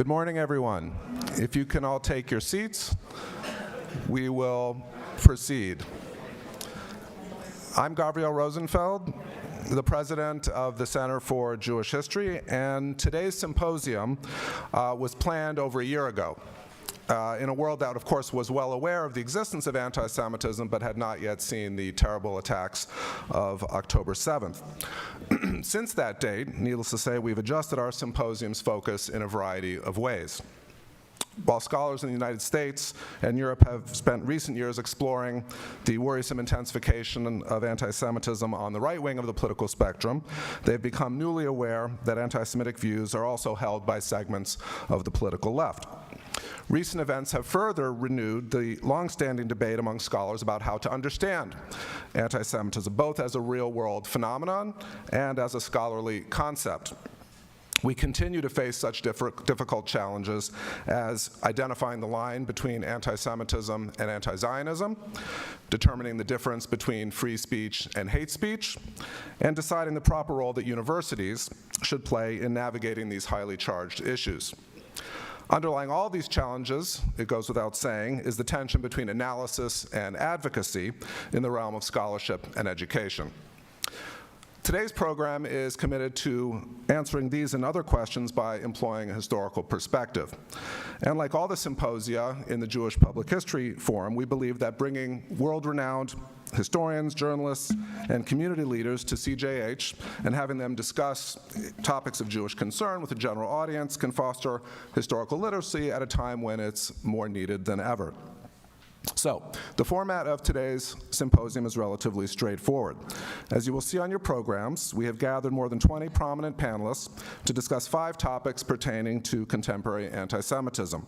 Good morning, everyone. If you can all take your seats, we will proceed. I'm Gabriel Rosenfeld, the president of the Center for Jewish History, and today's symposium was planned over a year ago. In a world that, of course, was well aware of the existence of anti-Semitism but had not yet seen the terrible attacks of October 7th. Since that date, needless to say, we've adjusted our symposium's focus in a variety of ways. While scholars in the United States and Europe have spent recent years exploring the worrisome intensification of anti-Semitism on the right wing of the political spectrum, they've become newly aware that anti-Semitic views are also held by segments of the political left. Recent events have further renewed the long-standing debate among scholars about how to understand anti-Semitism, both as a real-world phenomenon and as a scholarly concept. We continue to face such difficult challenges as identifying the line between anti-Semitism and anti-Zionism, determining the difference between free speech and hate speech, and deciding the proper role that universities should play in navigating these highly charged issues. Underlying all these challenges, it goes without saying, is the tension between analysis and advocacy in the realm of scholarship and education. Today's program is committed to answering these and other questions by employing a historical perspective. And like all the symposia in the Jewish Public History Forum, we believe that bringing world-renowned historians, journalists, and community leaders to CJH and having them discuss topics of Jewish concern with the general audience can foster historical literacy at a time when it's more needed than ever. So, the format of today's symposium is relatively straightforward. As you will see on your programs, we have gathered more than 20 prominent panelists to discuss 5 topics pertaining to contemporary anti-Semitism.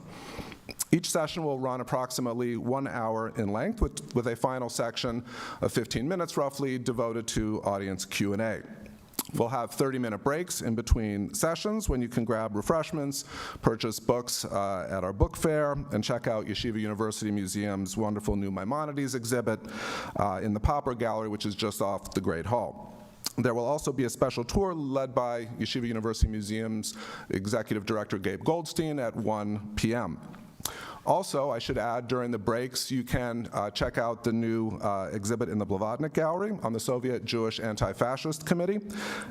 Each session will run approximately 1 hour in length, with a final section of 15 minutes roughly devoted to audience Q&A. We'll have 30-minute breaks in between sessions when you can grab refreshments, purchase books at our book fair, and check out Yeshiva University Museum's wonderful new Maimonides exhibit in the Popper Gallery, which is just off the Great Hall. There will also be a special tour led by Yeshiva University Museum's Executive Director Gabe Goldstein at 1 p.m. Also, I should add, during the breaks, you can check out the new exhibit in the Blavatnik Gallery on the Soviet Jewish Anti-Fascist Committee.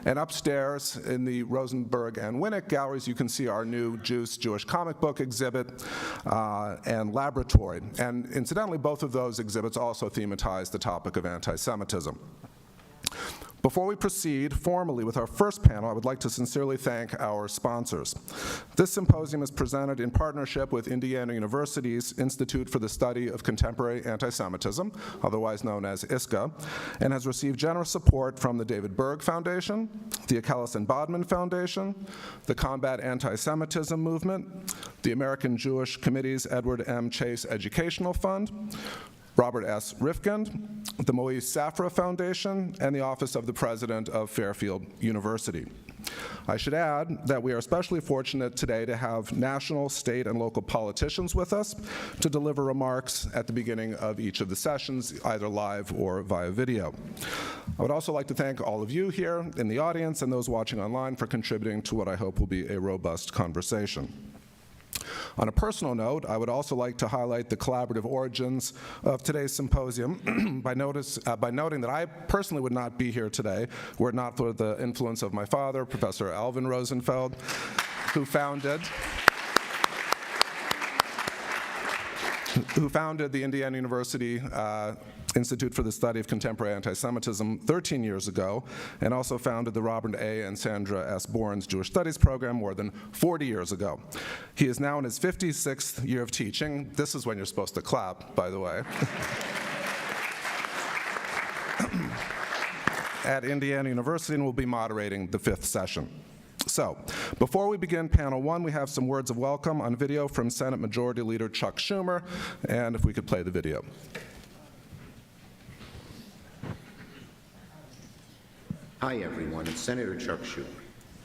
And upstairs in the Rosenberg and Winnick galleries, you can see our new Jewish comic book exhibit and laboratory. And incidentally, both of those exhibits also thematize the topic of anti-Semitism. Before we proceed formally with our first panel, I would like to sincerely thank our sponsors. This symposium is presented in partnership with Indiana University's Institute for the Study of Contemporary Anti-Semitism, otherwise known as ISCA, and has received generous support from the David Berg Foundation, the Achilles and Bodman Foundation, the Combat Anti-Semitism Movement, the American Jewish Committee's Edward M. Chase Educational Fund, Robert S. Rifkind, the Moïse Safra Foundation, and the Office of the President of Fairfield University. I should add that we are especially fortunate today to have national, state, and local politicians with us to deliver remarks at the beginning of each of the sessions, either live or via video. I would also like to thank all of you here in the audience and those watching online for contributing to what I hope will be a robust conversation. On a personal note, I would also like to highlight the collaborative origins of today's symposium by noting that I personally would not be here today were it not for the influence of my father, Professor Alvin Rosenfeld, who founded the Indiana University Institute for the Study of Contemporary Anti-Semitism 13 years ago, and also founded the Robert A. and Sandra S. Bourne's Jewish Studies program more than 40 years ago. He is now in his 56th year of teaching. This is when you're supposed to clap, by the way. At Indiana University, and will be moderating the 5th session. So, before we begin panel 1, we have some words of welcome on video from Senate Majority Leader Chuck Schumer, and if we could play the video. Hi everyone, it's Senator Chuck Schumer,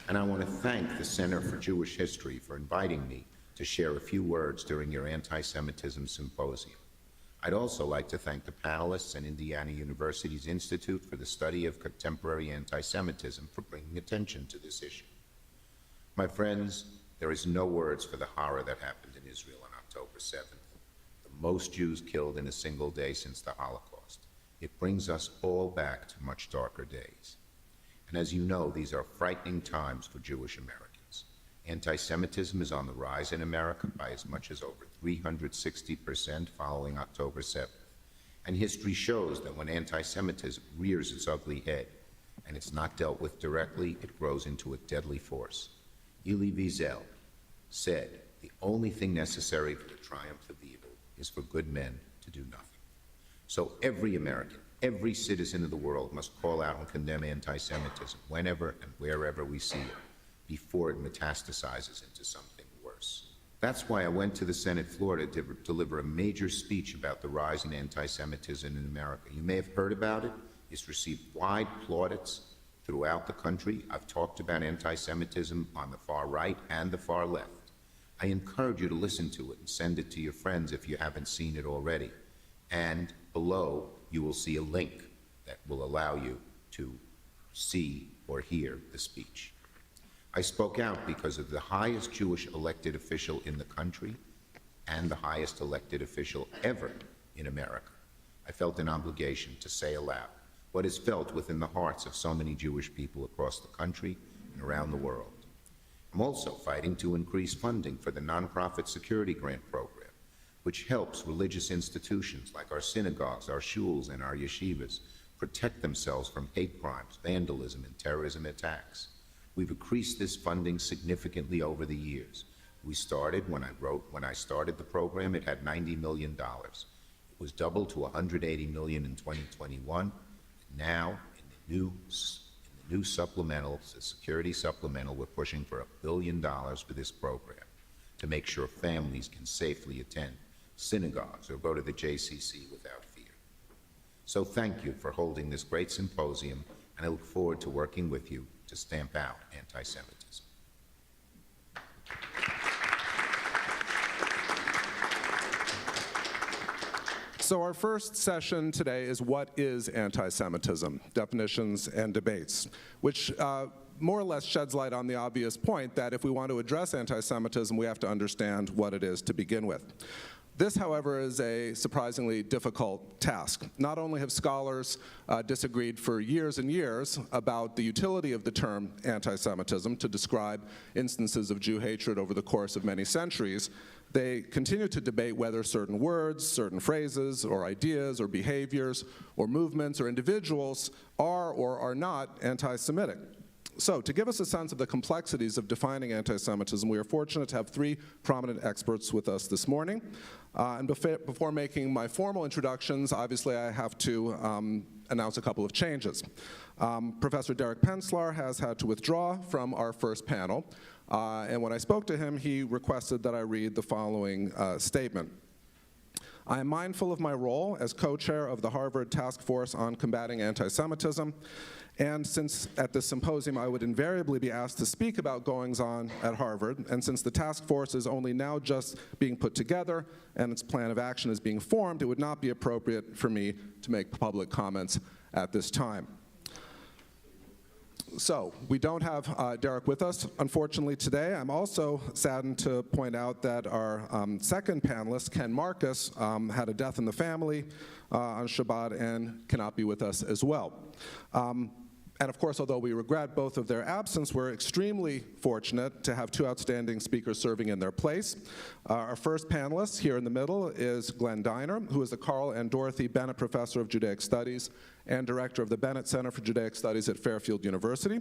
and I want to thank the Center for Jewish History for inviting me to share a few words during your Anti-Semitism Symposium. I'd also like to thank the panelists and Indiana University's Institute for the Study of Contemporary Anti-Semitism for bringing attention to this issue. My friends, There is no words for the horror that happened in Israel on October 7th, the most Jews killed in a single day since the Holocaust. It brings us all back to much darker days. And as you know, these are frightening times for Jewish Americans. Anti-Semitism is on the rise in America by as much as over 360% following October 7th. And history shows that when anti-Semitism rears its ugly head, and it's not dealt with directly, it grows into a deadly force. Elie Wiesel said, "The only thing necessary for the triumph of evil is for good men to do nothing." So every American, every citizen of the world must call out and condemn anti-Semitism whenever and wherever we see it, before it metastasizes into something worse. That's why I went to the Senate floor to deliver a major speech about the rise in anti-Semitism in America. You may have heard about it. It's received wide plaudits throughout the country. I've talked about anti-Semitism on the far right and the far left. I encourage you to listen to it and send it to your friends if you haven't seen it already. And below, you will see a link that will allow you to see or hear the speech. I spoke out because of the highest Jewish elected official in the country and the highest elected official ever in America. I felt an obligation to say aloud what is felt within the hearts of so many Jewish people across the country and around the world. I'm also fighting to increase funding for the nonprofit security grant program, which helps religious institutions like our synagogues, our shuls, and our yeshivas protect themselves from hate crimes, vandalism, and terrorism attacks. We've increased this funding significantly over the years. We started, when I started the program, it had $90 million. It was doubled to $180 million in 2021. Now, in the new supplemental, the security supplemental, we're pushing for $1 billion for this program to make sure families can safely attend synagogues or go to the JCC without fear. So thank you for holding this great symposium, and I look forward to working with you to stamp out anti-Semitism. So our first session today is what is anti-Semitism? Definitions and debates, which more or less sheds light on the obvious point that if we want to address anti-Semitism, we have to understand what it is to begin with. This, however, is a surprisingly difficult task. Not only have scholars disagreed for years and years about the utility of the term anti-Semitism to describe instances of Jew hatred over the course of many centuries, they continue to debate whether certain words, certain phrases, or ideas, or behaviors, or movements, or individuals are or are not anti-Semitic. So, to give us a sense of the complexities of defining anti-Semitism, we are fortunate to have three prominent experts with us this morning. And before making my formal introductions, obviously I have to announce a couple of changes. Professor Derek Penslar has had to withdraw from our first panel, and when I spoke to him, he requested that I read the following statement. I am mindful of my role as co-chair of the Harvard Task Force on Combating Anti-Semitism, and since at this symposium I would invariably be asked to speak about goings-on at Harvard, and since the task force is only now just being put together and its plan of action is being formed, it would not be appropriate for me to make public comments at this time. So, we don't have Derek with us, unfortunately, today. I'm also saddened to point out that our second panelist, Ken Marcus, had a death in the family on Shabbat and cannot be with us as well. And of course, although we regret both of their absence, we're extremely fortunate to have two outstanding speakers serving in their place. Our first panelist here in the middle is Glenn Diner, who is the Carl and Dorothy Bennett Professor of Judaic Studies and Director of the Bennett Center for Judaic Studies at Fairfield University,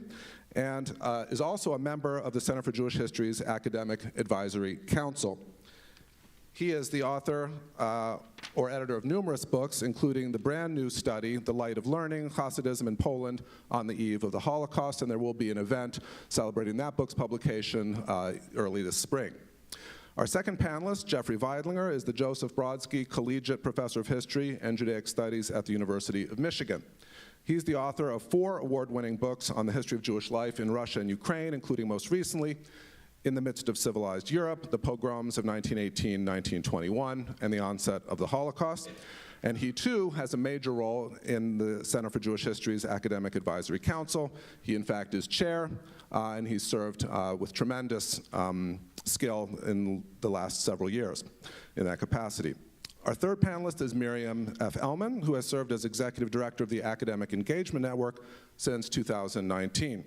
and is also a member of the Center for Jewish History's Academic Advisory Council. He is the author or editor of numerous books, including the brand new study, The Light of Learning, Hasidism in Poland on the Eve of the Holocaust, and there will be an event celebrating that book's publication early this spring. Our second panelist, Jeffrey Weidlinger, is the Joseph Brodsky Collegiate Professor of History and Judaic Studies at the University of Michigan. He's the author of 4 award-winning books on the history of Jewish life in Russia and Ukraine, including most recently, in the midst of civilized Europe, the pogroms of 1918-1921, and the onset of the Holocaust. And he, too, has a major role in the Center for Jewish History's Academic Advisory Council. He, in fact, is chair, and he's served with tremendous skill in the last several years in that capacity. Our third panelist is Miriam F. Ellman, who has served as executive director of the Academic Engagement Network since 2019.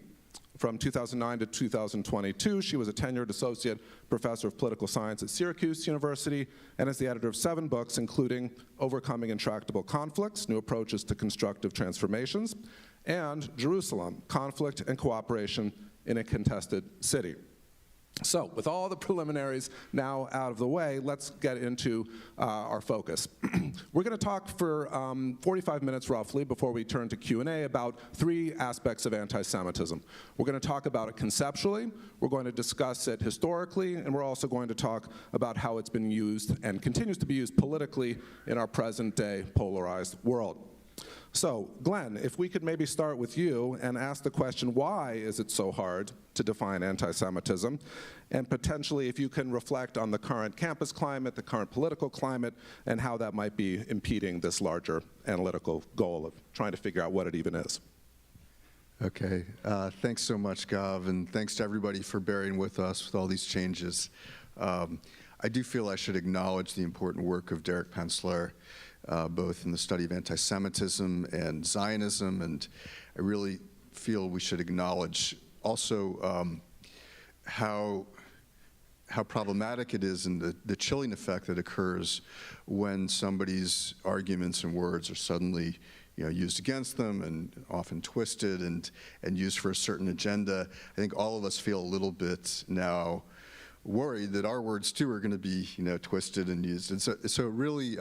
From 2009 to 2022, she was a tenured associate professor of political science at Syracuse University and is the editor of 7 books, including Overcoming Intractable Conflicts, New Approaches to Constructive Transformations, and Jerusalem, Conflict and Cooperation in a Contested City. So, with all the preliminaries now out of the way, let's get into our focus. We're going to talk for 45 minutes roughly before we turn to Q&A about 3 aspects of anti-Semitism. We're going to talk about it conceptually, we're going to discuss it historically, and we're also going to talk about how it's been used and continues to be used politically in our present-day polarized world. So, Glenn, if we could maybe start with you and ask the question, why is it so hard to define anti-Semitism? And potentially, if you can reflect on the current campus climate, the current political climate, and how that might be impeding this larger analytical goal of trying to figure out what it even is. Okay, thanks so much, Gav, and thanks to everybody for bearing with us with all these changes. I do feel I should acknowledge the important work of Derek Pensler, both in the study of anti-Semitism and Zionism, and I really feel we should acknowledge also how problematic it is and the chilling effect that occurs when somebody's arguments and words are suddenly used against them and often twisted and used for a certain agenda. I think all of us feel a little bit now worried that our words too are going to be twisted and used, and so really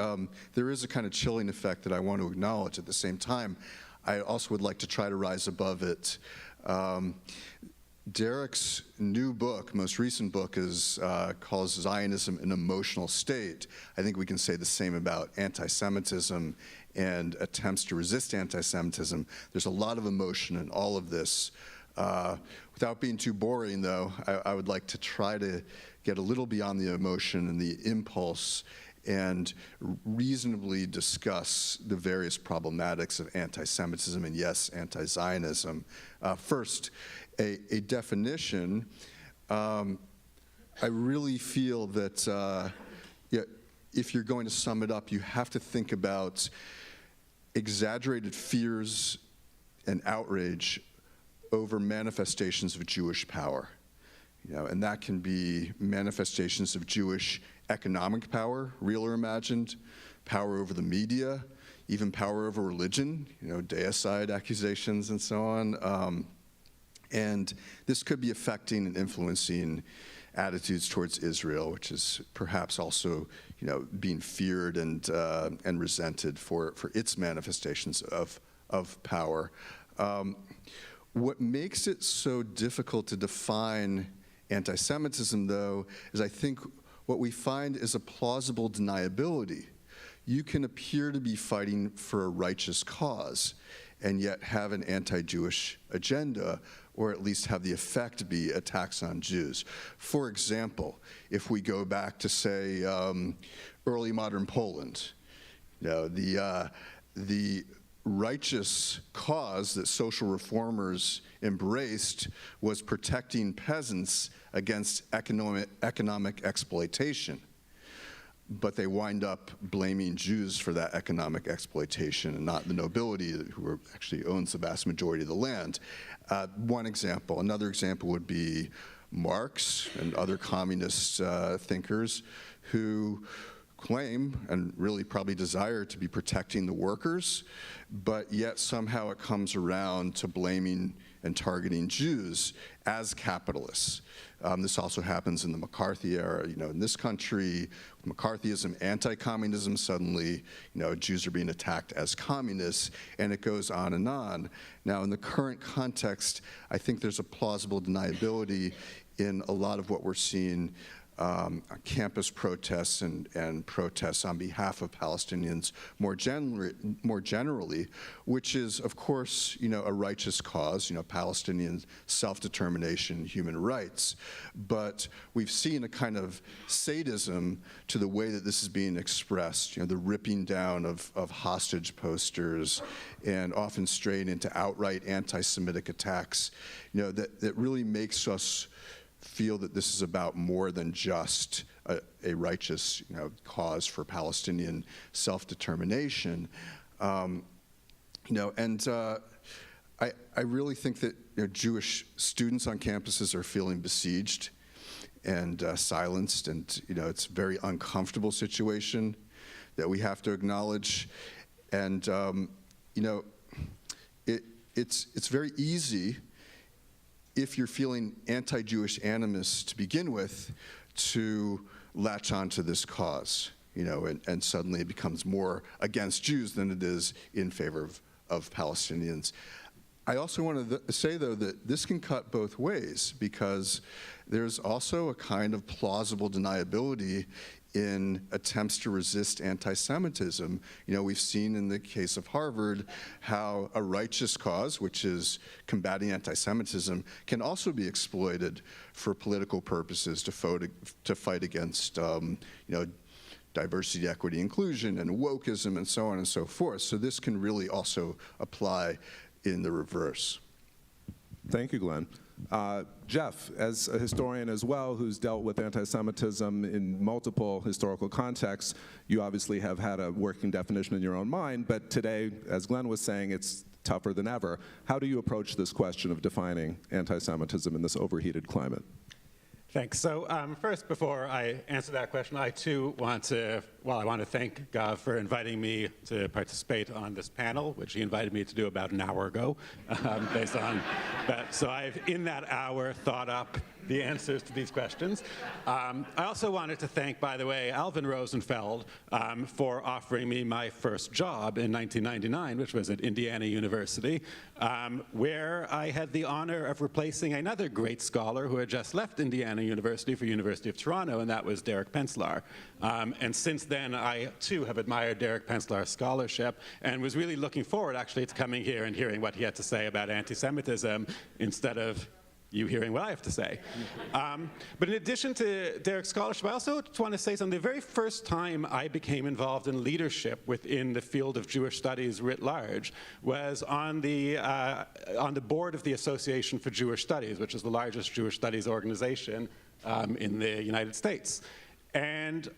there is a kind of chilling effect that I want to acknowledge. At the same time, I also would like to try to rise above it. Derek's new book, most recent book, is calls Zionism an Emotional State. I think we can say the same about anti-Semitism and attempts to resist anti-Semitism. There's a lot of emotion in all of this. Without being too boring, though, I would like to try to get a little beyond the emotion and the impulse and reasonably discuss the various problematics of anti-Semitism and, yes, anti-Zionism. First, a definition. I really feel that if you're going to sum it up, you have to think about exaggerated fears and outrage over manifestations of Jewish power. And that can be manifestations of Jewish economic power, real or imagined, power over the media, even power over religion, deicide accusations and so on. And this could be affecting and influencing attitudes towards Israel, which is perhaps also, being feared and resented for its manifestations of power. What makes it so difficult to define anti-Semitism, though, is I think what we find is a plausible deniability. You can appear to be fighting for a righteous cause and yet have an anti-Jewish agenda, or at least have the effect be attacks on Jews. For example, if we go back to, say, early modern Poland, the righteous cause that social reformers embraced was protecting peasants against economic exploitation. But they wind up blaming Jews for that economic exploitation and not the nobility, who actually owns the vast majority of the land. One example. Another example would be Marx and other communist thinkers who claim and really probably desire to be protecting the workers, but yet somehow it comes around to blaming and targeting Jews as capitalists. This also happens in the McCarthy era. In this country, with McCarthyism, anti-communism, suddenly, Jews are being attacked as communists, and it goes on and on. Now, in the current context, I think there's a plausible deniability in a lot of what we're seeing campus protests and protests on behalf of Palestinians more generally, which is, of course, a righteous cause, Palestinian self-determination, human rights. But we've seen a kind of sadism to the way that this is being expressed, the ripping down of hostage posters, and often straying into outright anti-Semitic attacks, that really makes us feel that this is about more than just a righteous, cause for Palestinian self-determination. I really think that Jewish students on campuses are feeling besieged and silenced, and it's a very uncomfortable situation that we have to acknowledge. And it's very easy, if you're feeling anti-Jewish animus to begin with, to latch onto this cause, and suddenly it becomes more against Jews than it is in favor of Palestinians. I also want to say, though, that this can cut both ways, because there's also a kind of plausible deniability in attempts to resist anti-Semitism. We've seen in the case of Harvard how a righteous cause, which is combating anti-Semitism, can also be exploited for political purposes to fight against, diversity, equity, inclusion, and wokeism, and so on and so forth. So this can really also apply in the reverse. Thank you, Glenn. Jeff, as a historian as well who's dealt with anti-Semitism in multiple historical contexts, you obviously have had a working definition in your own mind, but today, as Glenn was saying, it's tougher than ever. How do you approach this question of defining anti-Semitism in this overheated climate? Thanks. So first, before I answer that question, I too want to thank Gav for inviting me to participate on this panel, which he invited me to do about an hour ago, based on that. So I've, in that hour, thought up the answers to these questions. I also wanted to thank, by the way, Alvin Rosenfeld for offering me my first job in 1999, which was at Indiana University, where I had the honor of replacing another great scholar who had just left Indiana University for University of Toronto, and that was Derek Penslar. And since then, I too have admired Derek Penslar's scholarship and was really looking forward, actually, to coming here and hearing what he had to say about anti-Semitism instead of you hearing what I have to say. But in addition to Derek's scholarship, I also want to say something. The very first time I became involved in leadership within the field of Jewish studies writ large was on the board of the Association for Jewish Studies, which is the largest Jewish studies organization in the United States. And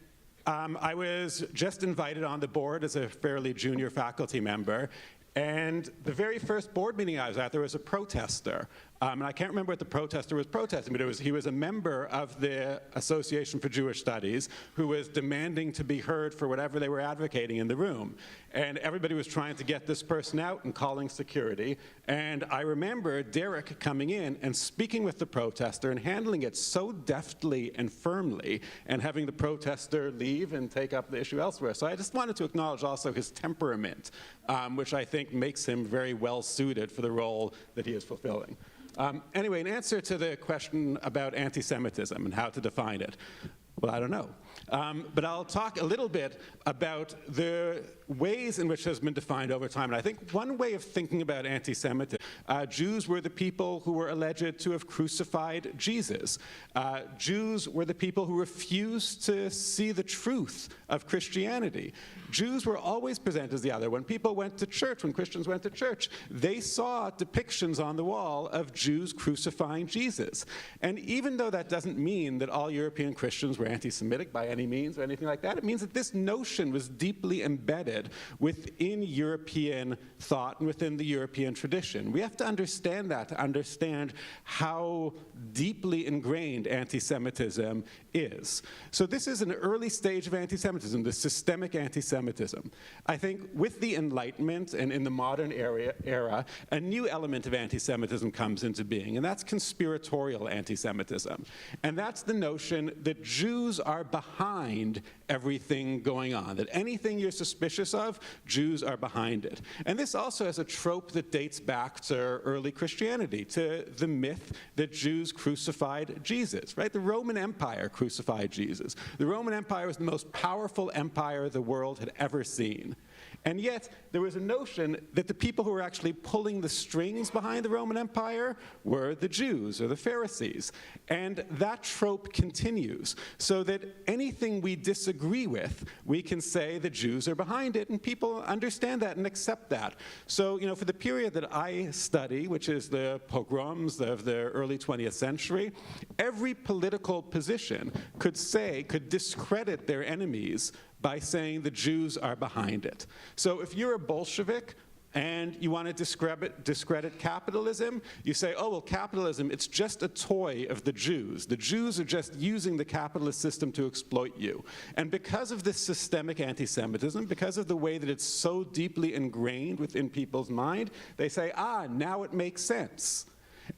I was just invited on the board as a fairly junior faculty member. And the very first board meeting I was at, there was a protester. And I can't remember what the protester was protesting, but he was a member of the Association for Jewish Studies who was demanding to be heard for whatever they were advocating in the room. And everybody was trying to get this person out and calling security. And I remember Derek coming in and speaking with the protester and handling it so deftly and firmly, and having the protester leave and take up the issue elsewhere. So I just wanted to acknowledge also his temperament, which I think makes him very well suited for the role that he is fulfilling. Anyway, in answer to the question about anti-Semitism and how to define it, well, I don't know. But I'll talk a little bit about the ways in which it has been defined over time. And I think one way of thinking about anti-Semitism, Jews were the people who were alleged to have crucified Jesus. Jews were the people who refused to see the truth of Christianity. Jews were always presented as the other. When people went to church, when Christians went to church, they saw depictions on the wall of Jews crucifying Jesus. And even though that doesn't mean that all European Christians were anti-Semitic by any means or anything like that, it means that this notion was deeply embedded within European thought and within the European tradition. We have to understand that to understand how deeply ingrained anti-Semitism is. So this is an early stage of anti-Semitism, the systemic anti-Semitism. I think with the Enlightenment and in the modern era, a new element of anti-Semitism comes into being, and that's conspiratorial anti-Semitism. And that's the notion that Jews Jews are behind everything going on, that anything you're suspicious of, Jews are behind it. And this also has a trope that dates back to early Christianity, to the myth that Jews crucified Jesus, right? The Roman Empire crucified Jesus. The Roman Empire was the most powerful empire the world had ever seen. And yet, there was a notion that the people who were actually pulling the strings behind the Roman Empire were the Jews or the Pharisees. And that trope continues, so that anything we disagree with, we can say the Jews are behind it, and people understand that and accept that. So, for the period that I study, which is the pogroms of the early 20th century, every political position could discredit their enemies by saying the Jews are behind it. So if you're a Bolshevik and you want to discredit capitalism, you say, oh, well, capitalism, it's just a toy of the Jews. The Jews are just using the capitalist system to exploit you. And because of this systemic anti-Semitism, because of the way that it's so deeply ingrained within people's mind, they say, now it makes sense.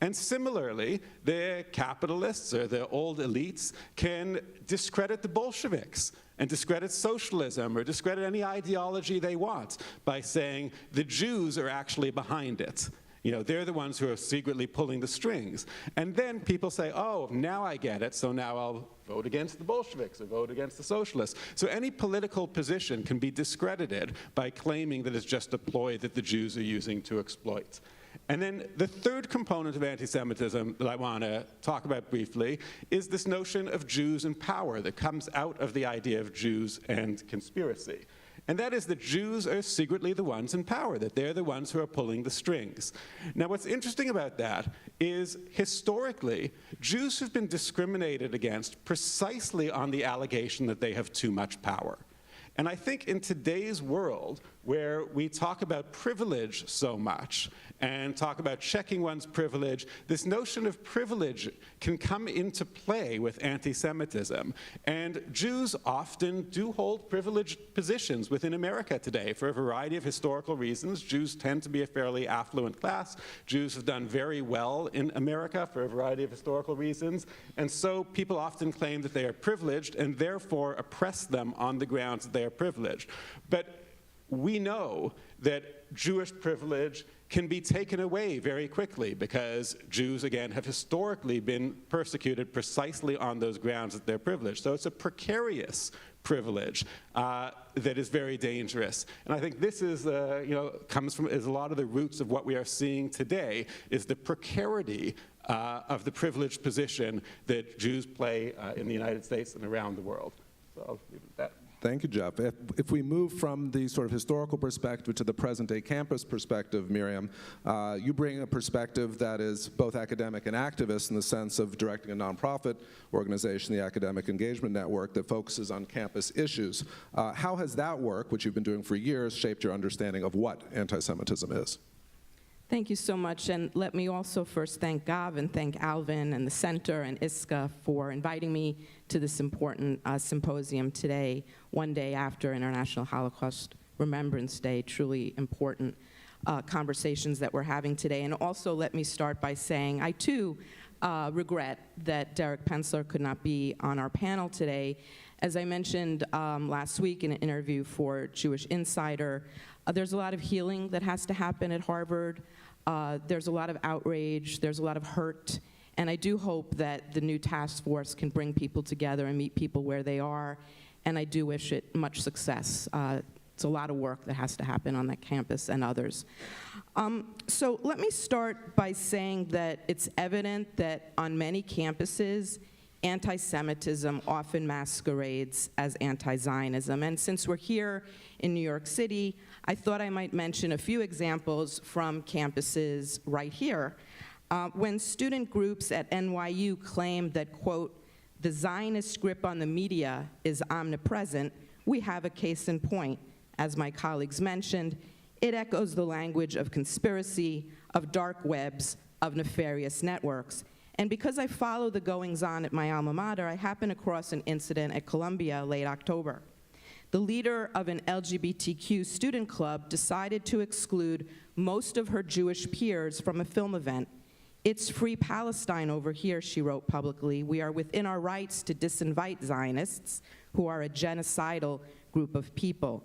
And similarly, the capitalists or the old elites can discredit the Bolsheviks and discredit socialism or discredit any ideology they want by saying the Jews are actually behind it. They're the ones who are secretly pulling the strings. And then people say, oh, now I get it, so now I'll vote against the Bolsheviks or vote against the socialists. So any political position can be discredited by claiming that it's just a ploy that the Jews are using to exploit. And then the third component of anti-Semitism that I want to talk about briefly is this notion of Jews and power that comes out of the idea of Jews and conspiracy. And that is that Jews are secretly the ones in power, that they're the ones who are pulling the strings. Now, what's interesting about that is, historically, Jews have been discriminated against precisely on the allegation that they have too much power. And I think in today's world, where we talk about privilege so much and talk about checking one's privilege, this notion of privilege can come into play with anti-Semitism. And Jews often do hold privileged positions within America today for a variety of historical reasons. Jews tend to be a fairly affluent class. Jews have done very well in America for a variety of historical reasons. And so people often claim that they are privileged and therefore oppress them on the grounds that they are privileged. But we know that Jewish privilege can be taken away very quickly because Jews, again, have historically been persecuted precisely on those grounds that they're privileged. So it's a precarious privilege that is very dangerous. And I think this is, comes from is a lot of the roots of what we are seeing today is the precarity of the privileged position that Jews play in the United States and around the world. So I'll leave it at that. Thank you, Jeff. If we move from the sort of historical perspective to the present-day campus perspective, Miriam, you bring a perspective that is both academic and activist in the sense of directing a nonprofit organization, the Academic Engagement Network, that focuses on campus issues. How has that work, which you've been doing for years, shaped your understanding of what anti-Semitism is? Thank you so much, and let me also first thank Gav and thank Alvin and the Center and ISCA for inviting me to this important symposium today, one day after International Holocaust Remembrance Day. Truly important conversations that we're having today. And also let me start by saying I too regret that Derek Pensler could not be on our panel today. As I mentioned last week in an interview for Jewish Insider, there's a lot of healing that has to happen at Harvard. There's a lot of outrage, there's a lot of hurt, and I do hope that the new task force can bring people together and meet people where they are, and I do wish it much success. It's a lot of work that has to happen on that campus and others. So let me start by saying that it's evident that on many campuses, anti-Semitism often masquerades as anti-Zionism. And since we're here in New York City, I thought I might mention a few examples from campuses right here. When student groups at NYU claim that, quote, the Zionist grip on the media is omnipresent, we have a case in point. As my colleagues mentioned, it echoes the language of conspiracy, of dark webs, of nefarious networks. And because I follow the goings-on at my alma mater, I happened across an incident at Columbia late October. The leader of an LGBTQ student club decided to exclude most of her Jewish peers from a film event. "It's free Palestine over here," she wrote publicly. "We are within our rights to disinvite Zionists, who are a genocidal group of people."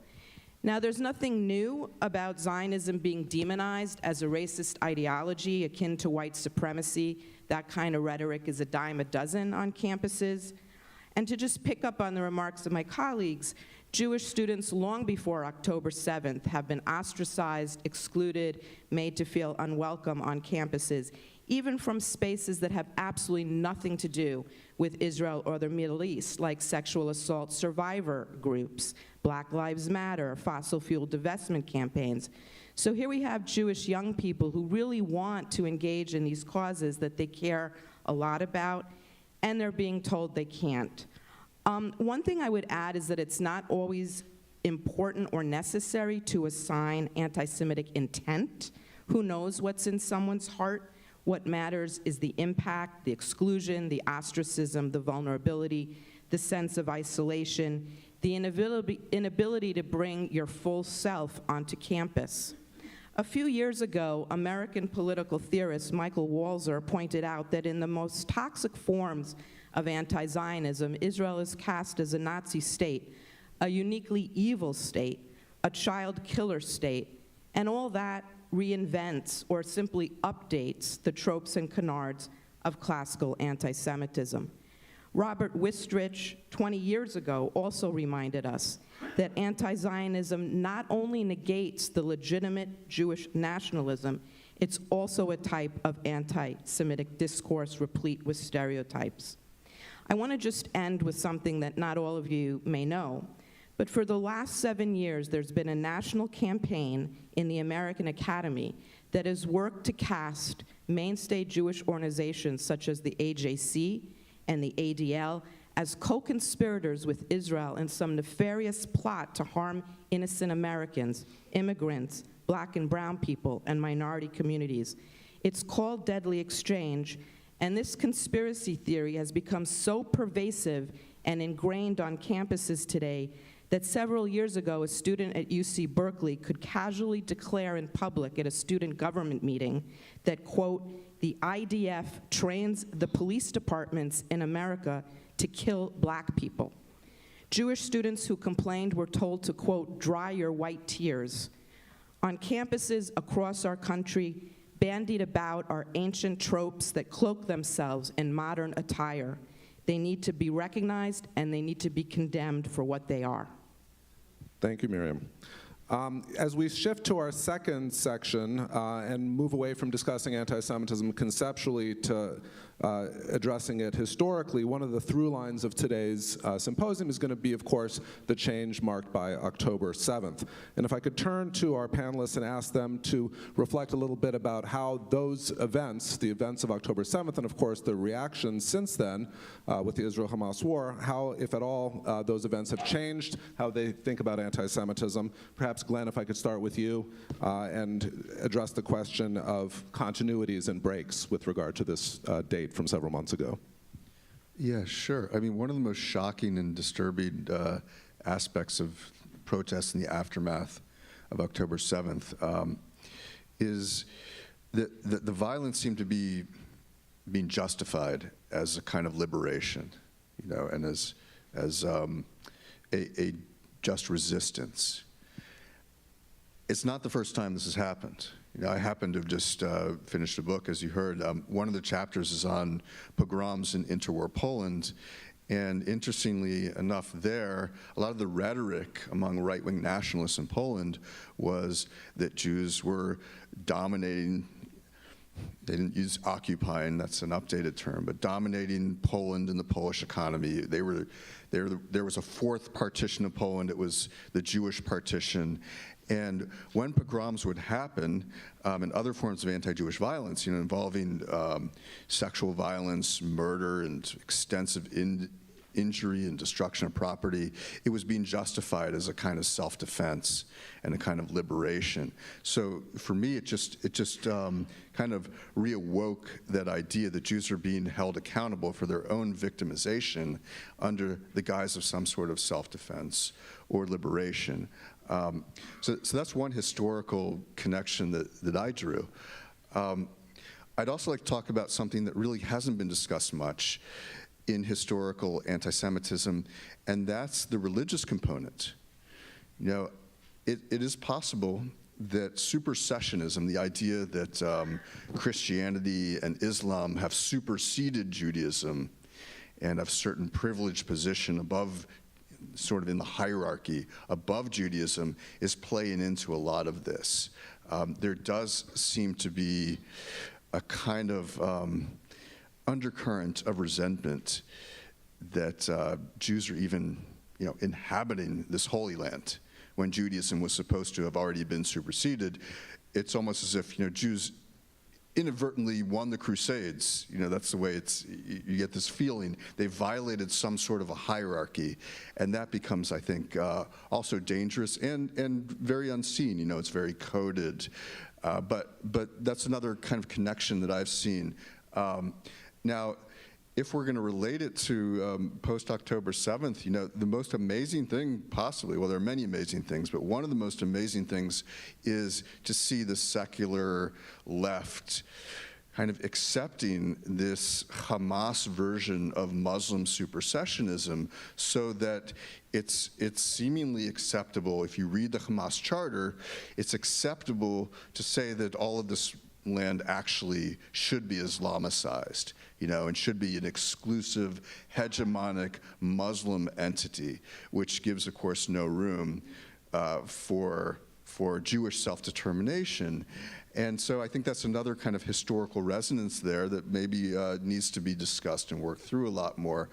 Now, there's nothing new about Zionism being demonized as a racist ideology akin to white supremacy. That kind of rhetoric is a dime a dozen on campuses. And to just pick up on the remarks of my colleagues, Jewish students long before October 7th have been ostracized, excluded, made to feel unwelcome on campuses, even from spaces that have absolutely nothing to do with Israel or the Middle East, like sexual assault survivor groups, Black Lives Matter, fossil fuel divestment campaigns. So here we have Jewish young people who really want to engage in these causes that they care a lot about, and they're being told they can't. One thing I would add is that it's not always important or necessary to assign anti-Semitic intent. Who knows what's in someone's heart? What matters is the impact, the exclusion, the ostracism, the vulnerability, the sense of isolation, the inability to bring your full self onto campus. A few years ago, American political theorist Michael Walzer pointed out that in the most toxic forms of anti-Zionism, Israel is cast as a Nazi state, a uniquely evil state, a child killer state, and all that reinvents or simply updates the tropes and canards of classical anti-Semitism. Robert Wistrich, 20 years ago, also reminded us that anti-Zionism not only negates the legitimate Jewish nationalism, it's also a type of anti-Semitic discourse replete with stereotypes. I want to just end with something that not all of you may know, but for the last 7 years, there's been a national campaign in the American Academy that has worked to cast mainstay Jewish organizations such as the AJC and the ADL as co-conspirators with Israel in some nefarious plot to harm innocent Americans, immigrants, Black and brown people, and minority communities. It's called Deadly Exchange, and this conspiracy theory has become so pervasive and ingrained on campuses today that several years ago, a student at UC Berkeley could casually declare in public at a student government meeting that, quote, "The IDF trains the police departments in America to kill Black people." Jewish students who complained were told to, quote, "dry your white tears." On campuses across our country, bandied about are ancient tropes that cloak themselves in modern attire. They need to be recognized, and they need to be condemned for what they are. Thank you, Miriam. As we shift to our second section and move away from discussing anti-Semitism conceptually to addressing it historically, one of the through lines of today's symposium is going to be, of course, the change marked by October 7th. And if I could turn to our panelists and ask them to reflect a little bit about how those events, the events of October 7th, and of course the reactions since then with the Israel-Hamas war, how, if at all, those events have changed, how they think about anti-Semitism. Perhaps, Glenn, if I could start with you and address the question of continuities and breaks with regard to this date from several months ago. Yeah, sure. I mean, one of the most shocking and disturbing aspects of protests in the aftermath of October 7th is that the violence seemed to be being justified as a kind of liberation, you know, and as a just resistance. It's not the first time this has happened. You know, I happen to have just finished a book, as you heard. One of the chapters is on pogroms in interwar Poland, and interestingly enough there, a lot of the rhetoric among right-wing nationalists in Poland was that Jews were dominating, they didn't use occupying, that's an updated term, but dominating Poland and the Polish economy. There was a fourth partition of Poland, it was the Jewish partition. And when pogroms would happen, and other forms of anti-Jewish violence, you know, involving sexual violence, murder, and extensive injury and destruction of property, it was being justified as a kind of self-defense and a kind of liberation. So for me, it just kind of reawoke that idea that Jews are being held accountable for their own victimization under the guise of some sort of self-defense or liberation. So that's one historical connection that I drew. I'd also like to talk about something that really hasn't been discussed much in historical anti-Semitism, and that's the religious component. You know, it is possible that supersessionism, the idea that Christianity and Islam have superseded Judaism and have certain privileged position above, sort of in the hierarchy above Judaism, is playing into a lot of this. There does seem to be a kind of undercurrent of resentment that Jews are even, inhabiting this Holy Land when Judaism was supposed to have already been superseded. It's almost as if, Jews inadvertently won the Crusades. That's the way you get this feeling. They violated some sort of a hierarchy, and that becomes, I think, also dangerous and very unseen. It's very coded. But that's another kind of connection that I've seen. Now, if we're going to relate it to post-October 7th, the most amazing thing possibly, well, there are many amazing things, but one of the most amazing things is to see the secular left kind of accepting this Hamas version of Muslim supersessionism, so that it's seemingly acceptable. If you read the Hamas charter, it's acceptable to say that all of this land actually should be Islamicized, and should be an exclusive, hegemonic Muslim entity, which gives, of course, no room for Jewish self-determination. And so I think that's another kind of historical resonance there that maybe needs to be discussed and worked through a lot more.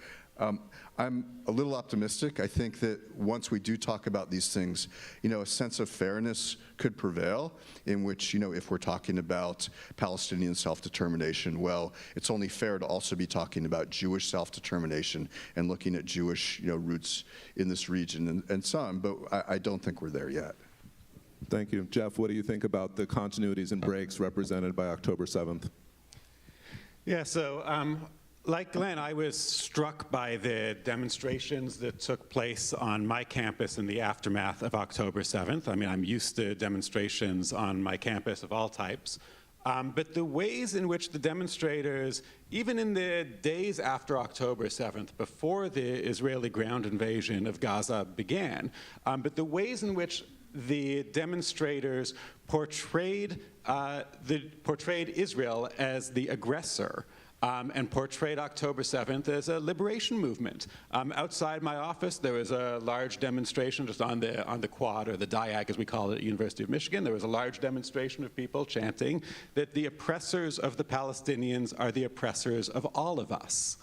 I'm a little optimistic. I think that once we do talk about these things, a sense of fairness could prevail, in which, if we're talking about Palestinian self-determination, well, it's only fair to also be talking about Jewish self-determination and looking at Jewish, roots in this region and so on. But I don't think we're there yet. Thank you. Jeff, what do you think about the continuities and breaks represented by October 7th? Yeah, so like Glenn, I was struck by the demonstrations that took place on my campus in the aftermath of October 7th. I mean, I'm used to demonstrations on my campus of all types. But the ways in which the demonstrators, even in the days after October 7th, before the Israeli ground invasion of Gaza began, but the ways in which the demonstrators portrayed Israel as the aggressor, and portrayed October 7th as a liberation movement. Outside my office, there was a large demonstration just on the quad, or the diag as we call it at University of Michigan. There was a large demonstration of people chanting that the oppressors of the Palestinians are the oppressors of all of us.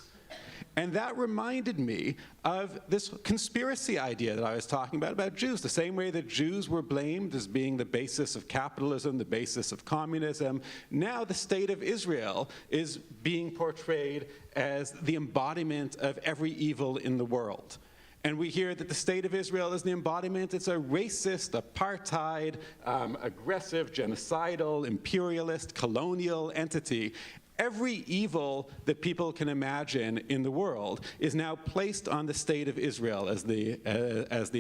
And that reminded me of this conspiracy idea that I was talking about Jews. The same way that Jews were blamed as being the basis of capitalism, the basis of communism, now the state of Israel is being portrayed as the embodiment of every evil in the world. And we hear that the state of Israel is the embodiment. It's a racist, apartheid, aggressive, genocidal, imperialist, colonial entity. Every evil that people can imagine in the world is now placed on the state of Israel as the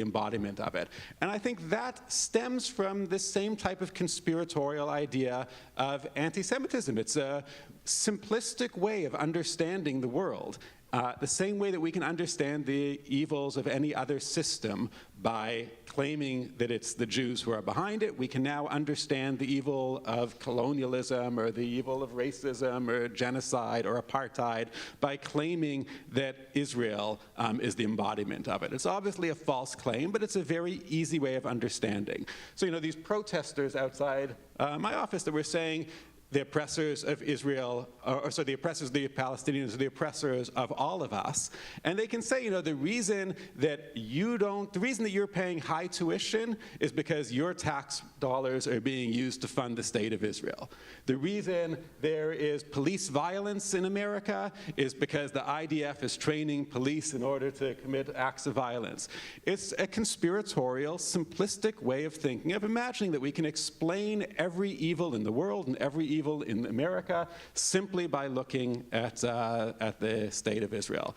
embodiment of it. And I think that stems from this same type of conspiratorial idea of anti-Semitism. It's a simplistic way of understanding the world. The same way that we can understand the evils of any other system by claiming that it's the Jews who are behind it, we can now understand the evil of colonialism or the evil of racism or genocide or apartheid by claiming that Israel is the embodiment of it. It's obviously a false claim, but it's a very easy way of understanding. So, these protesters outside my office that were saying, the oppressors of Israel, the oppressors of the Palestinians are the oppressors of all of us. And they can say, the reason that you're paying high tuition is because your tax dollars are being used to fund the state of Israel. The reason there is police violence in America is because the IDF is training police in order to commit acts of violence. It's a conspiratorial, simplistic way of thinking, of imagining that we can explain every evil in the world and every evil in America simply by looking at the state of Israel.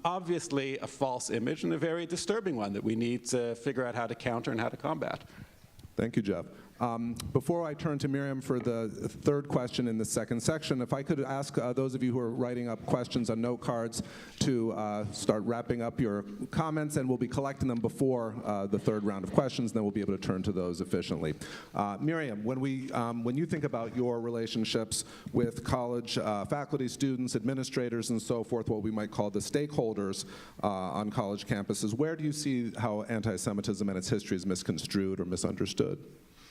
Obviously a false image and a very disturbing one that we need to figure out how to counter and how to combat. Thank you, Jeff. Before I turn to Miriam for the third question in the second section, if I could ask those of you who are writing up questions on note cards to start wrapping up your comments, and we'll be collecting them before the third round of questions, and then we'll be able to turn to those efficiently. Miriam, when you think about your relationships with college faculty, students, administrators, and so forth, what we might call the stakeholders on college campuses, where do you see how anti-Semitism and its history is misconstrued or misunderstood?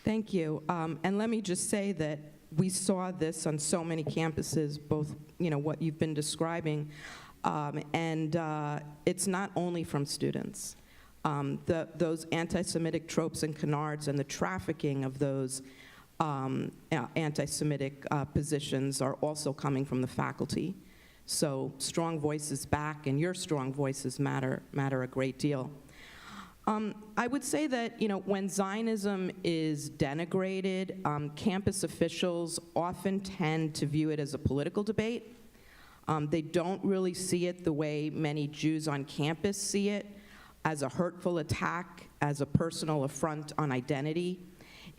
Thank you. And let me just say that we saw this on so many campuses, both, what you've been describing, and it's not only from students. Those anti-Semitic tropes and canards and the trafficking of those anti-Semitic positions are also coming from the faculty. So strong voices back, and your strong voices matter a great deal. I would say that, when Zionism is denigrated, campus officials often tend to view it as a political debate. They don't really see it the way many Jews on campus see it, as a hurtful attack, as a personal affront on identity.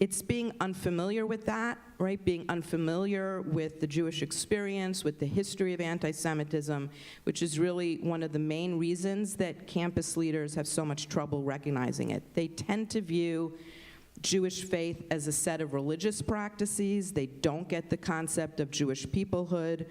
It's being unfamiliar with that, right? Being unfamiliar with the Jewish experience, with the history of anti-Semitism, which is really one of the main reasons that campus leaders have so much trouble recognizing it. They tend to view Jewish faith as a set of religious practices. They don't get the concept of Jewish peoplehood,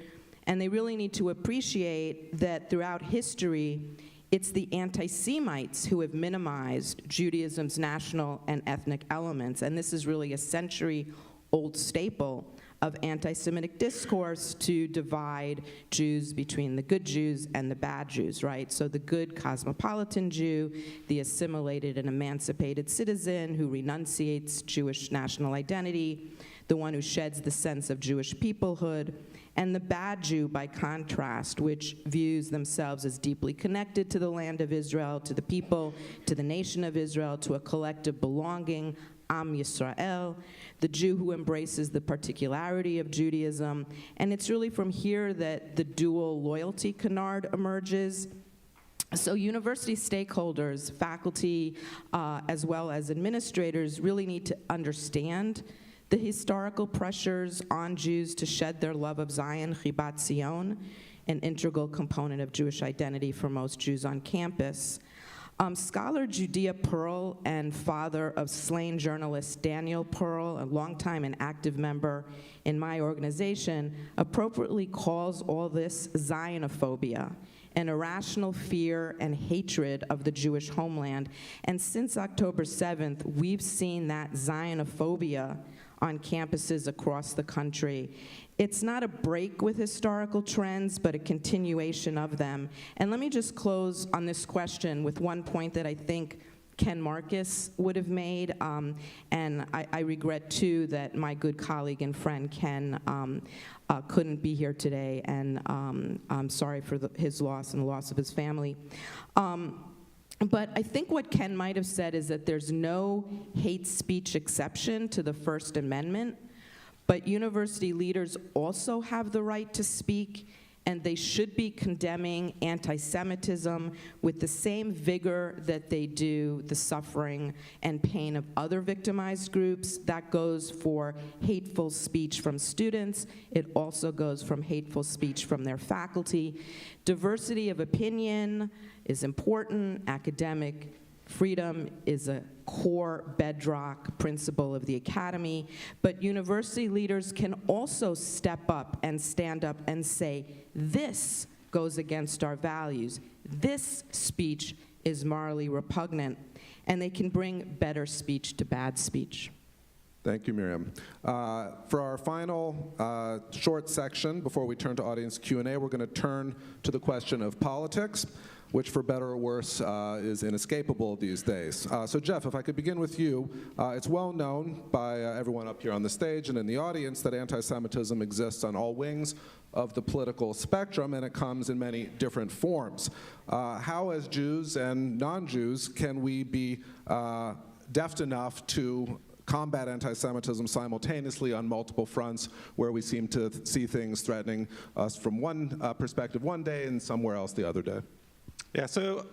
and they really need to appreciate that throughout history, it's the anti-Semites who have minimized Judaism's national and ethnic elements, and this is really a century-old staple of anti-Semitic discourse to divide Jews between the good Jews and the bad Jews, right? So the good cosmopolitan Jew, the assimilated and emancipated citizen who renunciates Jewish national identity, the one who sheds the sense of Jewish peoplehood, and the bad Jew, by contrast, which views themselves as deeply connected to the land of Israel, to the people, to the nation of Israel, to a collective belonging, Am Yisrael, the Jew who embraces the particularity of Judaism. And it's really from here that the dual loyalty canard emerges. So university stakeholders, faculty, as well as administrators really need to understand the historical pressures on Jews to shed their love of Zion, Chibat Zion, an integral component of Jewish identity for most Jews on campus. Scholar Judea Pearl and father of slain journalist Daniel Pearl, a longtime and active member in my organization, appropriately calls all this Zionophobia, an irrational fear and hatred of the Jewish homeland. And since October 7th, we've seen that Zionophobia on campuses across the country. It's not a break with historical trends, but a continuation of them. And let me just close on this question with one point that I think Ken Marcus would have made, and I regret too that my good colleague and friend Ken couldn't be here today, and I'm sorry for his loss and the loss of his family. But I think what Ken might have said is that there's no hate speech exception to the First Amendment, but university leaders also have the right to speak, and they should be condemning anti-Semitism with the same vigor that they do the suffering and pain of other victimized groups. That goes for hateful speech from students. It also goes from hateful speech from their faculty. Diversity of opinion is important. Academic freedom is a core bedrock principle of the academy, but university leaders can also step up and stand up and say, this goes against our values. This speech is morally repugnant, and they can bring better speech to bad speech. Thank you, Miriam. For our final short section, before we turn to audience Q&A, we're going to turn to the question of politics, which for better or worse is inescapable these days. So Jeff, if I could begin with you, it's well known by everyone up here on the stage and in the audience that anti-Semitism exists on all wings of the political spectrum, and it comes in many different forms. How, as Jews and non-Jews, can we be deft enough to combat anti-Semitism simultaneously on multiple fronts where we seem to see things threatening us from one perspective one day and somewhere else the other day? Yeah, so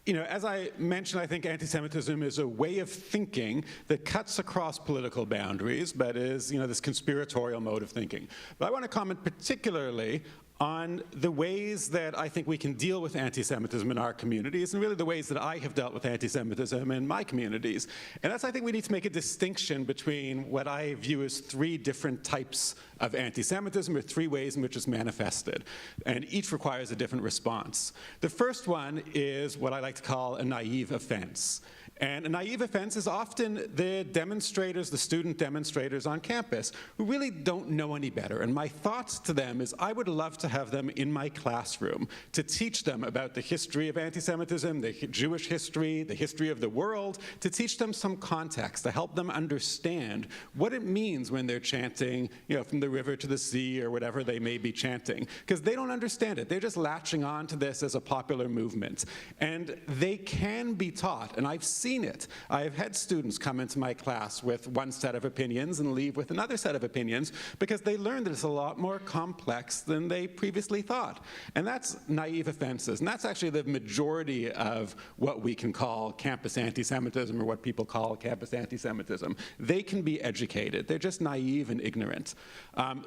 as I mentioned, I think anti-Semitism is a way of thinking that cuts across political boundaries, but is, this conspiratorial mode of thinking. But I want to comment particularly on the ways that I think we can deal with anti-Semitism in our communities, and really the ways that I have dealt with anti-Semitism in my communities. And that's, I think we need to make a distinction between what I view as 3 different types of anti-Semitism, or 3 ways in which it's manifested. And each requires a different response. The first one is what I like to call a naive offense. And a naive offense is often the demonstrators, the student demonstrators on campus, who really don't know any better. And my thoughts to them is I would love to have them in my classroom to teach them about the history of anti-Semitism, the Jewish history, the history of the world, to teach them some context, to help them understand what it means when they're chanting, from the river to the sea, or whatever they may be chanting. Because they don't understand it. They're just latching on to this as a popular movement. And they can be taught, and I've seen it. I have had students come into my class with one set of opinions and leave with another set of opinions because they learned that it's a lot more complex than they previously thought. And that's naive offenses. And that's actually the majority of what we can call campus anti-Semitism, or what people call campus anti-Semitism. They can be educated. They're just naive and ignorant.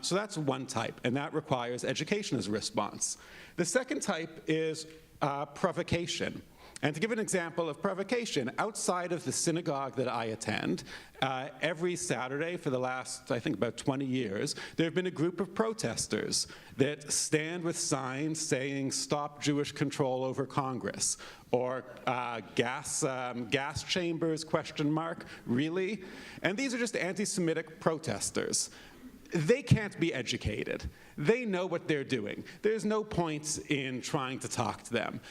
So that's one type, and that requires education as a response. The second type is provocation. And to give an example of provocation, outside of the synagogue that I attend, every Saturday for the last, I think, about 20 years, there have been a group of protesters that stand with signs saying, "Stop Jewish control over Congress," or gas chambers, ? Really? And these are just anti-Semitic protesters. They can't be educated. They know what they're doing. There's no point in trying to talk to them.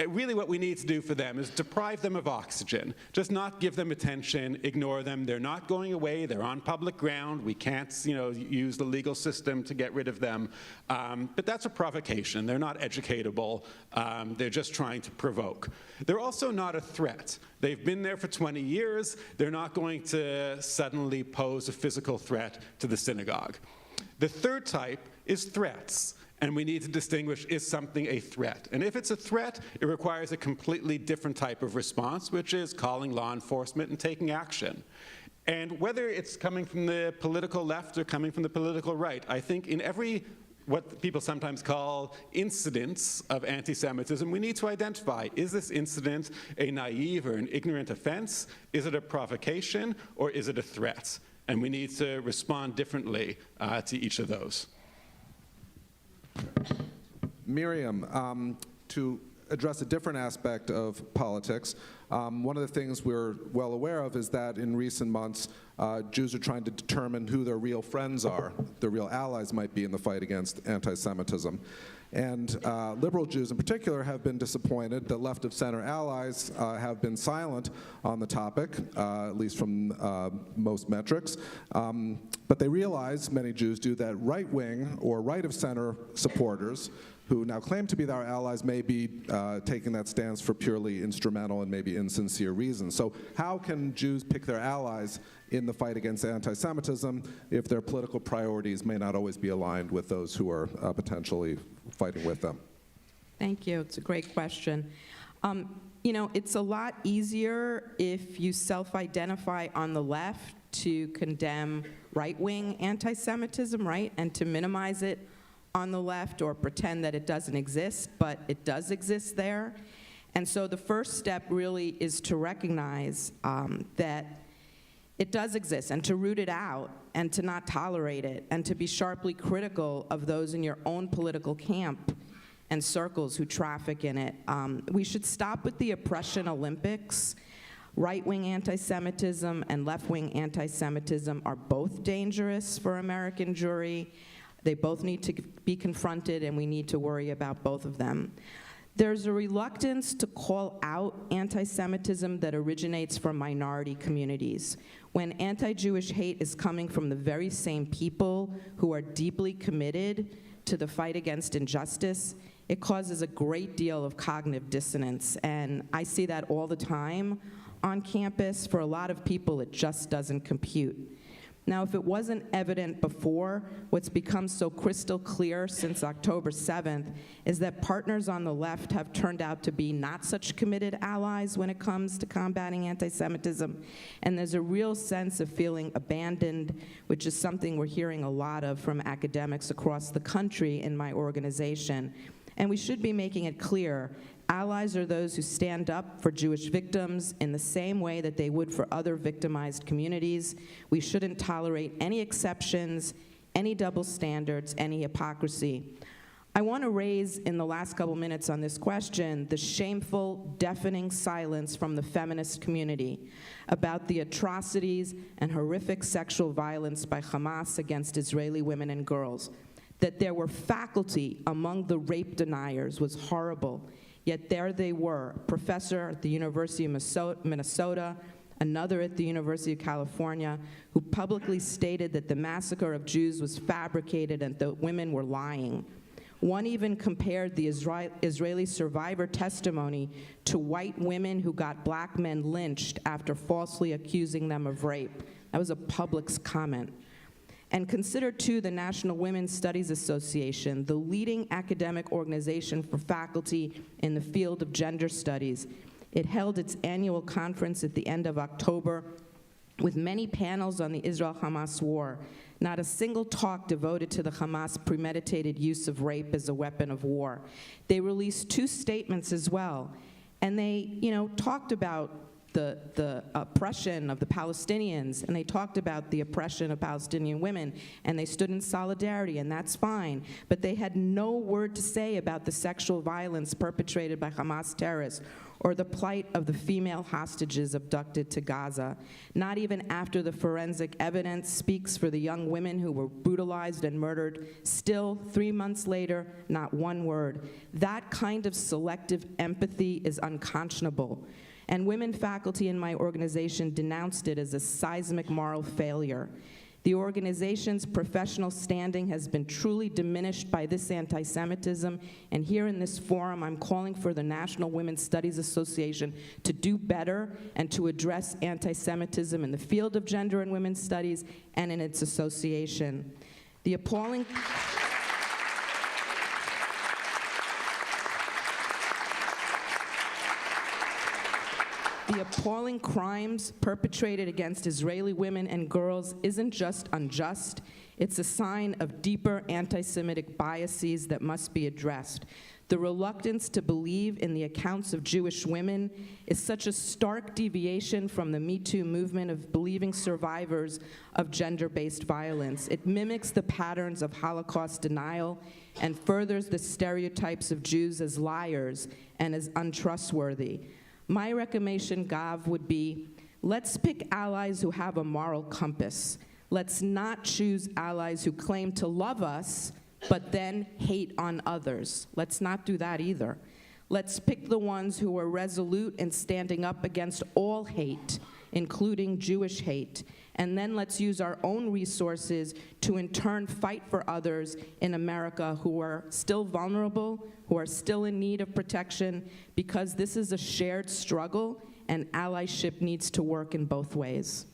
Really what we need to do for them is deprive them of oxygen. Just not give them attention, ignore them. They're not going away. They're on public ground. We can't, use the legal system to get rid of them. But that's a provocation. They're not educatable. They're just trying to provoke. They're also not a threat. They've been there for 20 years. They're not going to suddenly pose a physical threat to the synagogue. The third type is threats. And we need to distinguish, is something a threat? And if it's a threat, it requires a completely different type of response, which is calling law enforcement and taking action. And whether it's coming from the political left or coming from the political right, I think in every what people sometimes call incidents of anti-Semitism, we need to identify, is this incident a naive or an ignorant offense? Is it a provocation, or is it a threat? And we need to respond differently to each of those. Miriam, to address a different aspect of politics, one of the things we're well aware of is that in recent months, Jews are trying to determine who their real friends are, their real allies might be in the fight against anti-Semitism. And liberal Jews in particular have been disappointed that left-of-center allies have been silent on the topic, at least from most metrics. But they realize, many Jews do, that right-wing or right-of-center supporters who now claim to be our allies may be taking that stance for purely instrumental and maybe insincere reasons. So how can Jews pick their allies in the fight against anti-Semitism if their political priorities may not always be aligned with those who are potentially fighting with them? Thank you. It's a great question. It's a lot easier if you self-identify on the left to condemn right-wing anti-Semitism, right, and to minimize it on the left or pretend that it doesn't exist, but it does exist there. And so the first step really is to recognize that it does exist, and to root it out, and to not tolerate it, and to be sharply critical of those in your own political camp and circles who traffic in it. We should stop with the oppression Olympics. Right-wing anti-Semitism and left-wing anti-Semitism are both dangerous for American Jewry. They both need to be confronted, and we need to worry about both of them. There's a reluctance to call out anti-Semitism that originates from minority communities. When anti-Jewish hate is coming from the very same people who are deeply committed to the fight against injustice, it causes a great deal of cognitive dissonance. And I see that all the time on campus. For a lot of people, it just doesn't compute. Now, if it wasn't evident before, what's become so crystal clear since October 7th is that partners on the left have turned out to be not such committed allies when it comes to combating anti-Semitism, and there's a real sense of feeling abandoned, which is something we're hearing a lot of from academics across the country in my organization. And we should be making it clear, allies are those who stand up for Jewish victims in the same way that they would for other victimized communities. We shouldn't tolerate any exceptions, any double standards, any hypocrisy. I want to raise in the last couple minutes on this question the shameful, deafening silence from the feminist community about the atrocities and horrific sexual violence by Hamas against Israeli women and girls. That there were faculty among the rape deniers was horrible. Yet there they were, a professor at the University of Minnesota, another at the University of California, who publicly stated that the massacre of Jews was fabricated and that women were lying. One even compared the Israeli survivor testimony to white women who got black men lynched after falsely accusing them of rape. That was a public comment. And consider, too, the National Women's Studies Association, the leading academic organization for faculty in the field of gender studies. It held its annual conference at the end of October with many panels on the Israel-Hamas war. Not a single talk devoted to the Hamas premeditated use of rape as a weapon of war. They released 2 statements as well, and they, talked about the oppression of the Palestinians, and they talked about the oppression of Palestinian women, and they stood in solidarity, and that's fine. But they had no word to say about the sexual violence perpetrated by Hamas terrorists or the plight of the female hostages abducted to Gaza. Not even after the forensic evidence speaks for the young women who were brutalized and murdered. Still, 3 months later, not one word. That kind of selective empathy is unconscionable. And women faculty in my organization denounced it as a seismic moral failure. The organization's professional standing has been truly diminished by this anti-Semitism, and here in this forum, I'm calling for the National Women's Studies Association to do better and to address anti-Semitism in the field of gender and women's studies and in its association. The appalling The appalling crimes perpetrated against Israeli women and girls isn't just unjust, it's a sign of deeper anti-Semitic biases that must be addressed. The reluctance to believe in the accounts of Jewish women is such a stark deviation from the Me Too movement of believing survivors of gender-based violence. It mimics the patterns of Holocaust denial and furthers the stereotypes of Jews as liars and as untrustworthy. My recommendation, Gav, would be, let's pick allies who have a moral compass. Let's not choose allies who claim to love us, but then hate on others. Let's not do that either. Let's pick the ones who are resolute in standing up against all hate, including Jewish hate. And then let's use our own resources to in turn fight for others in America who are still vulnerable, who are still in need of protection, because this is a shared struggle and allyship needs to work in both ways.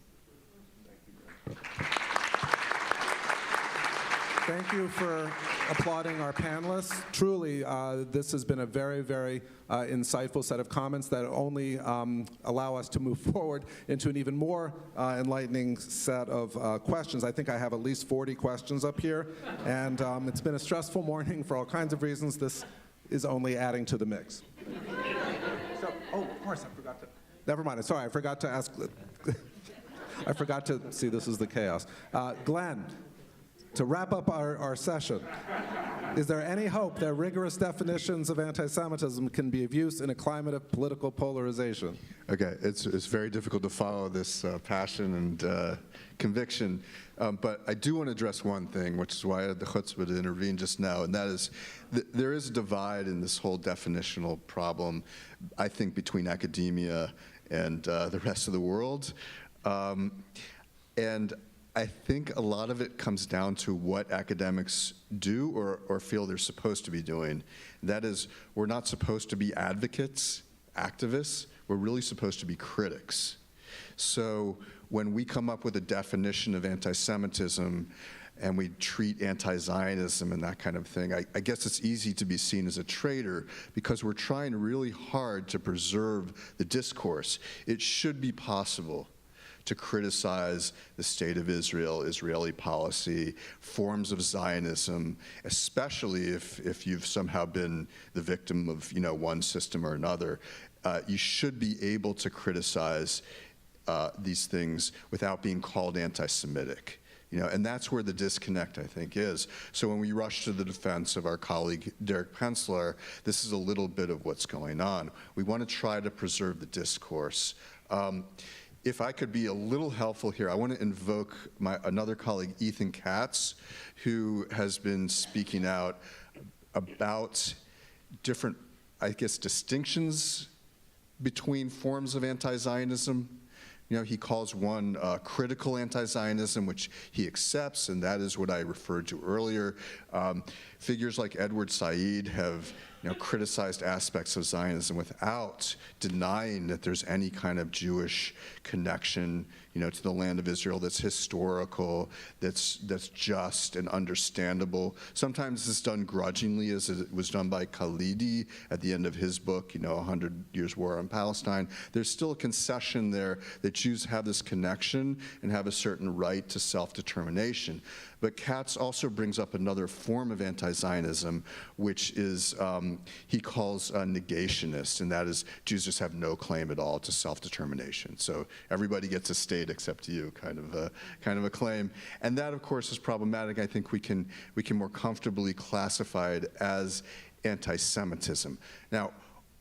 Thank you for applauding our panelists. Truly, this has been a very, very insightful set of comments that only allow us to move forward into an even more enlightening set of questions. I think I have at least 40 questions up here, and it's been a stressful morning for all kinds of reasons. This is only adding to the mix. So, of course, I forgot to. Never mind. Sorry, I forgot to ask. I forgot to see. This is the chaos. Glenn. To wrap up our session, is there any hope that rigorous definitions of anti-Semitism can be of use in a climate of political polarization? Okay, it's very difficult to follow this passion and conviction, but I do want to address one thing, which is why I had the chutzpah to intervene just now, and that is there is a divide in this whole definitional problem, I think, between academia and the rest of the world. And I think a lot of it comes down to what academics do or feel they're supposed to be doing. That is, we're not supposed to be advocates, activists. We're really supposed to be critics. So when we come up with a definition of anti-Semitism and we treat anti-Zionism and that kind of thing, I guess it's easy to be seen as a traitor because we're trying really hard to preserve the discourse. It should be possible to criticize the state of Israel, Israeli policy, forms of Zionism, especially if you've somehow been the victim of one system or another. You should be able to criticize these things without being called anti-Semitic. And that's where the disconnect, I think, is. So when we rush to the defense of our colleague Derek Penslar, this is a little bit of what's going on. We want to try to preserve the discourse. If I could be a little helpful here, I want to invoke another colleague, Ethan Katz, who has been speaking out about different, I guess, distinctions between forms of anti-Zionism. He calls one critical anti-Zionism, which he accepts, and that is what I referred to earlier. Figures like Edward Said have criticized aspects of Zionism without denying that there's any kind of Jewish connection, to the land of Israel that's historical, that's just and understandable. Sometimes it's done grudgingly, as it was done by Khalidi at the end of his book, 100 Years' War on Palestine. There's still a concession there that Jews have this connection and have a certain right to self-determination. But Katz also brings up another form of anti-Zionism, which is, he calls negationist, and that is Jews just have no claim at all to self-determination. So everybody gets a state except you, kind of a claim. And that, of course, is problematic. I think we can more comfortably classify it as anti-Semitism. Now,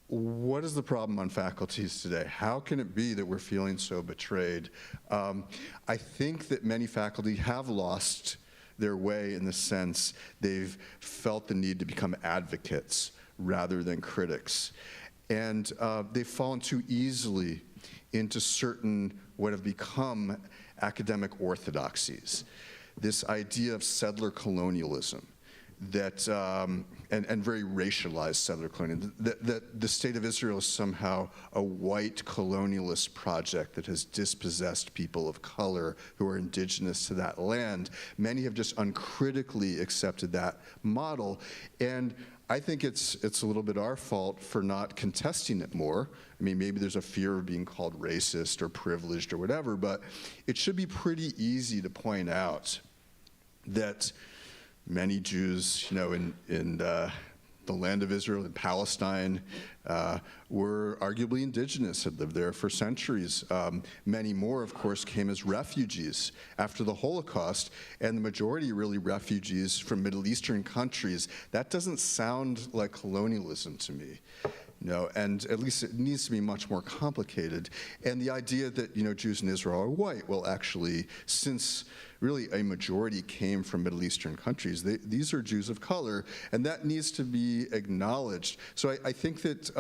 what is the problem on faculties today? How can it be that we're feeling so betrayed? I think that many faculty have lost their way in the sense they've felt the need to become advocates rather than critics. And they've fallen too easily into certain what have become academic orthodoxies. This idea of settler colonialism, that and very racialized settler colonialism, that the state of Israel is somehow a white colonialist project that has dispossessed people of color who are indigenous to that land. Many have just uncritically accepted that model, and I think it's a little bit our fault for not contesting it more. I mean, maybe there's a fear of being called racist or privileged or whatever, but it should be pretty easy to point out that many Jews, in the land of Israel, in Palestine, were arguably indigenous, had lived there for centuries. Many more, of course, came as refugees after the Holocaust, and the majority really refugees from Middle Eastern countries. That doesn't sound like colonialism to me. And at least it needs to be much more complicated. And the idea that, Jews in Israel are white, well, actually, since really a majority came from Middle Eastern countries, these are Jews of color, and that needs to be acknowledged. So I think that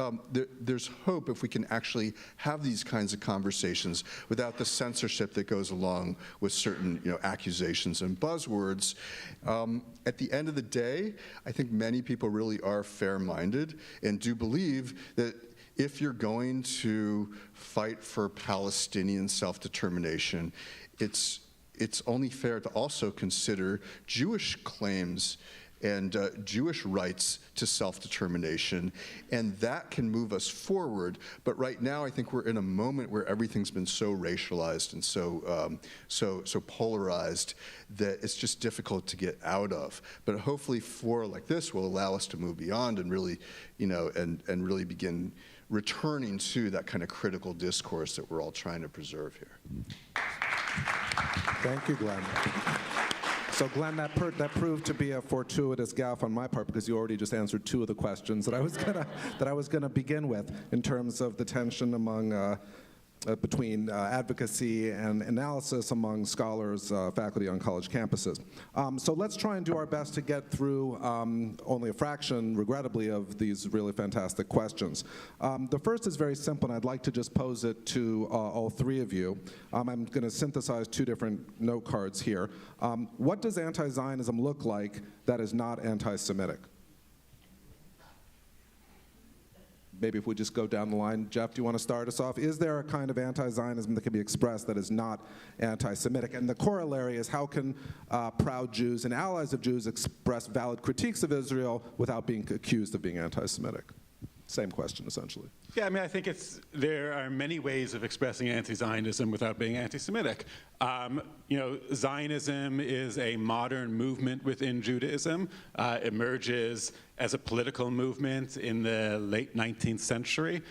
there's hope if we can actually have these kinds of conversations without the censorship that goes along with certain, accusations and buzzwords. At the end of the day, I think many people really are fair-minded and do believe that if you're going to fight for Palestinian self-determination, it's only fair to also consider Jewish claims and Jewish rights to self-determination, and that can move us forward. But right now, I think we're in a moment where everything's been so racialized and so polarized that it's just difficult to get out of. But hopefully, fora like this will allow us to move beyond and really, and really begin returning to that kind of critical discourse that we're all trying to preserve here. Thank you, Glenn. So, Glenn, that proved to be a fortuitous gaffe on my part because you already just answered two of the questions that I was gonna begin with in terms of the tension among between advocacy and analysis among scholars, faculty on college campuses. So let's try and do our best to get through only a fraction, regrettably, of these really fantastic questions. The first is very simple, and I'd like to just pose it to all three of you. I'm going to synthesize two different note cards here. What does anti-Zionism look like that is not anti-Semitic? maybe if we just go down the line. Jeff, do you want to start us off? Is there a kind of anti-Zionism that can be expressed that is not anti-Semitic? And the corollary is, how can proud Jews and allies of Jews express valid critiques of Israel without being accused of being anti-Semitic? Same question, essentially. Yeah, I mean, I think there are many ways of expressing anti-Zionism without being anti-Semitic. Zionism is a modern movement within Judaism. Emerges as a political movement in the late 19th century.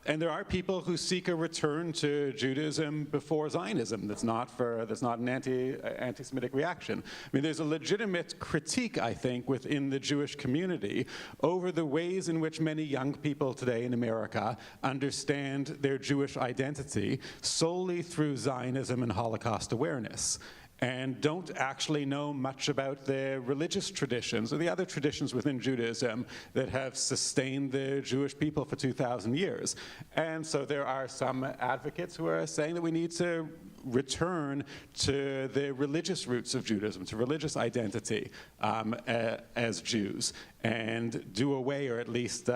And there are people who seek a return to Judaism before Zionism. That's not an anti-Semitic reaction. I mean, there's a legitimate critique, I think, within the Jewish community over the ways in which many young people today in America understand their Jewish identity solely through Zionism and Holocaust awareness, and don't actually know much about the religious traditions or the other traditions within Judaism that have sustained the Jewish people for 2,000 years. And so there are some advocates who are saying that we need to return to the religious roots of Judaism, to religious identity as Jews, and do away, or at least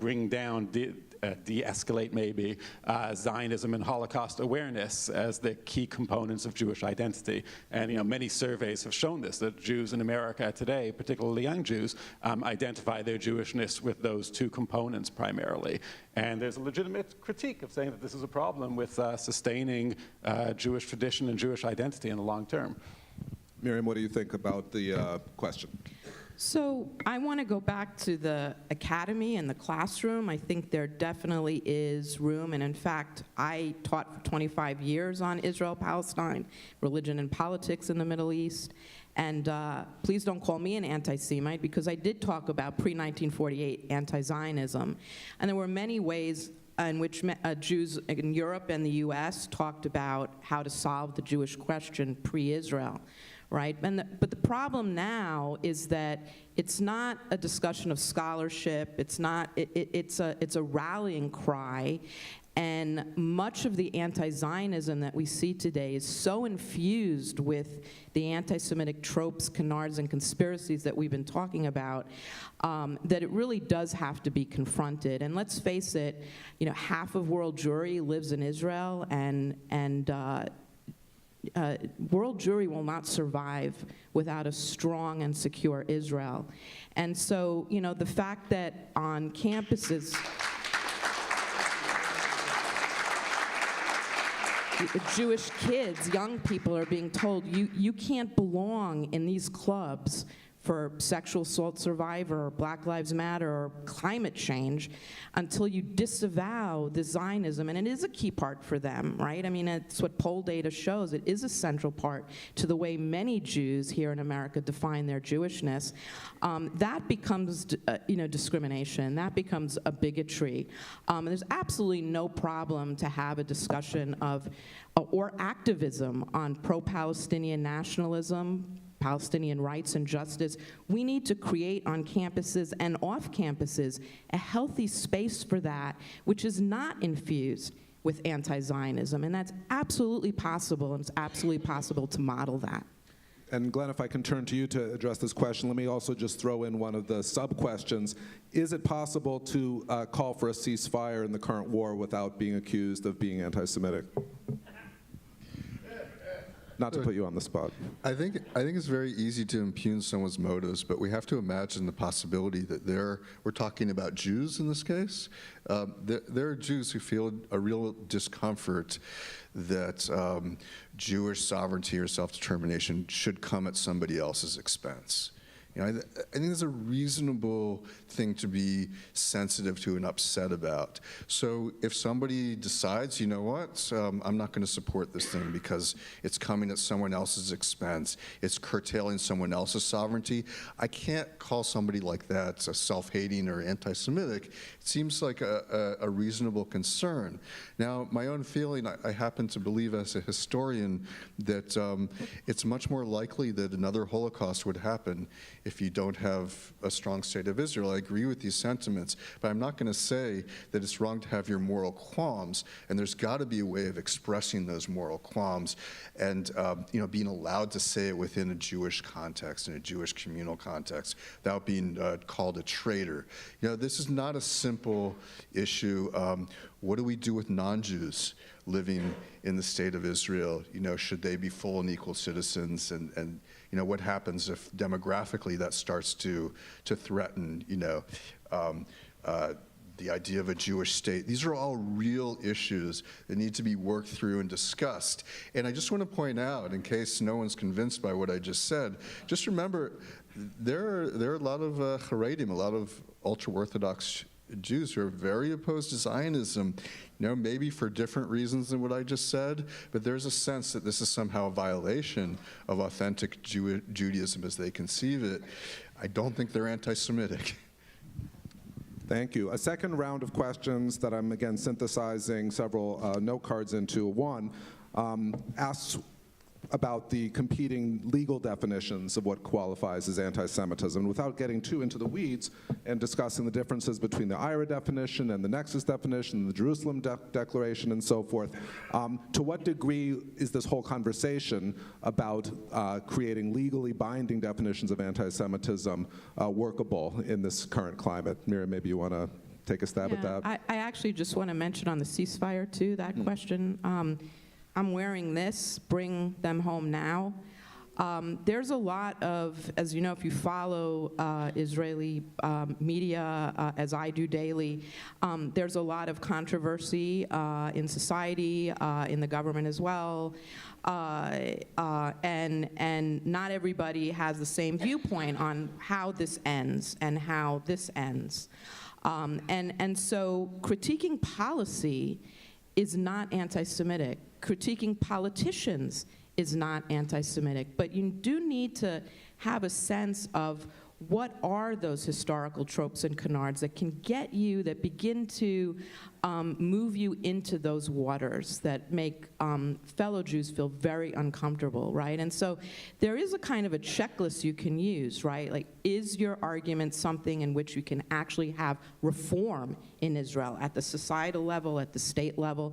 bring down, de-escalate maybe, Zionism and Holocaust awareness as the key components of Jewish identity. And many surveys have shown this, that Jews in America today, particularly young Jews, identify their Jewishness with those two components primarily. And there's a legitimate critique of saying that this is a problem with sustaining Jewish tradition and Jewish identity in the long term. Miriam, what do you think about the question? So I want to go back to the academy and the classroom. I think there definitely is room, and in fact, I taught for 25 years on Israel, Palestine, religion and politics in the Middle East. And please don't call me an anti-Semite, because I did talk about pre-1948 anti-Zionism. And there were many ways in which Jews in Europe and the US talked about how to solve the Jewish question pre-Israel. Right? But the problem now is that it's not a discussion of scholarship. It's a rallying cry. And much of the anti-Zionism that we see today is so infused with the anti-Semitic tropes, canards, and conspiracies that we've been talking about, that it really does have to be confronted. And let's face it, half of world Jewry lives in Israel, and world Jewry will not survive without a strong and secure Israel. And so, the fact that on campuses, Jewish kids, young people are being told, you can't belong in these clubs for sexual assault survivor, or Black Lives Matter, or climate change, until you disavow the Zionism. And it is a key part for them, right? I mean, it's what poll data shows. It is a central part to the way many Jews here in America define their Jewishness. That becomes, discrimination. That becomes a bigotry. There's absolutely no problem to have a discussion of, or activism on pro-Palestinian nationalism, Palestinian rights and justice. We need to create on campuses and off campuses a healthy space for that, which is not infused with anti-Zionism. And that's absolutely possible, and it's absolutely possible to model that. And Glenn, if I can turn to you to address this question, let me also just throw in one of the sub-questions. Is it possible to call for a ceasefire in the current war without being accused of being anti-Semitic? Not to put you on the spot. I think it's very easy to impugn someone's motives, but we have to imagine the possibility that we're talking about Jews in this case. There are Jews who feel a real discomfort that Jewish sovereignty or self-determination should come at somebody else's expense. I think it's a reasonable thing to be sensitive to and upset about. So if somebody decides, you know what, I'm not going to support this thing because it's coming at someone else's expense, it's curtailing someone else's sovereignty, I can't call somebody like that a self-hating or anti-Semitic. It seems like a reasonable concern. Now, my own feeling, I happen to believe as a historian that it's much more likely that another Holocaust would happen if you don't have a strong state of Israel. I agree with these sentiments, but I'm not going to say that it's wrong to have your moral qualms, and there's got to be a way of expressing those moral qualms and being allowed to say it within a Jewish context, in a Jewish communal context, without being called a traitor. This is not a simple issue. What do we do with non-Jews living in the state of Israel? Should they be full and equal citizens? And what happens if demographically that starts to threaten, the idea of a Jewish state? These are all real issues that need to be worked through and discussed. And I just want to point out, in case no one's convinced by what I just said, just remember there are a lot of Haredim, a lot of ultra-Orthodox Jews who are very opposed to Zionism, maybe for different reasons than what I just said, but there's a sense that this is somehow a violation of authentic Judaism as they conceive it. I don't think they're anti-Semitic. Thank you. A second round of questions that I'm, again, synthesizing several note cards into. One asks about the competing legal definitions of what qualifies as anti-Semitism. Without getting too into the weeds and discussing the differences between the IRA definition and the Nexus definition, the Jerusalem Declaration, and so forth, to what degree is this whole conversation about creating legally binding definitions of anti-Semitism workable in this current climate? Miriam, maybe you want to take a stab at that? I actually just want to mention on the ceasefire, too, that question. I'm wearing this, bring them home now. There's a lot of, as you know, if you follow Israeli media, as I do daily, there's a lot of controversy in society, in the government as well, and not everybody has the same viewpoint on how this ends and how this ends. And so critiquing policy is not anti-Semitic. Critiquing politicians is not anti-Semitic, but you do need to have a sense of what are those historical tropes and canards that can get you, that begin to move you into those waters that make fellow Jews feel very uncomfortable, right? And so there is a kind of a checklist you can use, right? Like, is your argument something in which you can actually have reform in Israel at the societal level, at the state level?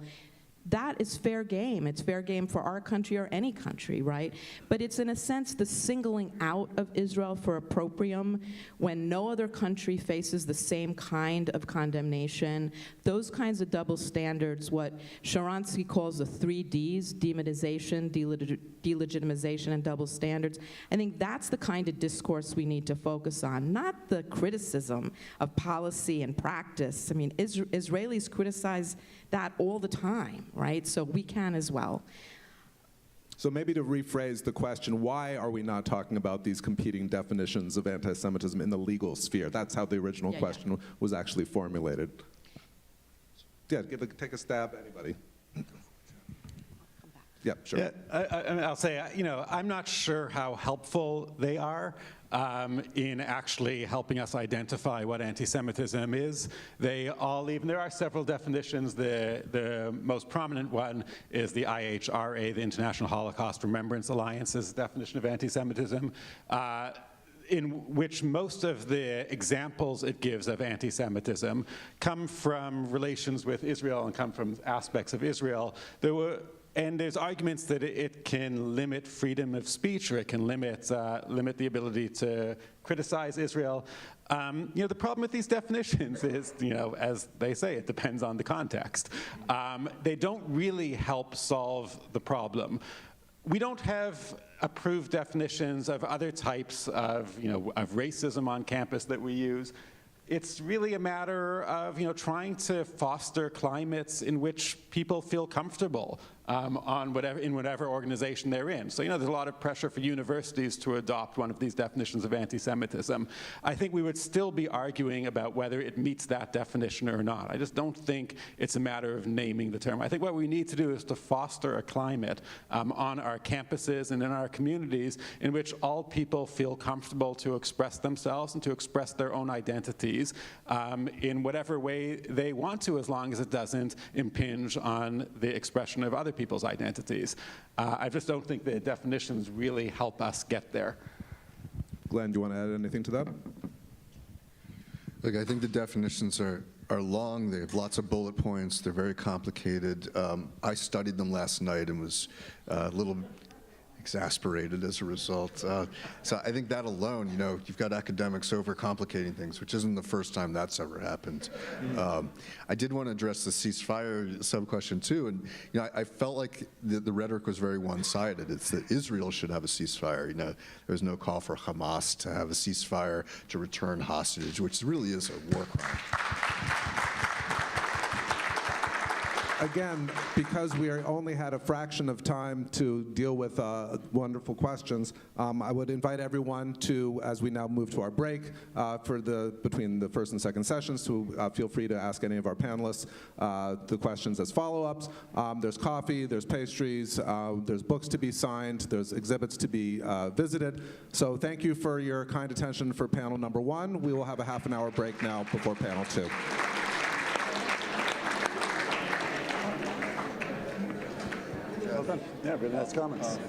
That is fair game. It's fair game for our country or any country, right? But it's, in a sense, the singling out of Israel for opprobrium when no other country faces the same kind of condemnation. Those kinds of double standards, what Sharansky calls the 3 Ds, demonization, delegitimization, and double standards. I think that's the kind of discourse we need to focus on, not the criticism of policy and practice. I mean, Israelis criticize that all the time, right? So we can as well. So maybe to rephrase the question, why are we not talking about these competing definitions of anti-Semitism in the legal sphere? That's how the original question was actually formulated. Yeah, take a stab, anybody. Yeah, sure. Yeah, I mean, I'll say, I'm not sure how helpful they are in actually helping us identify what anti-Semitism is. There are several definitions. The most prominent one is the IHRA, the International Holocaust Remembrance Alliance's definition of anti-Semitism, in which most of the examples it gives of anti-Semitism come from relations with Israel and come from aspects of Israel. And there's arguments that it can limit freedom of speech, or it can limit the ability to criticize Israel. The problem with these definitions is, as they say, it depends on the context. They don't really help solve the problem. We don't have approved definitions of other types of racism on campus that we use. It's really a matter of trying to foster climates in which people feel comfortable in whatever organization they're in. So there's a lot of pressure for universities to adopt one of these definitions of anti-Semitism. I think we would still be arguing about whether it meets that definition or not. I just don't think it's a matter of naming the term. I think what we need to do is to foster a climate on our campuses and in our communities in which all people feel comfortable to express themselves and to express their own identities in whatever way they want to, as long as it doesn't impinge on the expression of other people's identities. I just don't think the definitions really help us get there. Glenn, do you want to add anything to that? Look, I think the definitions are long. They have lots of bullet points. They're very complicated. I studied them last night and was a little exasperated as a result. So I think that alone, you've got academics overcomplicating things, which isn't the first time that's ever happened. I did want to address the ceasefire sub-question too, and I felt like the rhetoric was very one-sided. It's that Israel should have a ceasefire. There's no call for Hamas to have a ceasefire to return hostage, which really is a war crime. Again, because we only had a fraction of time to deal with wonderful questions, I would invite everyone to, as we now move to our break between the first and second sessions, to feel free to ask any of our panelists the questions as follow-ups. There's coffee, there's pastries, there's books to be signed, there's exhibits to be visited. So thank you for your kind attention for panel number 1. We will have a half-an-hour break now before panel 2. Well done. Yeah, really nice comments.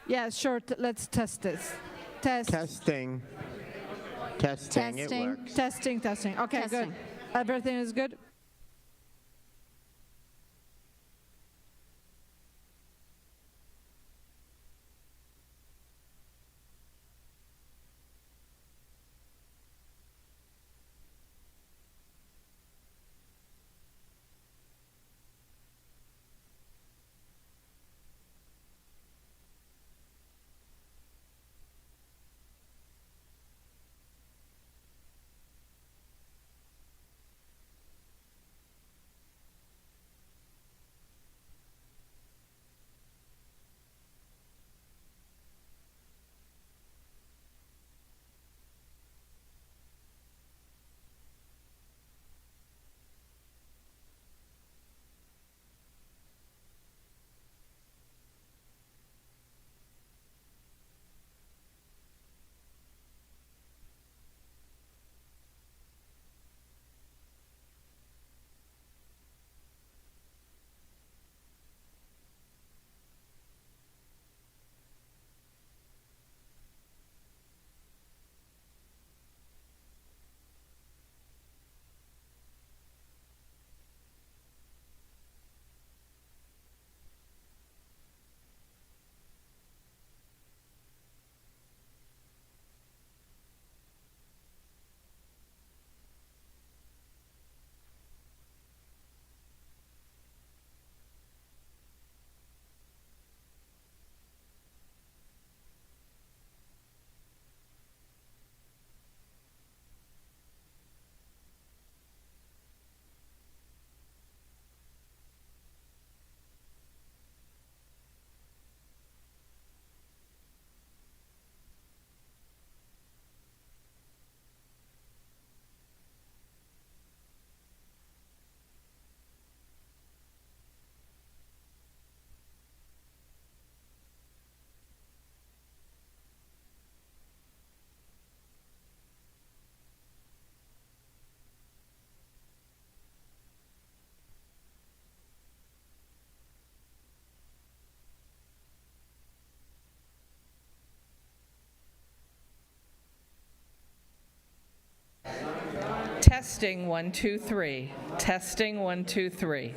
Yeah, sure. Let's test this. Test. Testing. Testing. It Testing. works. Testing, testing. Okay, Testing. good. Everything is good? Testing 1 2 3. Testing 1 2 3.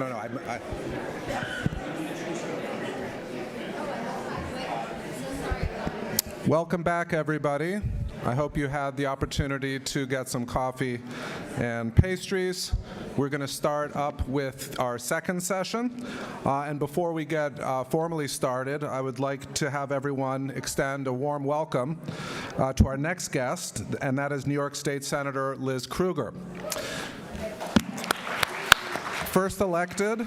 No, Welcome back, everybody. I hope you had the opportunity to get some coffee and pastries. We're going to start up with our second session. And before we get formally started, I would like to have everyone extend a warm welcome to our next guest, and that is New York State Senator Liz Krueger. First elected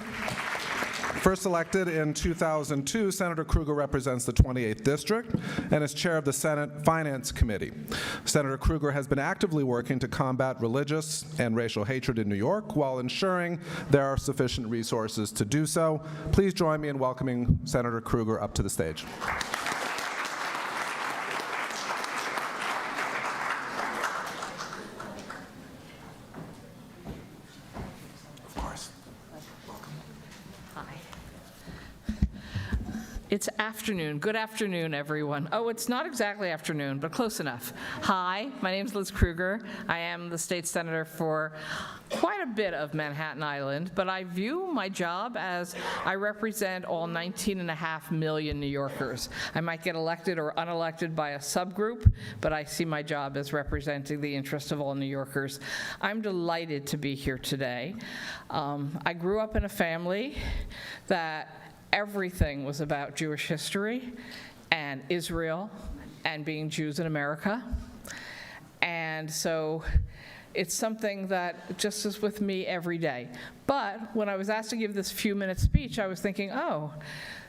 in 2002, Senator Krueger represents the 28th District and is chair of the Senate Finance Committee. Senator Krueger has been actively working to combat religious and racial hatred in New York while ensuring there are sufficient resources to do so. Please join me in welcoming Senator Krueger up to the stage. It's afternoon. Good afternoon, everyone. Oh, it's not exactly afternoon, but close enough. Hi, my name is Liz Krueger. I am the state senator for quite a bit of Manhattan Island, but I view my job as I represent all 19.5 million New Yorkers. I might get elected or unelected by a subgroup, but I see my job as representing the interest of all New Yorkers. I'm delighted to be here today. I grew up in a family that everything was about Jewish history and Israel and being Jews in America. And so it's something that just is with me every day. But when I was asked to give this few-minute speech, I was thinking, oh,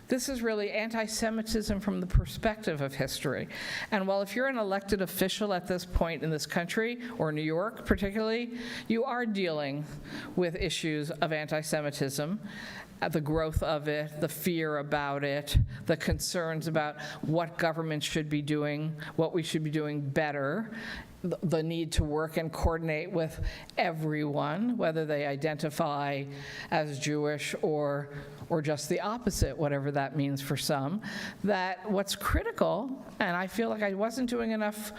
this is really anti-Semitism from the perspective of history. And while if you're an elected official at this point in this country, or New York particularly, you are dealing with issues of anti-Semitism, the growth of it, the fear about it, the concerns about what government should be doing, what we should be doing better, the need to work and coordinate with everyone, whether they identify as Jewish or just the opposite, whatever that means for some, that what's critical, and I feel like I wasn't doing enough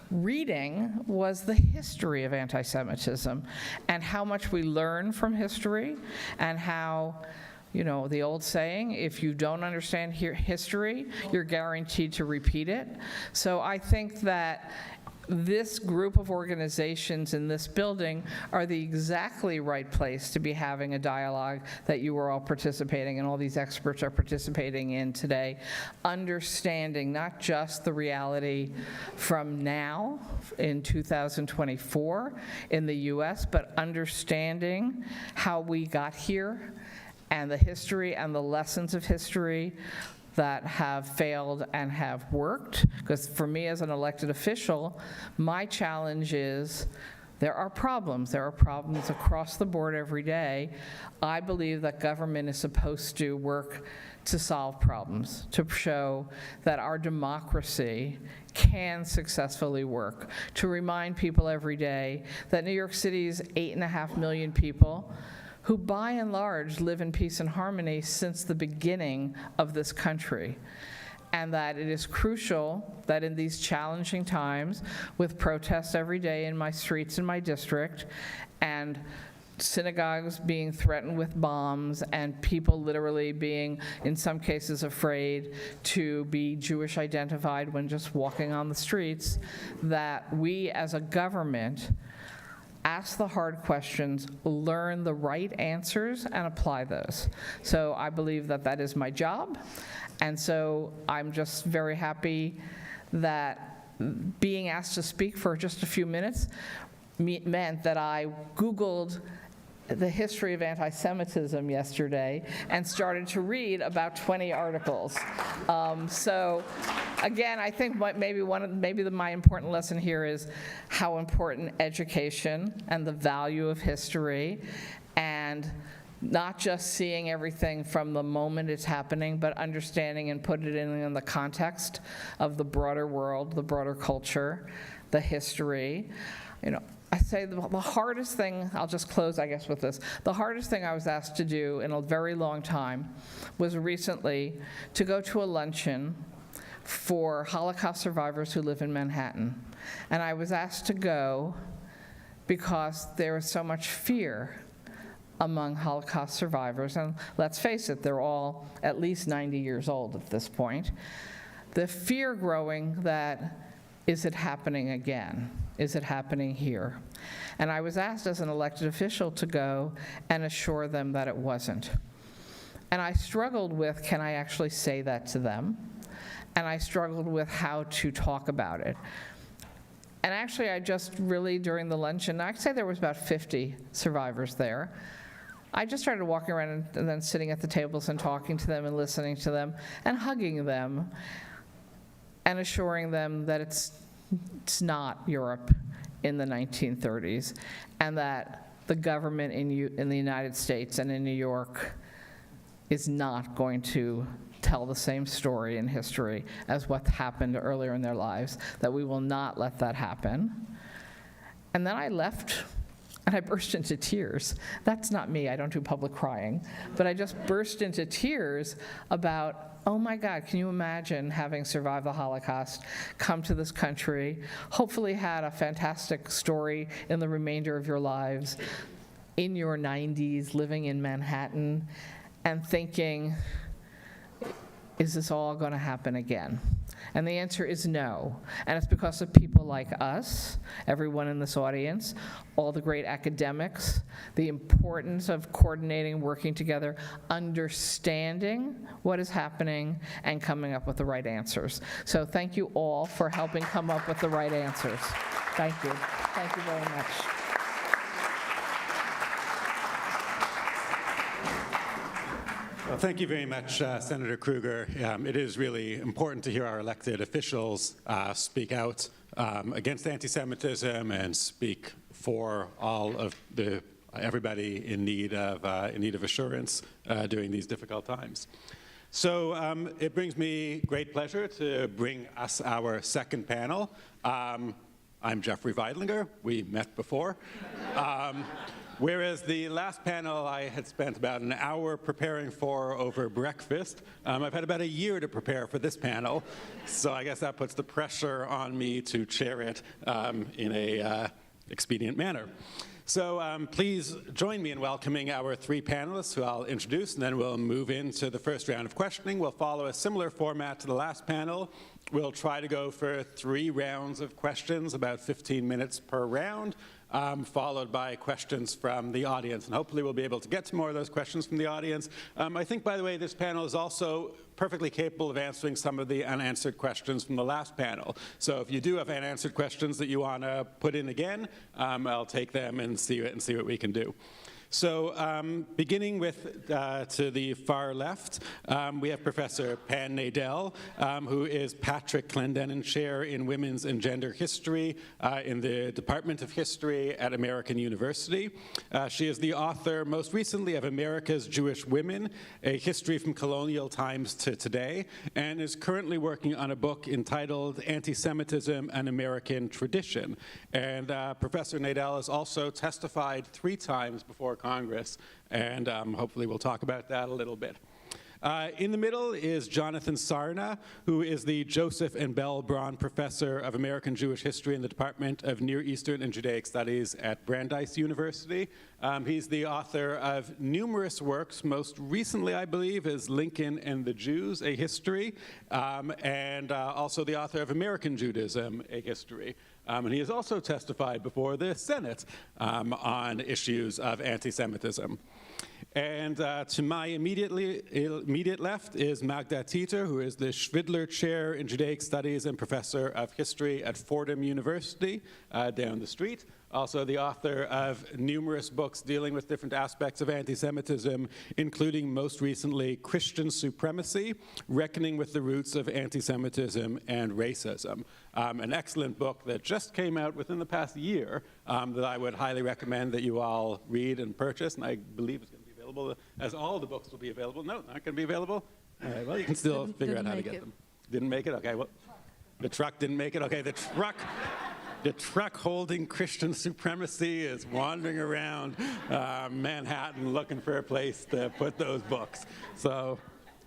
reading, was the history of anti-Semitism and how much we learn from history and how, you know, the old saying, if you don't understand history, you're guaranteed to repeat it. So I think that this group of organizations in this building are the exactly right place to be having a dialogue that you are all participating and all these experts are participating in today, understanding not just the reality from now in 2024 in the US, but understanding how we got here and the history and the lessons of history that have failed and have worked. Because for me as an elected official, my challenge is there are problems. There are problems across the board every day. I believe that government is supposed to work to solve problems, to show that our democracy can successfully work, to remind people every day that New York City's 8.5 million people who by and large live in peace and harmony since the beginning of this country. And that it is crucial that in these challenging times, with protests every day in my streets in my district, and synagogues being threatened with bombs, and people literally being, in some cases, afraid to be Jewish identified when just walking on the streets, that we as a government ask the hard questions, learn the right answers, and apply those. So I believe that that is my job. And so I'm just very happy that being asked to speak for just a few minutes meant that I Googled the history of anti-Semitism yesterday and started to read about 20 articles. So again, I think maybe my important lesson here is how important education and the value of history, and not just seeing everything from the moment it's happening, but understanding and put it in the context of the broader world, the broader culture, the history. You know, I say the hardest thing, I'll just close, I guess, with this. The hardest thing I was asked to do in a very long time was recently to go to a luncheon for Holocaust survivors who live in Manhattan. And I was asked to go because there was so much fear among Holocaust survivors, and let's face it, they're all at least 90 years old at this point, the fear growing that, is it happening again? Is it happening here? And I was asked as an elected official to go and assure them that it wasn't. And I struggled with, can I actually say that to them? And I struggled with how to talk about it. And actually, I just really, during the luncheon, I'd say there was about 50 survivors there. I just started walking around and then sitting at the tables and talking to them and listening to them and hugging them and assuring them that it's not Europe in the 1930s, and that the government in the United States and in New York is not going to tell the same story in history as what happened earlier in their lives, that we will not let that happen. And then I left, and I burst into tears. That's not me, I don't do public crying, but I just burst into tears about, oh my God, can you imagine having survived the Holocaust, come to this country, hopefully had a fantastic story in the remainder of your lives, in your 90s, living in Manhattan, and thinking, is this all going to happen again? And the answer is no. And it's because of people like us, everyone in this audience, all the great academics, the importance of coordinating, working together, understanding what is happening, and coming up with the right answers. So thank you all for helping come up with the right answers. Thank you. Thank you very much. Well, thank you very much, Senator Kruger. It is really important to hear our elected officials speak out against anti-Semitism and speak for all of everybody in need of assurance during these difficult times. So it brings me great pleasure to bring us our second panel. I'm Jeffrey Weidlinger. We met before. Whereas the last panel I had spent about an hour preparing for over breakfast, I've had about a year to prepare for this panel, so I guess that puts the pressure on me to chair it in a expedient manner. So please join me in welcoming our three panelists who I'll introduce, and then we'll move into the first round of questioning. We'll follow a similar format to the last panel. We'll try to go for 3 rounds of questions, about 15 minutes per round, followed by questions from the audience. And hopefully we'll be able to get to more of those questions from the audience. I think, by the way, this panel is also perfectly capable of answering some of the unanswered questions from the last panel. So if you do have unanswered questions that you want to put in again, I'll take them and see what we can do. So beginning with, to the far left, we have Professor Pan Nadel, who is Patrick Clendenin Chair in Women's and Gender History in the Department of History at American University. She is the author, most recently, of America's Jewish Women, A History from Colonial Times to Today, and is currently working on a book entitled Antisemitism, An American Tradition. And Professor Nadel has also testified 3 times before Congress, and hopefully we'll talk about that a little bit. In the middle is Jonathan Sarna, who is the Joseph and Bell Braun Professor of American Jewish History in the Department of Near Eastern and Judaic Studies at Brandeis University. He's the author of numerous works. Most recently, I believe, is Lincoln and the Jews, A History, and also the author of American Judaism, A History. And he has also testified before the Senate on issues of anti-Semitism. And to my immediate left is Magda Tieter, who is the Schvidler Chair in Judaic Studies and Professor of History at Fordham University down the street. Also the author of numerous books dealing with different aspects of anti-Semitism, including most recently Christian Supremacy, Reckoning with the Roots of Anti-Semitism and Racism. An excellent book that just came out within the past year that I would highly recommend that you all read and purchase, and I believe it's going to be available, as all the books will be available. No, not going to be available? All right, well, you can still figure out how to get them. Didn't make it? Okay, well, the truck didn't make it? Okay, the truck holding Christian Supremacy is wandering around Manhattan looking for a place to put those books. So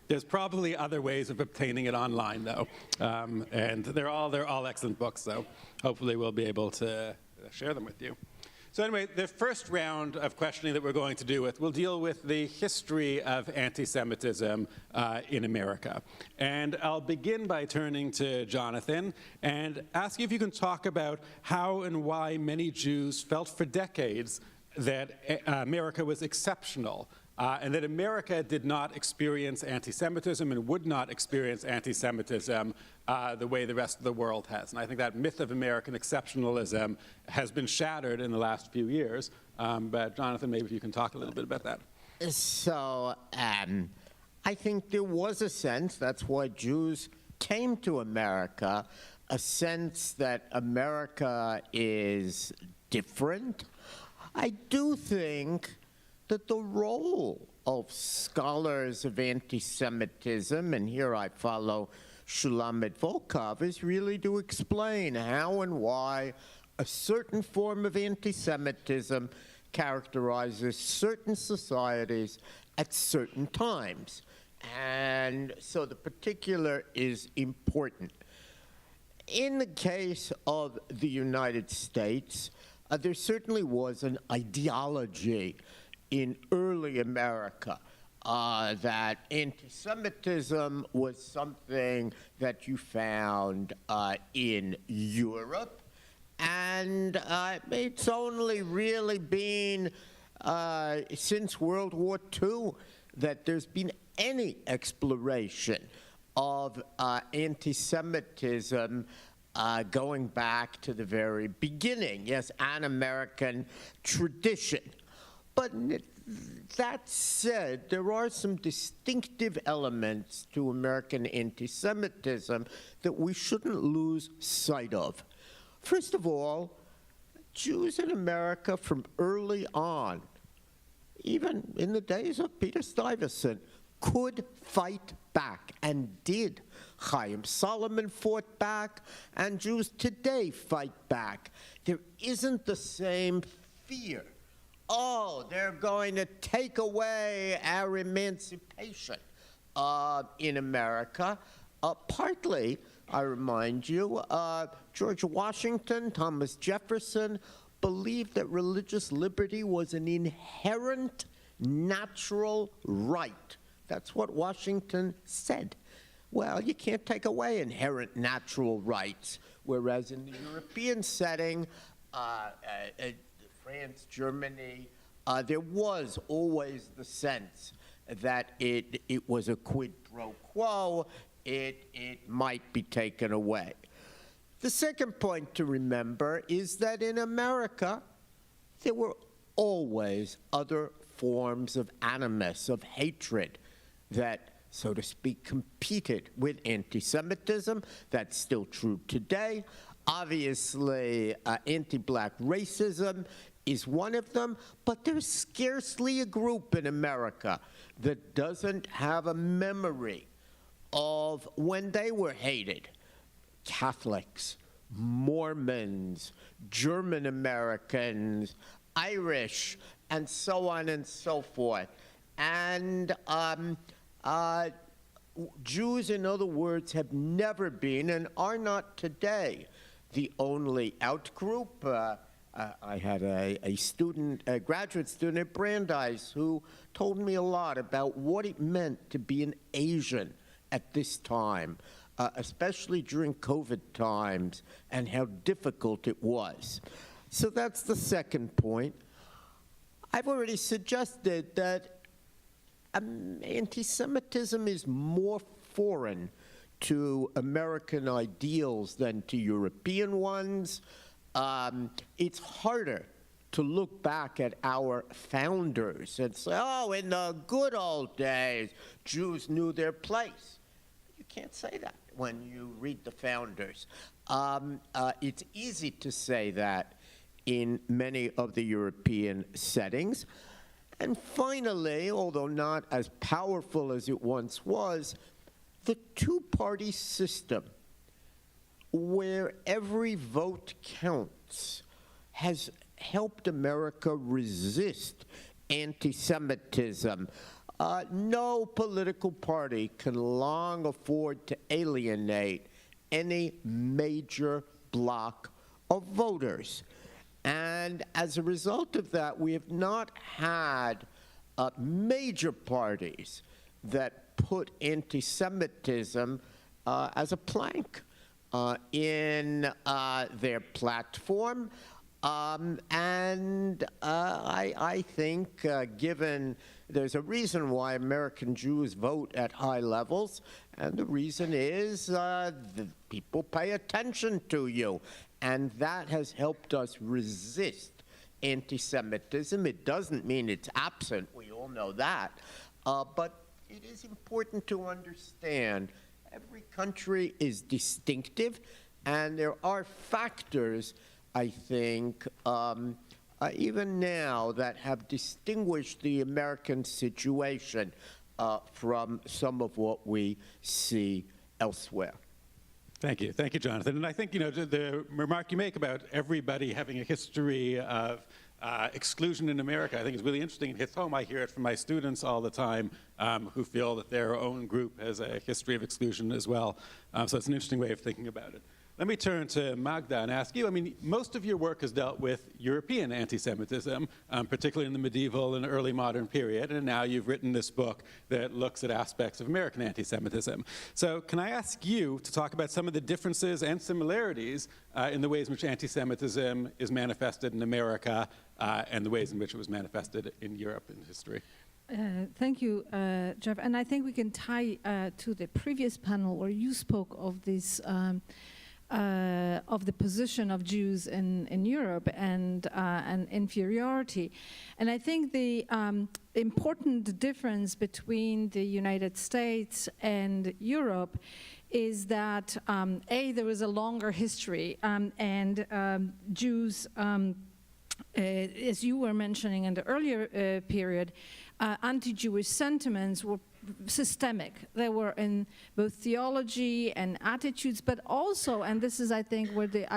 there's probably other ways of obtaining it online, though. And they're all excellent books, so hopefully we'll be able to share them with you. So anyway, the first round of questioning that we're going to do will deal with the history of anti-Semitism in America. And I'll begin by turning to Jonathan and ask you if you can talk about how and why many Jews felt for decades that America was exceptional, and that America did not experience anti-Semitism and would not experience anti-Semitism the way the rest of the world has. And I think that myth of American exceptionalism has been shattered in the last few years. But Jonathan, maybe if you can talk a little bit about that. So I think there was a sense, that's why Jews came to America, a sense that America is different. I do think that the role of scholars of anti-Semitism, and here I follow Shulamit Volkov, is really to explain how and why a certain form of anti-Semitism characterizes certain societies at certain times. And so the particular is important. In the case of the United States, there certainly was an ideology in early America that anti-Semitism was something that you found in Europe, and it's only really been since World War II that there's been any exploration of anti-Semitism going back to the very beginning. Yes, an American tradition. But that said, there are some distinctive elements to American anti-Semitism that we shouldn't lose sight of. First of all, Jews in America from early on, even in the days of Peter Stuyvesant, could fight back and did. Chaim Solomon fought back, and Jews today fight back. There isn't the same fear. Oh, they're going to take away our emancipation in America. Partly, I remind you, George Washington, Thomas Jefferson believed that religious liberty was an inherent natural right. That's what Washington said. Well, you can't take away inherent natural rights, whereas in the European setting, France, Germany, there was always the sense that it was a quid pro quo, it might be taken away. The second point to remember is that in America, there were always other forms of animus, of hatred, that, so to speak, competed with anti-Semitism. That's still true today. Obviously, anti-black racism is one of them, but there's scarcely a group in America that doesn't have a memory of when they were hated. Catholics, Mormons, German Americans, Irish, and so on and so forth. And Jews, in other words, have never been and are not today the only out-group. I had a graduate student at Brandeis who told me a lot about what it meant to be an Asian at this time, especially during COVID times, and how difficult it was. So that's the second point. I've already suggested that anti-Semitism is more foreign to American ideals than to European ones. It's harder to look back at our founders and say, oh, in the good old days, Jews knew their place. You can't say that when you read the founders. It's easy to say that in many of the European settings. And finally, although not as powerful as it once was, the two-party system, where every vote counts, has helped America resist anti-Semitism. No political party can long afford to alienate any major bloc of voters. And as a result of that, we have not had major parties that put anti-Semitism as a plank in their platform. I think, given there's a reason why American Jews vote at high levels, and the reason is the people pay attention to you, and that has helped us resist anti-Semitism. It doesn't mean it's absent, we all know that, but it is important to understand every country is distinctive, and there are factors, I think, even now that have distinguished the American situation from some of what we see elsewhere. Thank you, Jonathan. And I think, the remark you make about everybody having a history of exclusion in America, I think is really interesting. It hits home. I hear it from my students all the time who feel that their own group has a history of exclusion as well. So it's an interesting way of thinking about it. Let me turn to Magda and ask you, most of your work has dealt with European anti-Semitism, particularly in the medieval and early modern period, and now you've written this book that looks at aspects of American anti-Semitism. So can I ask you to talk about some of the differences and similarities in the ways in which anti-Semitism is manifested in America and the ways in which it was manifested in Europe in history? Thank you, Jeff. And I think we can tie to the previous panel where you spoke of this of the position of Jews in Europe and inferiority. And I think the important difference between the United States and Europe is that, A, there was a longer history, and Jews, as you were mentioning in the earlier period, anti-Jewish sentiments were systemic. They were in both theology and attitudes, but also, and this is, I think, where the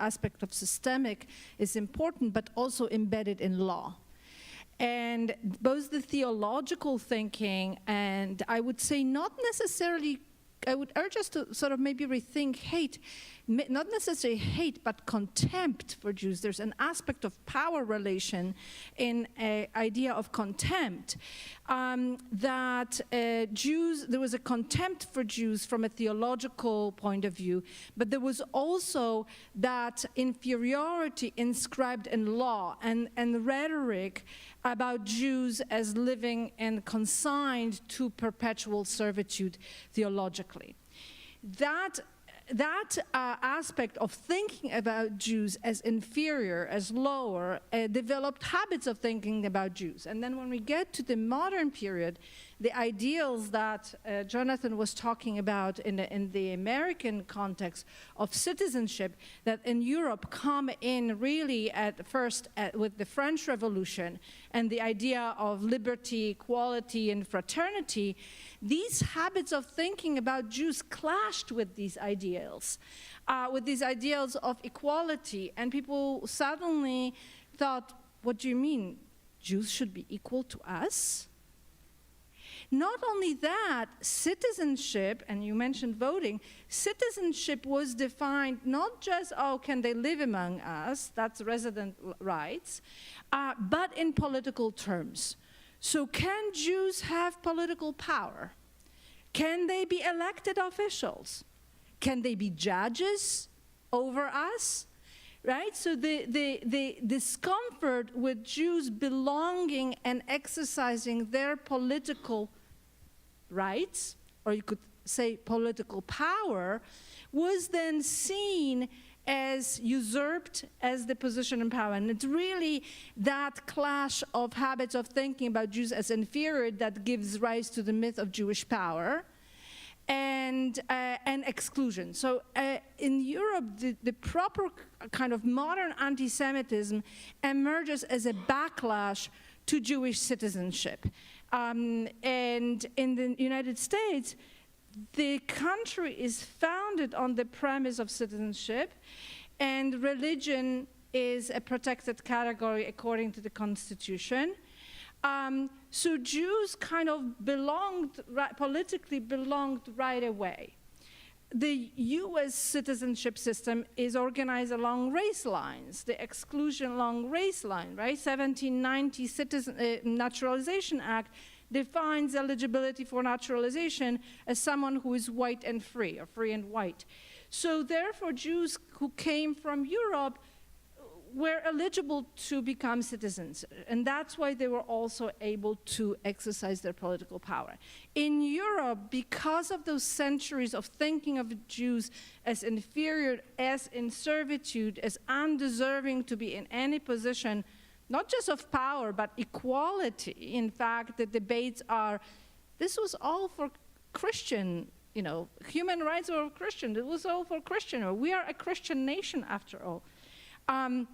aspect of systemic is important, but also embedded in law. And both the theological thinking and, I would say, not necessarily, I would urge us to sort of maybe rethink hate, not necessarily hate, but contempt for Jews. There's an aspect of power relation in an idea of contempt, that Jews, there was a contempt for Jews from a theological point of view, but there was also that inferiority inscribed in law and rhetoric about Jews as living and consigned to perpetual servitude theologically. That aspect of thinking about Jews as inferior, as lower, developed habits of thinking about Jews. And then when we get to the modern period, the ideals that Jonathan was talking about in the American context of citizenship, that in Europe come in really at first with the French Revolution and the idea of liberty, equality, and fraternity, these habits of thinking about Jews clashed with these ideals of equality, and people suddenly thought, what do you mean? Jews should be equal to us? Not only that, citizenship, and you mentioned voting, citizenship was defined not just, oh, can they live among us, that's resident rights, but in political terms. So can Jews have political power? Can they be elected officials? Can they be judges over us? Right? So the discomfort with Jews belonging and exercising their political rights, or you could say political power, was then seen as usurped as the position in power. And it's really that clash of habits of thinking about Jews as inferior that gives rise to the myth of Jewish power and exclusion. So in Europe, the proper kind of modern anti-Semitism emerges as a backlash to Jewish citizenship. And in the United States, the country is founded on the premise of citizenship, and religion is a protected category according to the Constitution. So Jews kind of politically belonged right away. the US citizenship system is organized along race lines, the exclusion along race line, right? 1790 Naturalization Act defines eligibility for naturalization as someone who is white and free, or free and white. So therefore, Jews who came from Europe were eligible to become citizens, and that's why they were also able to exercise their political power. In Europe, because of those centuries of thinking of Jews as inferior, as in servitude, as undeserving to be in any position, not just of power, but equality. In fact, the debates are, this was all for Christian, human rights were Christian, it was all for Christian, we are a Christian nation after all. I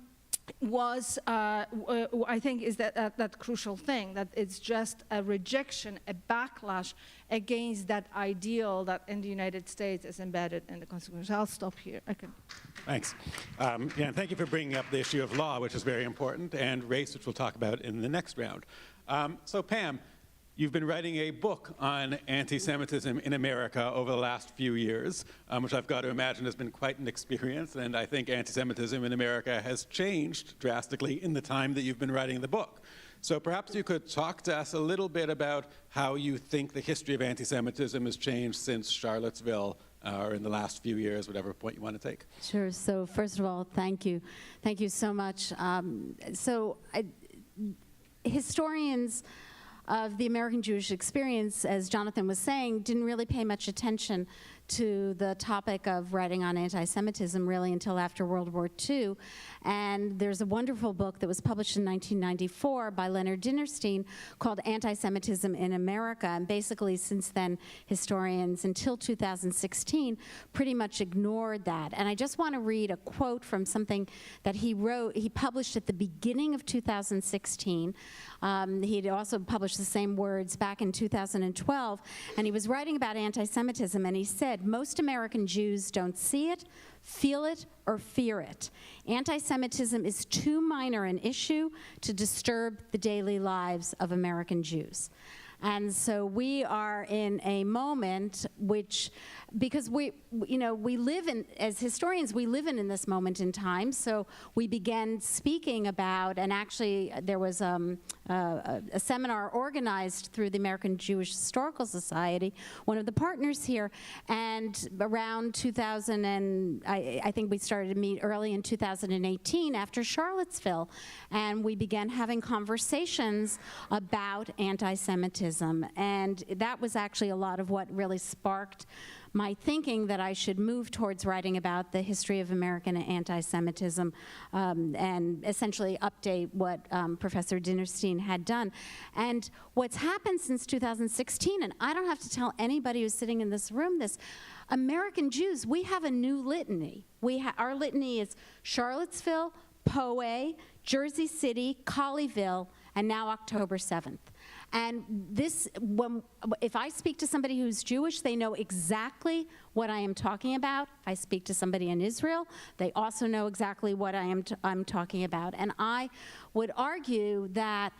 think is that crucial thing, that it's just a rejection, a backlash against that ideal that in the United States is embedded in the Constitution. I'll stop here. Thanks. And thank you for bringing up the issue of law, which is very important, and race, which we'll talk about in the next round. So Pam, you've been writing a book on anti-Semitism in America over the last few years, which I've got to imagine has been quite an experience, and I think anti-Semitism in America has changed drastically in the time that you've been writing the book. So perhaps you could talk to us a little bit about how you think the history of anti-Semitism has changed since Charlottesville, or in the last few years, whatever point you want to take. Sure. So first of all, thank you. Thank you so much. Historians of the American Jewish experience, as Jonathan was saying, didn't really pay much attention to the topic of writing on anti-Semitism really until after World War II. And there's a wonderful book that was published in 1994 by Leonard Dinerstein called Anti-Semitism in America. And basically since then, historians until 2016 pretty much ignored that. And I just want to read a quote from something that he wrote, he published at the beginning of 2016. He'd also published the same words back in 2012. And he was writing about anti-Semitism, and he said, most American Jews don't see it, feel it, or fear it. Anti-Semitism is too minor an issue to disturb the daily lives of American Jews. And so we are in a moment which, because we live in, as historians, we live in this moment in time, so we began speaking about, and actually there was a seminar organized through the American Jewish Historical Society, one of the partners here, and around 2000, and I think we started to meet early in 2018 after Charlottesville, and we began having conversations about anti-Semitism. And that was actually a lot of what really sparked my thinking that I should move towards writing about the history of American anti-Semitism and essentially update what Professor Dinerstein had done. And what's happened since 2016, and I don't have to tell anybody who's sitting in this room this, American Jews, we have a new litany. Our litany is Charlottesville, Poway, Jersey City, Colleyville, and now October 7th. And this, if I speak to somebody who's Jewish, they know exactly what I am talking about. If I speak to somebody in Israel, they also know exactly what I'm talking about. And I would argue that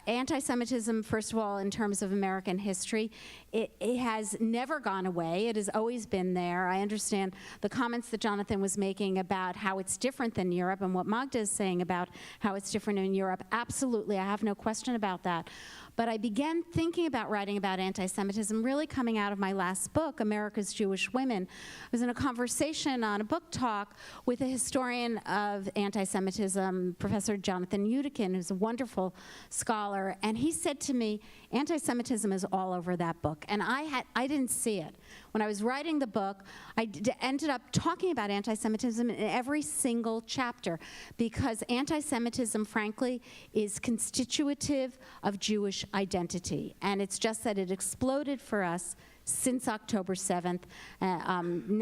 anti-Semitism, first of all, in terms of American history, it has never gone away. It has always been there. I understand the comments that Jonathan was making about how it's different than Europe and what Magda is saying about how it's different in Europe. Absolutely, I have no question about that. But I began thinking about writing about anti-Semitism really coming out of my last book, America's Jewish Women. I was in a conversation on a book talk with a historian of anti-Semitism, Professor Jonathan Udikin, who's a wonderful scholar, and he said to me, anti-Semitism is all over that book. And I didn't see it. When I was writing the book, I ended up talking about anti-Semitism in every single chapter because anti-Semitism, frankly, is constitutive of Jewish identity. And it's just that it exploded for us since October 7th,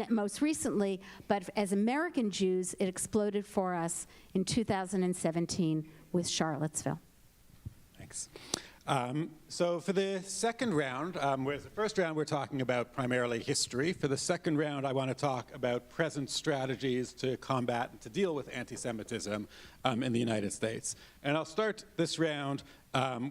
most recently, but as American Jews, it exploded for us in 2017 with Charlottesville. Thanks. So for the second round, whereas the first round we're talking about primarily history, for the second round I want to talk about present strategies to combat and to deal with anti-Semitism in the United States. And I'll start this round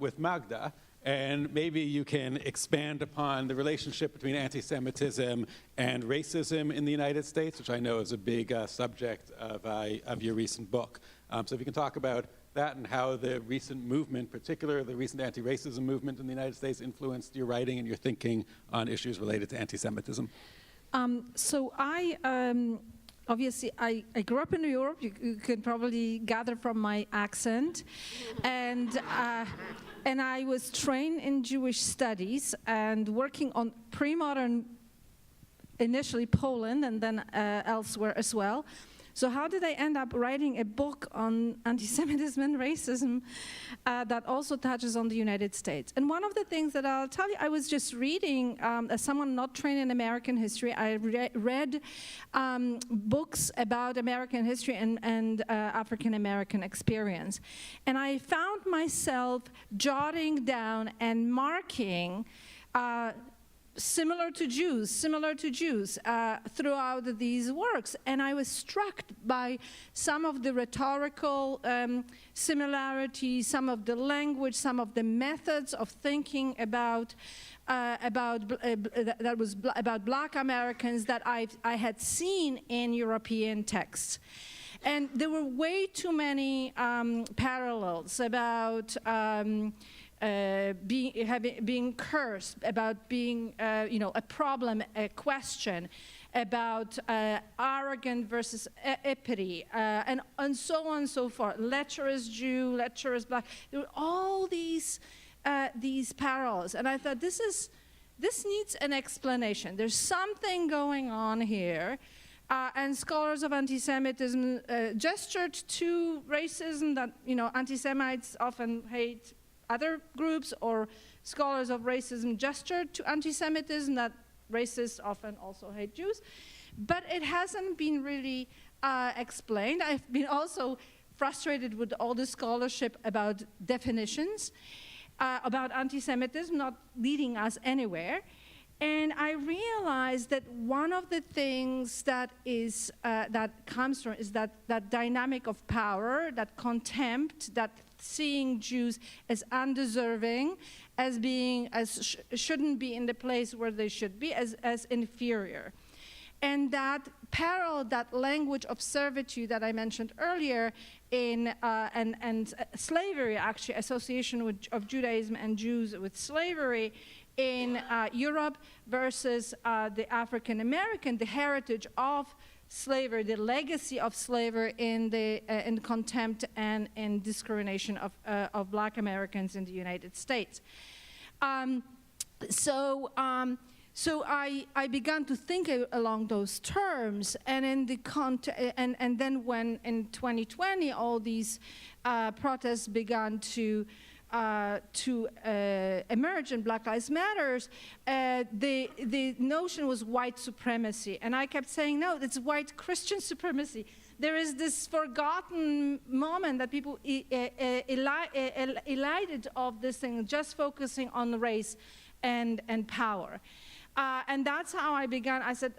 with Magda. and maybe you can expand upon the relationship between anti-Semitism and racism in the United States, which I know is a big subject of your recent book. So if you can talk about that and how the recent movement, particularly the recent anti-racism movement in the United States, influenced your writing and your thinking on issues related to anti-Semitism. So obviously, I grew up in New York. You can probably gather from my accent. And I was trained in Jewish studies and working on pre-modern, initially Poland and then elsewhere as well. So how did I end up writing a book on anti-Semitism and racism that also touches on the United States? And one of the things that I'll tell you, I was just reading, as someone not trained in American history, I read books about American history and African-American experience. And I found myself jotting down and marking similar to Jews, throughout these works. And I was struck by some of the rhetorical similarities, some of the language, some of the methods of thinking about Black Americans that I had seen in European texts. And there were way too many parallels about being cursed, about being, a problem, a question, about arrogant versus equity, and so on and so forth. Lecherous Jew, lecherous Black. There were all these parallels, and I thought this needs an explanation. There's something going on here. And scholars of anti-Semitism gestured to racism that, anti-Semites often hate other groups, or scholars of racism gestured to anti-Semitism that racists often also hate Jews. But it hasn't been really explained. I've been also frustrated with all the scholarship about definitions, about anti-Semitism not leading us anywhere. And I realized that one of the things that comes from is that dynamic of power, that contempt, that seeing Jews as undeserving, as being shouldn't be in the place where they should be, as inferior. And that parallel, that language of servitude that I mentioned earlier in and slavery, actually, association of Judaism and Jews with slavery in Europe versus the African American, the heritage of slavery, the legacy of slavery in contempt and in discrimination of Black Americans in the United States. So I began to think along those terms, and in the and then when in 2020 all these protests began to emerge in Black Lives Matters, the notion was white supremacy. And I kept saying, no, it's white Christian supremacy. There is this forgotten moment that people elided of this thing, just focusing on race and power. And that's how I began. I said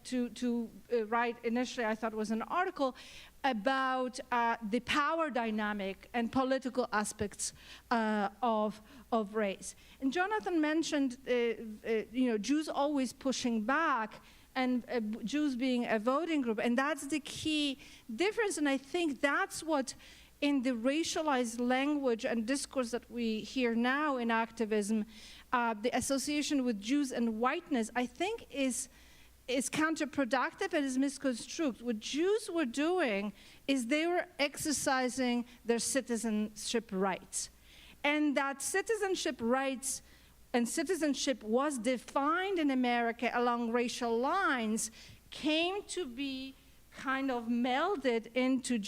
to write initially, I thought it was an article about the power dynamic and political aspects of race. And Jonathan mentioned, Jews always pushing back, and Jews being a voting group, and that's the key difference. And I think that's what, in the racialized language and discourse that we hear now in activism, the association with Jews and whiteness, I think is counterproductive and is misconstrued. What Jews were doing is they were exercising their citizenship rights. And that citizenship rights and citizenship was defined in America along racial lines, came to be kind of melded into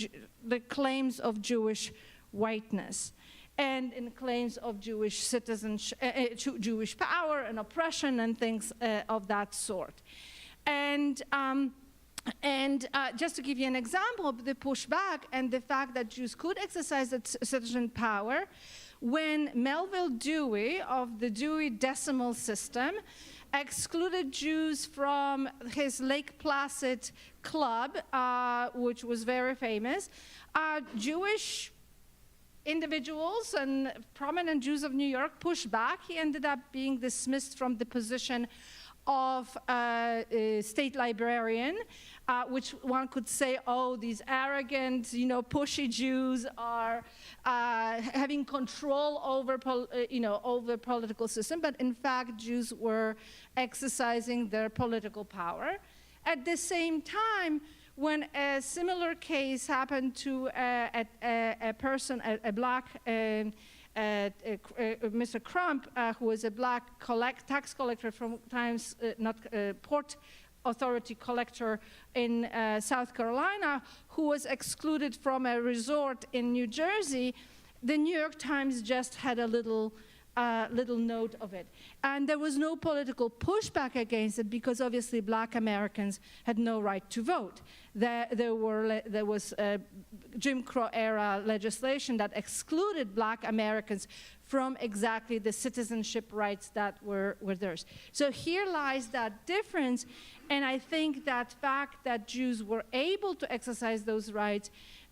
the claims of Jewish whiteness and in claims of Jewish citizenship, Jewish power and oppression and things of that sort. And just to give you an example of the pushback and the fact that Jews could exercise that citizen power, when Melville Dewey of the Dewey Decimal System excluded Jews from his Lake Placid club, which was very famous, Jewish individuals and prominent Jews of New York pushed back. He ended up being dismissed from the position of state librarian, which one could say, oh, these arrogant, pushy Jews are having control over, over political system. But in fact, Jews were exercising their political power. At the same time, when a similar case happened to a person, a black Mr. Crump, who was a black tax collector from times, Port Authority collector in South Carolina, who was excluded from a resort in New Jersey, the New York Times just had a little note of it. And there was no political pushback against it because obviously black Americans had no right to vote. There was Jim Crow era legislation that excluded black Americans from exactly the citizenship rights that were theirs. So here lies that difference, and I think that fact that Jews were able to exercise those rights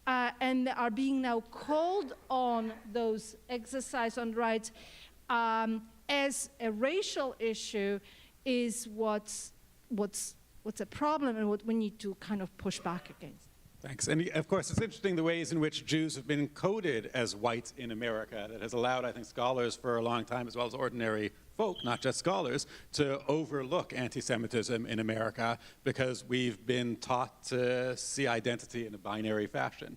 and are being now called on those exercise on rights as a racial issue is what's a problem and what we need to kind of push back against. Thanks. And of course, it's interesting the ways in which Jews have been coded as white in America that has allowed, I think, scholars for a long time, as well as ordinary folk, not just scholars, to overlook anti-Semitism in America because we've been taught to see identity in a binary fashion.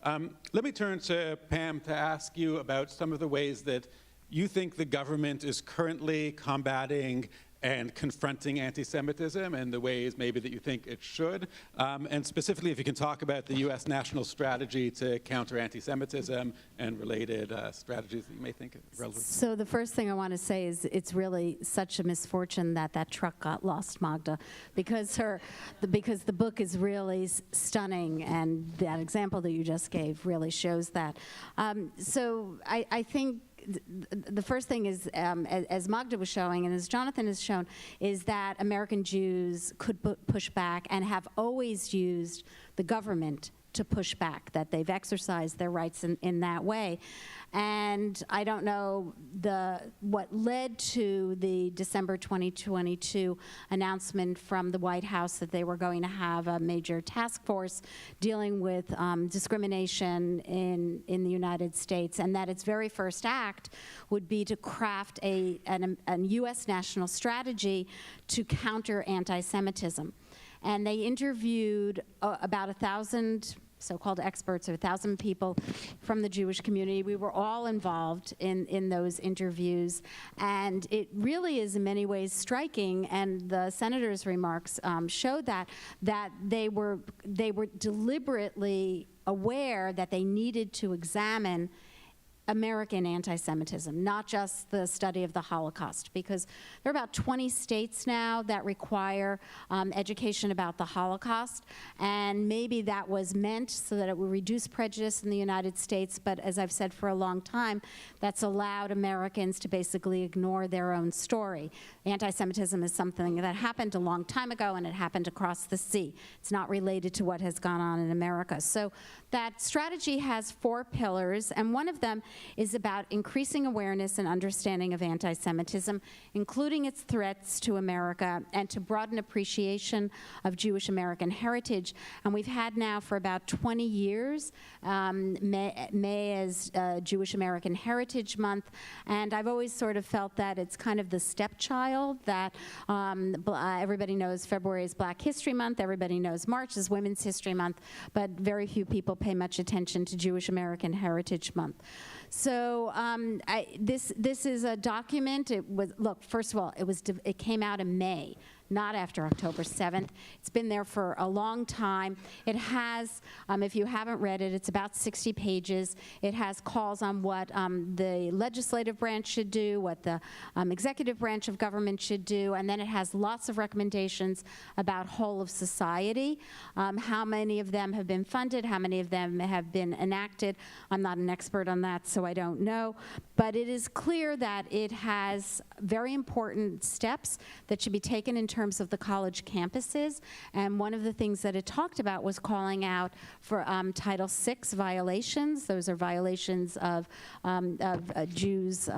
Let me turn to Pam to ask you about some of the ways that you think the government is currently combating and confronting anti-Semitism and the ways maybe that you think it should. And specifically, if you can talk about the U.S. national strategy to counter anti-Semitism and related strategies that you may think are relevant. So the first thing I want to say is it's really such a misfortune that that truck got lost, Magda, because the book is really stunning, and that example that you just gave really shows that. So I think the first thing is, as Magda was showing and as Jonathan has shown, is that American Jews could push back and have always used the government to push back, that they've exercised their rights in that way. And I don't know what led to the December 2022 announcement from the White House that they were going to have a major task force dealing with discrimination in the United States, and that its very first act would be to craft a U.S. national strategy to counter anti-Semitism. And they interviewed about 1,000 so-called experts, or 1,000 people from the Jewish community. We were all involved in those interviews, and it really is in many ways striking, and the senator's remarks showed that they were deliberately aware that they needed to examine American anti-Semitism, not just the study of the Holocaust, because there are about 20 states now that require education about the Holocaust, and maybe that was meant so that it would reduce prejudice in the United States, but as I've said for a long time, that's allowed Americans to basically ignore their own story. Anti-Semitism is something that happened a long time ago, and it happened across the sea. It's not related to what has gone on in America. So that strategy has 4 pillars, and one of them is about increasing awareness and understanding of anti-Semitism, including its threats to America, and to broaden appreciation of Jewish American heritage. And we've had now for about 20 years, May as Jewish American Heritage Month, and I've always sort of felt that it's kind of the stepchild that everybody knows February is Black History Month, everybody knows March is Women's History Month, but very few people pay much attention to Jewish American Heritage Month. So this is a document. It was, look, first of all, it came out in May, not after October 7th. It's been there for a long time. It has, if you haven't read it, it's about 60 pages. It has calls on what the legislative branch should do, what the executive branch of government should do, and then it has lots of recommendations about whole of society, how many of them have been funded, how many of them have been enacted. I'm not an expert on that, so I don't know. But it is clear that it has very important steps that should be taken in terms of the college campuses. And one of the things that it talked about was calling out for Title VI violations. Those are violations of Jews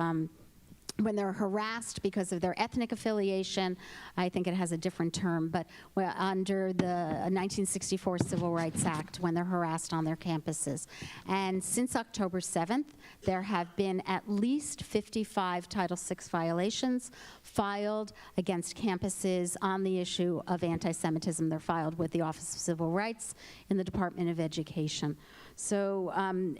when they're harassed because of their ethnic affiliation. I think it has a different term, but under the 1964 Civil Rights Act, when they're harassed on their campuses. And since October 7th, there have been at least 55 Title VI violations filed against campuses on the issue of anti-Semitism. They're filed with the Office of Civil Rights in the Department of Education. So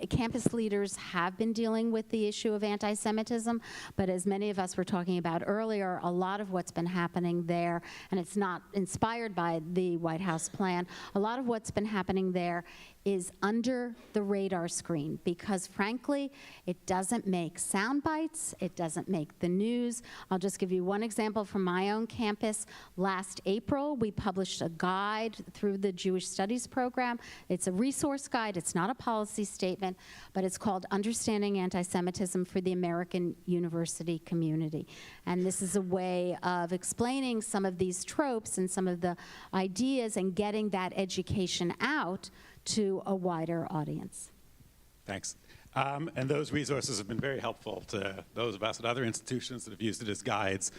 campus leaders have been dealing with the issue of anti-Semitism, but as many of us were talking about earlier, a lot of what's been happening there, and it's not inspired by the White House plan, a lot of what's been happening there is under the radar screen because, frankly, it doesn't make sound bites, it doesn't make the news. I'll just give you one example from my own campus. Last April, we published a guide through the Jewish Studies program. It's a resource guide, it's not a policy statement, but it's called Understanding Anti-Semitism for the American University Community. And this is a way of explaining some of these tropes and some of the ideas and getting that education out to a wider audience. Thanks. And those resources have been very helpful to those of us at other institutions that have used it as guides.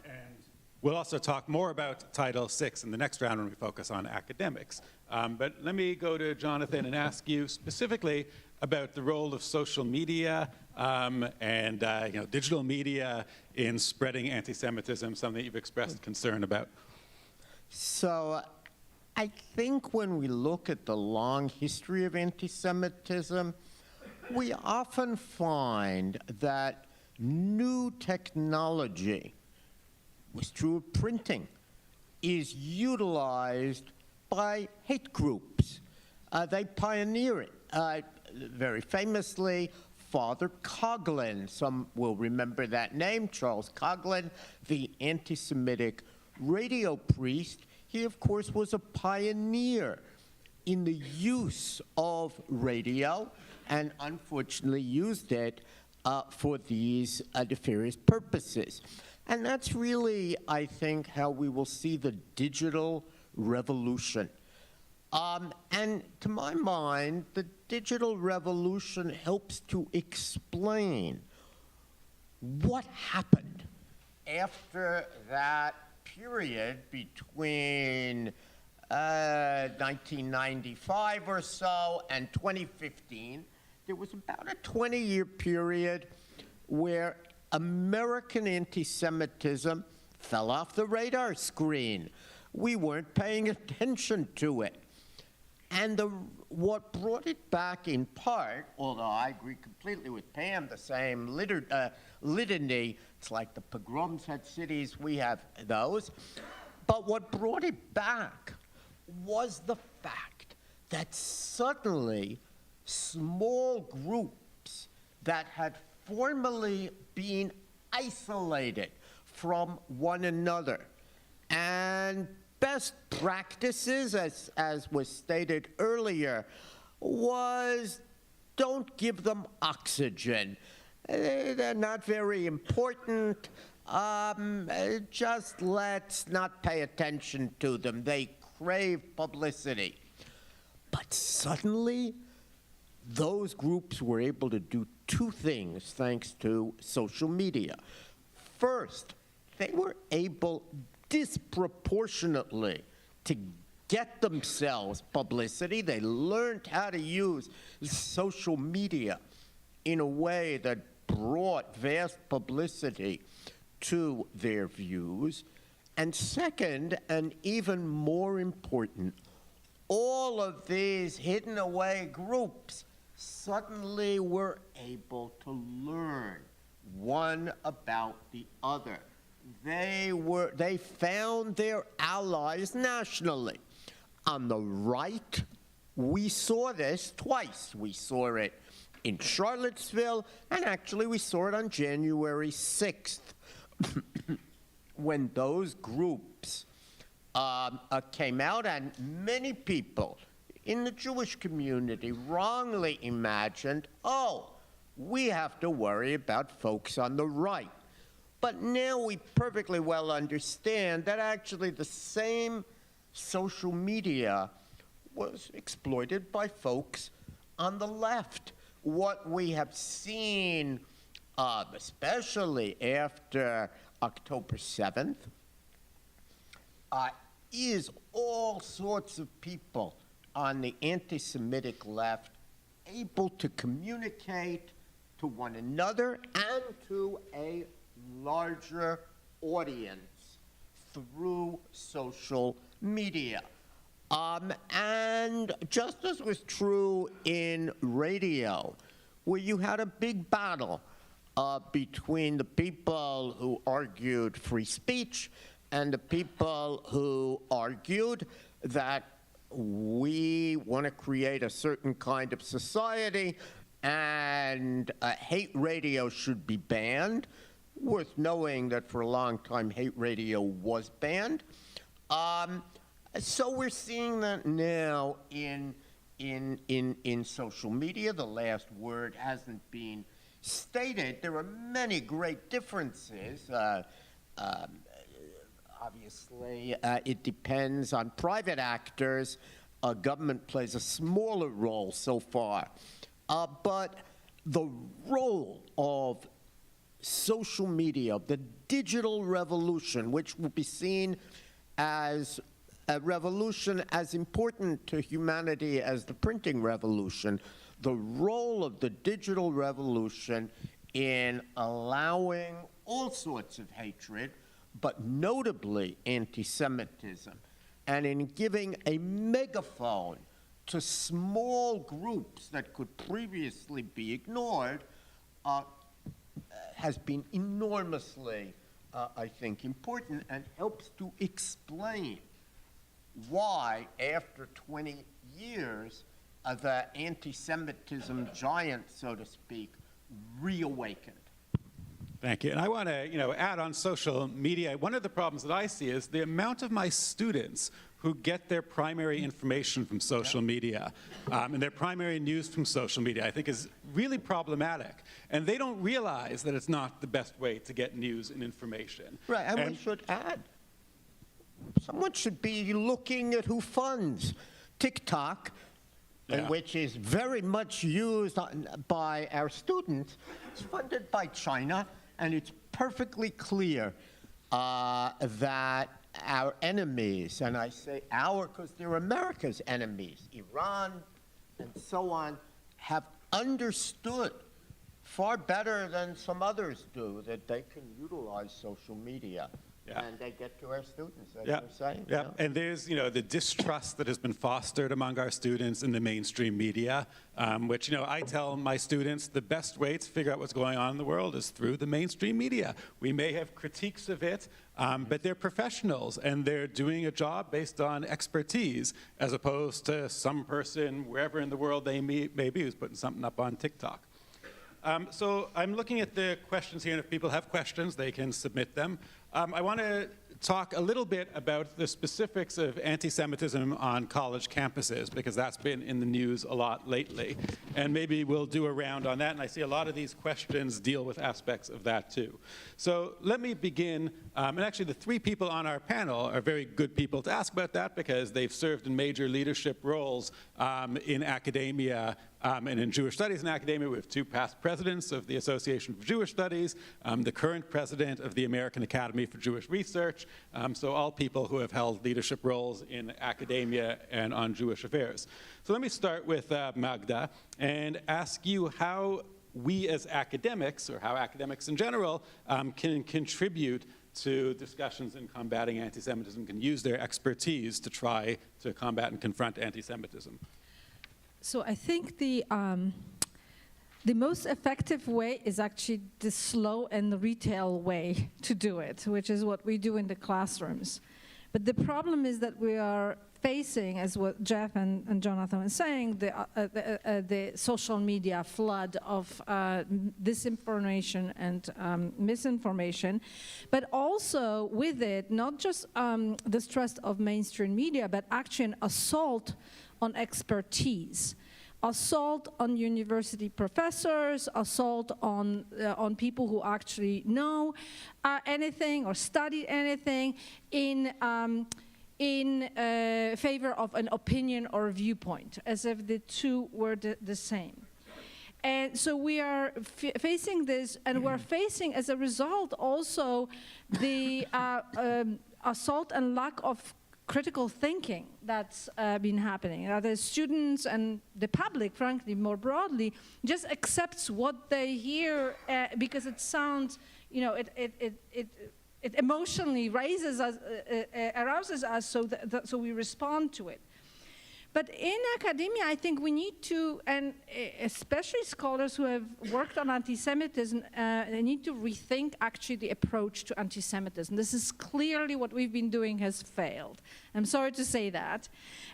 And we'll also talk more about Title VI in the next round when we focus on academics. But let me go to Jonathan and ask you specifically about the role of social media and digital media in spreading anti-Semitism, something that you've expressed concern about. So I think when we look at the long history of anti-Semitism, we often find that new technology, was true of printing, is utilized by hate groups. They pioneer it. Very famously, Father Coughlin, some will remember that name, Charles Coughlin, the anti-Semitic radio priest. He, of course, was a pioneer in the use of radio and unfortunately used it for these nefarious purposes. And that's really, I think, how we will see the digital revolution. And to my mind, the digital revolution helps to explain what happened after that period between 1995 or so and 2015. There was about a 20-year period where American anti-Semitism fell off the radar screen. We weren't paying attention to it. And what brought it back in part, although I agree completely with Pam, the same litany, it's like the pogroms had cities, we have those. But what brought it back was the fact that suddenly small groups that had formerly been isolated from one another and best practices, as was stated earlier, was don't give them oxygen. They're not very important. Just let's not pay attention to them. They crave publicity. But suddenly, those groups were able to do two things thanks to social media. First, they were able disproportionately to get themselves publicity. They learned how to use social media in a way that brought vast publicity to their views. And second, and even more important, all of these hidden away groups suddenly were able to learn one about the other. They found their allies nationally. On the right, we saw this twice. We saw it in Charlottesville, and actually we saw it on January 6th, when those groups came out, and many people in the Jewish community wrongly imagined, oh, we have to worry about folks on the right. But now we perfectly well understand that actually the same social media was exploited by folks on the left. What we have seen, especially after October 7th, is all sorts of people on the anti-Semitic left able to communicate to one another and to a larger audience through social media. And just as was true in radio, where you had a big battle between the people who argued free speech and the people who argued that we want to create a certain kind of society and hate radio should be banned, worth knowing that for a long time hate radio was banned. So we're seeing that now in social media. The last word hasn't been stated. There are many great differences. Obviously, it depends on private actors. Government plays a smaller role so far. But the role of social media, the digital revolution, which will be seen as a revolution as important to humanity as the printing revolution, the role of the digital revolution in allowing all sorts of hatred, but notably anti-Semitism, and in giving a megaphone to small groups that could previously be ignored, has been enormously, I think, important and helps to explain why, after 20 years, the anti-Semitism giant, so to speak, reawakened. Thank you. And I want to, add on social media. One of the problems that I see is the amount of my students who get their primary information from social media and their primary news from social media, I think is really problematic. And they don't realize that it's not the best way to get news and information. Right, and we should add, someone should be looking at who funds TikTok, which is very much used by our students. It's funded by China, and it's perfectly clear that our enemies, and I say our because they're America's enemies, Iran and so on, have understood far better than some others do that they can utilize social media. And they get to our students, as you're saying. Yeah, and there's, the distrust that has been fostered among our students in the mainstream media, which, I tell my students the best way to figure out what's going on in the world is through the mainstream media. We may have critiques of it, but they're professionals, and they're doing a job based on expertise, as opposed to some person, wherever in the world they may be, who's putting something up on TikTok. So I'm looking at the questions here, and if people have questions, they can submit them. I want to talk a little bit about the specifics of anti-Semitism on college campuses, because that's been in the news a lot lately. And maybe we'll do a round on that, and I see a lot of these questions deal with aspects of that too. So let me begin, and actually the three people on our panel are very good people to ask about that, because they've served in major leadership roles in academia and in Jewish studies in academia. We have two past presidents of the Association for Jewish Studies, the current president of the American Academy for Jewish Research, so all people who have held leadership roles in academia and on Jewish affairs. So let me start with Magda and ask you how we as academics, or how academics in general, can contribute to discussions in combating anti-Semitism, can use their expertise to try to combat and confront anti-Semitism. So I think the most effective way is actually the slow and the retail way to do it, which is what we do in the classrooms. But the problem is that we are facing, as what Jeff and Jonathan were saying, the social media flood of disinformation and misinformation, but also with it, not just distrust of mainstream media, but actually an assault on expertise, assault on university professors, assault on people who actually know anything or studied anything in favor of an opinion or viewpoint, as if the two were the same. And so we are facing this, and we're facing, as a result, also the assault and lack of critical thinking that's been happening. The students and the public, frankly, more broadly, just accepts what they hear because it sounds, you know, it emotionally raises us, arouses us, so we respond to it. But in academia, I think we need to, and especially scholars who have worked on anti-Semitism, they need to rethink actually the approach to anti-Semitism. This is clearly what we've been doing has failed. I'm sorry to say that.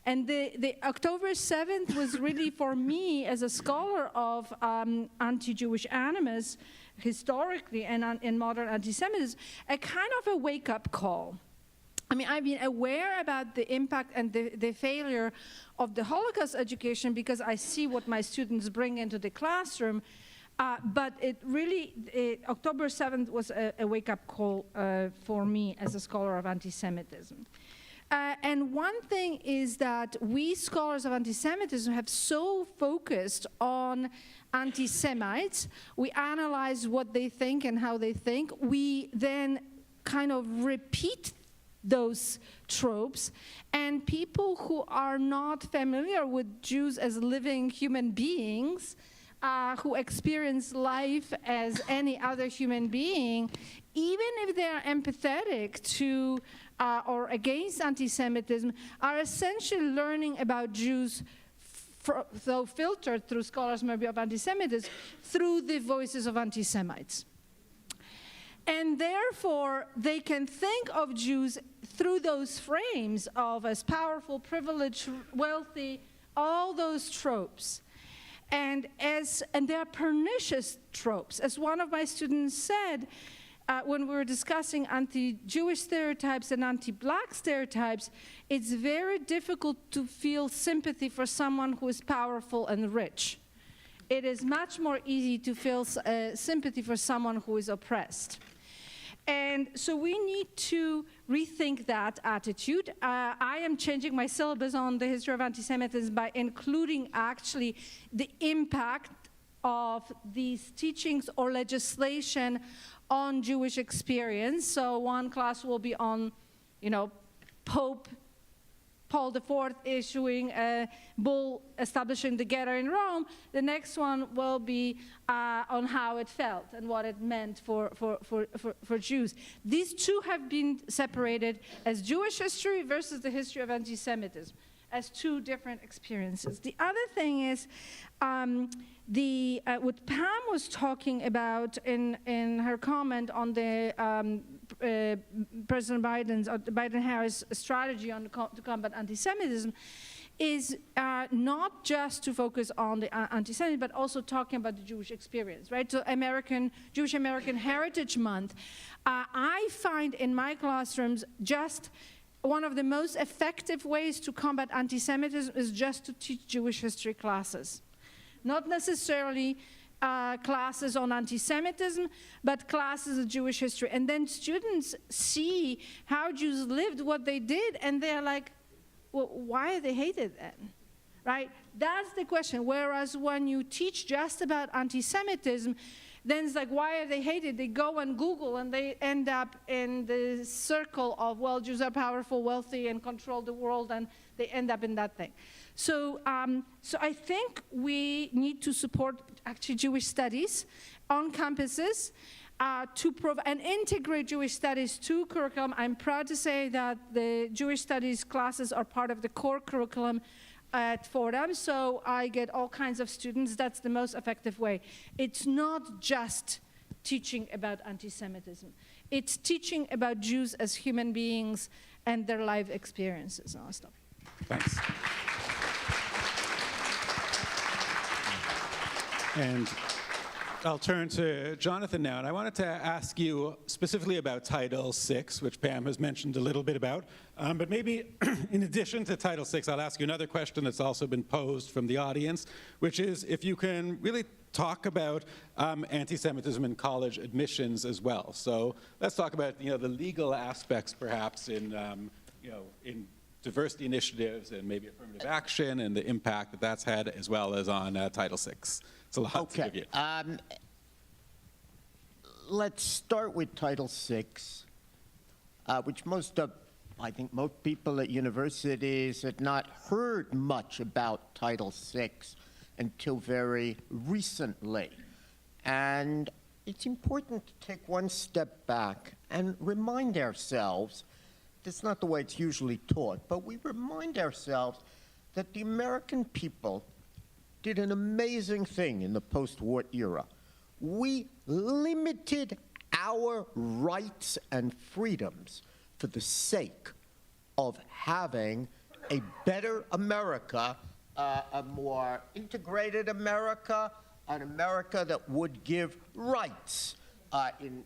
And the October 7th was really, for me, as a scholar of anti-Jewish animus, historically and in modern anti-Semitism, a kind of a wake-up call. I mean, I've been aware about the impact and the failure of the Holocaust education because I see what my students bring into the classroom, but it really, October 7th was a wake-up call for me as a scholar of anti-Semitism. And one thing is that we scholars of anti-Semitism have so focused on anti-Semites, we analyze what they think and how they think, we then kind of repeat those tropes, and people who are not familiar with Jews as living human beings, who experience life as any other human being, even if they're empathetic to or against anti-Semitism, are essentially learning about Jews, though filtered through scholars maybe of anti-Semitism, through the voices of anti-Semites. And therefore, they can think of Jews through those frames of as powerful, privileged, wealthy, all those tropes. And they're pernicious tropes. As one of my students said, when we were discussing anti-Jewish stereotypes and anti-Black stereotypes, it's very difficult to feel sympathy for someone who is powerful and rich. It is much more easy to feel sympathy for someone who is oppressed. And so we need to rethink that attitude. I am changing my syllabus on the history of anti-Semitism by including actually the impact of these teachings or legislation on Jewish experience. So one class will be on, you know, Pope Paul IV issuing a bull establishing the ghetto in Rome. The next one will be on how it felt and what it meant for Jews. These two have been separated as Jewish history versus the history of anti-Semitism, as two different experiences. The other thing is what Pam was talking about in her comment on the President Biden's or the Biden-Harris strategy on to combat anti-Semitism is not just to focus on the anti-Semitism, but also talking about the Jewish experience, right? So Jewish American Heritage Month, I find in my classrooms just one of the most effective ways to combat anti-Semitism is just to teach Jewish history classes. Not necessarily classes on anti-Semitism, but classes of Jewish history. And then students see how Jews lived, what they did, and they're like, well, why are they hated then? Right? That's the question. Whereas when you teach just about anti-Semitism, then it's like, why are they hated? They go and Google, and they end up in the circle of, well, Jews are powerful, wealthy, and control the world, and they end up in that thing. So I think we need to support actually Jewish studies on campuses to provide and integrate Jewish studies to curriculum. I'm proud to say that the Jewish studies classes are part of the core curriculum at Fordham, so I get all kinds of students. That's the most effective way. It's not just teaching about anti-Semitism. It's teaching about Jews as human beings and their life experiences. I'll stop. Thanks. And I'll turn to Jonathan now, and I wanted to ask you specifically about Title VI, which Pam has mentioned a little bit about. But maybe in addition to Title VI, I'll ask you another question that's also been posed from the audience, which is if you can really talk about anti-Semitism in college admissions as well. So let's talk about the legal aspects, perhaps, in in diversity initiatives and maybe affirmative action and the impact that that's had, as well as on Title VI. It's a lot to give you. Let's start with Title VI, which I think most people at universities had not heard much about Title VI until very recently. And it's important to take one step back and remind ourselves, that's not the way it's usually taught, but we remind ourselves that the American people did an amazing thing in the post-war era. We limited our rights and freedoms for the sake of having a better America, a more integrated America, an America that would give rights,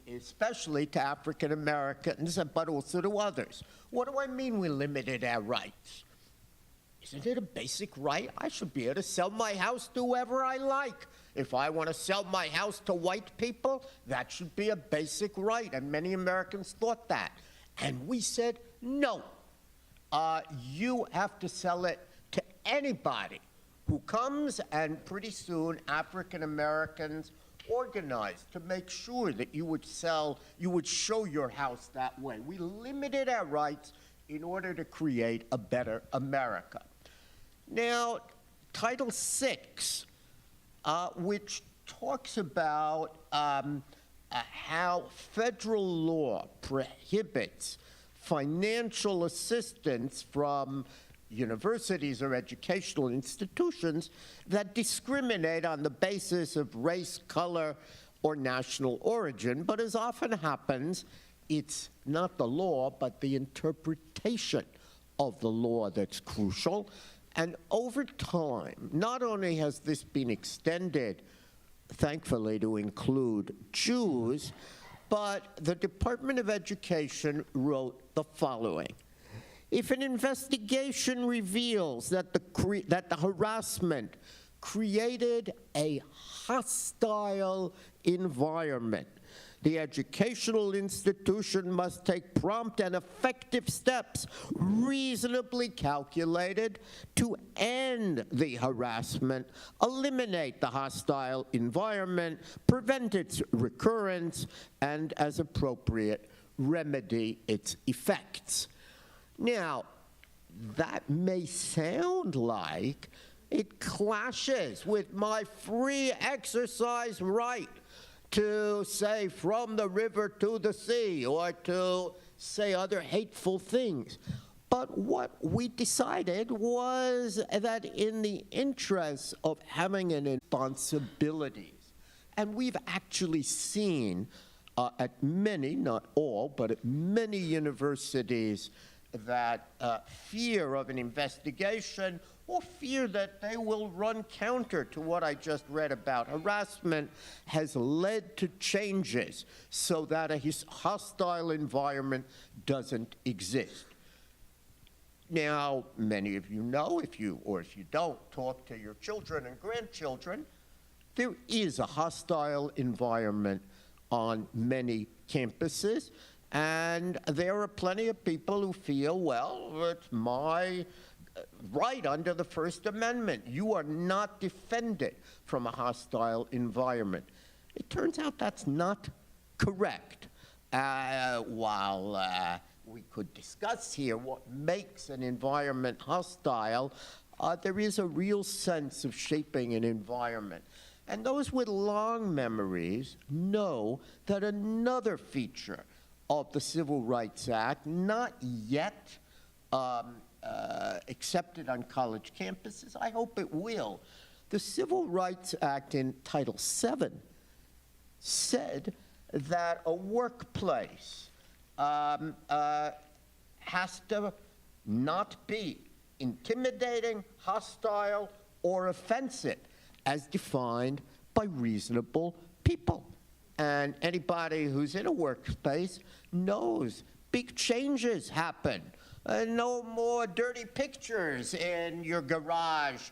especially to African Americans, but also to others. What do I mean we limited our rights? Isn't it a basic right? I should be able to sell my house to whoever I like. If I want to sell my house to white people, that should be a basic right, and many Americans thought that. And we said, no, you have to sell it to anybody who comes, and pretty soon African Americans organized to make sure that you would show your house that way. We limited our rights in order to create a better America. Now, Title VI, which talks about how federal law prohibits financial assistance from universities or educational institutions that discriminate on the basis of race, color, or national origin. But as often happens, it's not the law, but the interpretation of the law that's crucial. And over time, not only has this been extended, thankfully, to include Jews, but the Department of Education wrote the following. If an investigation reveals that the harassment created a hostile environment, the educational institution must take prompt and effective steps reasonably calculated to end the harassment, eliminate the hostile environment, prevent its recurrence, and, as appropriate, remedy its effects. Now, that may sound like it clashes with my free exercise right to say from the river to the sea, or to say other hateful things. But what we decided was that in the interest of having an responsibilities, and we've actually seen at many, not all, but at many universities that fear of an investigation or fear that they will run counter to what I just read about harassment has led to changes so that a hostile environment doesn't exist. Now, many of you know, if you don't, talk to your children and grandchildren, there is a hostile environment on many campuses. And there are plenty of people who feel, well, it's my right under the First Amendment. You are not defended from a hostile environment. It turns out that's not correct. While we could discuss here what makes an environment hostile, there is a real sense of shaping an environment. And those with long memories know that another feature of the Civil Rights Act, not yet accepted on college campuses, I hope it will. The Civil Rights Act in Title VII said that a workplace has to not be intimidating, hostile, or offensive as defined by reasonable people. And anybody who's in a workspace knows big changes happen. No more dirty pictures in your garage,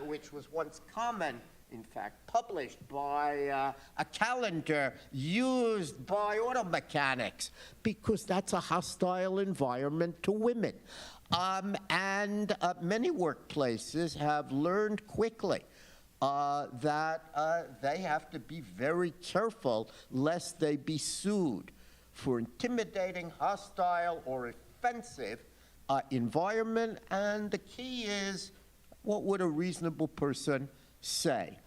which was once common, in fact, published by a calendar used by auto mechanics, because that's a hostile environment to women. And many workplaces have learned quickly that they have to be very careful lest they be sued for intimidating, hostile, or offensive environment. And the key is, what would a reasonable person say?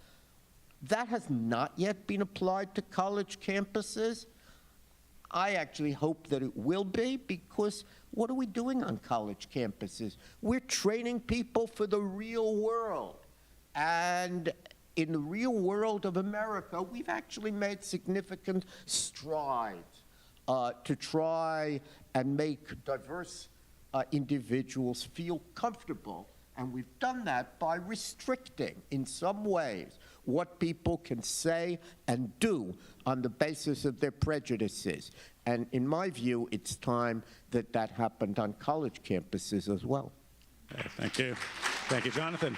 That has not yet been applied to college campuses. I actually hope that it will be, because what are we doing on college campuses? We're training people for the real world. And in the real world of America, we've actually made significant strides to try and make diverse individuals feel comfortable. And we've done that by restricting, in some ways, what people can say and do on the basis of their prejudices. And in my view, it's time that that happened on college campuses as well. Thank you. Thank you, Jonathan.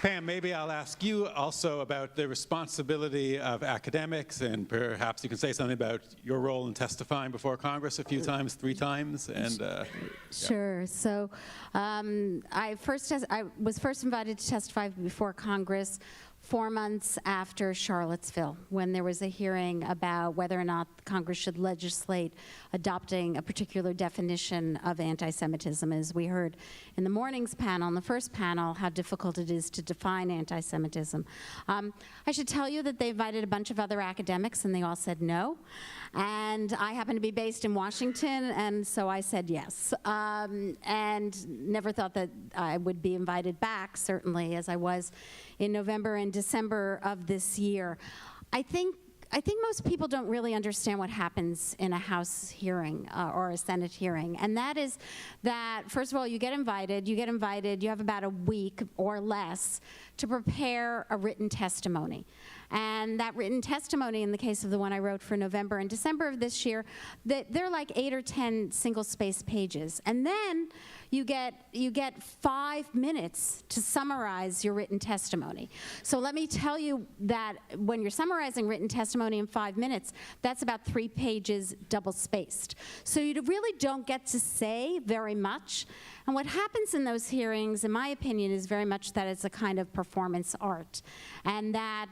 Pam, maybe I'll ask you also about the responsibility of academics, and perhaps you can say something about your role in testifying before Congress a few times, 3 times. And Sure. So I was first invited to testify before Congress 4 months after Charlottesville, when there was a hearing about whether or not Congress should legislate adopting a particular definition of anti-Semitism. As we heard in the morning's panel, in the first panel, how difficult it is to define anti-Semitism. I should tell you that they invited a bunch of other academics, and they all said no. And I happen to be based in Washington, and so I said yes. And never thought that I would be invited back, certainly, as I was in November and December of this year. I think most people don't really understand what happens in a House hearing or a Senate hearing. And that is that, first of all, you get invited, you have about a week or less to prepare a written testimony. And that written testimony, in the case of the one I wrote for November and December of this year, they're like 8 or 10 single-spaced pages. And then you get 5 minutes to summarize your written testimony. So let me tell you that when you're summarizing written testimony in 5 minutes, that's about 3 pages double-spaced. So you really don't get to say very much. And what happens in those hearings, in my opinion, is very much that it's a kind of performance art. And that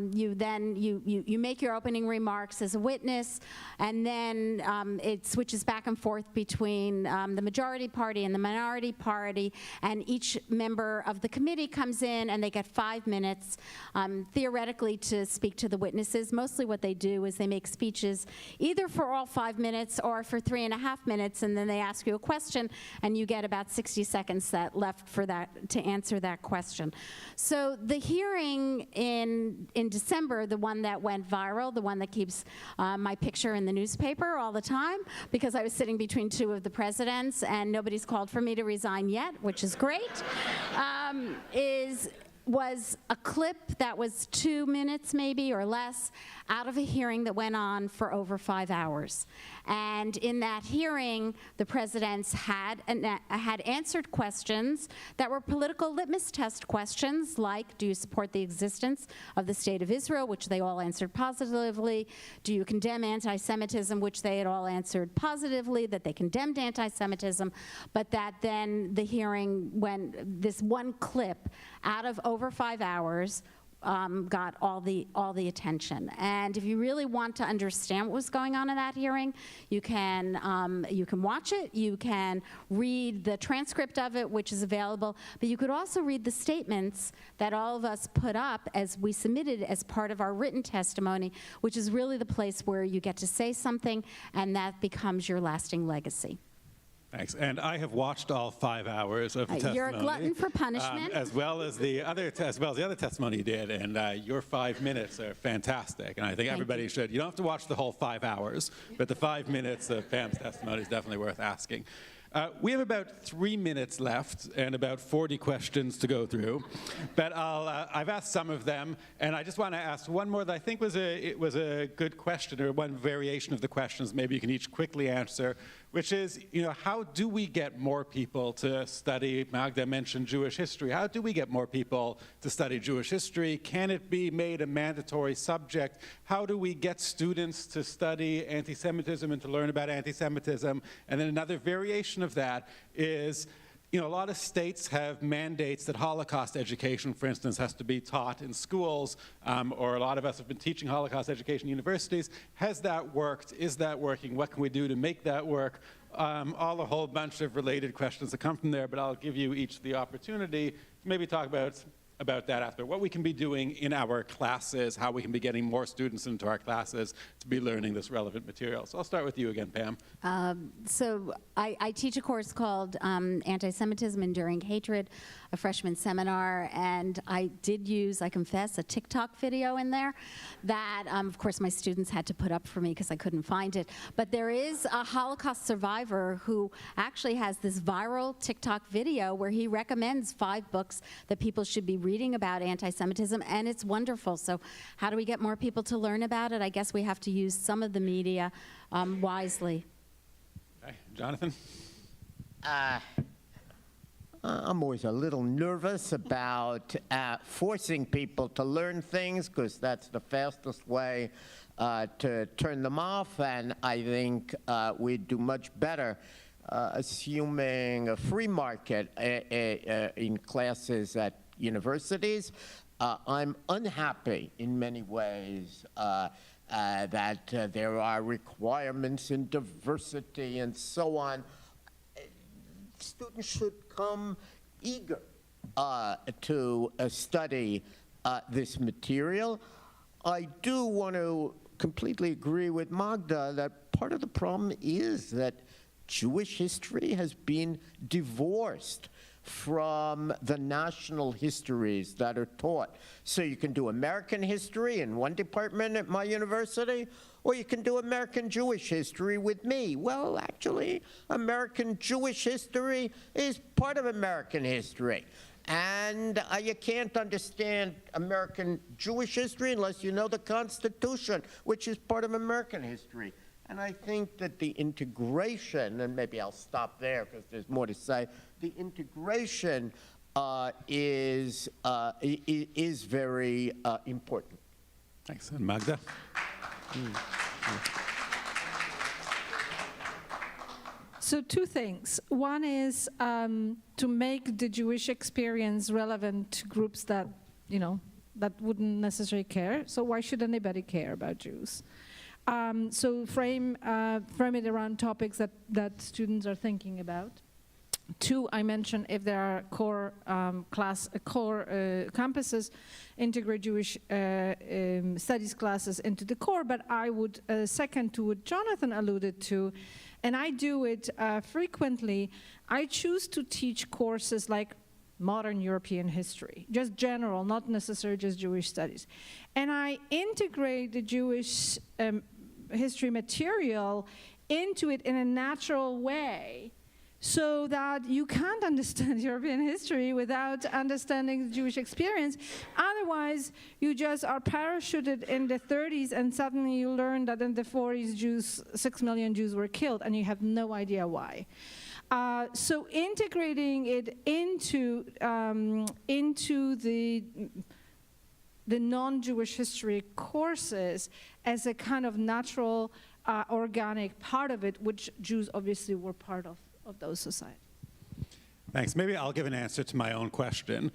you make your opening remarks as a witness, and then it switches back and forth between the majority party and the minority party, and each member of the committee comes in and they get 5 minutes, theoretically, to speak to the witnesses. Mostly what they do is they make speeches either for all 5 minutes or for 3.5 minutes, and then they ask you a question, and you get about 60 seconds left for that to answer that question. So the hearing in December, the one that went viral, the one that keeps my picture in the newspaper all the time, because I was sitting between 2 of the presidents and nobody's called for me to resign yet, which is great, was a clip that was 2 minutes maybe or less out of a hearing that went on for over 5 hours. And in that hearing, the presidents had answered questions that were political litmus test questions, like, do you support the existence of the State of Israel, which they all answered positively? Do you condemn anti-Semitism, which they had all answered positively, that they condemned anti-Semitism, but that then the hearing, when this one clip out of over 5 hours got all the attention. And if you really want to understand what was going on in that hearing, you can watch it, you can read the transcript of it, which is available, but you could also read the statements that all of us put up as we submitted as part of our written testimony, which is really the place where you get to say something, and that becomes your lasting legacy. Thanks. And I have watched all 5 hours of the testimony. You're a glutton for punishment. As well as the other testimony you did, and your 5 minutes are fantastic. And I think everybody should. You don't have to watch the whole 5 hours, but the 5 minutes of Pam's testimony is definitely worth asking. We have about 3 minutes left and about 40 questions to go through, but I've asked some of them, and I just want to ask one more that I think was a good question, or one variation of the questions maybe you can each quickly answer, which is, how do we get more people to study? Magda mentioned Jewish history. How do we get more people to study Jewish history? Can it be made a mandatory subject? How do we get students to study anti-Semitism and to learn about anti-Semitism? And then another variation of that is, a lot of states have mandates that Holocaust education, for instance, has to be taught in schools, or a lot of us have been teaching Holocaust education in universities. Has that worked? Is that working? What can we do to make that work? All a whole bunch of related questions that come from there, but I'll give you each the opportunity to maybe talk about that after. What we can be doing in our classes, how we can be getting more students into our classes to be learning this relevant material. So I'll start with you again, Pam. So I teach a course called Antisemitism, Enduring Hatred, a freshman seminar, and I did use, I confess, a TikTok video in there that, of course, my students had to put up for me because I couldn't find it. But there is a Holocaust survivor who actually has this viral TikTok video where he recommends 5 books that people should be reading about anti-Semitism, and it's wonderful. So how do we get more people to learn about it? I guess we have to use some of the media wisely. Okay. Jonathan? I'm always a little nervous about forcing people to learn things, because that's the fastest way to turn them off, and I think we'd do much better assuming a free market in classes at universities. I'm unhappy in many ways that there are requirements in diversity and so on. Students should come eager to study this material. I do want to completely agree with Magda that part of the problem is that Jewish history has been divorced from the national histories that are taught. So you can do American history in one department at my university, or you can do American Jewish history with me. Well, actually, American Jewish history is part of American history. And you can't understand American Jewish history unless you know the Constitution, which is part of American history. And I think that the integration, and maybe I'll stop there because there's more to say, the integration is very important. Thanks. And Magda? So 2 things. One is to make the Jewish experience relevant to groups that, that wouldn't necessarily care. So why should anybody care about Jews? So frame it around topics that students are thinking about. 2, I mentioned if there are core campuses, integrate Jewish studies classes into the core, but I would second to what Jonathan alluded to, and I do it frequently. I choose to teach courses like modern European history, just general, not necessarily just Jewish studies. And I integrate the Jewish history material into it in a natural way so that you can't understand European history without understanding the Jewish experience. Otherwise, you just are parachuted in the 30s and suddenly you learn that in the 40s 6 million Jews were killed and you have no idea why. So integrating it into the non-Jewish history courses as a kind of natural, organic part of it, which Jews obviously were part of those societies. Thanks. Maybe I'll give an answer to my own question,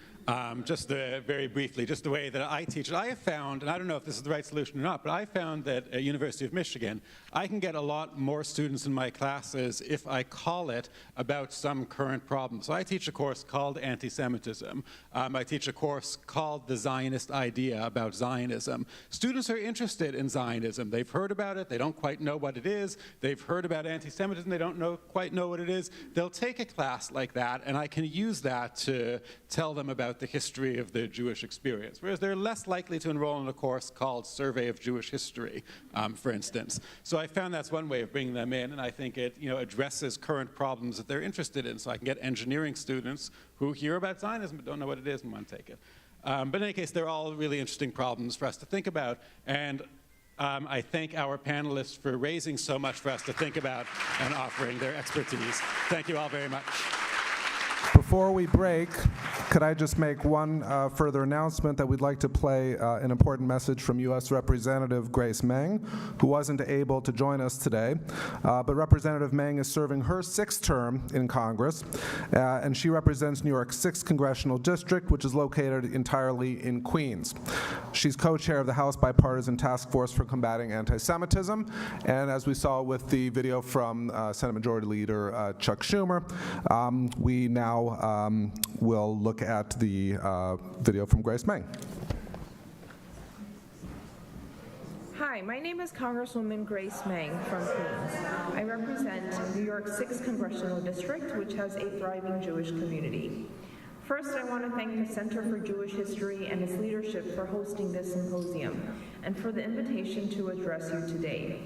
just very briefly, just the way that I teach it. I have found, and I don't know if this is the right solution or not, but I found that at University of Michigan, I can get a lot more students in my classes if I call it about some current problem. So I teach a course called Antisemitism. I teach a course called The Zionist Idea, about Zionism. Students are interested in Zionism. They've heard about it. They don't quite know what it is. They've heard about anti-Semitism. They don't quite know what it is. They'll take a class like that, and I can use that to tell them about the history of the Jewish experience, whereas they're less likely to enroll in a course called Survey of Jewish History, for instance. So I found that's one way of bringing them in, and I think it addresses current problems that they're interested in. So I can get engineering students who hear about Zionism but don't know what it is and want to take it. But in any case, they're all really interesting problems for us to think about. And I thank our panelists for raising so much for us to think about and offering their expertise. Thank you all very much. Before we break, could I just make one further announcement that we'd like to play an important message from U.S. Representative Grace Meng, who wasn't able to join us today. But Representative Meng is serving her 6th term in Congress, and she represents New York's 6th Congressional District, which is located entirely in Queens. She's co-chair of the House Bipartisan Task Force for Combating Anti-Semitism, and as we saw with the video from Senate Majority Leader Chuck Schumer, we now will look at the video from Grace Meng. Hi, my name is Congresswoman Grace Meng from Queens. I represent New York's 6th Congressional District, which has a thriving Jewish community. First, I want to thank the Center for Jewish History and its leadership for hosting this symposium and for the invitation to address you today.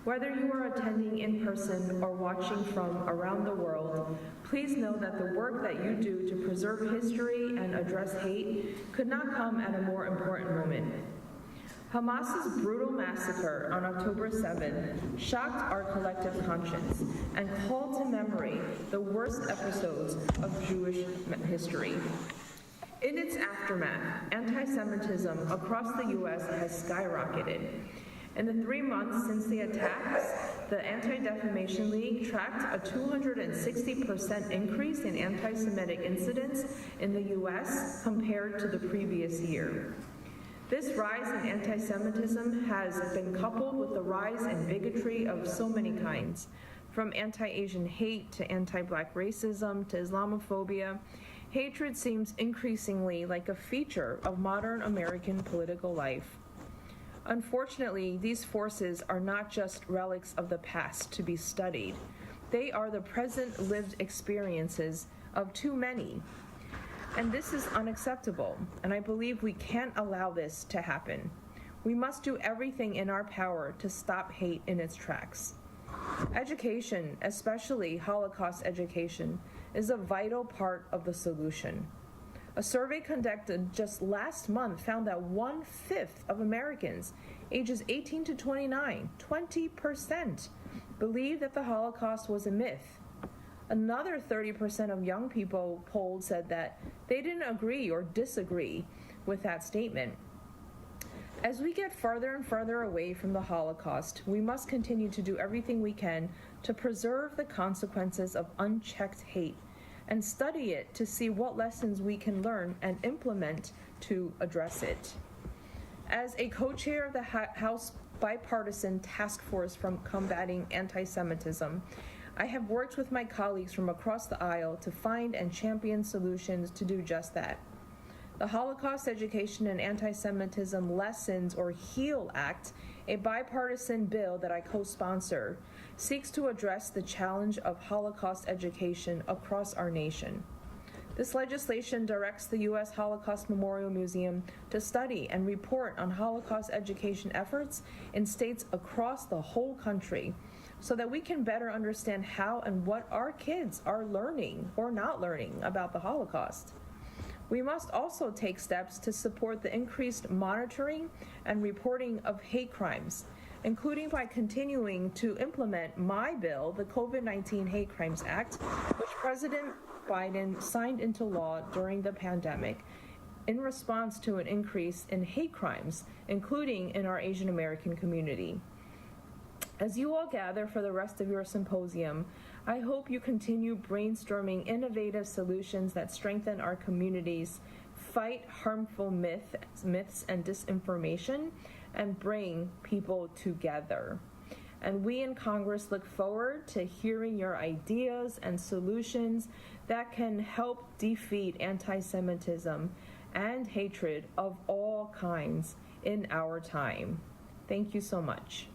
Whether you are attending in person or watching from around the world, please know that the work that you do to preserve history and address hate could not come at a more important moment. Hamas's brutal massacre on October 7 shocked our collective conscience and called to memory the worst episodes of Jewish history. In its aftermath, anti-Semitism across the U.S. has skyrocketed. In the 3 months since the attacks, the Anti-Defamation League tracked a 260% increase in anti-Semitic incidents in the U.S. compared to the previous year. This rise in anti-Semitism has been coupled with the rise in bigotry of so many kinds, from anti-Asian hate to anti-Black racism to Islamophobia. Hatred seems increasingly like a feature of modern American political life. Unfortunately, these forces are not just relics of the past to be studied. They are the present lived experiences of too many. And this is unacceptable, and I believe we can't allow this to happen. We must do everything in our power to stop hate in its tracks. Education, especially Holocaust education, is a vital part of the solution. A survey conducted just last month found that 1/5 of Americans ages 18 to 29, 20%, believe that the Holocaust was a myth. Another 30% of young people polled said that they didn't agree or disagree with that statement. As we get farther and farther away from the Holocaust, we must continue to do everything we can to preserve the consequences of unchecked hate and study it to see what lessons we can learn and implement to address it. As a co-chair of the House Bipartisan Task Force for Combating Anti-Semitism, I have worked with my colleagues from across the aisle to find and champion solutions to do just that. The Holocaust Education and Anti-Semitism Lessons or HEAL Act, a bipartisan bill that I co-sponsor, seeks to address the challenge of Holocaust education across our nation. This legislation directs the U.S. Holocaust Memorial Museum to study and report on Holocaust education efforts in states across the whole country so that we can better understand how and what our kids are learning or not learning about the Holocaust. We must also take steps to support the increased monitoring and reporting of hate crimes, including by continuing to implement my bill, the COVID-19 Hate Crimes Act, which President Biden signed into law during the pandemic in response to an increase in hate crimes, including in our Asian American community. As you all gather for the rest of your symposium, I hope you continue brainstorming innovative solutions that strengthen our communities, fight harmful myths and disinformation, and bring people together. And we in Congress look forward to hearing your ideas and solutions that can help defeat anti-Semitism and hatred of all kinds in our time. Thank you so much.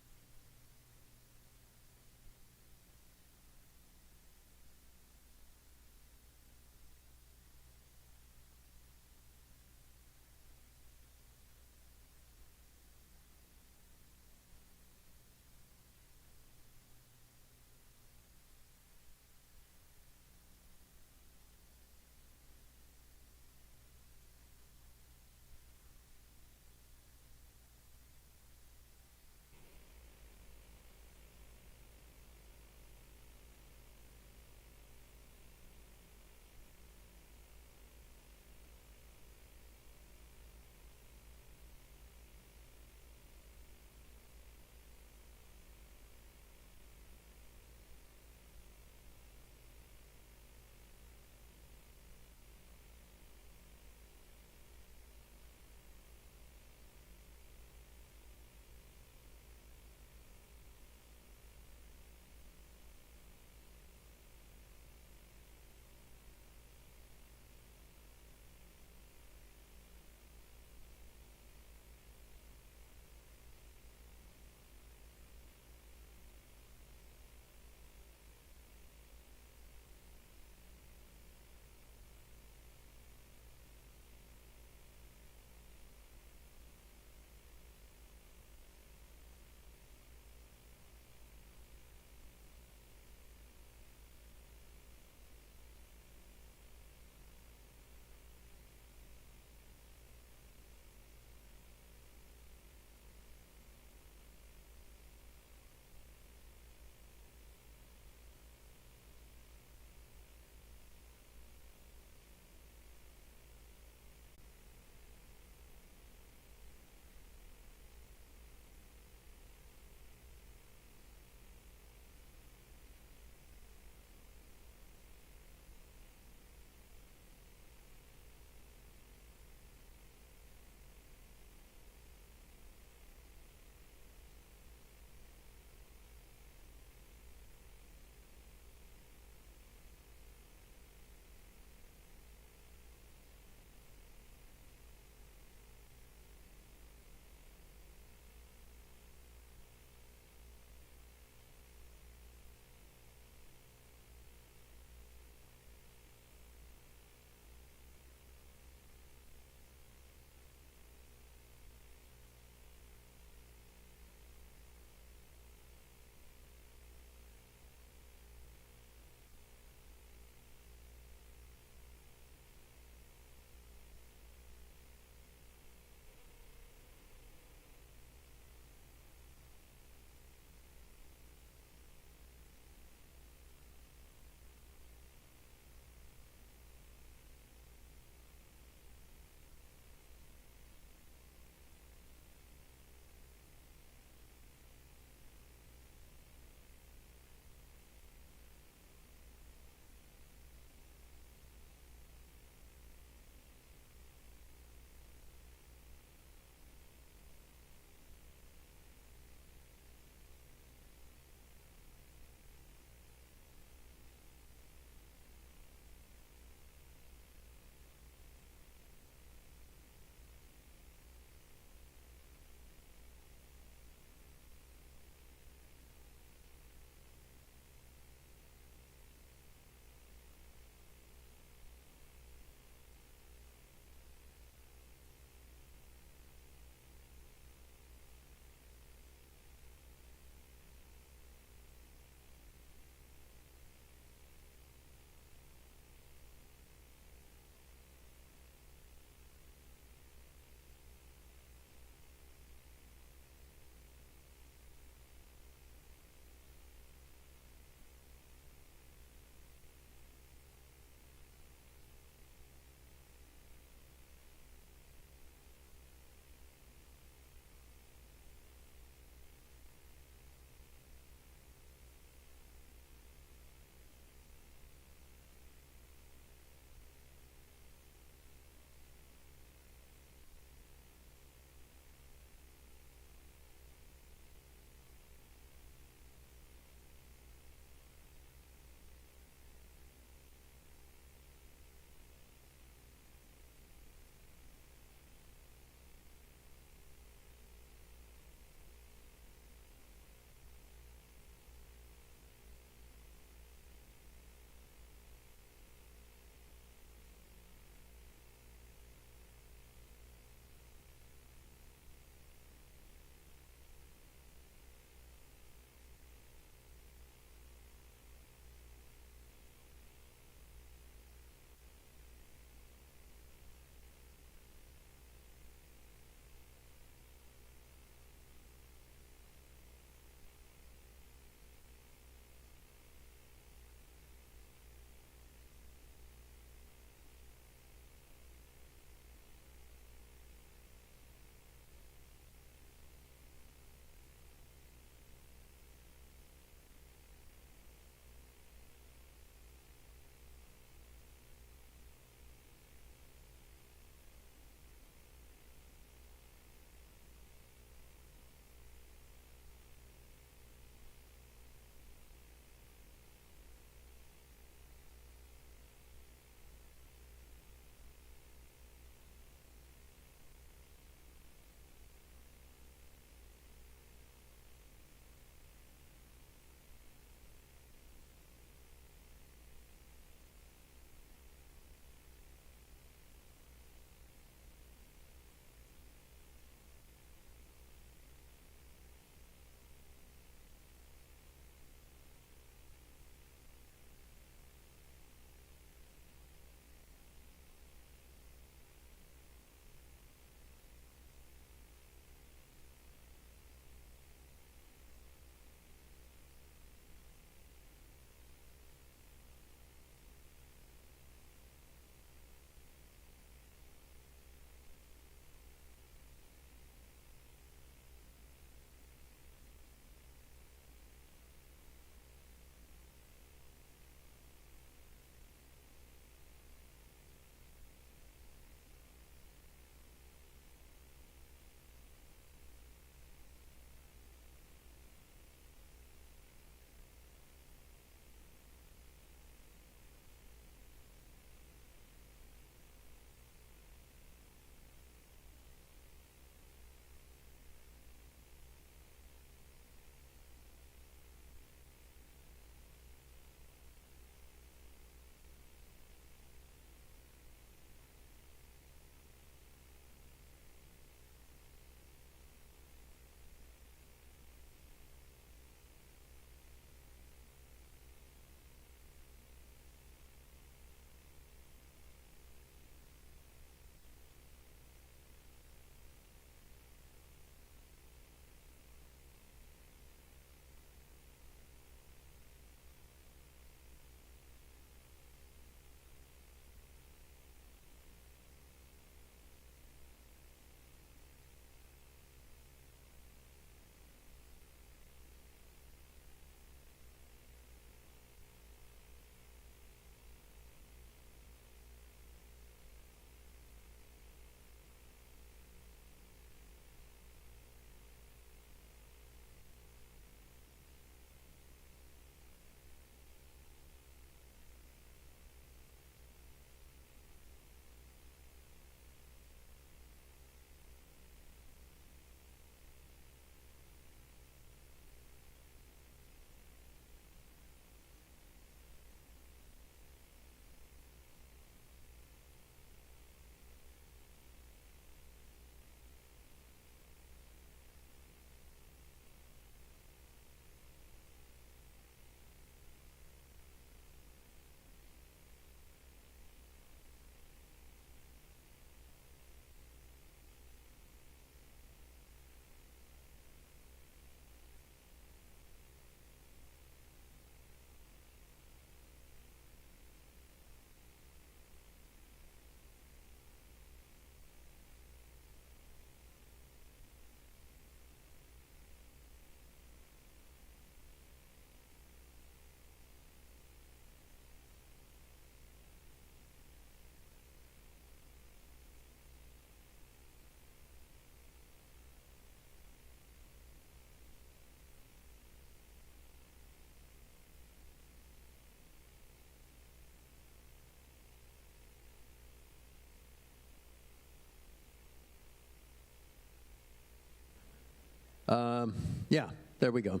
Yeah, there we go.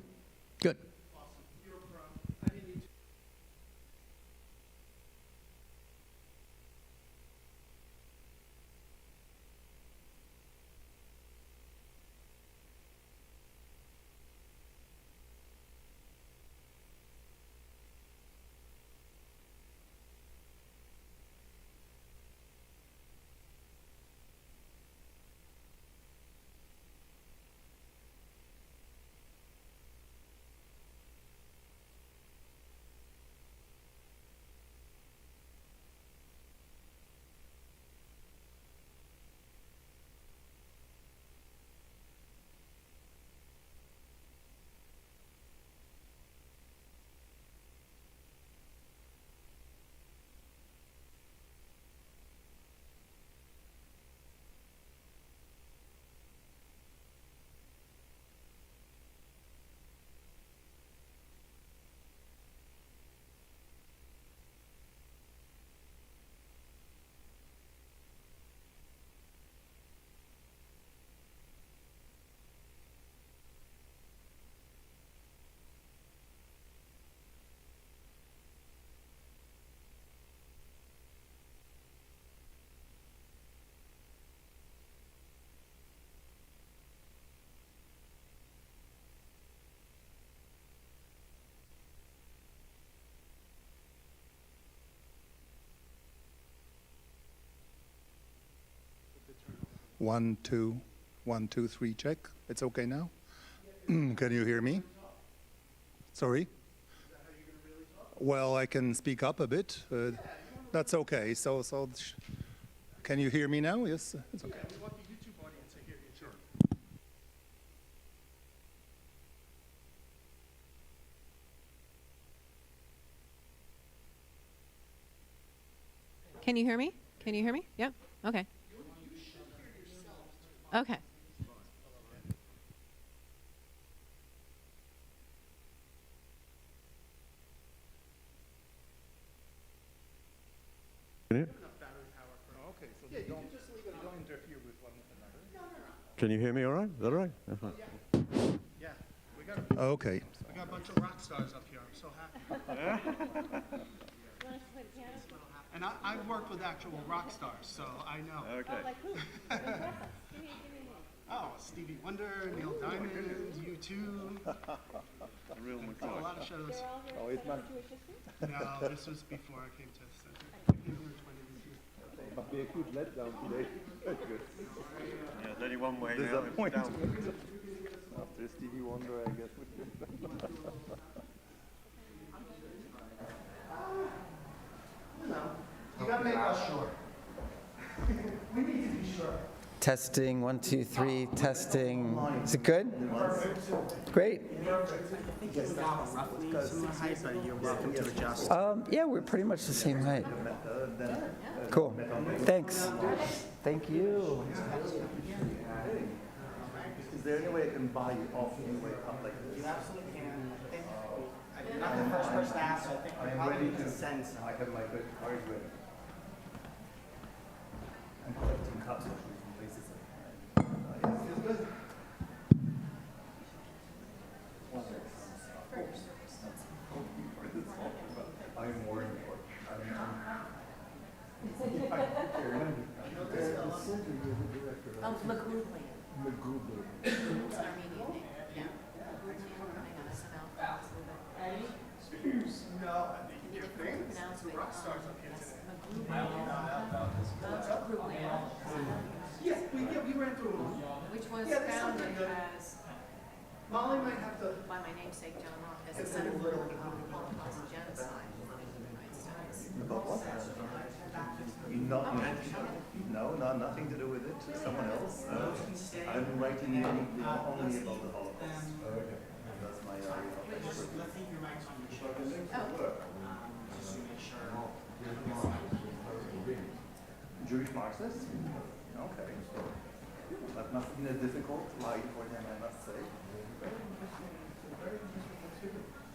Good. One, two, 1, 2, 3, check. It's okay now? Can you hear me? Sorry? Well, I can speak up a bit. That's okay. Can you hear me now? Yes, it's okay. We want the YouTube audience to hear you. Sure. Can you hear me? Can you hear me? Yep. Okay. Okay. Can you hear me all right? Is that all right? Yeah, okay. We got a bunch of rock stars up here. I'm so happy. And I've worked with actual rock stars, so I know. Okay. Oh, like who? Oh, Stevie Wonder, Neil Diamond, U2. Real A lot of shows. Oh, it's not. No, this was before I came to the center. It must be a huge letdown today. Good. Yeah, there's only one way now. Disappointing. After Stevie Wonder, I guess. You gotta make us sure. We need to be sure. Testing, 1, 2, 3, testing. Is it good? Great. Yeah, we're pretty much the same height. Cool. Thanks. Thank you. Is there any way I can buy you off anyway up like this? You absolutely can. I'm not the first person to ask, so I think we're probably going to send some. I have my good card ready. I'm collecting cups actually from places like that. Feels good. I'm worried for Oh, Magrublian. Magrublian. It's an Armenian name. Yeah. Hang on, it's about No, I think you're famous. Rock stars up here today. Yeah, we ran through them. Which was Yeah, there's founded something good. as, Molly might have to. by my namesake John Locke, as a Center for Holocaust and Genocide in the United States. About what? Nothing to do with it. Someone else. I'm writing only about the Holocaust. Okay. That's my area of expertise. Let's take your mics on your shoulders. Just to make sure. Jewish Marxists? Okay. That must have been a difficult life for them, I must say.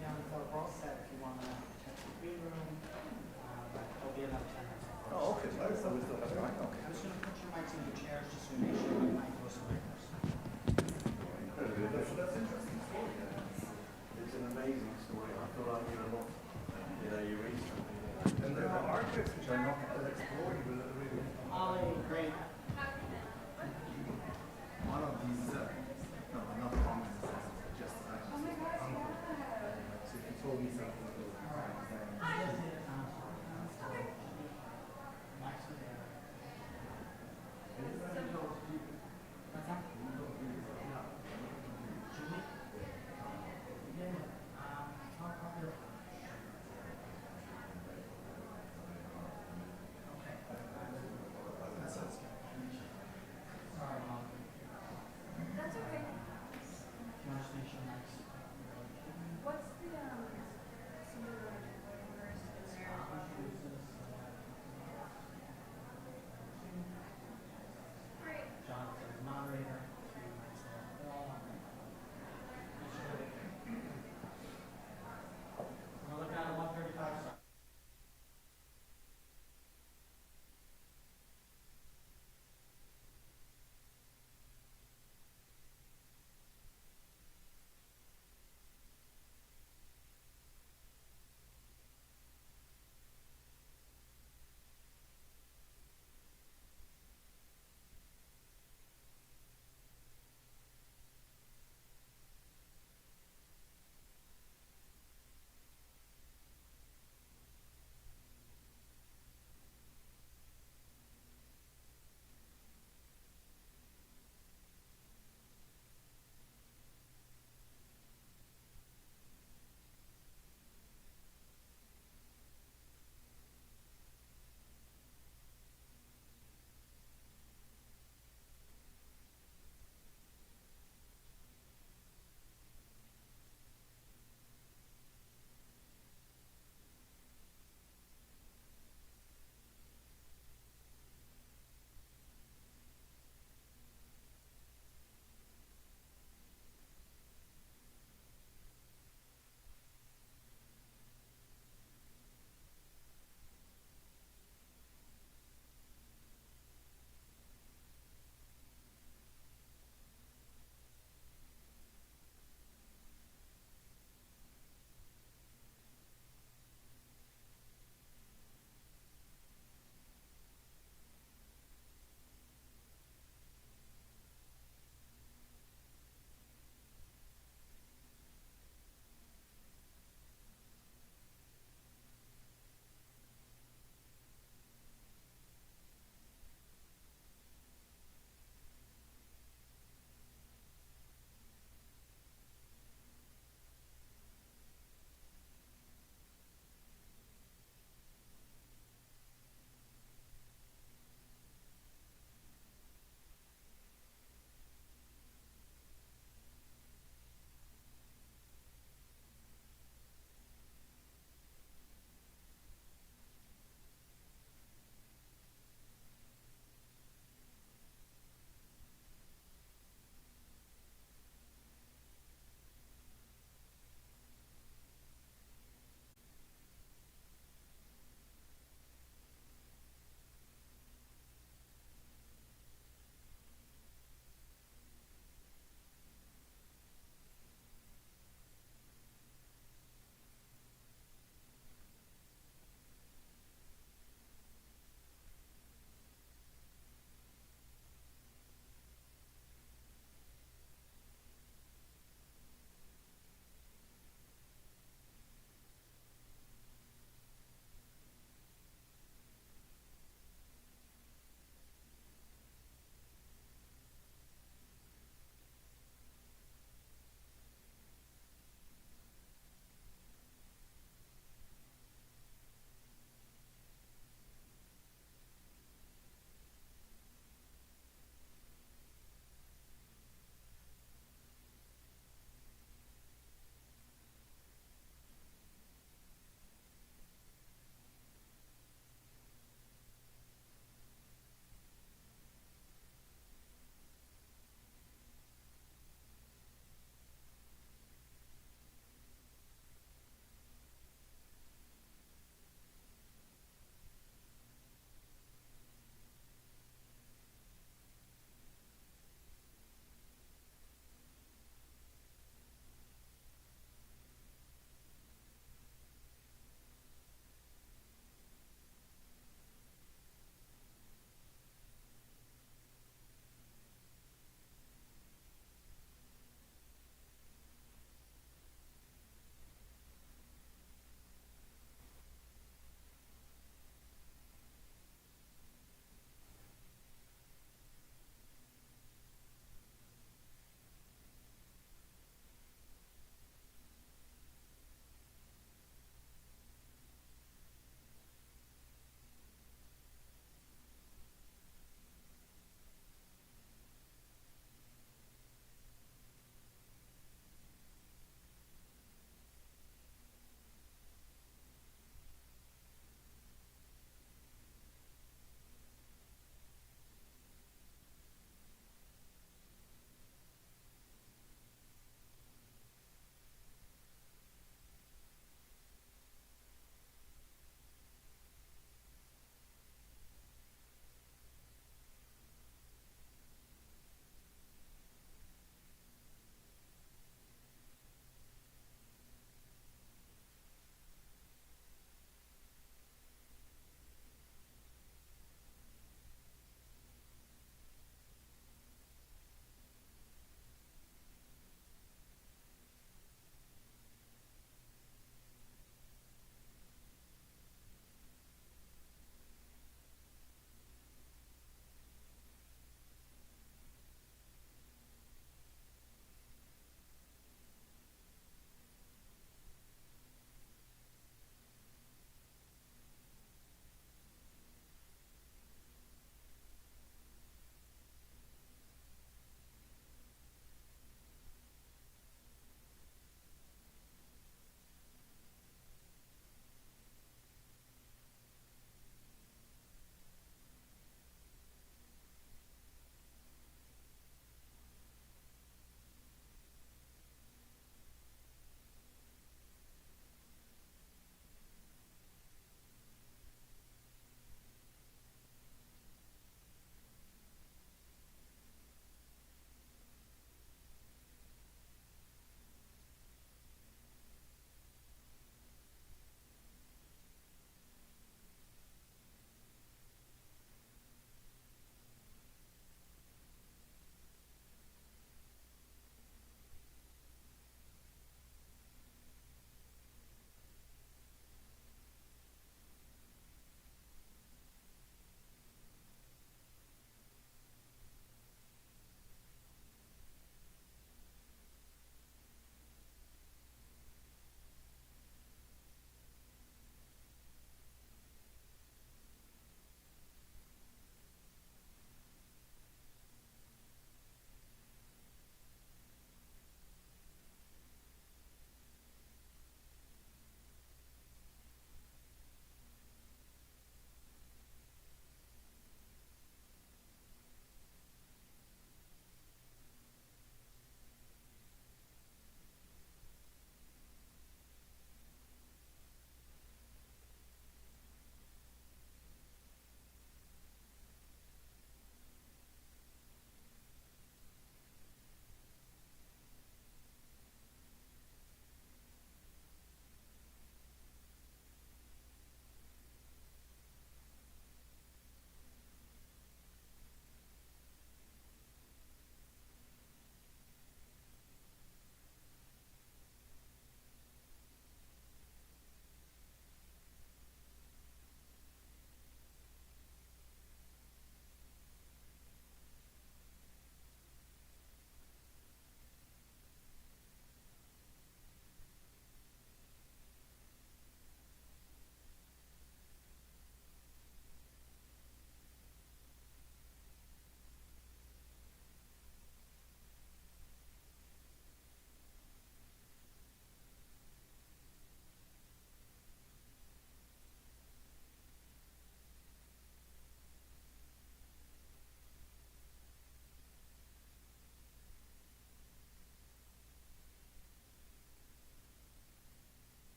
Yeah, we're all set if you want to check the green room. There'll be enough time. Oh, okay. So we still have time. Okay. I'm just going to put your mics in your chairs just to make sure my mic goes away first. Ollie, great. One of these, no, not comments, just so if you told me something that was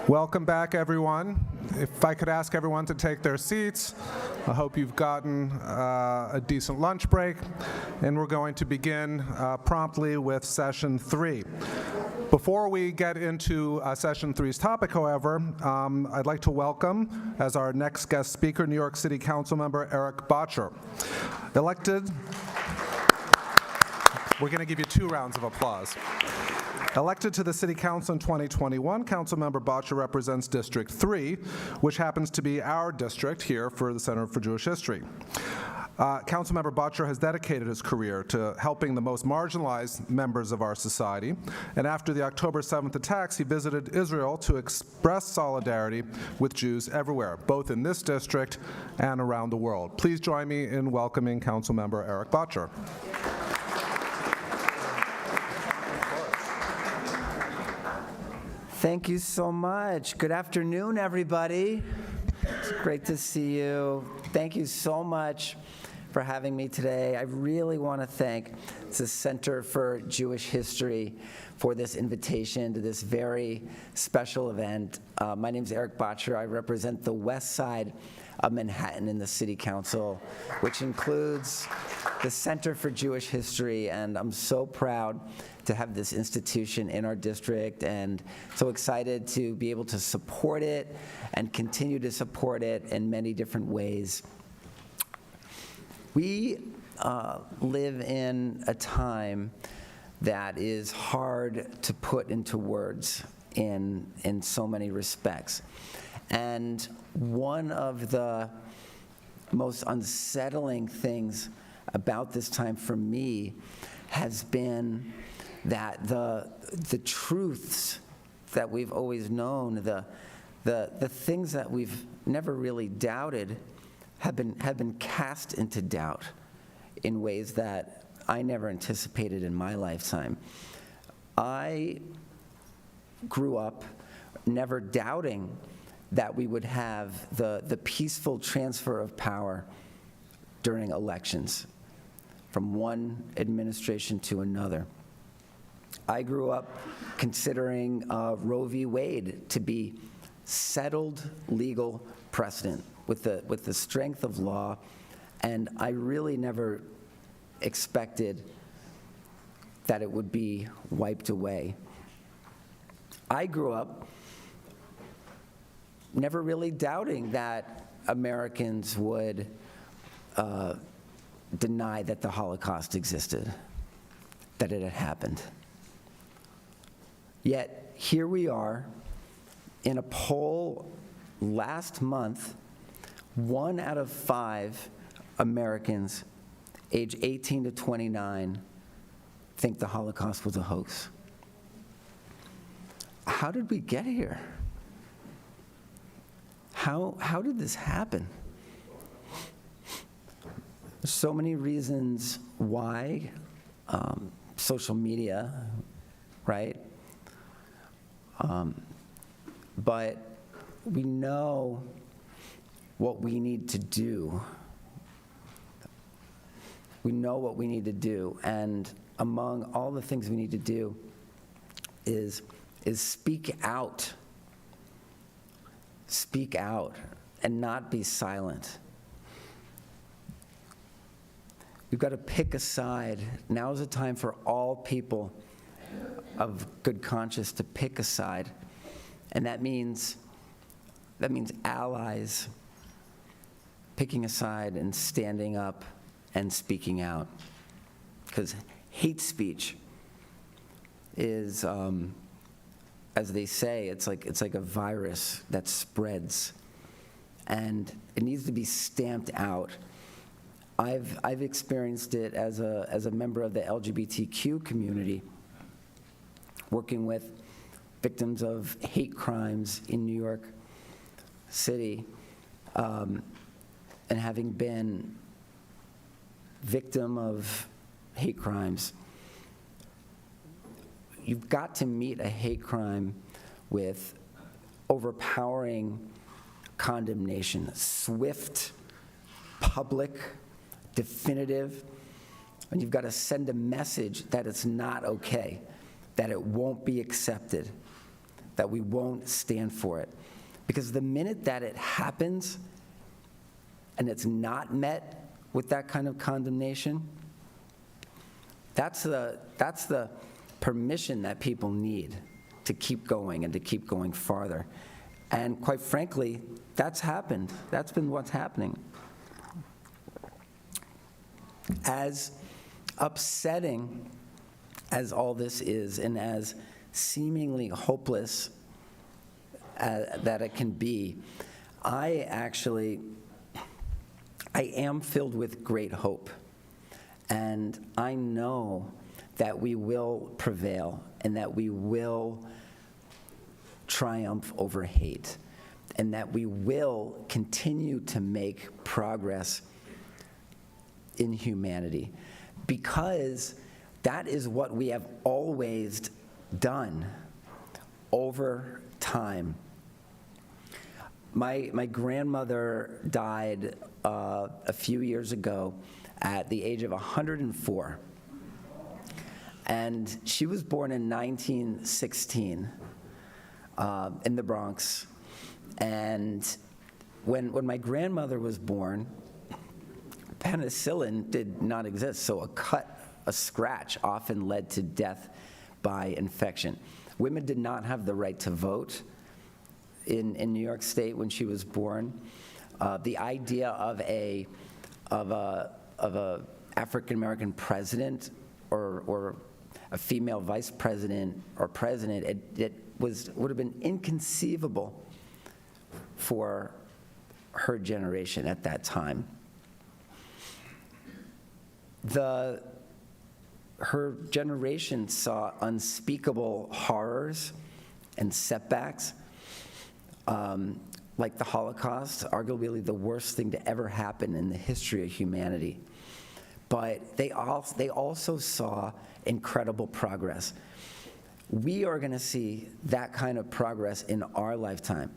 Welcome back, everyone. If I could ask everyone to take their seats, I hope you've gotten a decent lunch break, and we're going to begin promptly with session 3. Before we get into session 3's topic, however, I'd like to welcome, as our next guest speaker, New York City Council member Eric Bottcher. Elected, we're going to give you 2 rounds of applause. Elected to the City Council in 2021, Councilmember Bottcher represents District 3, which happens to be our district here for the Center for Jewish History. Councilmember Bottcher has dedicated his career to helping the most marginalized members of our society, and after the October 7th attacks, he visited Israel to express solidarity with Jews everywhere, both in this district and around the world. Please join me in welcoming Councilmember Eric Bottcher. Thank you so much. Good afternoon, everybody. It's great to see you. Thank you so much for having me today. I really want to thank the Center for Jewish History for this invitation to this very special event. My name is Eric Bottcher. I represent the west side of Manhattan in the City Council, which includes the Center for Jewish History, and I'm so proud to have this institution in our district and so excited to be able to support it and continue to support it in many different ways. We live in a time that is hard to put into words in so many respects. And one of the most unsettling things about this time for me has been that the truths that we've always known, the things that we've never really doubted have been cast into doubt in ways that I never anticipated in my lifetime. I grew up never doubting that we would have the peaceful transfer of power during elections from one administration to another. I grew up considering Roe v. Wade to be settled legal precedent with the strength of law, and I really never expected that it would be wiped away. I grew up never really doubting that Americans would deny that the Holocaust existed, that it had happened. Yet here we are in a poll last month, 1 out of 5 Americans age 18 to 29 think the Holocaust was a hoax. How did we get here? How did this happen? There's so many reasons why. Social media, right? But we know what we need to do. We know what we need to do, and among all the things we need to do is speak out. Speak out and not be silent. We've got to pick a side. Now is the time for all people of good conscience to pick a side. And that means allies picking a side and standing up and speaking out. Because hate speech is, as they say, it's like a virus that spreads, and it needs to be stamped out. I've experienced it as a member of the LGBTQ community, working with victims of hate crimes in New York City, and having been victim of hate crimes. You've got to meet a hate crime with overpowering condemnation, swift, public, definitive, and you've got to send a message that it's not okay, that it won't be accepted, that we won't stand for it. Because the minute that it happens and it's not met with that kind of condemnation, that's the permission that people need to keep going and to keep going farther. And quite frankly, that's happened. That's been what's happening. As upsetting as all this is, and as seemingly hopeless that it can be, I am filled with great hope. And I know that we will prevail and that we will triumph over hate and that we will continue to make progress in humanity, because that is what we have always done over time. My grandmother died a few years ago at the age of 104. And she was born in 1916 in the Bronx. And when my grandmother was born, penicillin did not exist, so a scratch often led to death by infection. Women did not have the right to vote in New York State when she was born. The idea of a African American president or a female vice president or president, it would have been inconceivable for her generation at that time. Her generation saw unspeakable horrors and setbacks, like the Holocaust, arguably the worst thing to ever happen in the history of humanity. But they also saw incredible progress. We are going to see that kind of progress in our lifetime.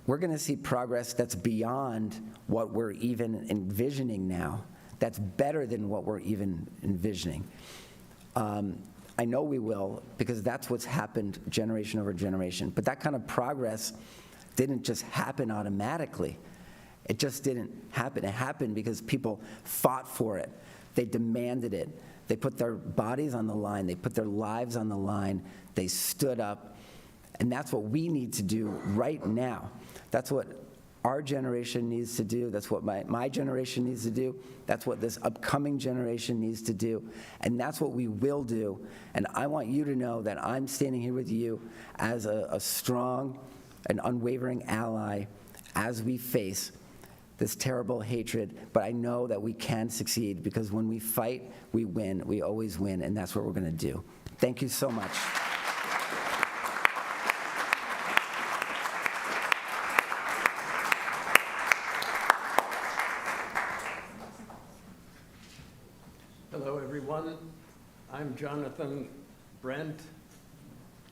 We're going to see progress that's beyond what we're even envisioning now, that's better than what we're even envisioning. I know we will, because that's what's happened generation over generation. But that kind of progress didn't just happen automatically. It just didn't happen. It happened because people fought for it. They demanded it. They put their bodies on the line. They put their lives on the line. They stood up. And that's what we need to do right now. That's what our generation needs to do. That's what my generation needs to do. That's what this upcoming generation needs to do. And that's what we will do. And I want you to know that I'm standing here with you as a strong and unwavering ally as we face this terrible hatred. But I know that we can succeed, because when we fight, we win. We always win, and that's what we're going to do. Thank you so much. Hello, everyone. I'm Jonathan Brent.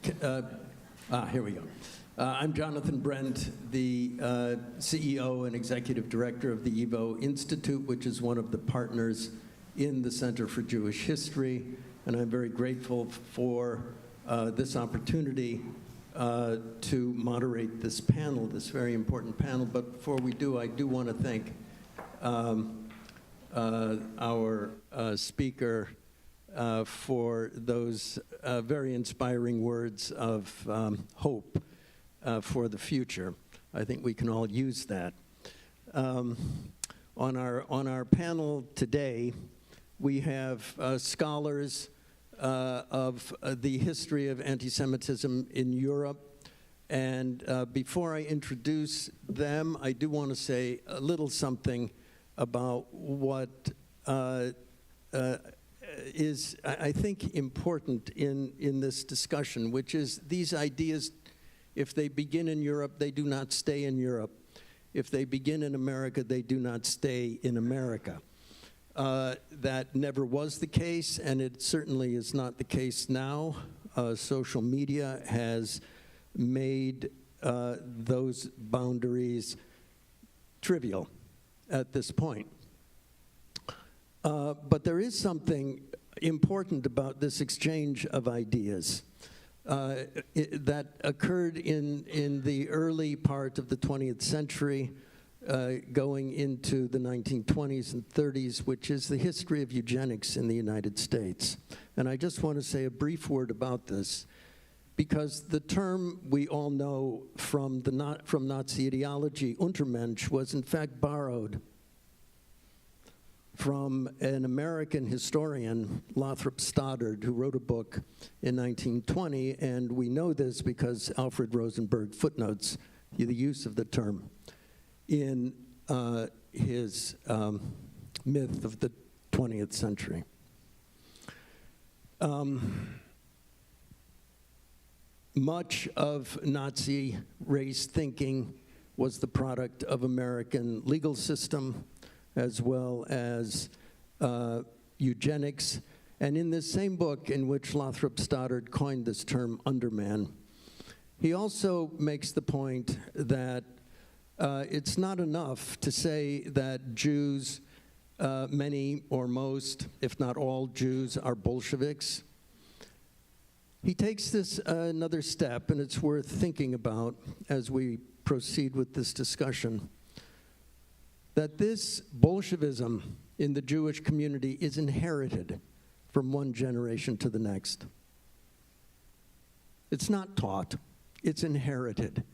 Here we go. I'm Jonathan Brent, the CEO and Executive Director of the Evo Institute, which is one of the partners in the Center for Jewish History, and I'm very grateful for this opportunity to moderate this panel, this very important panel. But before we do, I do want to thank our speaker for those very inspiring words of hope for the future. I think we can all use that. On our panel today, we have scholars of the history of anti-Semitism in Europe. And before I introduce them, I do want to say a little something about what is, I think, important in this discussion, which is these ideas, if they begin in Europe, they do not stay in Europe. If they begin in America, they do not stay in America. That never was the case, and it certainly is not the case now. Social media has made those boundaries trivial at this point. But there is something important about this exchange of ideas. that occurred in the early part of the 20th century, going into the 1920s and 30s, which is the history of eugenics in the United States. And I just want to say a brief word about this, because the term we all know from Nazi ideology, Untermensch, was in fact borrowed from an American historian, Lothrop Stoddard, who wrote a book in 1920, and we know this because Alfred Rosenberg footnotes the use of the term in his myth of the 20th century. Much of Nazi race thinking was the product of American legal system, as well as eugenics. And in this same book in which Lothrop Stoddard coined this term, underman, he also makes the point that it's not enough to say that Jews, many or most, if not all Jews, are Bolsheviks. He takes this another step, and it's worth thinking about as we proceed with this discussion, that this Bolshevism in the Jewish community is inherited from one generation to the next. It's not taught, it's inherited.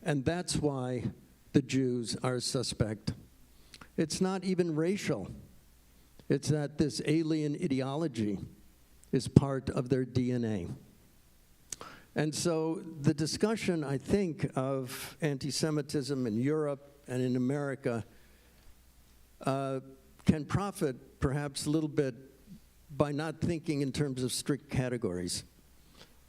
And that's why the Jews are suspect. It's not even racial. It's that this alien ideology is part of their DNA. And so the discussion, I think, of anti-Semitism in Europe and in America can profit perhaps a little bit by not thinking in terms of strict categories,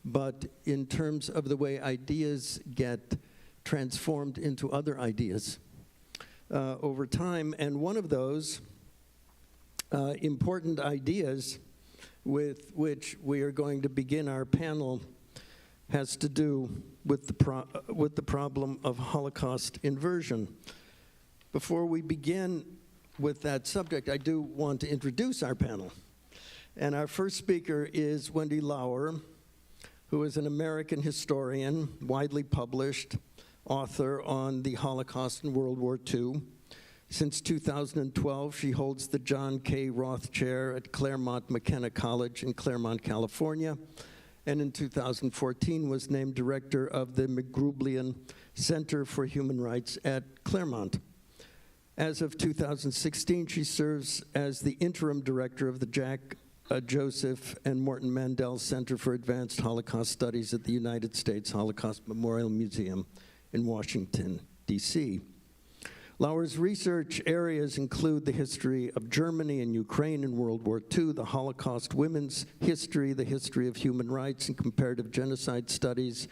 but in terms of the way ideas get transformed into other ideas over time. And one of those important ideas with which we are going to begin our panel has to do with the problem of Holocaust inversion. Before we begin with that subject, I do want to introduce our panel. And our first speaker is Wendy Lauer, who is an American historian, widely published, author on the Holocaust and World War II. Since 2012, she holds the John K. Roth Chair at Claremont McKenna College in Claremont, California, and in 2014 was named director of the McGrublian Center for Human Rights at Claremont. As of 2016, she serves as the interim director of the Jack Joseph and Morton Mandel Center for Advanced Holocaust Studies at the United States Holocaust Memorial Museum in Washington, D.C. Lauer's research areas include the history of Germany and Ukraine in World War II, the Holocaust women's history, the history of human rights and comparative genocide studies.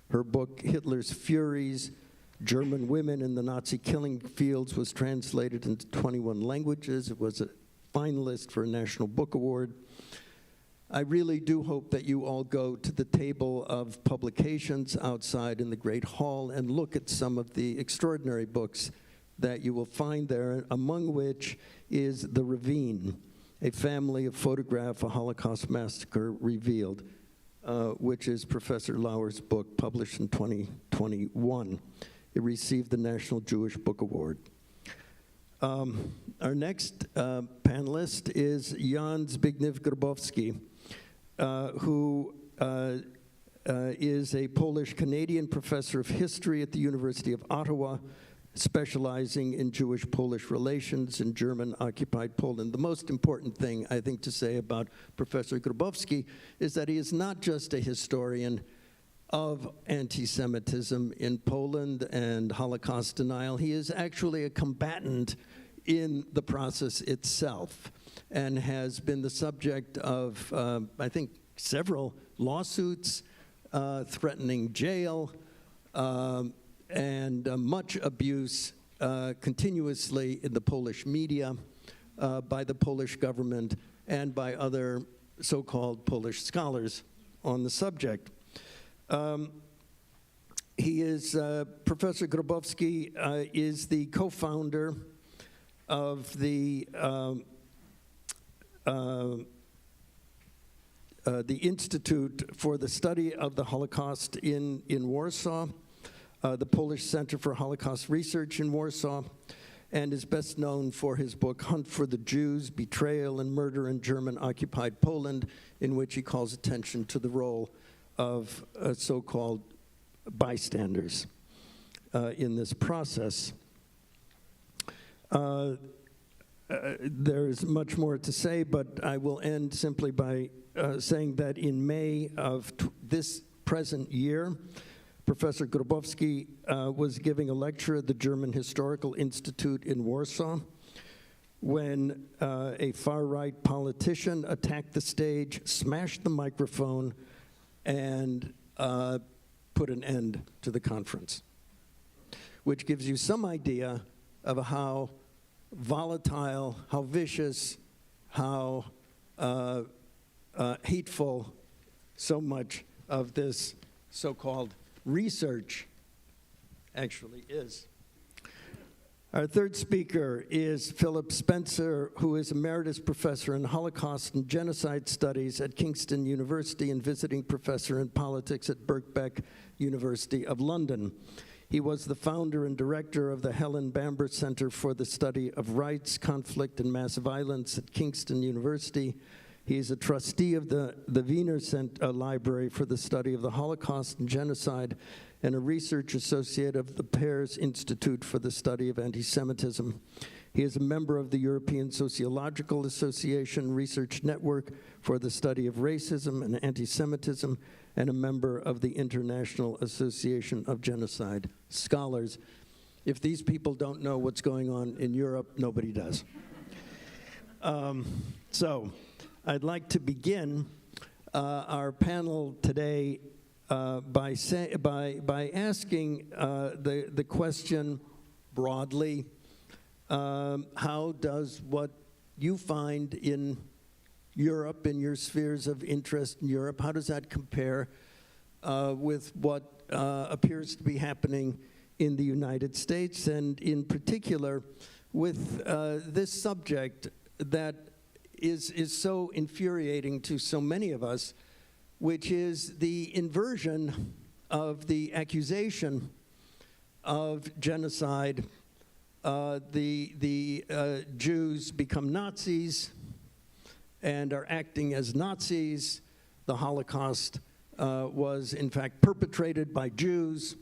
Her book, Hitler's Furies, German Women in the Nazi Killing Fields, was translated into 21 languages. It was a finalist for a National Book Award. I really do hope that you all go to the table of publications outside in the Great Hall and look at some of the extraordinary books that you will find there, among which is The Ravine, A Family of Photograph a Holocaust Massacre Revealed, which is Professor Lauer's book, published in 2021. It received the National Jewish Book Award. Our next panelist is Jan Zbigniew Grabowski, who is a Polish-Canadian professor of history at the University of Ottawa, specializing in Jewish-Polish relations in German-occupied Poland. The most important thing, I think, to say about Professor Grabowski is that he is not just a historian of anti-Semitism in Poland and Holocaust denial. He is actually a combatant in the process itself and has been the subject of, I think, several lawsuits threatening jail, and much abuse continuously in the Polish media by the Polish government and by other so-called Polish scholars on the subject. He is, Professor Grabowski is the co-founder of the the Institute for the Study of the Holocaust in Warsaw, the Polish Center for Holocaust Research in Warsaw, and is best known for his book, Hunt for the Jews, Betrayal and Murder in German-Occupied Poland, in which he calls attention to the role of so-called bystanders in this process. There's much more to say, but I will end simply by saying that in May of this present year, Professor Grabowski was giving a lecture at the German Historical Institute in Warsaw when a far-right politician attacked the stage, smashed the microphone, and put an end to the conference, which gives you some idea of how volatile, how vicious, how hateful so much of this so-called research actually is. Our third speaker is Philip Spencer, who is Emeritus Professor in Holocaust and Genocide Studies at Kingston University and visiting professor in politics at Birkbeck University of London. He was the founder and director of the Helen Bamber Center for the Study of Rights, Conflict, and Mass Violence at Kingston University. He is a trustee of the Wiener Library for the Study of the Holocaust and Genocide, and a research associate of the Pears Institute for the Study of Antisemitism. He is a member of the European Sociological Association Research Network for the Study of Racism and Antisemitism, and a member of the International Association of Genocide Scholars. If these people don't know what's going on in Europe, nobody does. So I'd like to begin our panel today by asking the question broadly, how does what you find in Europe, in your spheres of interest in Europe, how does that compare with what appears to be happening in the United States, and in particular with this subject that is so infuriating to so many of us, which is the inversion of the accusation of genocide. The Jews become Nazis and are acting as Nazis. The Holocaust was in fact perpetrated by Jews,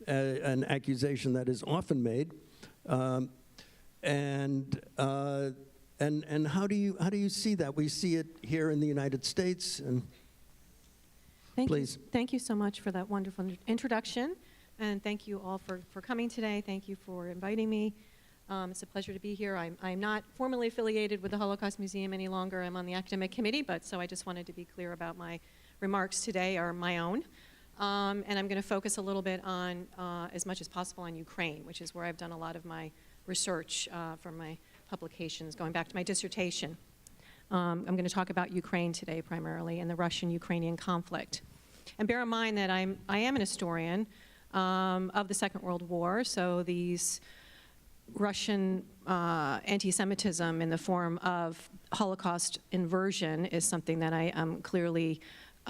an accusation that is often made. And how do you see that? We see it here in the United States. And please. Thank you so much for that wonderful introduction, and thank you all for coming today. Thank you for inviting me. It's a pleasure to be here. I'm not formally affiliated with the Holocaust Museum any longer. I'm on the academic committee, but so I just wanted to be clear about my remarks today are my own. And I'm going to focus a little bit on, as much as possible, on Ukraine, which is where I've done a lot of my research from my publications, going back to my dissertation. I'm going to talk about Ukraine today primarily and the Russian-Ukrainian conflict. And bear in mind that I am an historian of the Second World War, so these Russian anti-Semitism in the form of Holocaust inversion is something that I am clearly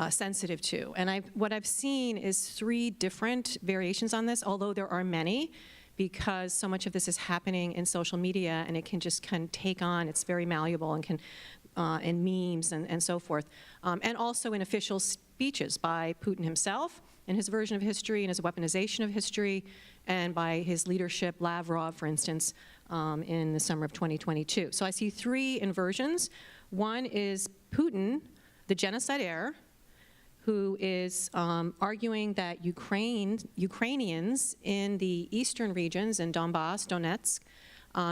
sensitive to. And what I've seen is 3 different variations on this, although there are many, because so much of this is happening in social media and it can take on, it's very malleable and can, in memes and so forth. And also in official speeches by Putin himself in his version of history and his weaponization of history, and by his leadership, Lavrov, for instance, in the summer of 2022. So I see 3 inversions. One is Putin, the genocide heir, who is arguing that Ukrainians in the eastern regions, in Donbass, Donetsk,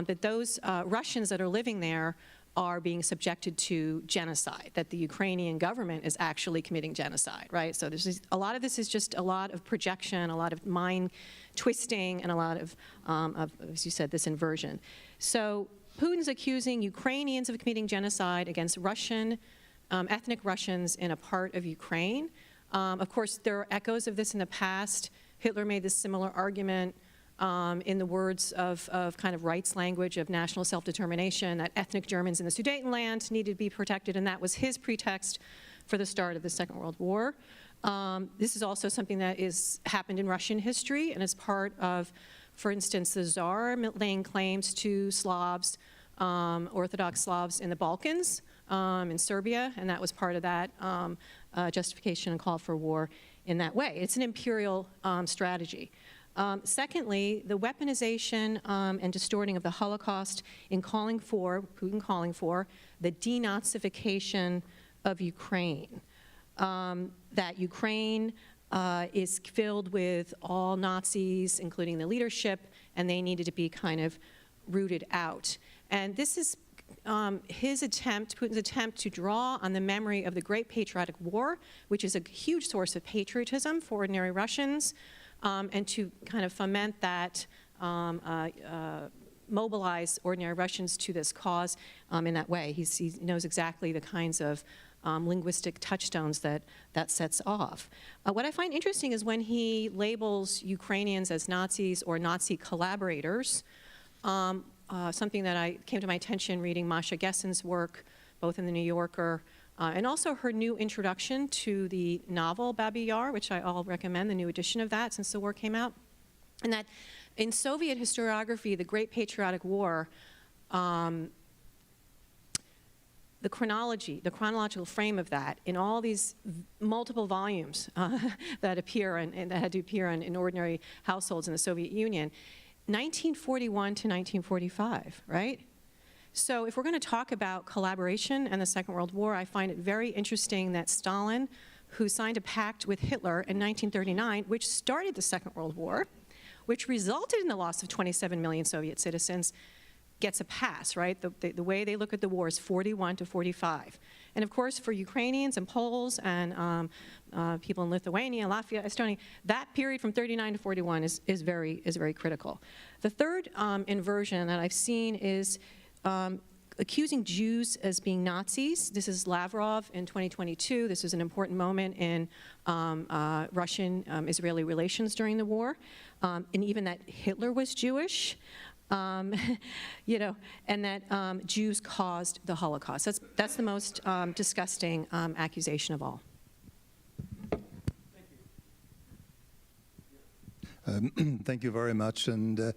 that those Russians that are living there are being subjected to genocide, that the Ukrainian government is actually committing genocide, right? So a lot of this is just a lot of projection, a lot of mind twisting, and a lot of, as you said, this inversion. So Putin's accusing Ukrainians of committing genocide against ethnic Russians in a part of Ukraine. Of course, there are echoes of this in the past. Hitler made this similar argument in the words of kind of rights language of national self-determination, that ethnic Germans in the Sudetenland needed to be protected, and that was his pretext for the start of the Second World War. This is also something that happened in Russian history and is part of, for instance, the Tsar laying claims to Slavs, Orthodox Slavs in the Balkans, in Serbia, and that was part of that justification and call for war in that way. It's an imperial strategy. Secondly, the weaponization and distorting of the Holocaust in Putin calling for the denazification of Ukraine. That Ukraine is filled with all Nazis, including the leadership, and they needed to be kind of rooted out. And this is Putin's attempt to draw on the memory of the Great Patriotic War, which is a huge source of patriotism for ordinary Russians, and to kind of foment that, mobilize ordinary Russians to this cause in that way. He knows exactly the kinds of linguistic touchstones that sets off. What I find interesting is when he labels Ukrainians as Nazis or Nazi collaborators, something that came to my attention reading Masha Gessen's work, both in the New Yorker, and also her new introduction to the novel Babi Yar, which I'll recommend, the new edition of that since the war came out, and that in Soviet historiography, the Great Patriotic War, the chronological frame of that, in all these multiple volumes that appear and that had to appear in ordinary households in the Soviet Union, 1941 to 1945, right? So if we're going to talk about collaboration and the Second World War, I find it very interesting that Stalin, who signed a pact with Hitler in 1939, which started the Second World War, which resulted in the loss of 27 million Soviet citizens, gets a pass, right? The way they look at the war is 41 to 45. And of course, for Ukrainians and Poles and people in Lithuania, Latvia, Estonia, that period from 39 to 41 is very critical. The third inversion that I've seen is accusing Jews as being Nazis. This is Lavrov in 2022. This is an important moment in Russian-Israeli relations during the war, and even that Hitler was Jewish. You know, and that Jews caused the Holocaust. That's the most disgusting accusation of all. Thank you very much. And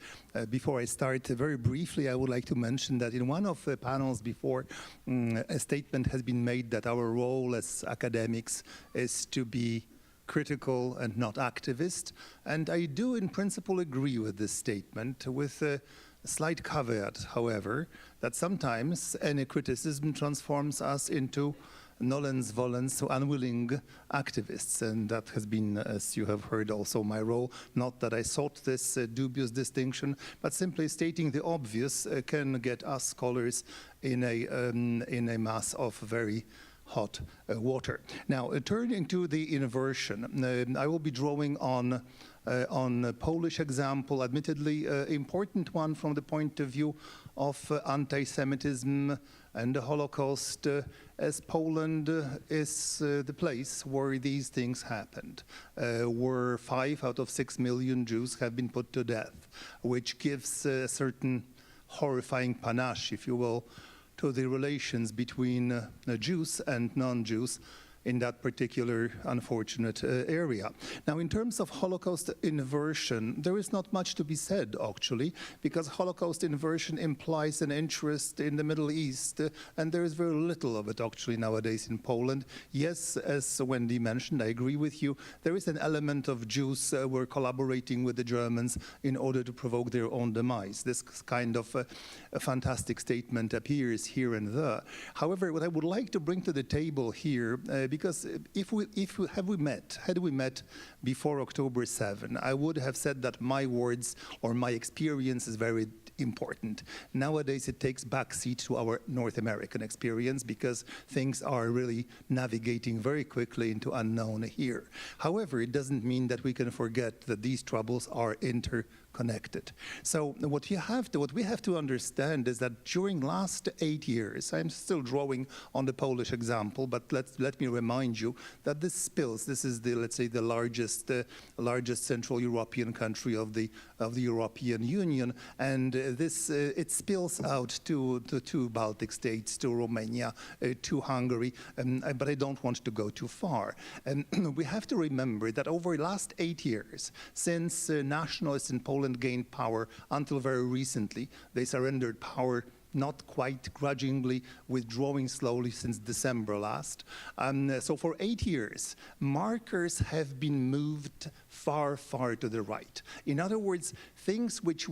before I start, very briefly, I would like to mention that in one of the panels before, a statement has been made that our role as academics is to be critical and not activist. And I do, in principle, agree with this statement, with a slight caveat, however, that sometimes any criticism transforms us into nolens volens, so unwilling activists, and that has been, as you have heard, also my role. Not that I sought this dubious distinction, but simply stating the obvious can get us scholars in a mass of very hot water. Now, turning to the inversion, I will be drawing on a Polish example, admittedly important one from the point of view of anti-Semitism and the Holocaust, as Poland is the place where these things happened, where 5 out of 6 million Jews have been put to death, which gives a certain horrifying panache, if you will, to the relations between Jews and non-Jews in that particular unfortunate area. Now, in terms of Holocaust inversion, there is not much to be said, actually, because Holocaust inversion implies an interest in the Middle East, and there is very little of it, actually, nowadays in Poland. Yes, as Wendy mentioned, I agree with you, there is an element of Jews were collaborating with the Germans in order to provoke their own demise. This kind of a fantastic statement appears here and there. However, what I would like to bring to the table here, because had we met before October 7, I would have said that my words or my experience is very important. Nowadays, it takes backseat to our North American experience because things are really navigating very quickly into unknown here. However, it doesn't mean that we can forget that these troubles are interconnected. So what we have to understand is that during last 8 years, I'm still drawing on the Polish example, but let me remind remind you that this is the, let's say, the largest Central European country of the European Union, and it spills out to two Baltic states, to Romania, to Hungary, but I don't want to go too far. And we have to remember that over the last 8 years, since nationalists in Poland gained power until very recently, they surrendered power not quite grudgingly, withdrawing slowly since December last. So for 8 years, markers have been moved far, far to the right. In other words, things which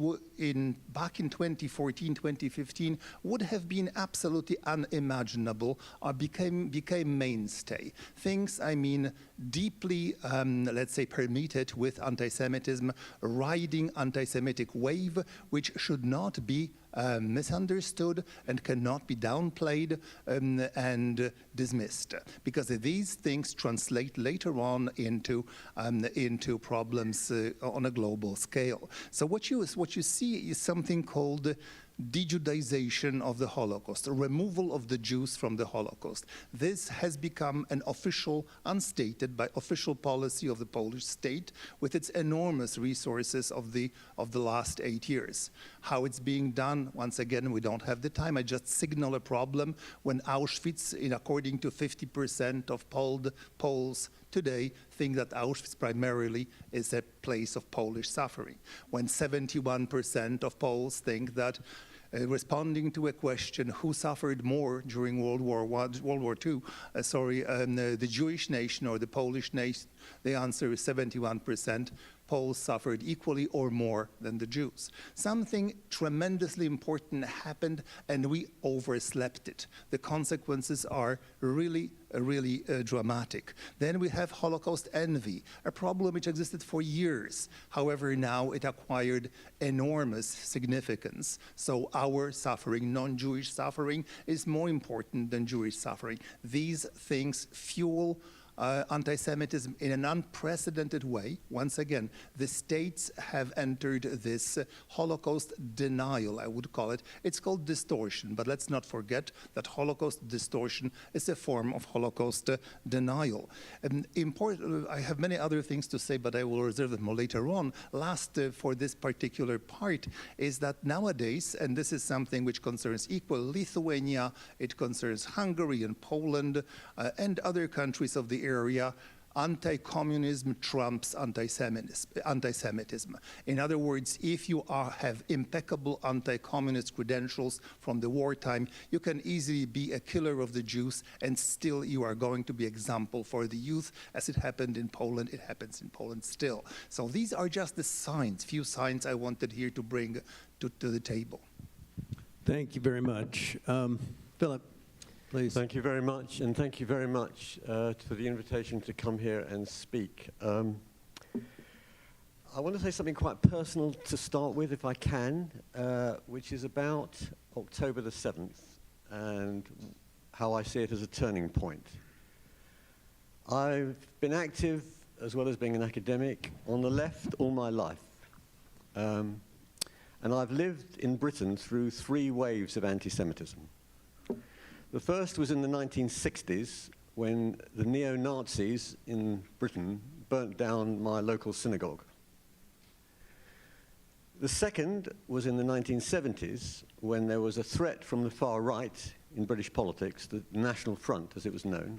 back in 2014, 2015 would have been absolutely unimaginable became mainstay. Things, I mean, deeply, let's say, permeated with anti-Semitism, riding anti-Semitic wave, which should not be misunderstood and cannot be downplayed and dismissed, because these things translate later on into problems on a global scale. So what you see is something called de-Judaization of the Holocaust, a removal of the Jews from the Holocaust. This has become an official, unstated by official policy of the Polish state with its enormous resources of the last 8 years. How it's being done, once again, we don't have the time. I just signal a problem when Auschwitz, according to 50% of Poles today, think that Auschwitz primarily is a place of Polish suffering, when 71% of Poles think that responding to a question, who suffered more during World War II, the Jewish nation or the Polish nation, the answer is 71%. Poles suffered equally or more than the Jews. Something tremendously important happened, and we overslept it. The consequences are really dramatic. Then we have Holocaust envy, a problem which existed for years. However, now it acquired enormous significance. So our suffering, non-Jewish suffering, is more important than Jewish suffering. These things fuel anti-Semitism in an unprecedented way. Once again, the states have entered this Holocaust denial, I would call it. It's called distortion, but let's not forget that Holocaust distortion is a form of Holocaust denial. I have many other things to say, but I will reserve them later on. Last, for this particular part, is that nowadays, and this is something which concerns Lithuania, it concerns Hungary and Poland, and other countries of the area, anti-communism trumps anti-Semitism. In other words, if you have impeccable anti-communist credentials from the wartime, you can easily be a killer of the Jews, and still you are going to be example for the youth. As it happened in Poland, it happens in Poland still. So these are just the signs, few signs I wanted here to bring to the table. Thank you very much. Philip, please. Thank you very much, and thank you very much for the invitation to come here and speak. I want to say something quite personal to start with, if I can, which is about October the 7th and how I see it as a turning point. I've been active, as well as being an academic, on the left all my life. And I've lived in Britain through 3 waves of anti-Semitism. The first was in the 1960s, when the neo-Nazis in Britain burnt down my local synagogue. The second was in the 1970s, when there was a threat from the far right in British politics, the National Front, as it was known.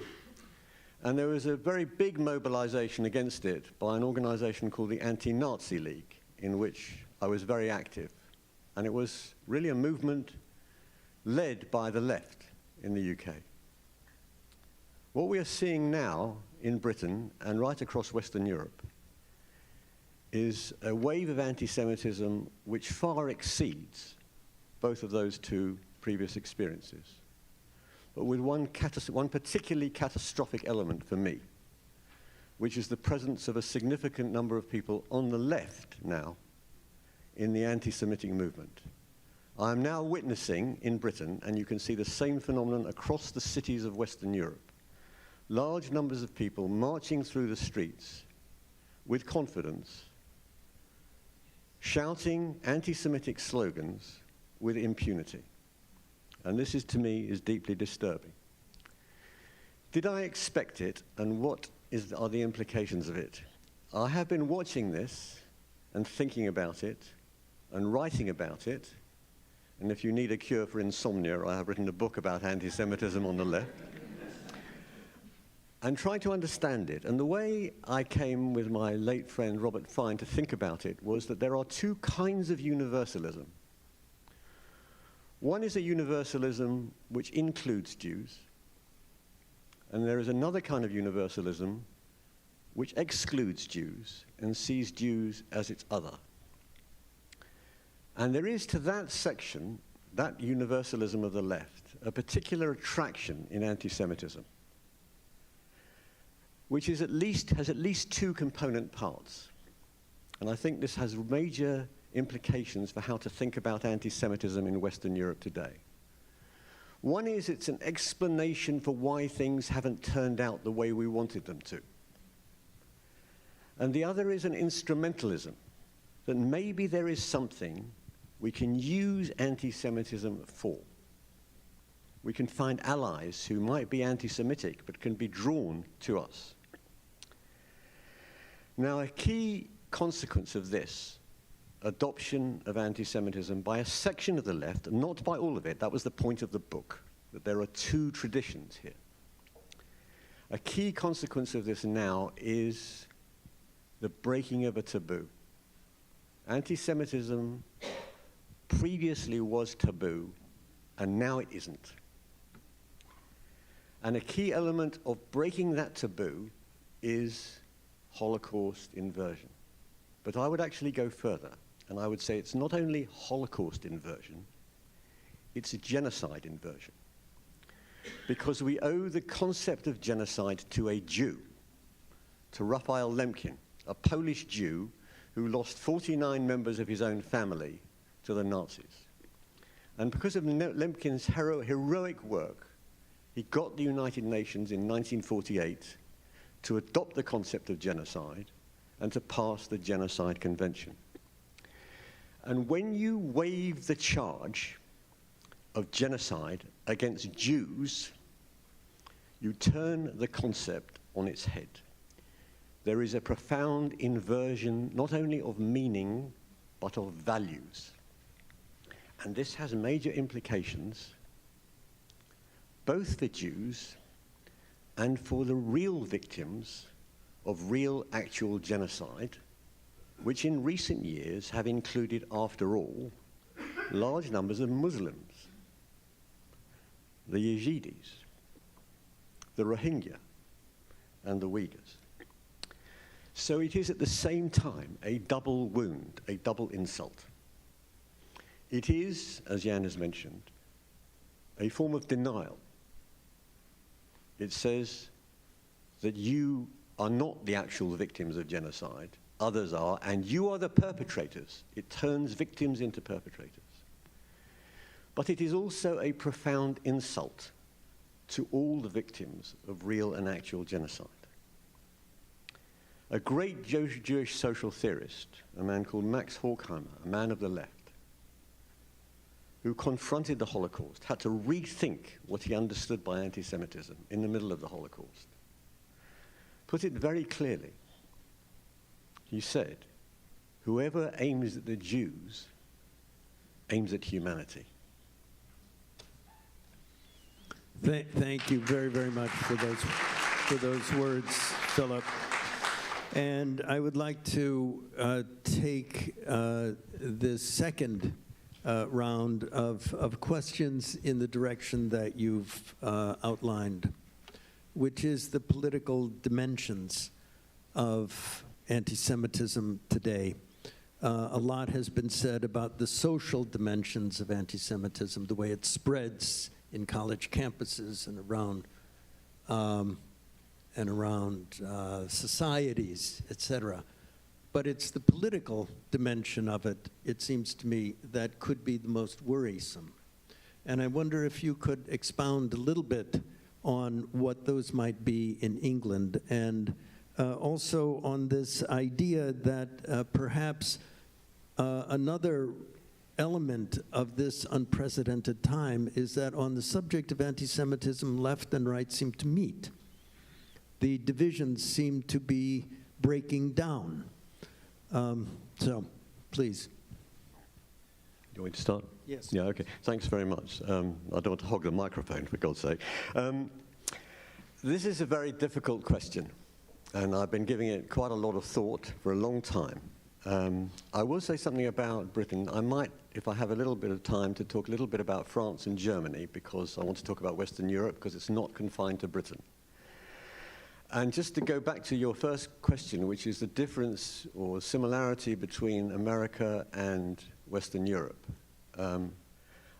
And there was a very big mobilization against it by an organization called the Anti-Nazi League, in which I was very active. And it was really a movement led by the left in the UK. What we are seeing now in Britain and right across Western Europe is a wave of anti-Semitism which far exceeds both of those 2 previous experiences, but with one particularly catastrophic element for me, which is the presence of a significant number of people on the left now in the anti-Semitic movement. I am now witnessing in Britain, and you can see the same phenomenon across the cities of Western Europe, large numbers of people marching through the streets with confidence, shouting anti-Semitic slogans with impunity. And this is, to me, is deeply disturbing. Did I expect it, and what are the implications of it? I have been watching this and thinking about it and writing about it, and if you need a cure for insomnia, I have written a book about anti-Semitism on the left, and trying to understand it. And the way I came with my late friend Robert Fine to think about it was that there are two kinds of universalism. One is a universalism which includes Jews, and there is another kind of universalism which excludes Jews and sees Jews as its other. And there is to that section, that universalism of the left, a particular attraction in anti-Semitism, which has at least two component parts. And I think this has major implications for how to think about anti-Semitism in Western Europe today. One is it's an explanation for why things haven't turned out the way we wanted them to. And the other is an instrumentalism, that maybe there is something we can use anti-Semitism for. We can find allies who might be anti-Semitic but can be drawn to us. Now, a key consequence of this adoption of anti-Semitism by a section of the left, not by all of it, that was the point of the book, that there are two traditions here. A key consequence of this now is the breaking of a taboo. Anti-Semitism previously was taboo, and now it isn't. And a key element of breaking that taboo is Holocaust inversion. But I would actually go further, and I would say it's not only Holocaust inversion, it's a genocide inversion. Because we owe the concept of genocide to a Jew, to Raphael Lemkin, a Polish Jew who lost 49 members of his own family to the Nazis. And because of Lemkin's heroic work, he got the United Nations in 1948 to adopt the concept of genocide and to pass the Genocide Convention. And when you waive the charge of genocide against Jews, you turn the concept on its head. There is a profound inversion, not only of meaning, but of values. And this has major implications, both for Jews and for the real victims of real, actual genocide, which in recent years have included, after all, large numbers of Muslims, the Yazidis, the Rohingya, and the Uyghurs. So it is at the same time a double wound, a double insult. It is, as Jan has mentioned, a form of denial. It says that you are not the actual victims of genocide, others are, and you are the perpetrators. It turns victims into perpetrators. But it is also a profound insult to all the victims of real and actual genocide. A great Jewish social theorist, a man called Max Horkheimer, a man of the left, who confronted the Holocaust, had to rethink what he understood by anti-Semitism in the middle of the Holocaust, put it very clearly. He said, whoever aims at the Jews aims at humanity. Thank you very, very much for those words, Philip. And I would like to take this second round of questions in the direction that you've outlined, which is the political dimensions of anti-Semitism today. A lot has been said about the social dimensions of anti-Semitism, the way it spreads in college campuses and around societies, etc. But it's the political dimension of it, it seems to me, that could be the most worrisome. And I wonder if you could expound a little bit on what those might be in England, and also on this idea that perhaps another element of this unprecedented time is that on the subject of anti-Semitism, left and right seem to meet. the divisions seem to be breaking down. So, please. You want me to start? Yes. Yeah, okay. Thanks very much. I don't want to hog the microphone, for God's sake. This is a very difficult question, and I've been giving it quite a lot of thought for a long time. I will say something about Britain. I might, if I have a little bit of time, to talk a little bit about France and Germany, because I want to talk about Western Europe, because it's not confined to Britain. And just to go back to your first question, which is the difference or similarity between America and Western Europe.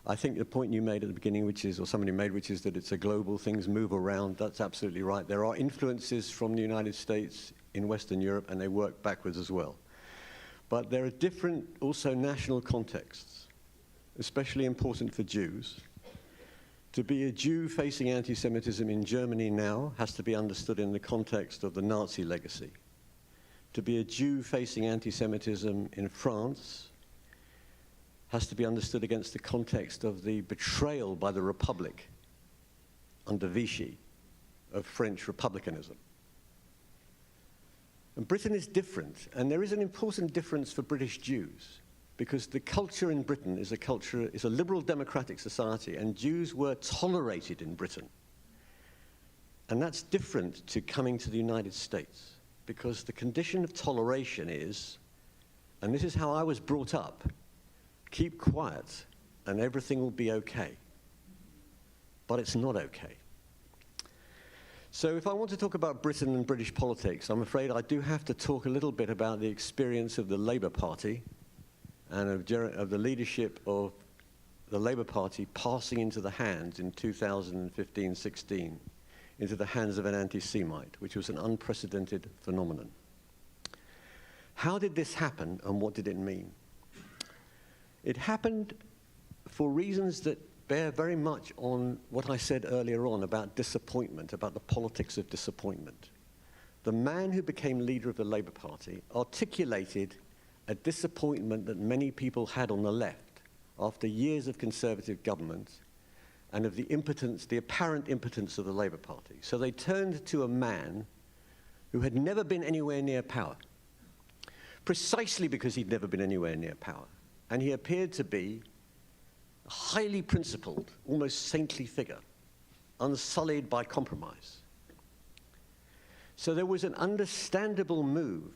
I think the point you made at the beginning, which is, or somebody made, which is that it's a global, things move around, that's absolutely right. There are influences from the United States in Western Europe, and they work backwards as well. But there are different, also, national contexts, especially important for Jews. To be a Jew facing anti-Semitism in Germany now has to be understood in the context of the Nazi legacy. To be a Jew facing anti-Semitism in France has to be understood against the context of the betrayal by the Republic under Vichy of French republicanism. And Britain is different, and there is an important difference for British Jews, because the culture in Britain is a liberal democratic society, and Jews were tolerated in Britain. And that's different to coming to the United States, because the condition of toleration is, and this is how I was brought up, keep quiet and everything will be okay. But it's not okay. So if I want to talk about Britain and British politics, I'm afraid I do have to talk a little bit about the experience of the Labour Party and of the leadership of the Labour Party passing into the hands in 2015-16, into the hands of an anti-Semite, which was an unprecedented phenomenon. How did this happen, and what did it mean? It happened for reasons that bear very much on what I said earlier on about disappointment, about the politics of disappointment. The man who became leader of the Labour Party articulated a disappointment that many people had on the left after years of Conservative government and of the impotence, the apparent impotence of the Labour Party. So they turned to a man who had never been anywhere near power, precisely because he'd never been anywhere near power. And he appeared to be a highly principled, almost saintly figure, unsullied by compromise. So there was an understandable move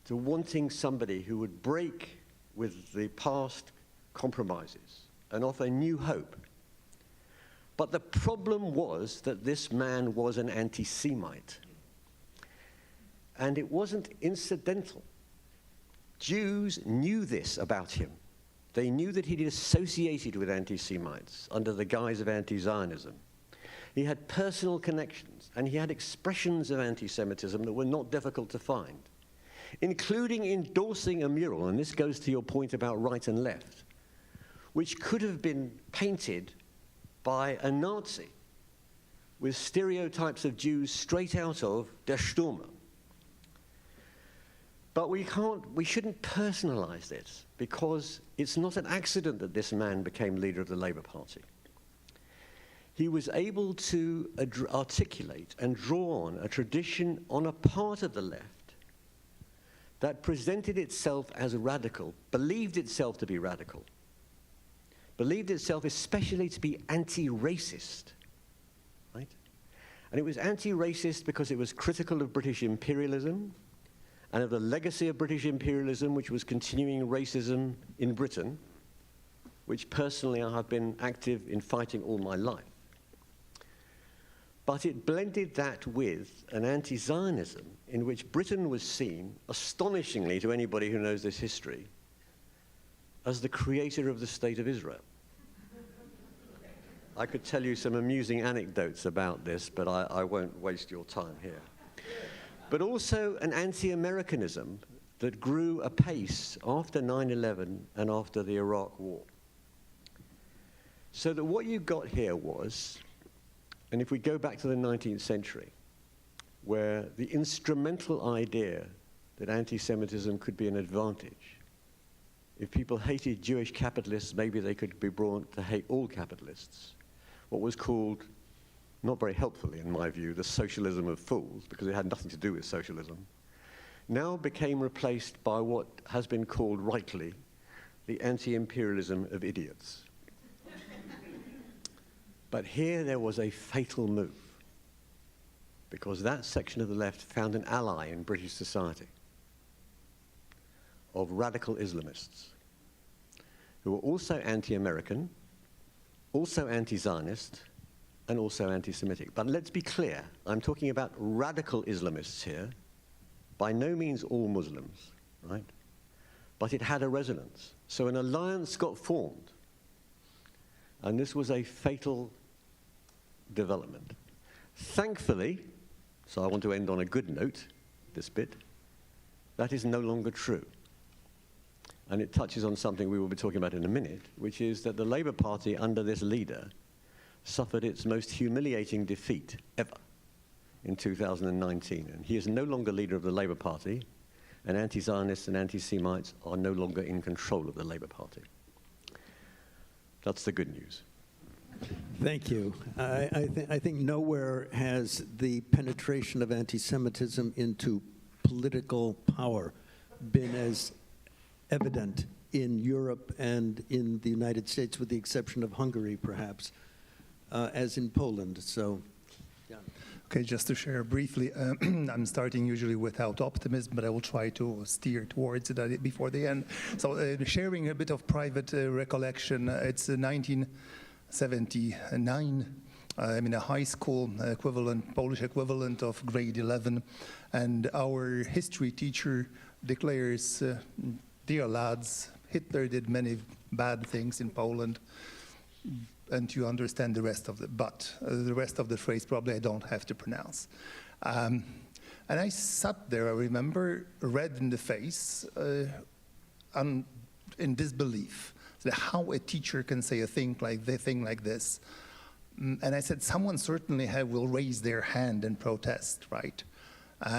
to wanting somebody who would break with the past compromises and offer new hope. But the problem was that this man was an anti-Semite. And it wasn't incidental. Jews knew this about him. They knew that he'd associated with anti-Semites under the guise of anti-Zionism. He had personal connections, and he had expressions of anti-Semitism that were not difficult to find, including endorsing a mural, and this goes to your point about right and left, which could have been painted by a Nazi with stereotypes of Jews straight out of Der Stürmer. But we shouldn't personalize this, because it's not an accident that this man became leader of the Labour Party. He was able to articulate and draw on a tradition on a part of the left that presented itself as radical, believed itself to be radical, believed itself especially to be anti-racist, right? And it was anti-racist because it was critical of British imperialism and of the legacy of British imperialism, which was continuing racism in Britain, which personally I have been active in fighting all my life. But it blended that with an anti-Zionism in which Britain was seen, astonishingly to anybody who knows this history, as the creator of the State of Israel. I could tell you some amusing anecdotes about this, but I won't waste your time here. But also an anti-Americanism that grew apace after 9/11 and after the Iraq War. So that what you got here was, and if we go back to the 19th century, where the instrumental idea that anti-Semitism could be an advantage, if people hated Jewish capitalists, maybe they could be brought to hate all capitalists, what was called not very helpfully in my view, the socialism of fools, because it had nothing to do with socialism, now became replaced by what has been called rightly the anti-imperialism of idiots. But here there was a fatal move, because that section of the left found an ally in British society of radical Islamists who were also anti-American, also anti-Zionist, and also anti-Semitic. But let's be clear, I'm talking about radical Islamists here, by no means all Muslims, right? But it had a resonance. So an alliance got formed, and this was a fatal development. Thankfully, so I want to end on a good note, this bit, that is no longer true. And it touches on something we will be talking about in a minute, which is that the Labour Party under this leader suffered its most humiliating defeat ever in 2019. And he is no longer leader of the Labour Party, and anti-Zionists and anti-Semites are no longer in control of the Labour Party. That's the good news. Thank you. I think nowhere has the penetration of anti-Semitism into political power been as evident in Europe and in the United States, with the exception of Hungary, perhaps, as in Poland. So, yeah. Okay, just to share briefly, I'm starting usually without optimism, but I will try to steer towards it before the end. So sharing a bit of private recollection, it's 1979. I'm in a high school equivalent, Polish equivalent of grade 11, and our history teacher declares, dear lads, Hitler did many bad things in Poland, and you understand the rest of the rest of the phrase probably I don't have to pronounce. And I sat there, I remember, red in the face, in disbelief, that how a teacher can say a thing like this. And I said, someone certainly will raise their hand and protest, right?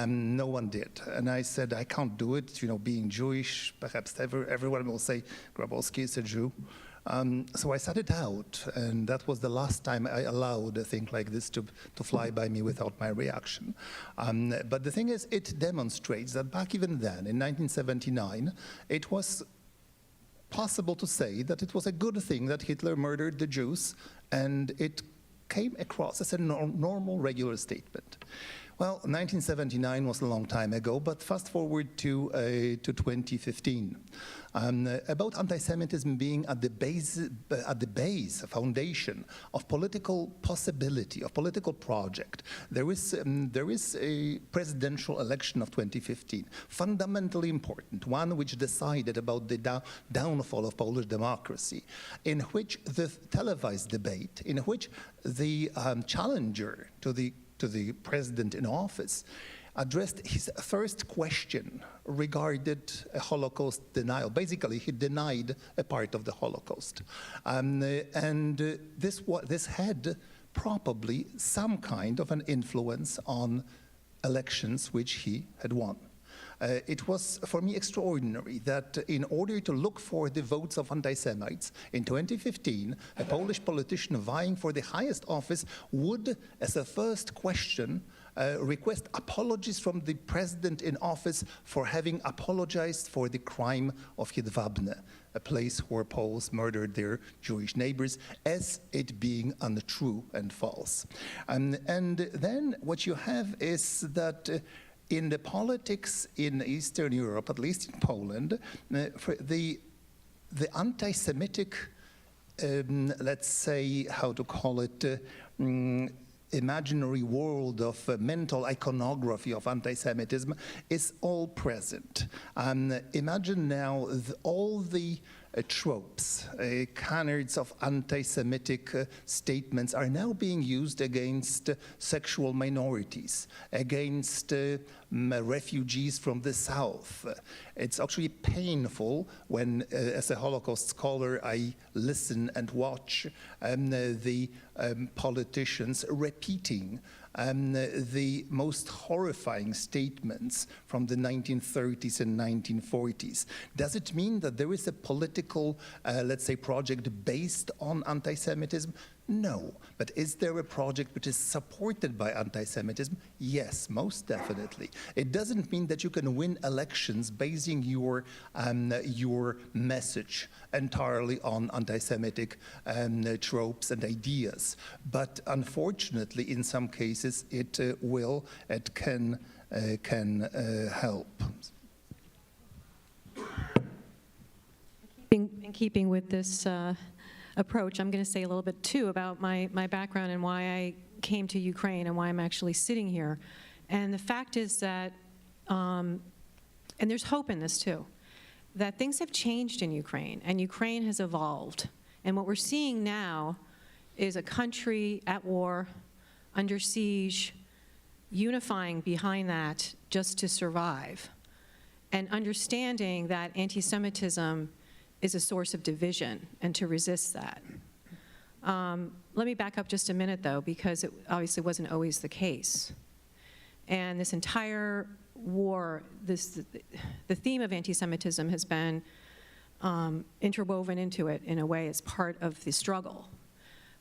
No one did. And I said, I can't do it, being Jewish, perhaps everyone will say, Grabowski is a Jew. So I sat it out, and that was the last time I allowed a thing like this to fly by me without my reaction. But the thing is, it demonstrates that back even then, in 1979, it was possible to say that it was a good thing that Hitler murdered the Jews, and it came across as a normal, regular statement. Well, 1979 was a long time ago, but fast forward to 2015. About anti-Semitism being at the base, a foundation of political possibility, of political project. There is a presidential election of 2015, fundamentally important, one which decided about the downfall of Polish democracy, in which the televised debate, in which the challenger to the president in office addressed his first question regarded a Holocaust denial. Basically, he denied a part of the Holocaust. This had probably some kind of an influence on elections which he had won. It was, for me, extraordinary that in order to look for the votes of anti-Semites, in 2015, a Polish politician vying for the highest office would, as a first question, request apologies from the president in office for having apologized for the crime of Jedwabne, a place where Poles murdered their Jewish neighbors, as it being untrue and false. And then what you have is that in the politics in Eastern Europe, at least in Poland, the anti-Semitic, let's say, how to call it, imaginary world of mental iconography of anti-Semitism is all present. Imagine now all the tropes, canards of anti-Semitic statements are now being used against sexual minorities, against refugees from the South. It's actually painful when, as a Holocaust scholar, I listen and watch the politicians repeating the most horrifying statements from the 1930s and 1940s. Does it mean that there is a political, let's say, project based on anti-Semitism? No. But is there a project which is supported by anti-Semitism? Yes, most definitely. It doesn't mean that you can win elections basing your message entirely on anti-Semitic tropes and ideas. But unfortunately, in some cases, it can help. In keeping with this approach, I'm going to say a little bit too about my background and why I came to Ukraine and why I'm actually sitting here. And the fact is that, and there's hope in this too, that things have changed in Ukraine and Ukraine has evolved. And what we're seeing now is a country at war, under siege, unifying behind that just to survive, and understanding that anti-Semitism is a source of division and to resist that. Let me back up just a minute though, because it obviously wasn't always the case. And this entire war, the theme of anti-Semitism has been interwoven into it in a way as part of the struggle.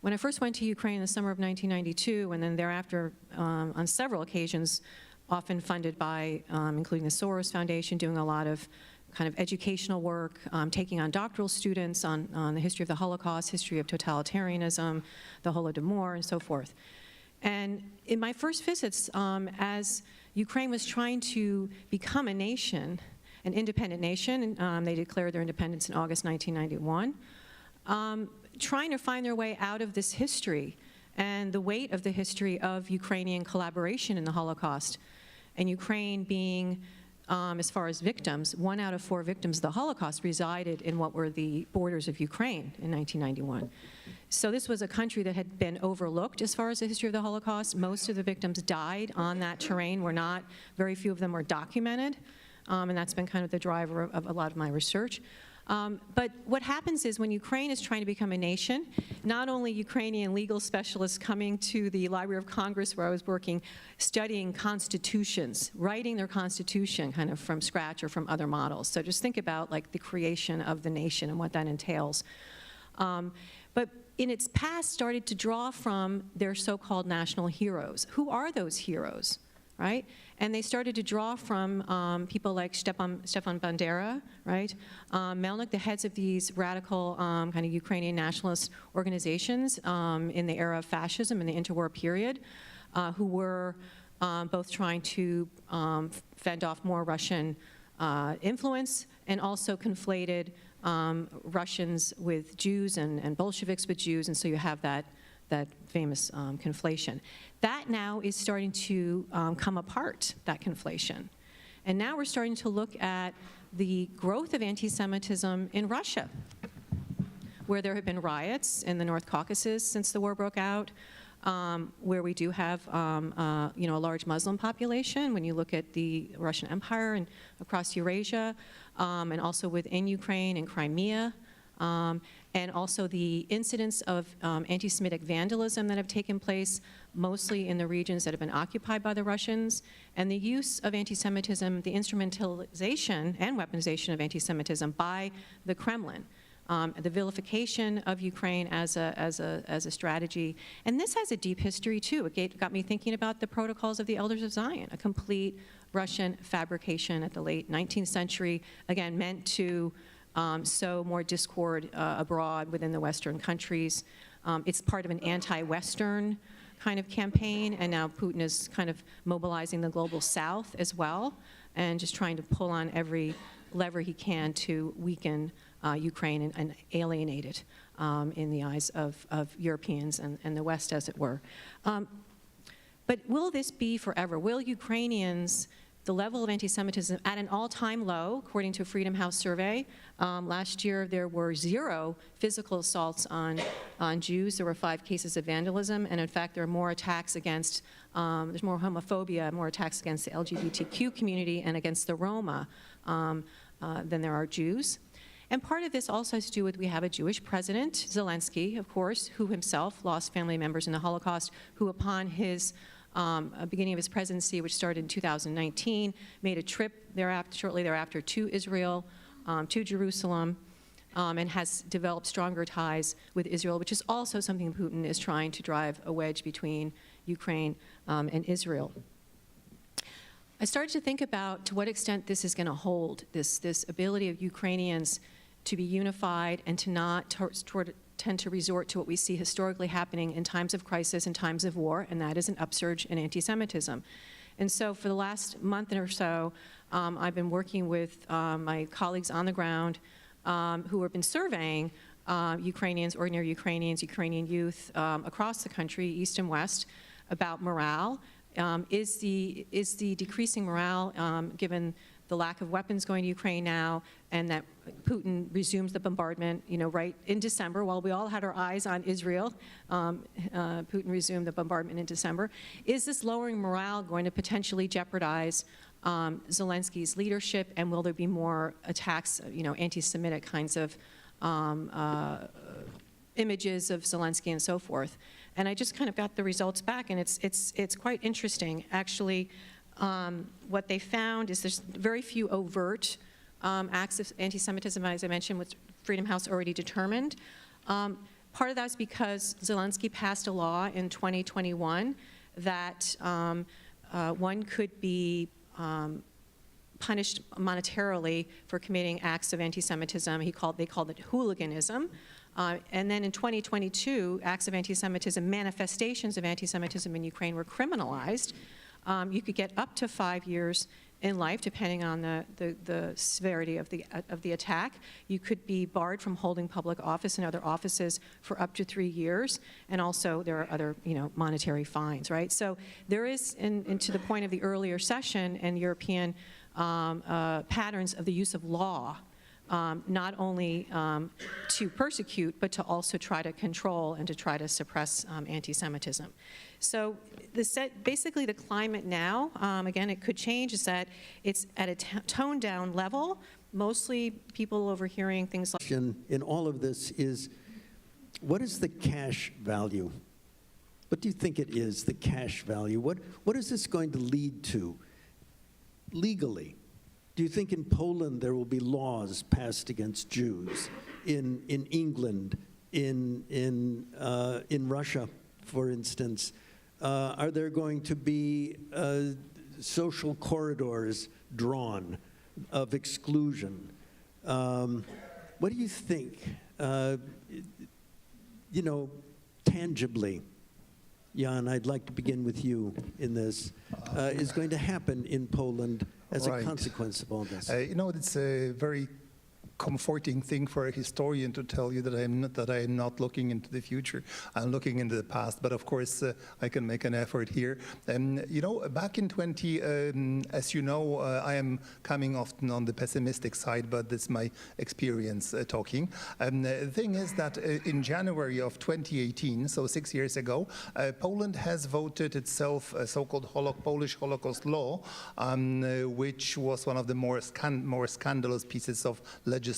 When I first went to Ukraine in the summer of 1992, and then thereafter on several occasions, often funded by, including the Soros Foundation, doing a lot of kind of educational work, taking on doctoral students on the history of the Holocaust, history of totalitarianism, the Holodomor, and so forth. And in my first visits, as Ukraine was trying to become a nation, an independent nation, they declared their independence in August 1991, trying to find their way out of this history and the weight of the history of Ukrainian collaboration in the Holocaust, and Ukraine being, as far as victims, 1 out of 4 victims of the Holocaust resided in what were the borders of Ukraine in 1991. So this was a country that had been overlooked as far as the history of the Holocaust. Most of the victims died on that terrain, very few of them were documented, and that's been kind of the driver of a lot of my research. But what happens is when Ukraine is trying to become a nation, not only Ukrainian legal specialists coming to the Library of Congress where I was working, studying constitutions, writing their constitution kind of from scratch or from other models. So just think about like the creation of the nation and what that entails. But in its past started to draw from their so-called national heroes. Who are those heroes, right? And they started to draw from people like Stepan Bandera, right? Melnik, the heads of these radical kind of Ukrainian nationalist organizations in the era of fascism in the interwar period, who were both trying to fend off more Russian influence and also conflated Russians with Jews and Bolsheviks with Jews, and so you have that famous conflation. That now is starting to come apart, that conflation. And now we're starting to look at the growth of anti-Semitism in Russia, where there have been riots in the North Caucasus since the war broke out, where we do have a large Muslim population when you look at the Russian Empire and across Eurasia, and also within Ukraine and Crimea. And also the incidents of anti-Semitic vandalism that have taken place mostly in the regions that have been occupied by the Russians, and the use of anti-Semitism, the instrumentalization and weaponization of anti-Semitism by the Kremlin, the vilification of Ukraine as a strategy. And this has a deep history too. It got me thinking about the Protocols of the Elders of Zion, a complete Russian fabrication at the late 19th century, again meant to sow more discord abroad within the Western countries. It's part of an anti-Western kind of campaign, and now Putin is kind of mobilizing the global South as well, and just trying to pull on every lever he can to weaken Ukraine and alienate it in the eyes of Europeans and the West, as it were. But will this be forever? Will Ukrainians, the level of anti-Semitism at an all-time low, according to a Freedom House survey. Last year, there were 0 physical assaults on Jews. There were 5 cases of vandalism, and in fact, there are more attacks against, there's more homophobia, more attacks against the LGBTQ community and against the Roma than there are Jews. And part of this also has to do with, we have a Jewish president, Zelensky, of course, who himself lost family members in the Holocaust, who upon his beginning of his presidency, which started in 2019, made a trip shortly thereafter to Israel, to Jerusalem, and has developed stronger ties with Israel, which is also something Putin is trying to drive a wedge between Ukraine and Israel. I started to think about to what extent this is going to hold, this ability of Ukrainians to be unified and to not tend to resort to what we see historically happening in times of crisis and times of war, and that is an upsurge in anti-Semitism. And so for the last month or so, I've been working with my colleagues on the ground who have been surveying Ukrainians, ordinary Ukrainians, Ukrainian youth across the country, east and west, about morale. Is the decreasing morale, given the lack of weapons going to Ukraine now, and that Putin resumes the bombardment, right in December, while we all had our eyes on Israel, Putin resumed the bombardment in December. Is this lowering morale going to potentially jeopardize Zelensky's leadership, and will there be more attacks, anti-Semitic kinds of images of Zelensky and so forth? And I just kind of got the results back, and it's quite interesting. Actually, what they found is there's very few overt acts of anti-Semitism, as I mentioned, which Freedom House already determined. Part of that is because Zelensky passed a law in 2021 that one could be punished monetarily for committing acts of anti-Semitism. They called it hooliganism. And then in 2022, acts of anti-Semitism, manifestations of anti-Semitism in Ukraine were criminalized. You could get up to 5 years in life, depending on the severity of the attack. You could be barred from holding public office and other offices for up to 3 years, and also there are other, monetary fines, right? So there is, and to the point of the earlier session, and European patterns of the use of law, not only to persecute, but to also try to control and to try to suppress anti-Semitism. So basically the climate now, again, it could change, is that it's at a toned down level. Mostly people overhearing things like... In all of this is, what is the cash value? What do you think it is, the cash value? What is this going to lead to legally? Do you think in Poland there will be laws passed against Jews? In England, in Russia, for instance, are there going to be social corridors drawn of exclusion? What do you think, tangibly, Jan, I'd like to begin with you in this, is going to happen in Poland as a consequence of all this? It's a very comforting thing for a historian to tell you that I am not looking into the future. I'm looking into the past. But of course, I can make an effort here. Back in as you know, I am coming often on the pessimistic side, but that's my experience talking. The thing is that in January of 2018, so 6 years ago, Poland has voted itself a so-called Polish Holocaust law, which was one of the more scandalous pieces of legislation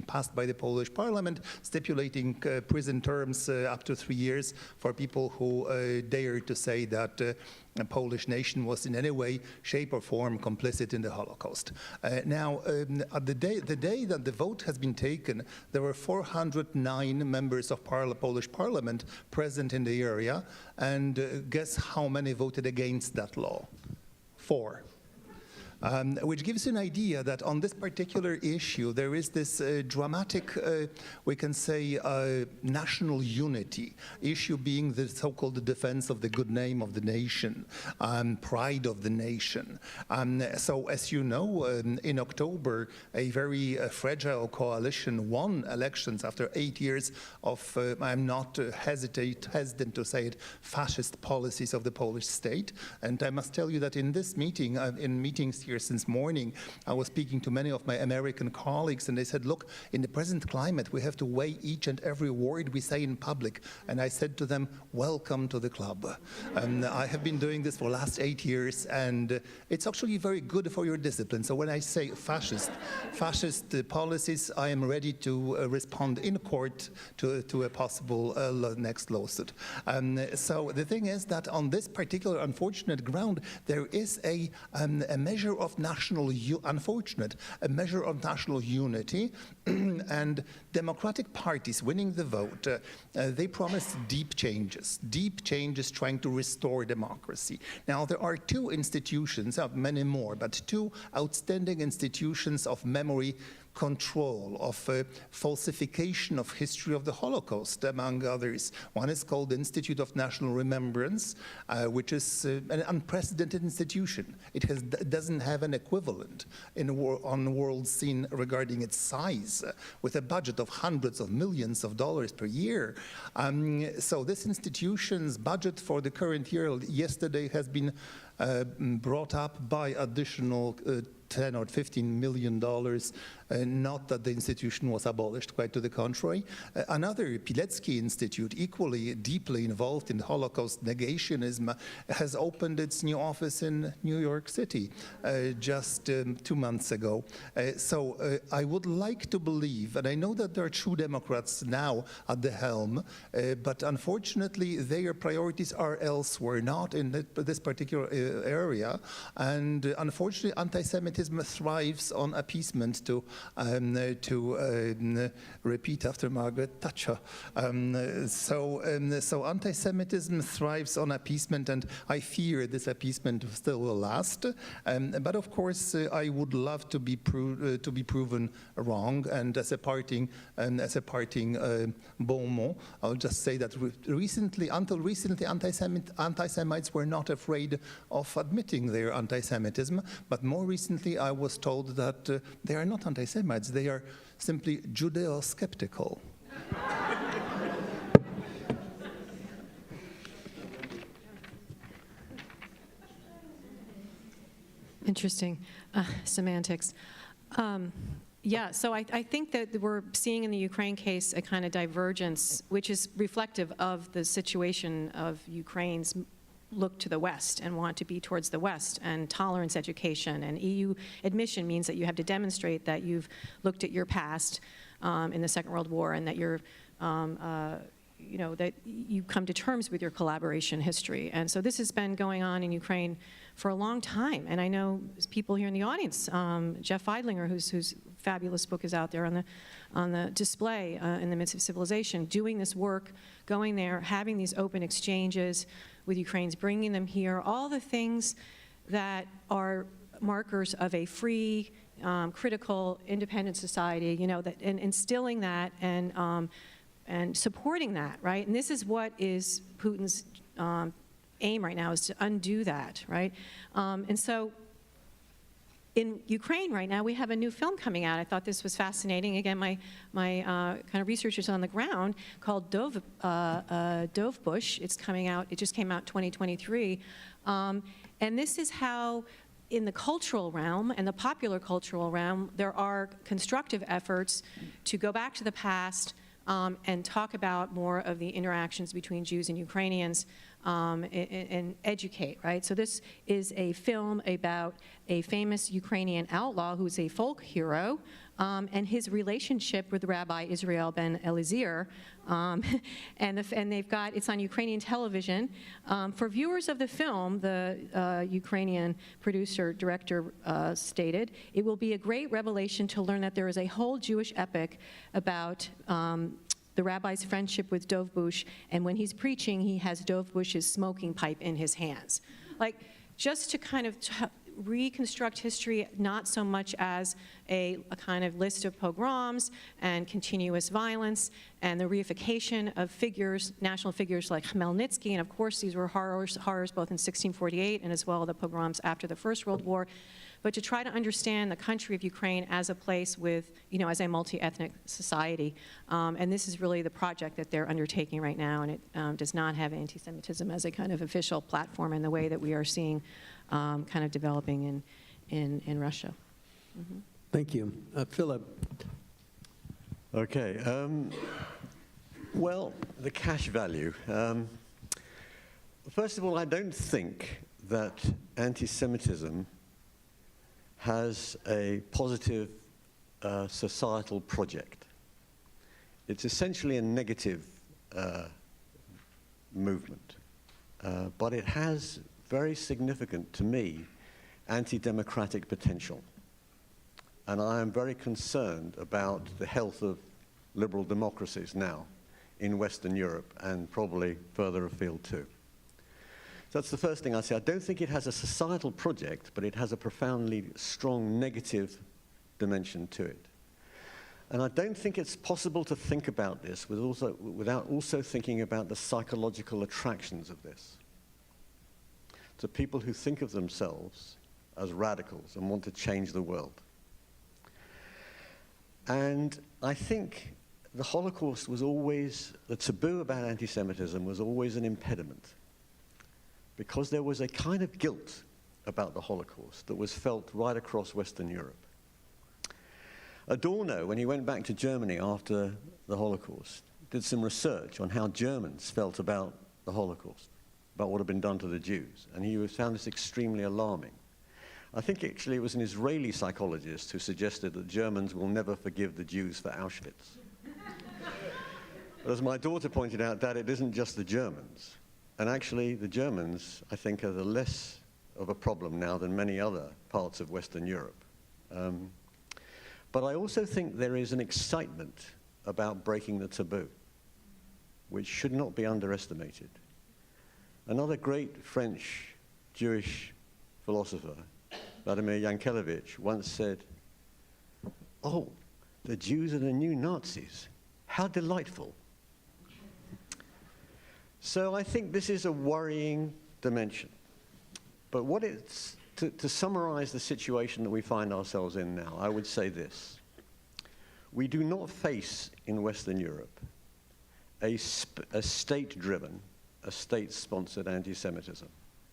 passed by the Polish parliament, stipulating prison terms up to 3 years for people who dare to say that the Polish nation was in any way, shape or form complicit in the Holocaust. Now, the day that the vote has been taken, there were 409 members of Polish parliament present in the area, and guess how many voted against that law? 4. Which gives you an idea that on this particular issue, there is this dramatic, we can say, national unity, issue being the so-called defense of the good name of the nation, pride of the nation. So as you know, in October, a very fragile coalition won elections after 8 years of, I'm not hesitant to say it, fascist policies of the Polish state. And I must tell you that in this meeting, in meetings here since morning, I was speaking to many of my American colleagues, and they said, look, in the present climate, we have to weigh each and every word we say in public. And I said to them, welcome to the club. I have been doing this for the last 8 years, and it's actually very good for your discipline. So when I say fascist policies, I am ready to respond in court to a possible next lawsuit. So the thing is that on this particular unfortunate ground, there is a measure measure of a measure of national unity, and democratic parties winning the vote, they promised deep changes trying to restore democracy. Now, there are two institutions, many more, but two outstanding institutions of memory control, of falsification of history of the Holocaust, among others. One is called the Institute of National Remembrance, which is an unprecedented institution. It doesn't have an equivalent on the world scene regarding its size, with a budget of hundreds of millions of dollars per year. So this institution's budget for the current year yesterday has been brought up by additional $10 or $15 million. Not that the institution was abolished, quite to the contrary. Another Pilecki Institute, equally deeply involved in Holocaust negationism, has opened its new office in New York City just 2 months ago. So I would like to believe, and I know that there are true Democrats now at the helm, but unfortunately their priorities are elsewhere, not in this particular area. And unfortunately, anti-Semitism thrives on appeasement, to repeat after Margaret Thatcher. So anti-Semitism thrives on appeasement, and I fear this appeasement still will last. But of course, I would love to be proven wrong. And as a parting bon mot, I'll just say that until recently, anti-Semites were not afraid of admitting their anti-Semitism. But more recently, I was told that they are not anti-Semites, they are simply Judeo-skeptical. Interesting semantics. Yeah, so I think that we're seeing in the Ukraine case a kind of divergence, which is reflective of the situation of Ukraine's look to the West and want to be towards the West, and tolerance education and EU admission means that you have to demonstrate that you've looked at your past in the Second World War, and that you're that you come to terms with your collaboration history. And so this has been going on in Ukraine for a long time. And I know people here in the audience, Jeff Feidlinger, whose fabulous book is out there on the display in the midst of civilization, doing this work, going there, having these open exchanges with Ukrainians, bringing them here, all the things that are markers of a free, critical, independent society, and instilling that and supporting that, right? And this is what is Putin's aim right now, is to undo that, right? And so in Ukraine right now, we have a new film coming out. I thought this was fascinating. Again, my kind of researchers on the ground, called Dovbush. It's coming out, it just came out 2023. And this is how, in the cultural realm and the popular cultural realm, there are constructive efforts to go back to the past and talk about more of the interactions between Jews and Ukrainians, and educate, right? So this is a film about a famous Ukrainian outlaw who's a folk hero, and his relationship with Rabbi Israel ben Eliezer, and they've got, it's on Ukrainian television. For viewers of the film, the Ukrainian director stated, it will be a great revelation to learn that there is a whole Jewish epic about the rabbi's friendship with Dovbush, and when he's preaching, he has Dovbush's smoking pipe in his hands. Like, just to kind of reconstruct history, not so much as a kind of list of pogroms and continuous violence and the reification of figures, national figures like Khmelnytsky, and of course these were horrors both in 1648 and as well the pogroms after the First World War, but to try to understand the country of Ukraine as a place with, as a multi-ethnic society. And this is really the project that they're undertaking right now, and it does not have anti-Semitism as a kind of official platform in the way that we are seeing kind of developing in Russia. Mm-hmm. Thank you. Philip. Okay. Well, the cash value. First of all, I don't think that anti-Semitism has a positive societal project. It's essentially a negative movement, but it has very significant, to me, anti-democratic potential. And I am very concerned about the health of liberal democracies now in Western Europe and probably further afield too. So that's the first thing I say. I don't think it has a societal project, but it has a profoundly strong negative dimension to it. And I don't think it's possible to think about this without also thinking about the psychological attractions of this. To people who think of themselves as radicals and want to change the world. And I think the Holocaust was always, the taboo about anti-Semitism was always an impediment, because there was a kind of guilt about the Holocaust that was felt right across Western Europe. Adorno, when he went back to Germany after the Holocaust, did some research on how Germans felt about the Holocaust, about what had been done to the Jews, and he found this extremely alarming. I think actually it was an Israeli psychologist who suggested that Germans will never forgive the Jews for Auschwitz. But as my daughter pointed out, Dad, it isn't just the Germans. And actually, the Germans, I think, are the less of a problem now than many other parts of Western Europe. But I also think there is an excitement about breaking the taboo, which should not be underestimated. Another great French Jewish philosopher, Vladimir Yankelevich, once said, "Oh, the Jews are the new Nazis. How delightful." So I think this is a worrying dimension. But what it's, to summarize the situation that we find ourselves in now, I would say this. We do not face in Western Europe a state-driven, a state-sponsored anti-Semitism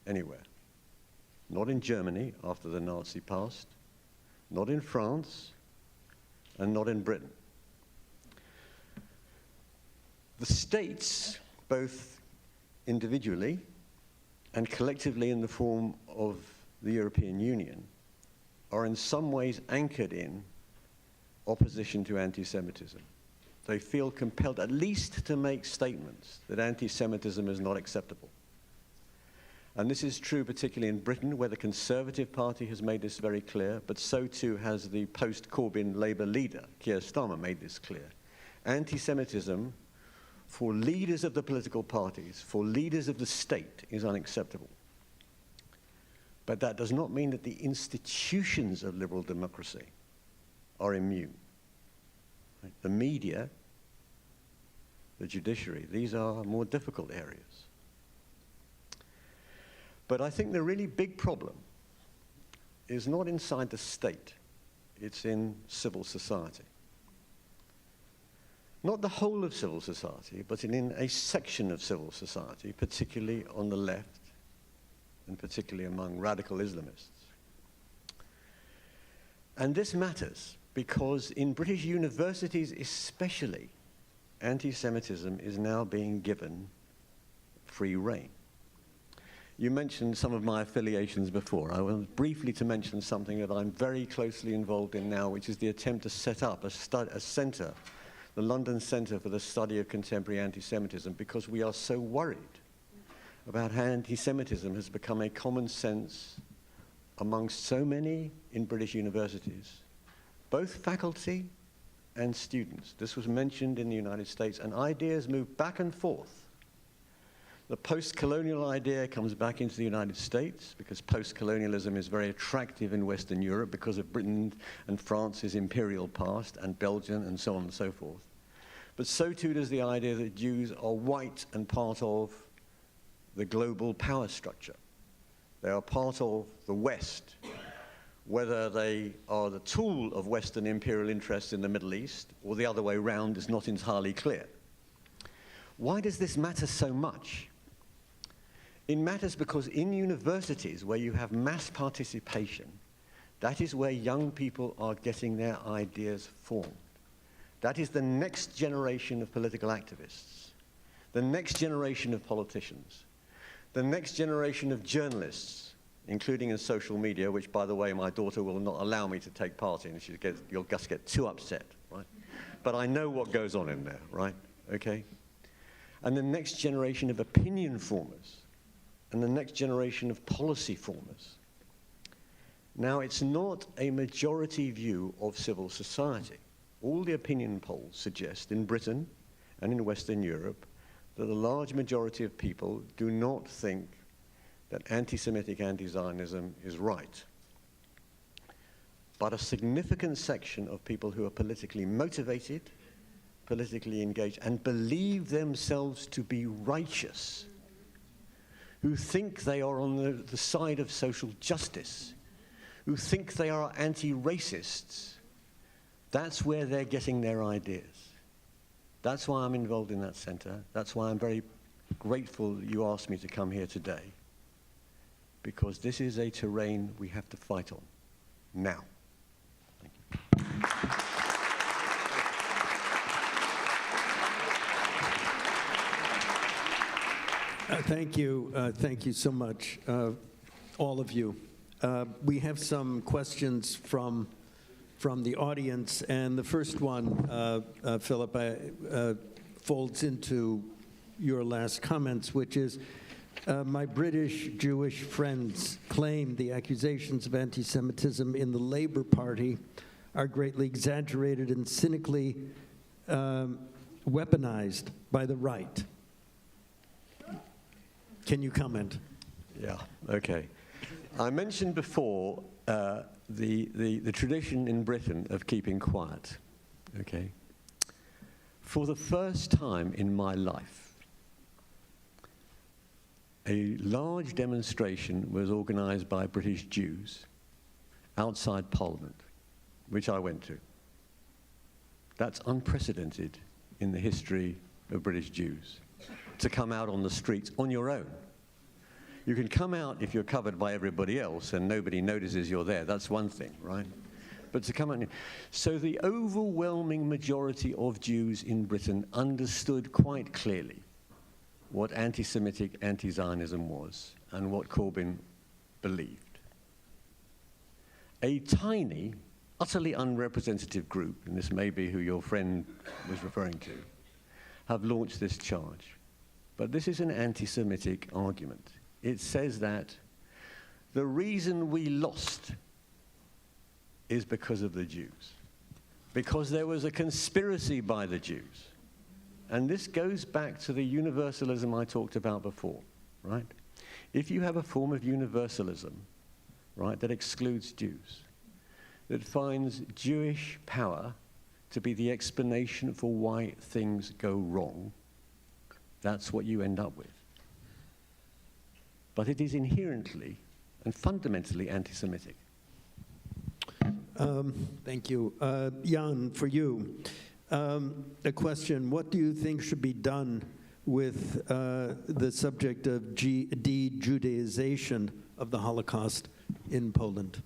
anywhere. Not in Germany after the Nazi past, not in France, and not in Britain. The states, both individually and collectively in the form of the European Union, are in some ways anchored in opposition to anti-Semitism. They feel compelled at least to make statements that anti-Semitism is not acceptable. And this is true particularly in Britain, where the Conservative Party has made this very clear, but so too has the post-Corbyn Labour leader, Keir Starmer, made this clear. Anti-Semitism for leaders of the political parties, for leaders of the state, is unacceptable. But that does not mean that the institutions of liberal democracy are immune. Right? The media, the judiciary, these are more difficult areas. But I think the really big problem is not inside the state, it's in civil society. Not the whole of civil society, but in a section of civil society, particularly on the left, and particularly among radical Islamists. And this matters because in British universities especially, anti-Semitism is now being given free rein. You mentioned some of my affiliations before. I want briefly to mention something that I'm very closely involved in now, which is the attempt to set up a centre, the London Centre for the Study of Contemporary Anti-Semitism, because we are so worried about how anti-Semitism has become a common sense amongst so many in British universities, both faculty and students. This was mentioned in the United States, and ideas move back and forth. The post-colonial idea comes back into the United States because post-colonialism is very attractive in Western Europe because of Britain and France's imperial past and Belgium and so on and so forth. But so too does the idea that Jews are white and part of the global power structure. They are part of the West. Whether they are the tool of Western imperial interests in the Middle East or the other way around is not entirely clear. Why does this matter so much? It matters because in universities where you have mass participation, that is where young people are getting their ideas formed. That is the next generation of political activists, the next generation of politicians, the next generation of journalists, including in social media, which, by the way, my daughter will not allow me to take part in. You'll just get too upset, right? But I know what goes on in there, right? Okay? And the next generation of opinion formers, and the next generation of policy formers. Now, it's not a majority view of civil society. All the opinion polls suggest in Britain and in Western Europe that a large majority of people do not think that anti-Semitic anti-Zionism is right. But a significant section of people who are politically motivated, politically engaged, and believe themselves to be righteous, who think they are on the side of social justice, who think they are anti-racists, that's where they're getting their ideas. That's why I'm involved in that center. That's why I'm very grateful you asked me to come here today, because this is a terrain we have to fight on now. Thank you. Thank you so much, all of you. We have some questions from the audience, and the first one, Philip, folds into your last comments, which is, my British Jewish friends claim the accusations of anti-Semitism in the Labour Party are greatly exaggerated and cynically weaponized by the right. Can you comment? Yeah, okay. I mentioned before the tradition in Britain of keeping quiet, okay? For the first time in my life, a large demonstration was organized by British Jews outside Parliament, which I went to. That's unprecedented in the history of British Jews, to come out on the streets on your own. You can come out if you're covered by everybody else and nobody notices you're there. That's one thing, right? But to come out... So the overwhelming majority of Jews in Britain understood quite clearly what anti-Semitic anti-Zionism was and what Corbyn believed. A tiny, utterly unrepresentative group, and this may be who your friend was referring to, have launched this charge. But this is an anti-Semitic argument. It says that the reason we lost is because of the Jews, because there was a conspiracy by the Jews. And this goes back to the universalism I talked about before, right? If you have a form of universalism, right, that excludes Jews, that finds Jewish power to be the explanation for why things go wrong, that's what you end up with. But it is inherently and fundamentally anti-Semitic. Thank you. Jan, for you, a question. What do you think should be done with the subject of de-Judaization of the Holocaust in Poland?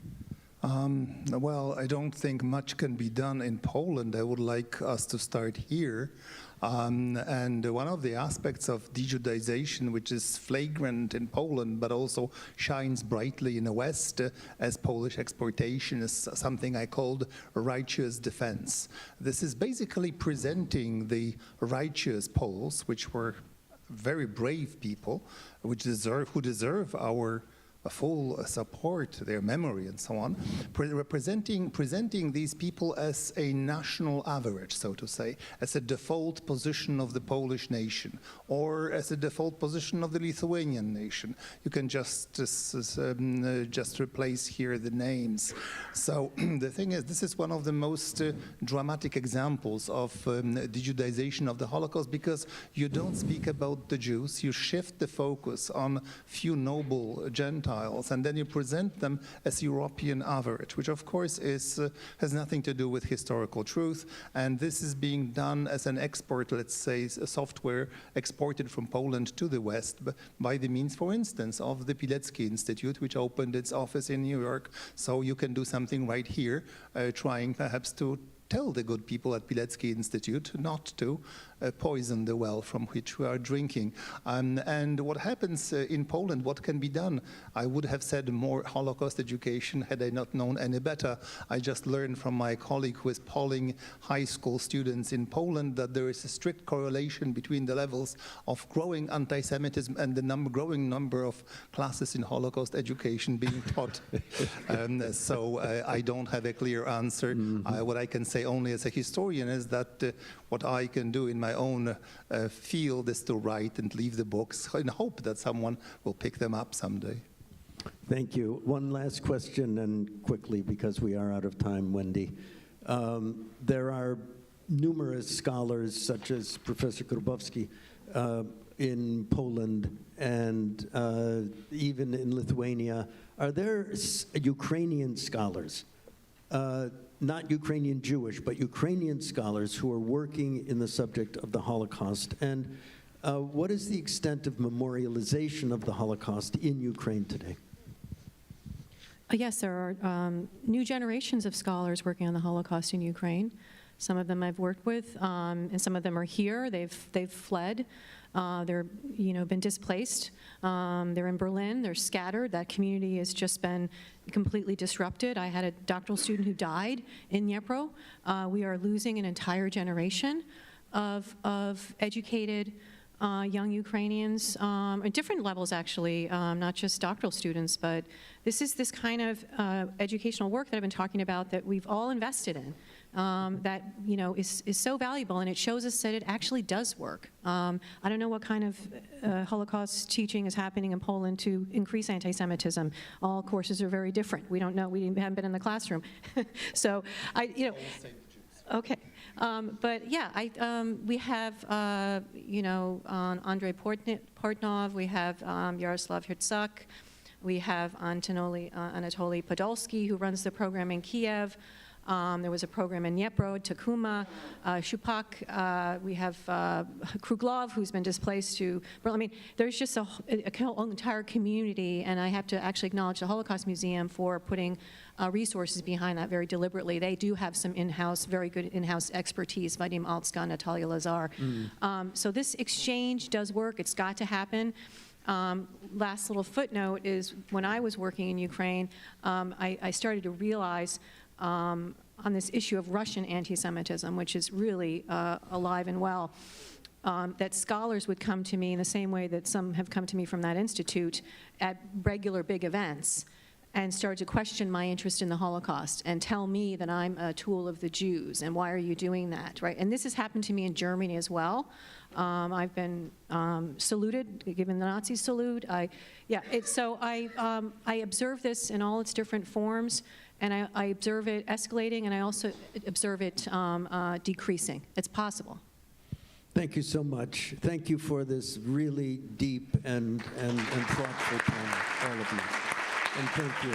Well, I don't think much can be done in Poland. I would like us to start here. And one of the aspects of de-Judaization, which is flagrant in Poland, but also shines brightly in the West as Polish exportation, is something I called righteous defense. This is basically presenting the righteous Poles, which were very brave people, who deserve our full support, their memory and so on, presenting these people as a national average, so to say, as a default position of the Polish nation, or as a default position of the Lithuanian nation. You can just replace here the names. So the thing is, this is one of the most dramatic examples of de-Judaization of the Holocaust, because you don't speak about the Jews, you shift the focus on few noble Gentiles, and then you present them as European average, which of course has nothing to do with historical truth. And this is being done as an export, let's say, a software exported from Poland to the West by the means, for instance, of the Pilecki Institute, which opened its office in New York. So you can do something right here, trying perhaps to tell the good people at Pilecki Institute not to poison the well from which we are drinking. And what happens in Poland, what can be done? I would have said more Holocaust education had I not known any better. I just learned from my colleague who is polling high school students in Poland that there is a strict correlation between the levels of growing anti-Semitism and the growing number of classes in Holocaust education being taught. So I don't have a clear answer. What I can say only as a historian is that what I can do in my own field is to write and leave the books in hope that someone will pick them up someday. Thank you. One last question, and quickly, because we are out of time, Wendy. There are numerous scholars, such as Professor Grabowski, in Poland and even in Lithuania. Are there Ukrainian scholars, not Ukrainian Jewish, but Ukrainian scholars who are working in the subject of the Holocaust? And what is the extent of memorialization of the Holocaust in Ukraine today? Yes, there are new generations of scholars working on the Holocaust in Ukraine. Some of them I've worked with, and some of them are here. They've fled. They're been displaced. They're in Berlin. They're scattered. That community has just been completely disrupted. I had a doctoral student who died in Dnipro. We are losing an entire generation of educated young Ukrainians at different levels, actually, not just doctoral students, but this is this kind of educational work that I've been talking about that we've all invested in. That is so valuable, and it shows us that it actually does work. I don't know what kind of Holocaust teaching is happening in Poland to increase anti-Semitism. All courses are very different. We don't know. We haven't been in the classroom, so Okay, but yeah, we have Andrei Portnov. We have Yaroslav Hirtsak. We have Anatoly Podolsky, who runs the program in Kiev. There was a program in Dnipro, Takuma, Shupak. We have Kruglov, who's been displaced to Berlin. I mean, there's just a whole entire community, and I have to actually acknowledge the Holocaust Museum for putting resources behind that very deliberately. They do have some very good in-house expertise, Vadim Altska, Natalia Lazar. So this exchange does work. It's got to happen. Last little footnote is when I was working in Ukraine, I started to realize on this issue of Russian anti-Semitism, which is really alive and well, that scholars would come to me in the same way that some have come to me from that institute at regular big events and started to question my interest in the Holocaust and tell me that I'm a tool of the Jews and why are you doing that, right? And this has happened to me in Germany as well. I've been saluted, given the Nazi salute. So I observe this in all its different forms, and I observe it escalating, and I also observe it decreasing. It's possible. Thank you so much. Thank you for this really deep and thoughtful panel, all of you. And thank you.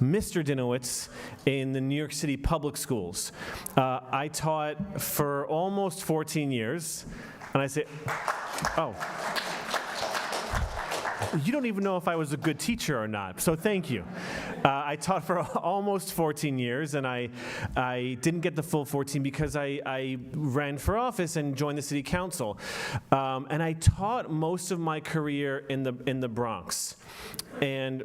Mr. Dinowitz in the New York City public schools. I taught for almost 14 years, and I say, oh. You don't even know if I was a good teacher or not, so thank you. I taught for almost 14 years, and I didn't get the full 14 because I ran for office and joined the city council. And I taught most of my career in the Bronx. And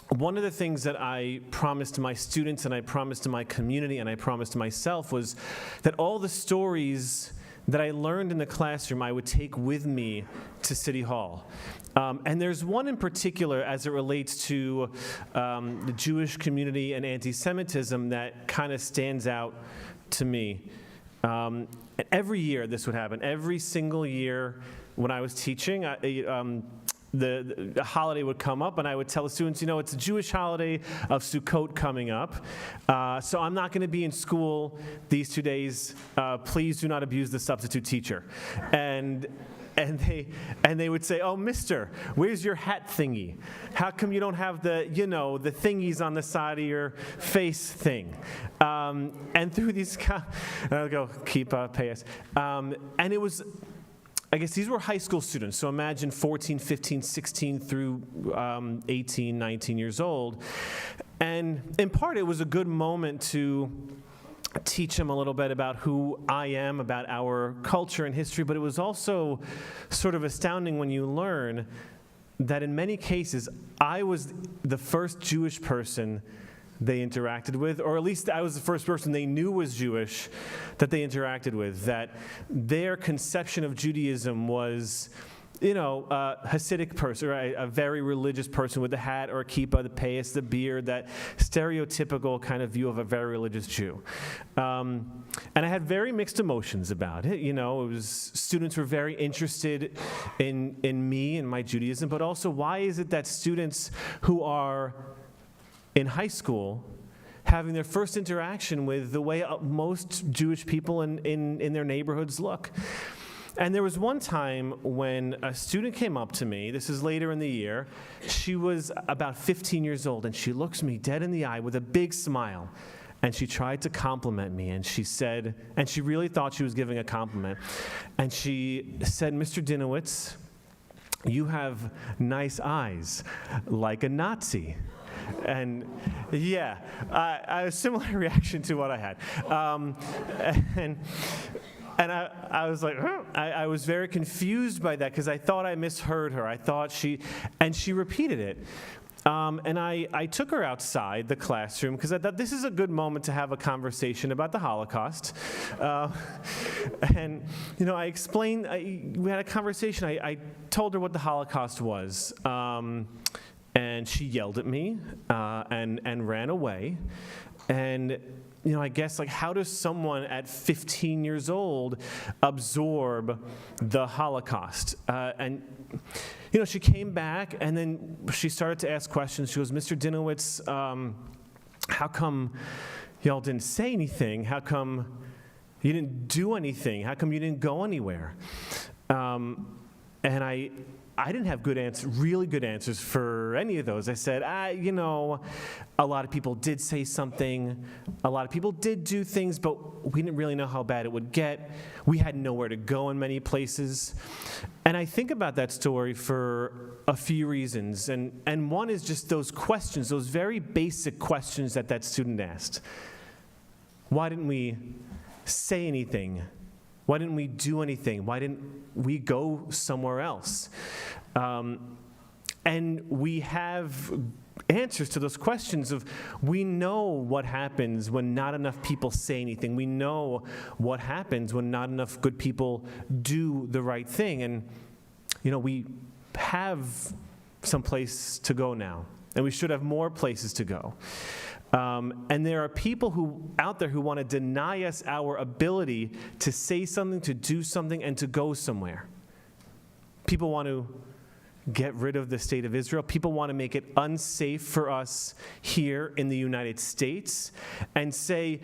one of the things that I promised to my students, and I promised to my community, and I promised to myself was that all the stories that I learned in the classroom I would take with me to City Hall. And there's one in particular as it relates to the Jewish community and anti-Semitism that kind of stands out to me. And every year this would happen. Every single year when I was teaching, the holiday would come up, and I would tell the students, you know, it's a Jewish holiday of Sukkot coming up, so I'm not going to be in school these 2 days. Please do not abuse the substitute teacher. And they would say, oh, mister, where's your hat thingy? How come you don't have the, you know, the thingies on the side of your face thing? And through these, and I'll go, keep, pay us. And it was, I guess these were high school students, so imagine 14, 15, 16 through 18, 19 years old. And in part, it was a good moment to teach them a little bit about who I am, about our culture and history, but it was also sort of astounding when you learn that in many cases, I was the first Jewish person they interacted with, or at least I was the first person they knew was Jewish that they interacted with, that their conception of Judaism was, you know, a Hasidic person, right? A very religious person with the hat or a kippah, the payas, the beard, that stereotypical kind of view of a very religious Jew. And I had very mixed emotions about it. You know, it was, students were very interested in me and my Judaism, but also why is it that students who are in high school having their first interaction with the way most Jewish people in their neighborhoods look? And there was one time when a student came up to me, this is later in the year, she was about 15 years old, and she looks me dead in the eye with a big smile, and she tried to compliment me, and she said, and she really thought she was giving a compliment, and she said, Mr. Dinowitz, you have nice eyes, like a Nazi. And yeah, I had a similar reaction to what I had. And I was like, huh? I was very confused by that because I thought I misheard her. I thought she repeated it. And I took her outside the classroom because I thought this is a good moment to have a conversation about the Holocaust. And, you know, I explained, we had a conversation. I told her what the Holocaust was. And she yelled at me and ran away. And, you know, I guess, like, how does someone at 15 years old absorb the Holocaust? And, you know, she came back, and then she started to ask questions. She goes, Mr. Dinowitz, how come y'all didn't say anything? How come you didn't do anything? How come you didn't go anywhere? And I didn't have really good answers for any of those. I said, you know, a lot of people did say something. A lot of people did do things, but we didn't really know how bad it would get. We had nowhere to go in many places. And I think about that story for a few reasons. And one is just those questions, those very basic questions that student asked. Why didn't we say anything? Why didn't we do anything? Why didn't we go somewhere else? And we have answers to those questions of, we know what happens when not enough people say anything. We know what happens when not enough good people do the right thing. And, you know, we have some place to go now, and we should have more places to go. And there are people out there who want to deny us our ability to say something, to do something, and to go somewhere. People want to get rid of the state of Israel. People want to make it unsafe for us here in the United States and say,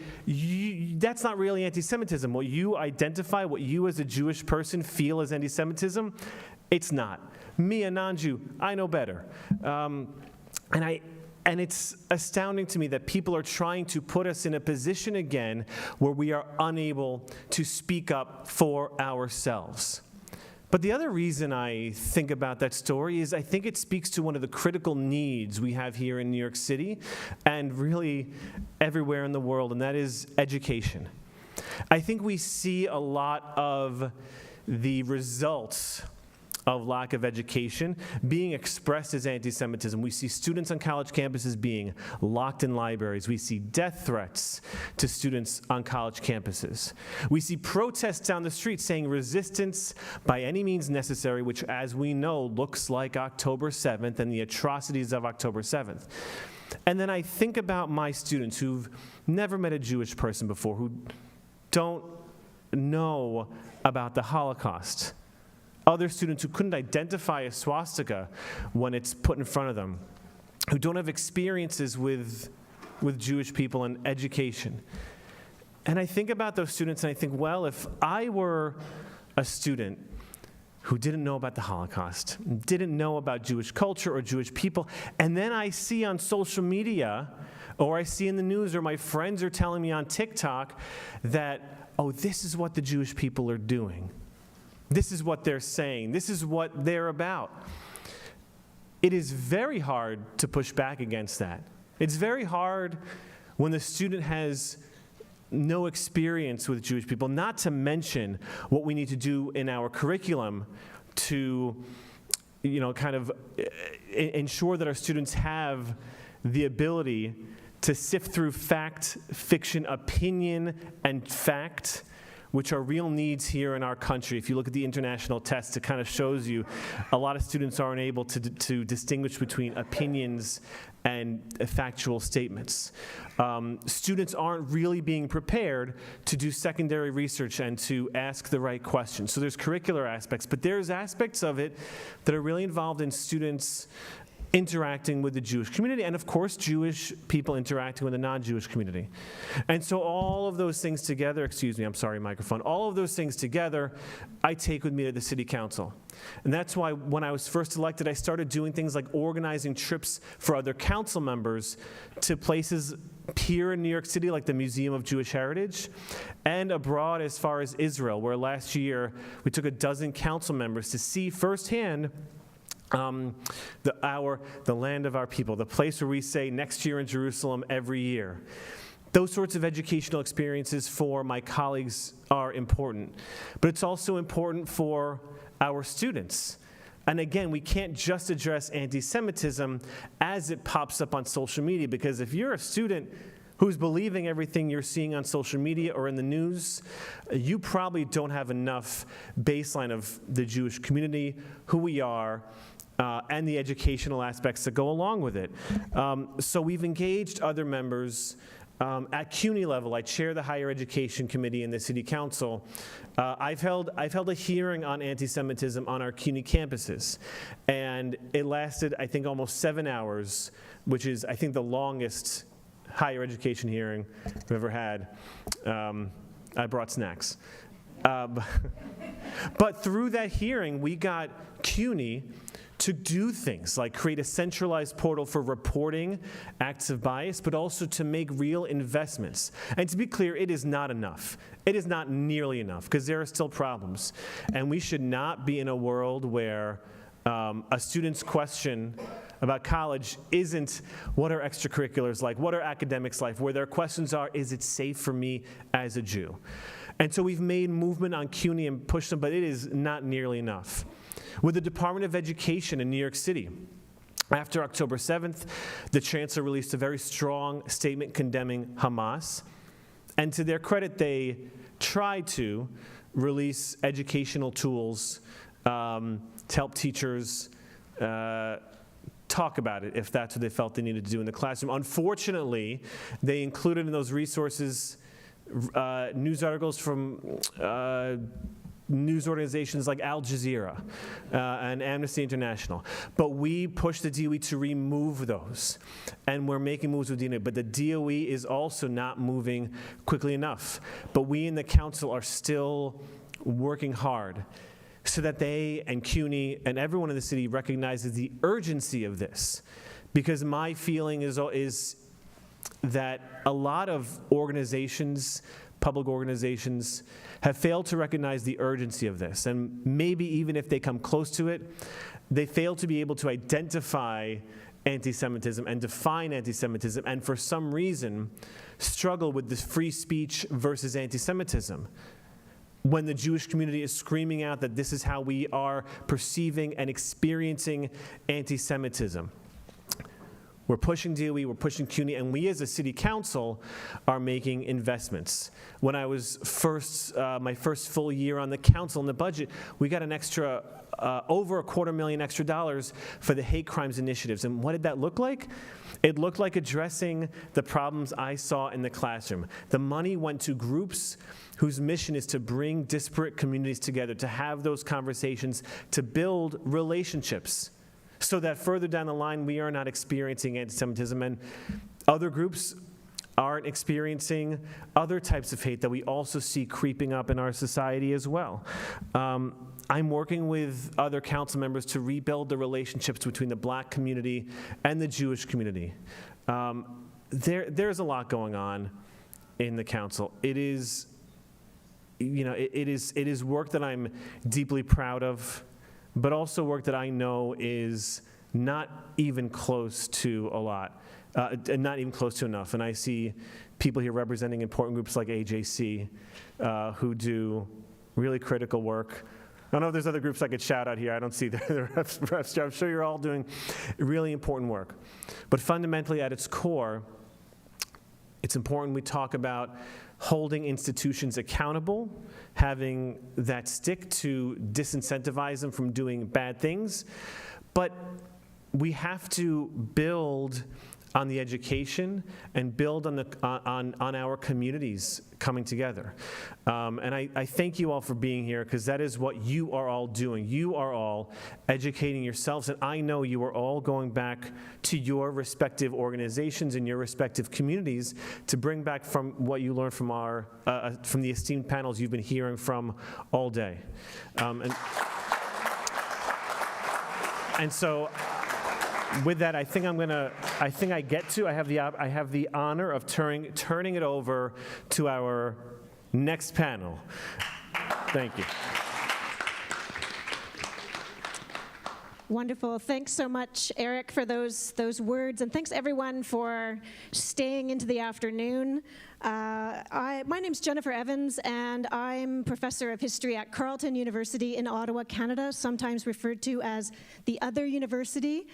that's not really anti-Semitism. What you identify, what you as a Jewish person feel as anti-Semitism, it's not. Me, a non-Jew, I know better. And And it's astounding to me that people are trying to put us in a position again where we are unable to speak up for ourselves. But the other reason I think about that story is I think it speaks to one of the critical needs we have here in New York City and really everywhere in the world, and that is education. I think we see a lot of the results of lack of education being expressed as anti-Semitism. We see students on college campuses being locked in libraries. We see death threats to students on college campuses. We see protests down the street saying resistance by any means necessary, which, as we know, looks like October 7th and the atrocities of October 7th. And then I think about my students who've never met a Jewish person before, who don't know about the Holocaust. Other students who couldn't identify a swastika when it's put in front of them, who don't have experiences with Jewish people and education. And I think about those students and I think, well, if I were a student who didn't know about the Holocaust, didn't know about Jewish culture or Jewish people, and then I see on social media, or I see in the news, or my friends are telling me on TikTok that, oh, this is what the Jewish people are doing. This is what they're saying. This is what they're about. It is very hard to push back against that. It's very hard when the student has no experience with Jewish people, not to mention what we need to do in our curriculum to, kind of ensure that our students have the ability to sift through fact, fiction, opinion, and fact, which are real needs here in our country. If you look at the international tests, it kind of shows you a lot of students aren't able to distinguish between opinions and factual statements. Students aren't really being prepared to do secondary research and to ask the right questions. So there's curricular aspects, but there's aspects of it that are really involved in students interacting with the Jewish community, and of course Jewish people interacting with the non-Jewish community. And so all of those things together, all of those things together, I take with me to the city council. And that's why when I was first elected, I started doing things like organizing trips for other council members to places here in New York City, like the Museum of Jewish Heritage, and abroad as far as Israel, where last year we took 12 council members to see firsthand the land of our people, the place where we say next year in Jerusalem every year. Those sorts of educational experiences for my colleagues are important, but it's also important for our students. And again, we can't just address anti-Semitism as it pops up on social media, because if you're a student who's believing everything you're seeing on social media or in the news, you probably don't have enough baseline of the Jewish community, who we are, and the educational aspects that go along with it. So we've engaged other members. At CUNY level, I chair the Higher Education Committee in the City Council. I've held a hearing on anti-Semitism on our CUNY campuses, and it lasted, I think, almost 7 hours, which is, I think, the longest higher education hearing we've ever had. I brought snacks. But through that hearing, we got CUNY to do things like create a centralized portal for reporting acts of bias, but also to make real investments. And to be clear, it is not enough. It is not nearly enough, because there are still problems. And we should not be in a world where a student's question about college isn't what are extracurriculars like, what are academics like, where their questions are, is it safe for me as a Jew? And so we've made movement on CUNY and pushed them, but it is not nearly enough. With the Department of Education in New York City, after October 7th, the chancellor released a very strong statement condemning Hamas. And to their credit, they tried to release educational tools to help teachers talk about it if that's what they felt they needed to do in the classroom. Unfortunately, they included in those resources news articles from news organizations like Al Jazeera and Amnesty International. But we pushed the DOE to remove those, and we're making moves with DOE, but the DOE is also not moving quickly enough. But we in the council are still working hard so that they and CUNY and everyone in the city recognizes the urgency of this, because my feeling is that a lot of organizations, public organizations, have failed to recognize the urgency of this. And maybe even if they come close to it, they fail to be able to identify anti-Semitism and define anti-Semitism, and for some reason struggle with this free speech versus anti-Semitism. When the Jewish community is screaming out that this is how we are perceiving and experiencing anti-Semitism. We're pushing DOE, we're pushing CUNY, and we as a city council are making investments. When I was my first full year on the council and the budget, we got an extra, over $250,000 extra for the hate crimes initiatives. And what did that look like? It looked like addressing the problems I saw in the classroom. The money went to groups whose mission is to bring disparate communities together, to have those conversations, to build relationships, so that further down the line, we are not experiencing anti-Semitism, and other groups aren't experiencing other types of hate that we also see creeping up in our society as well. I'm working with other council members to rebuild the relationships between the Black community and the Jewish community. There's a lot going on in the council. It is, it is work that I'm deeply proud of, but also work that I know is not even close to a lot, not even close to enough. And I see people here representing important groups like AJC who do really critical work. I don't know if there's other groups I could shout out here. I don't see the reps. I'm sure you're all doing really important work. But fundamentally, at its core, it's important we talk about holding institutions accountable, having that stick to disincentivize them from doing bad things. But we have to build on the education and build on our communities coming together. And I thank you all for being here, because that is what you are all doing. You are all educating yourselves, and I know you are all going back to your respective organizations and your respective communities to bring back from what you learned from from the esteemed panels you've been hearing from all day. And so, with that, I have the honor of turning it over to our next panel. Thank you. Wonderful. Thanks so much, Eric, for those words, and thanks everyone for staying into the afternoon. My name's Jennifer Evans, and I'm professor of history at Carleton University in Ottawa, Canada, sometimes referred to as the other university.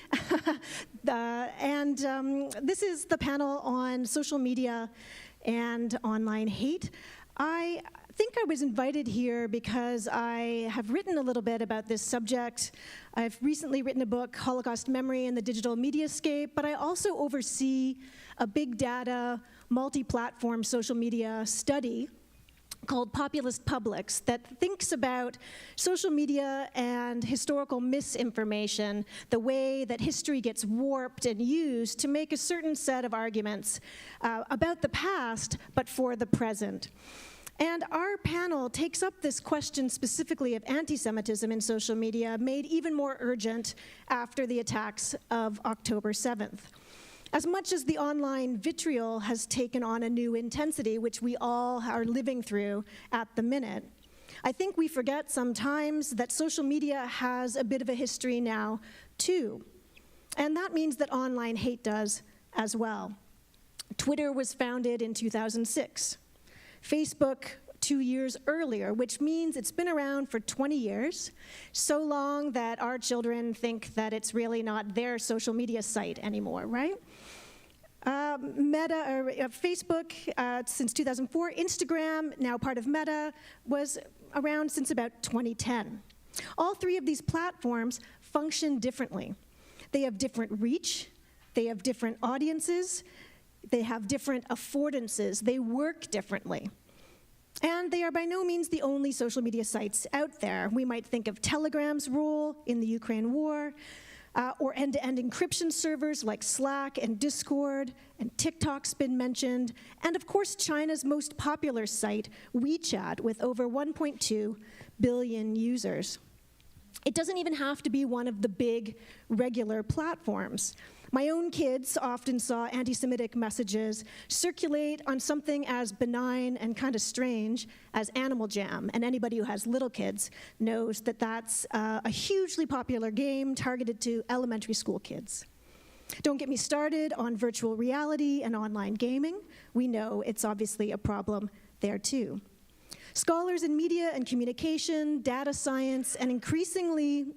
This is the panel on social media and online hate. I think I was invited here because I have written a little bit about this subject. I've recently written a book, Holocaust Memory in the Digital Mediascape, but I also oversee a big data, multi-platform social media study called Populist Publics that thinks about social media and historical misinformation, the way that history gets warped and used to make a certain set of arguments about the past, but for the present. And our panel takes up this question specifically of anti-Semitism in social media, made even more urgent after the attacks of October 7th. As much as the online vitriol has taken on a new intensity, which we all are living through at the minute, I think we forget sometimes that social media has a bit of a history now, too. And that means that online hate does as well. Twitter was founded in 2006. Facebook 2 years earlier, which means it's been around for 20 years, so long that our children think that it's really not their social media site anymore, right? Facebook since 2004, Instagram, now part of Meta, was around since about 2010. All three of these platforms function differently. They have different reach, they have different audiences, they have different affordances, they work differently. And they are by no means the only social media sites out there. We might think of Telegram's role in the Ukraine war, or end-to-end encryption servers like Slack and Discord, and TikTok's been mentioned, and of course China's most popular site, WeChat, with over 1.2 billion users. It doesn't even have to be one of the big regular platforms. My own kids often saw anti-Semitic messages circulate on something as benign and kind of strange as Animal Jam, and anybody who has little kids knows that that's a hugely popular game targeted to elementary school kids. Don't get me started on virtual reality and online gaming. We know it's obviously a problem there too. Scholars in media and communication, data science, and increasingly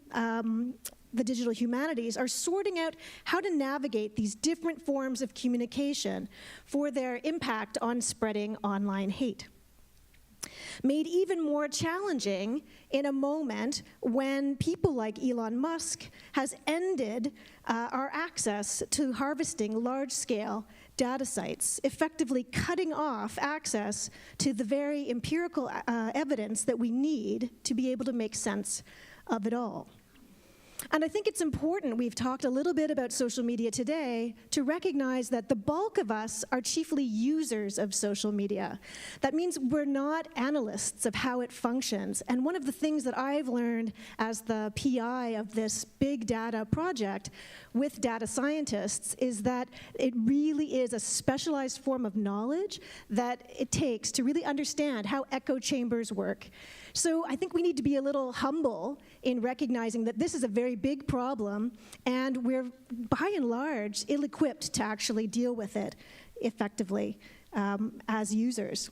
the digital humanities are sorting out how to navigate these different forms of communication for their impact on spreading online hate. Made even more challenging in a moment when people like Elon Musk has ended our access to harvesting large-scale data sites, effectively cutting off access to the very empirical evidence that we need to be able to make sense of it all. And I think it's important, we've talked a little bit about social media today, to recognize that the bulk of us are chiefly users of social media. That means we're not analysts of how it functions. And one of the things that I've learned as the PI of this big data project with data scientists is that it really is a specialized form of knowledge that it takes to really understand how echo chambers work. So I think we need to be a little humble in recognizing that this is a very big problem, and we're, by and large, ill-equipped to actually deal with it effectively as users.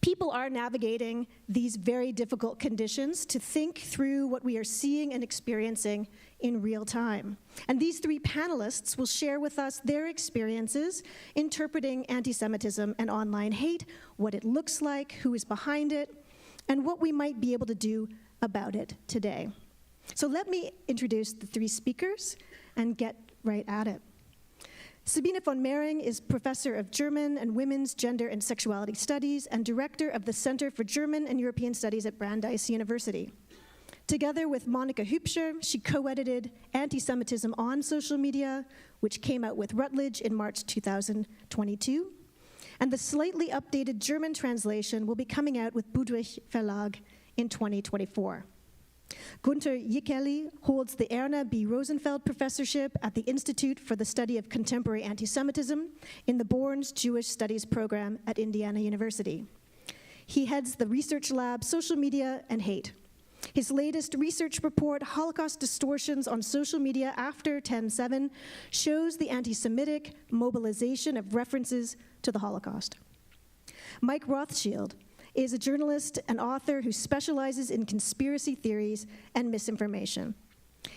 People are navigating these very difficult conditions to think through what we are seeing and experiencing in real time. And these three panelists will share with us their experiences interpreting anti-Semitism and online hate, what it looks like, who is behind it, and what we might be able to do about it today. So let me introduce the three speakers and get right at it. Sabine von Mering is Professor of German and Women's Gender and Sexuality Studies and Director of the Center for German and European Studies at Brandeis University. Together with Monika Hübscher, she co-edited Antisemitism on Social Media, which came out with Routledge in March 2022. And the slightly updated German translation will be coming out with Budwig Verlag in 2024. Gunter Jikeli holds the Erna B. Rosenfeld Professorship at the Institute for the Study of Contemporary Antisemitism in the Bourne's Jewish Studies program at Indiana University. He heads the research lab Social Media and Hate. His latest research report, Holocaust Distortions on Social Media After 10/7, shows the anti-Semitic mobilization of references to the Holocaust. Mike Rothschild is a journalist and author who specializes in conspiracy theories and misinformation.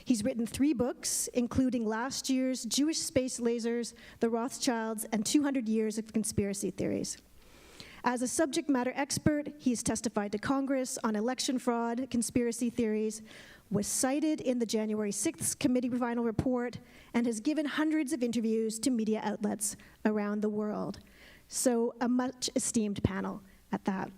He's written 3 books, including last year's Jewish Space Lasers, The Rothschilds, and 200 Years of Conspiracy Theories. As a subject matter expert, he's testified to Congress on election fraud, conspiracy theories, was cited in the January 6th committee final report, and has given hundreds of interviews to media outlets around the world. So a much esteemed panel at that.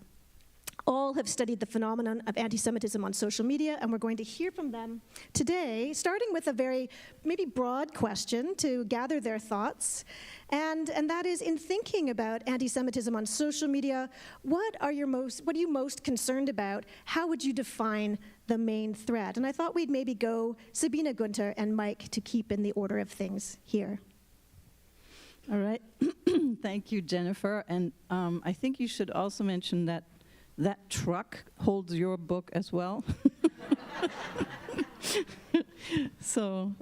All have studied the phenomenon of anti-Semitism on social media, and we're going to hear from them today, starting with a very maybe broad question to gather their thoughts, and that is, in thinking about anti-Semitism on social media, what are you most concerned about? How would you define the main threat? And I thought we'd maybe go Sabine, Gunter, and Mike to keep in the order of things here. All right. Thank you, Jennifer. And I think you should also mention that that truck holds your book as well. So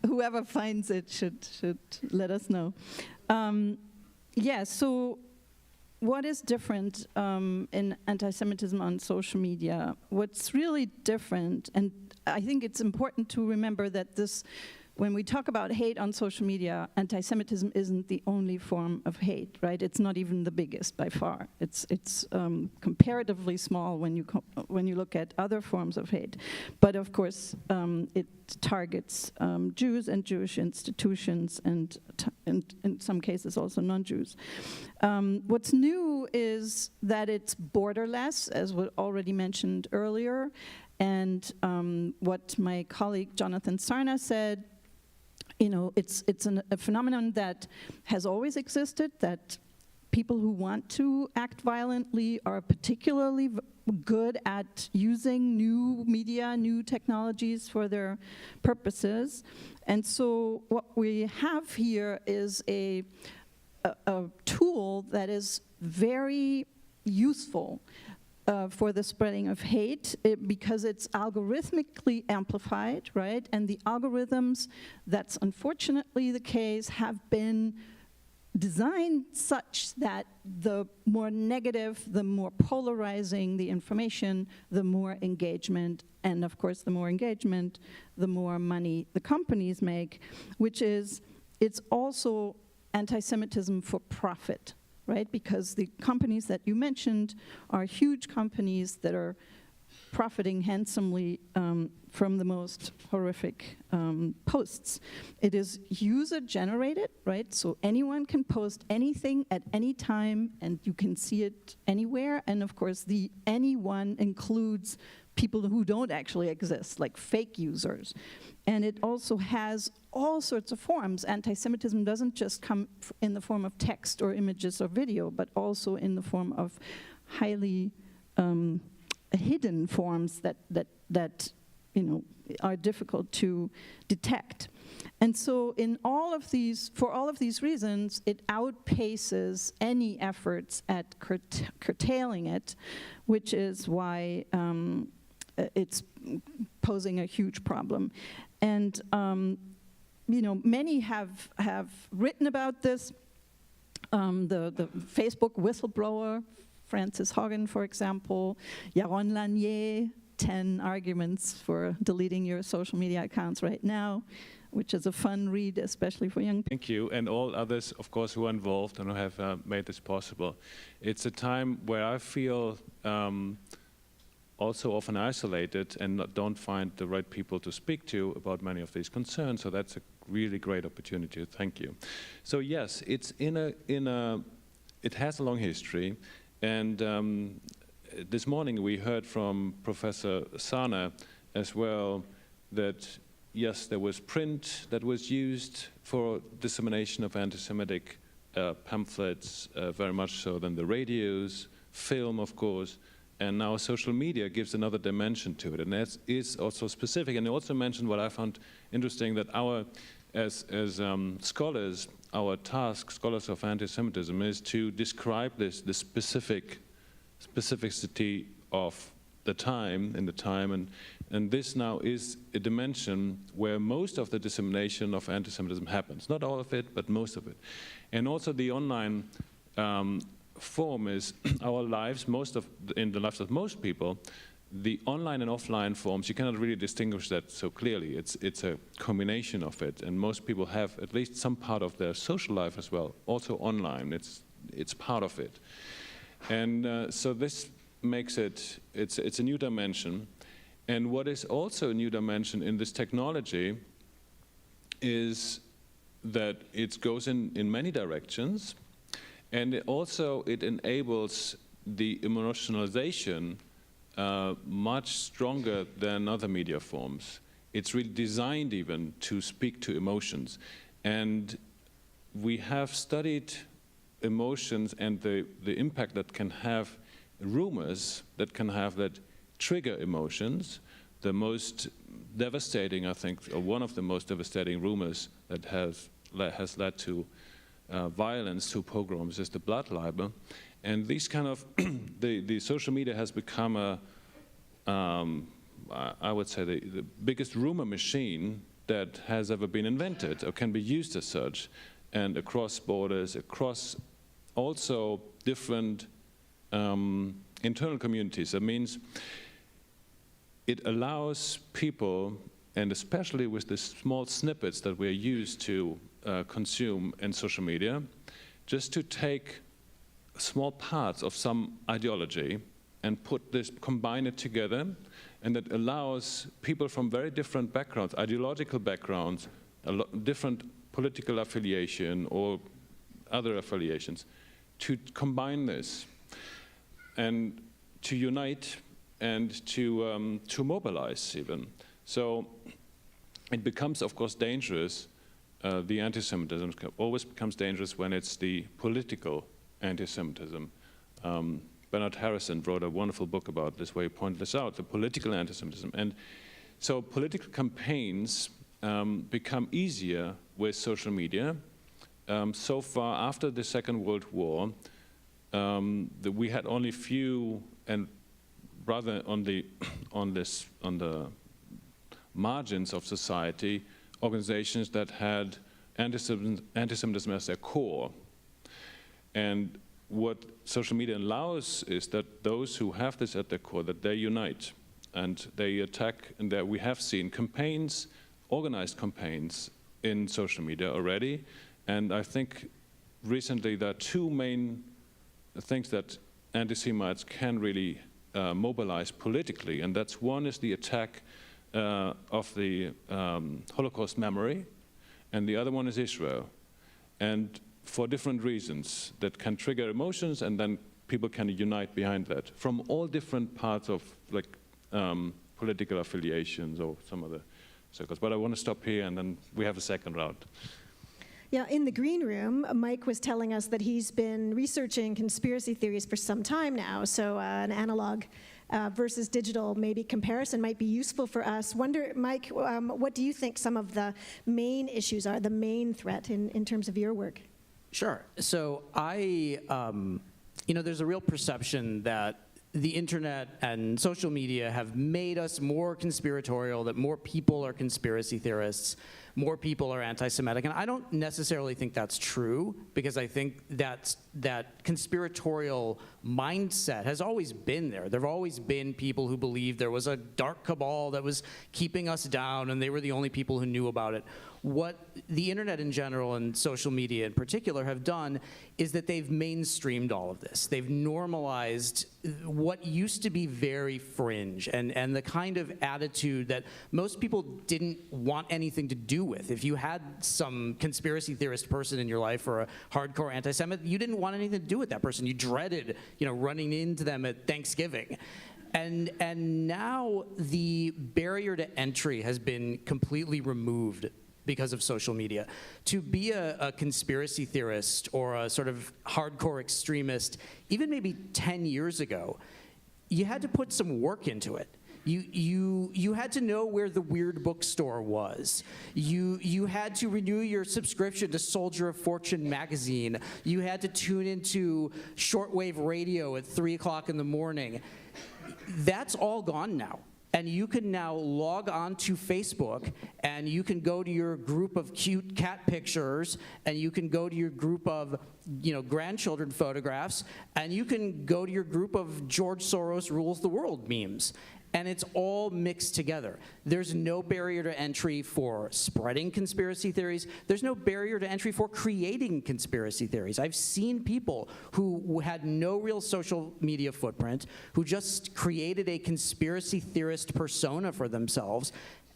whoever finds it should let us know. Yeah, so what is different in anti-Semitism on social media? What's really different, and I think it's important to remember that this, when we talk about hate on social media, anti-Semitism isn't the only form of hate, right? It's not even the biggest by far. It's comparatively small when you look at other forms of hate. But of course, it targets Jews and Jewish institutions, and in some cases also non-Jews. What's new is that it's borderless, as was already mentioned earlier, and what my colleague Jonathan Sarna said. You know, it's a phenomenon that has always existed, that people who want to act violently are particularly good at using new media, new technologies for their purposes. And so what we have here is a tool that is very useful for the spreading of hate because it's algorithmically amplified, right? And the algorithms, that's unfortunately the case, have been designed such that the more negative, the more polarizing the information, the more engagement, and of course the more engagement, the more money the companies make, which is, it's also anti-Semitism for profit, right? Because the companies that you mentioned are huge companies that are profiting handsomely from the most horrific posts. It is user-generated, right? So anyone can post anything at any time, and you can see it anywhere. And of course, the anyone includes people who don't actually exist, like fake users. And it also has all sorts of forms. Anti-Semitism doesn't just come in the form of text or images or video, but also in the form of highly hidden forms that you know, are difficult to detect. And so for all of these reasons, it outpaces any efforts at curtailing it, which is why it's posing a huge problem. And you know, many have written about this. The Facebook whistleblower, Frances Haugen, for example, Yaron Lanier, 10 arguments for deleting your social media accounts right now, which is a fun read, especially for young people. Thank you, and all others, of course, who are involved and who have made this possible. It's a time where I feel also often isolated and don't find the right people to speak to about many of these concerns, so that's a really great opportunity. Thank you. So yes, it's it has a long history, and this morning we heard from Professor Sana as well that yes, there was print that was used for dissemination of anti-Semitic pamphlets, very much so, than the radios, film, of course, and now social media gives another dimension to it, and that is also specific. And you also mentioned what I found interesting, that as scholars, our task, scholars of anti-Semitism, is to describe the specificity of the time, and this now is a dimension where most of the dissemination of anti-Semitism happens. Not all of it, but most of it. And also the online form is our lives, in the lives of most people, the online and offline forms, you cannot really distinguish that so clearly. It's a combination of it, and most people have at least some part of their social life as well, also online. It's part of it. And so this makes it's a new dimension. And what is also a new dimension in this technology is that it goes in many directions, and it enables the emotionalization much stronger than other media forms. It's really designed even to speak to emotions. And we have studied emotions and the impact that can have rumors that trigger emotions. The most devastating, I think, or one of the most devastating rumors that has led to violence, to pogroms, is the blood libel. And these kind of, the social media has become I would say, the biggest rumor machine that has ever been invented, or can be used as such, and across borders, across also different internal communities. That means it allows people, and especially with the small snippets that we're used to consume in social media, just to take small parts of some ideology and combine it together, and that allows people from very different backgrounds, ideological backgrounds, different political affiliation or other affiliations, to combine this and to unite and to mobilize even. So it becomes, of course, dangerous. The anti-Semitism always becomes dangerous when it's the political anti-Semitism Bernard Harrison wrote a wonderful book about this, where he pointed this out, the political anti-Semitism. And so political campaigns become easier with social media. So far, after the Second World War, we had only few, and rather on the margins of society, organizations that had anti-Semitism as their core. And what social media allows is that those who have this at their core, that they unite and they attack, and that we have seen campaigns, organized campaigns in social media already. And I think recently there are two main things that anti-Semites can really mobilize politically, and that's one is the attack of the Holocaust memory, and the other one is Israel. And for different reasons that can trigger emotions, and then people can unite behind that from all different parts of political affiliations or some other circles. But I want to stop here, and then we have a second round. Yeah, in the green room, Mike was telling us that he's been researching conspiracy theories for some time now, so an analog versus digital maybe comparison might be useful for us. Wonder, Mike, what do you think some of the main issues are, the main threat in terms of your work? Sure. So there's a real perception that the internet and social media have made us more conspiratorial, that more people are conspiracy theorists, more people are anti-Semitic. And I don't necessarily think that's true, because I think that conspiratorial mindset has always been there. There have always been people who believed there was a dark cabal that was keeping us down, and they were the only people who knew about it. What the internet in general and social media in particular have done is that they've mainstreamed all of this. They've normalized what used to be very fringe and the kind of attitude that most people didn't want anything to do with. If you had some conspiracy theorist person in your life or a hardcore anti-Semite, you didn't want anything to do with that person. You dreaded, running into them at Thanksgiving. And now the barrier to entry has been completely removed because of social media. To be a conspiracy theorist or a sort of hardcore extremist, even maybe 10 years ago, you had to put some work into it. You had to know where the weird bookstore was. You had to renew your subscription to Soldier of Fortune magazine. You had to tune into shortwave radio at 3 o'clock in the morning. That's all gone now. And you can now log on to Facebook, and you can go to your group of cute cat pictures, and you can go to your group of grandchildren photographs, and you can go to your group of George Soros rules the world memes. And it's all mixed together. There's no barrier to entry for spreading conspiracy theories. There's no barrier to entry for creating conspiracy theories. I've seen people who had no real social media footprint, who just created a conspiracy theorist persona for themselves,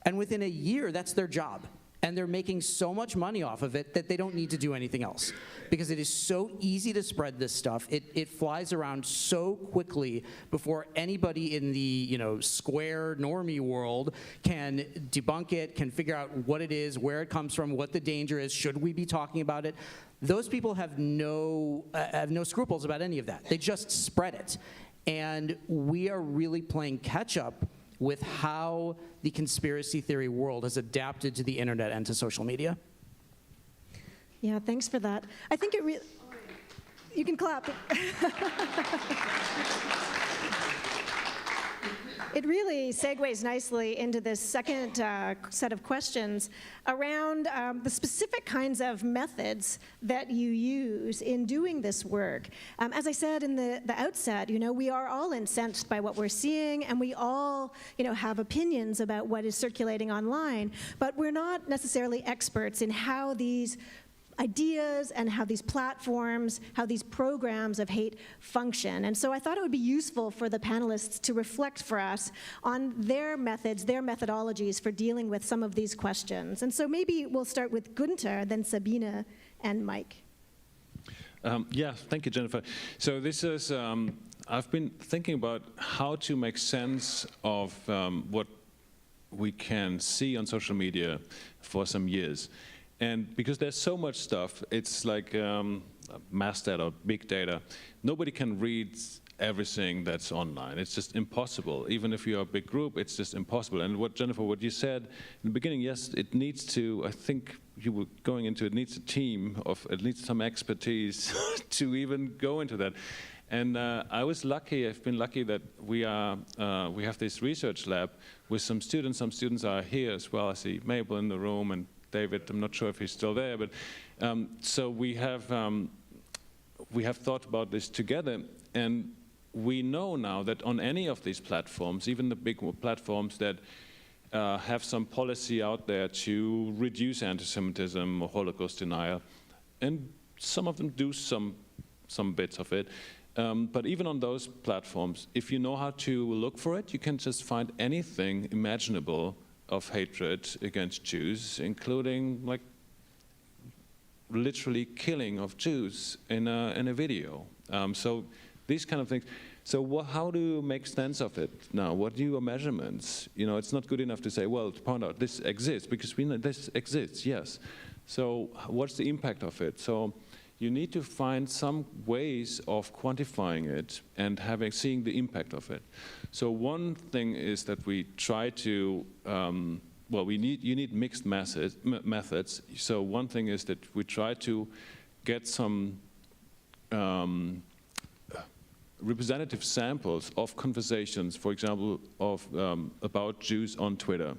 and within a year, that's their job. And they're making so much money off of it that they don't need to do anything else. Because it is so easy to spread this stuff. It flies around so quickly before anybody in the square normie world can debunk it, can figure out what it is, where it comes from, what the danger is, should we be talking about it. Those people have no scruples about any of that. They just spread it. And we are really playing catch up with how the conspiracy theory world has adapted to the internet and to social media. Yeah, thanks for that. I think it really, you can clap. It really segues nicely into this second set of questions around the specific kinds of methods that you use in doing this work. As I said in the outset, we are all incensed by what we're seeing, and we all, have opinions about what is circulating online, but we're not necessarily experts in how these ideas and how these platforms, how these programs of hate function. And so I thought it would be useful for the panelists to reflect for us on their methods, their methodologies for dealing with some of these questions. And so maybe we'll start with Gunther, then Sabine, and Mike. Thank you, Jennifer. So this is, I've been thinking about how to make sense of what we can see on social media for some years. And because there's so much stuff, it's like mass data, big data. Nobody can read everything that's online. It's just impossible. Even if you're a big group, it's just impossible. And what, Jennifer, what you said in the beginning, yes, it needs to, I think you were going into, it needs a team of at least some expertise to even go into that. And I was lucky, I've been lucky that we have this research lab with some students. Some students are here as well. I see Mabel in the room and David, I'm not sure if he's still there, but so we have thought about this together, and we know now that on any of these platforms, even the big platforms that have some policy out there to reduce anti-Semitism or Holocaust denial, and some of them do some bits of it, but even on those platforms, if you know how to look for it, you can just find anything imaginable of hatred against Jews, including like literally killing of Jews in a video. So these kind of things. So how do you make sense of it now? What are your measurements? You know, it's not good enough to say, well, to point out this exists, because we know this exists, yes. So what's the impact of it? So you need to find some ways of quantifying it and seeing the impact of it. So one thing is that we try to, well, you need mixed methods. So one thing is that we try to get some representative samples of conversations, for example, about Jews on Twitter.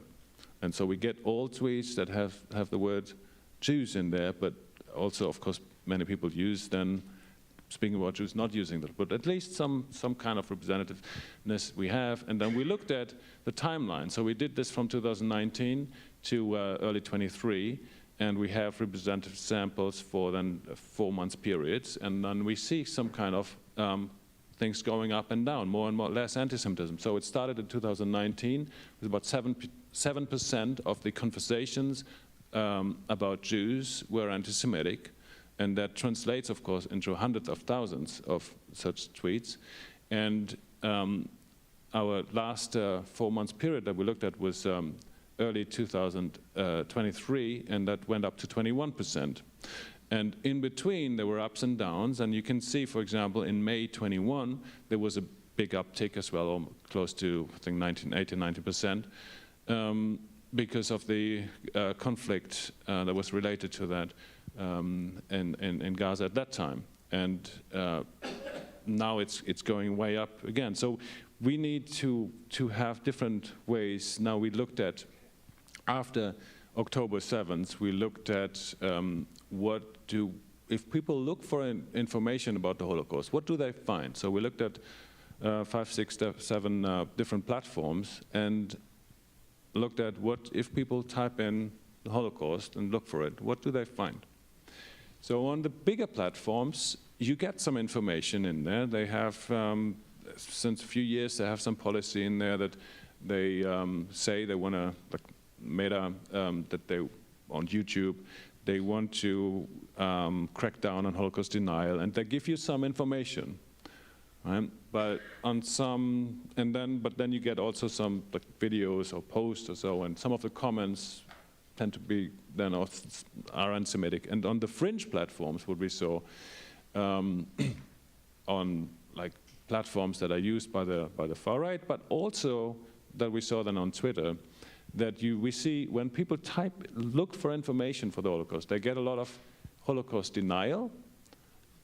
And so we get all tweets that have the word Jews in there, but also, of course, many people use then, speaking about Jews, not using that, but at least some kind of representativeness we have. And then we looked at the timeline. So we did this from 2019 to early 23, and we have representative samples for then 4 months periods. And then we see some kind of things going up and down, more and more, less anti-Semitism. So it started in 2019 with about 7% of the conversations about Jews were anti-Semitic. And that translates, of course, into hundreds of thousands of such tweets. And our last 4 months period that we looked at was early 2023, and that went up to 21%. And in between, there were ups and downs. And you can see, for example, in May 21, there was a big uptick as well, close to, I think, 90%, because of the conflict that was related to that. In Gaza at that time, and now it's going way up again. So we need to have different ways. Now we looked at, after October 7th, we looked at if people look for information about the Holocaust, what do they find? So we looked at 5, 6, 7 different platforms and looked at what if people type in the Holocaust and look for it, what do they find? So on the bigger platforms, you get some information in there. They have, since a few years, they have some policy in there that they say they want to, like Meta, that they, on YouTube, they want to crack down on Holocaust denial, and they give you some information, right? But on some, but then you get also some like videos or posts or so, and some of the comments tend to be then are anti-Semitic. And on the fringe platforms, what we saw on like platforms that are used by the far right, but also that we saw then on Twitter, that we see when people look for information for the Holocaust, they get a lot of Holocaust denial,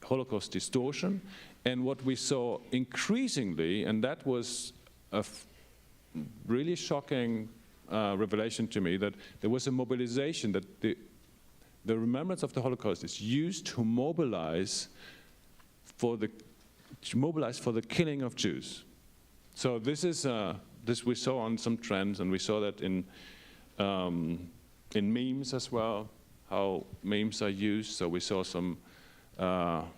Holocaust distortion, and what we saw increasingly, and that was a really shocking revelation to me, that there was a mobilization, that the remembrance of the Holocaust is used to mobilize for the killing of Jews. So this is this we saw on some trends, and we saw that in memes as well, how memes are used. So we saw some,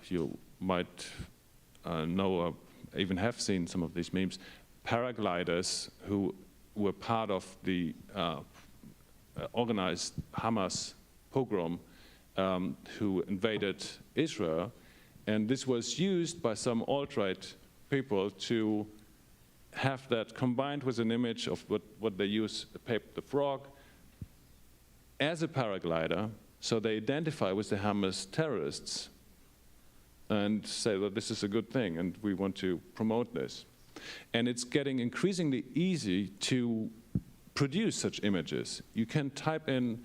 you might know or even have seen some of these memes, paragliders who were part of the organized Hamas pogrom who invaded Israel. And this was used by some alt-right people to have that combined with an image of what they use, Pepe the Frog, as a paraglider, so they identify with the Hamas terrorists and say that this is a good thing and we want to promote this. And it's getting increasingly easy to produce such images. You can type in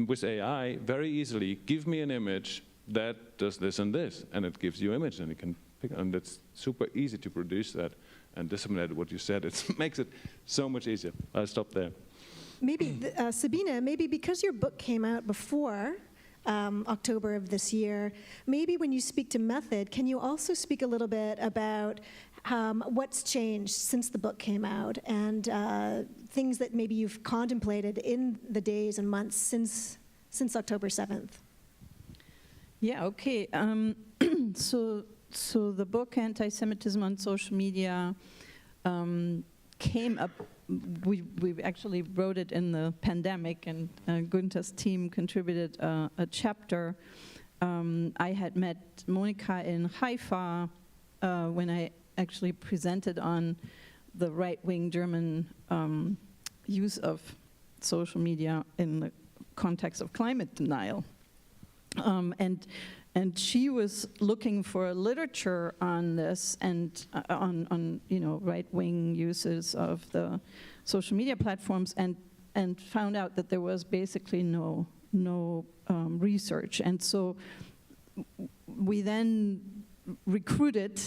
with AI very easily, give me an image that does this and this, and it gives you image, and you can pick, and it's super easy to produce that and disseminate what you said. It makes it so much easier. I'll stop there. Maybe, Sabine, maybe because your book came out before October of this year, maybe when you speak to method, can you also speak a little bit about what's changed since the book came out and things that maybe you've contemplated in the days and months since October 7th? Yeah, okay. So the book Anti-Semitism on Social Media came up, we actually wrote it in the pandemic, and Günther's team contributed a chapter. I had met Monica in Haifa when I actually presented on the right-wing German use of social media in the context of climate denial. And she was looking for literature on this and on right-wing uses of the social media platforms, and found out that there was basically no research. And so we then recruited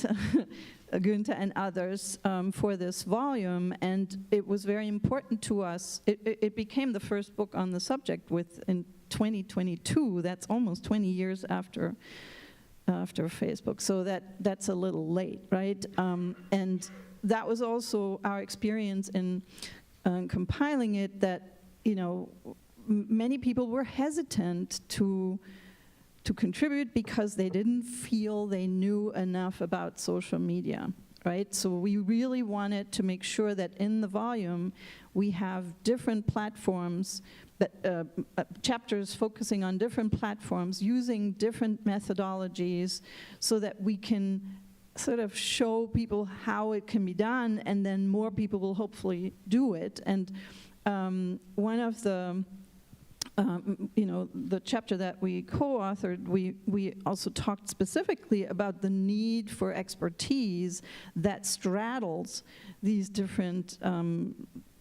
Günther and others for this volume, and it was very important to us. It became the first book on the subject in 2022. That's almost 20 years after Facebook. So that's a little late, right? And that was also our experience in compiling it. That many people were hesitant to contribute because they didn't feel they knew enough about social media, right? So we really wanted to make sure that in the volume we have different platforms, that chapters focusing on different platforms, using different methodologies, so that we can sort of show people how it can be done, and then more people will hopefully do it. And one of the the chapter that we co-authored, we also talked specifically about the need for expertise that straddles these different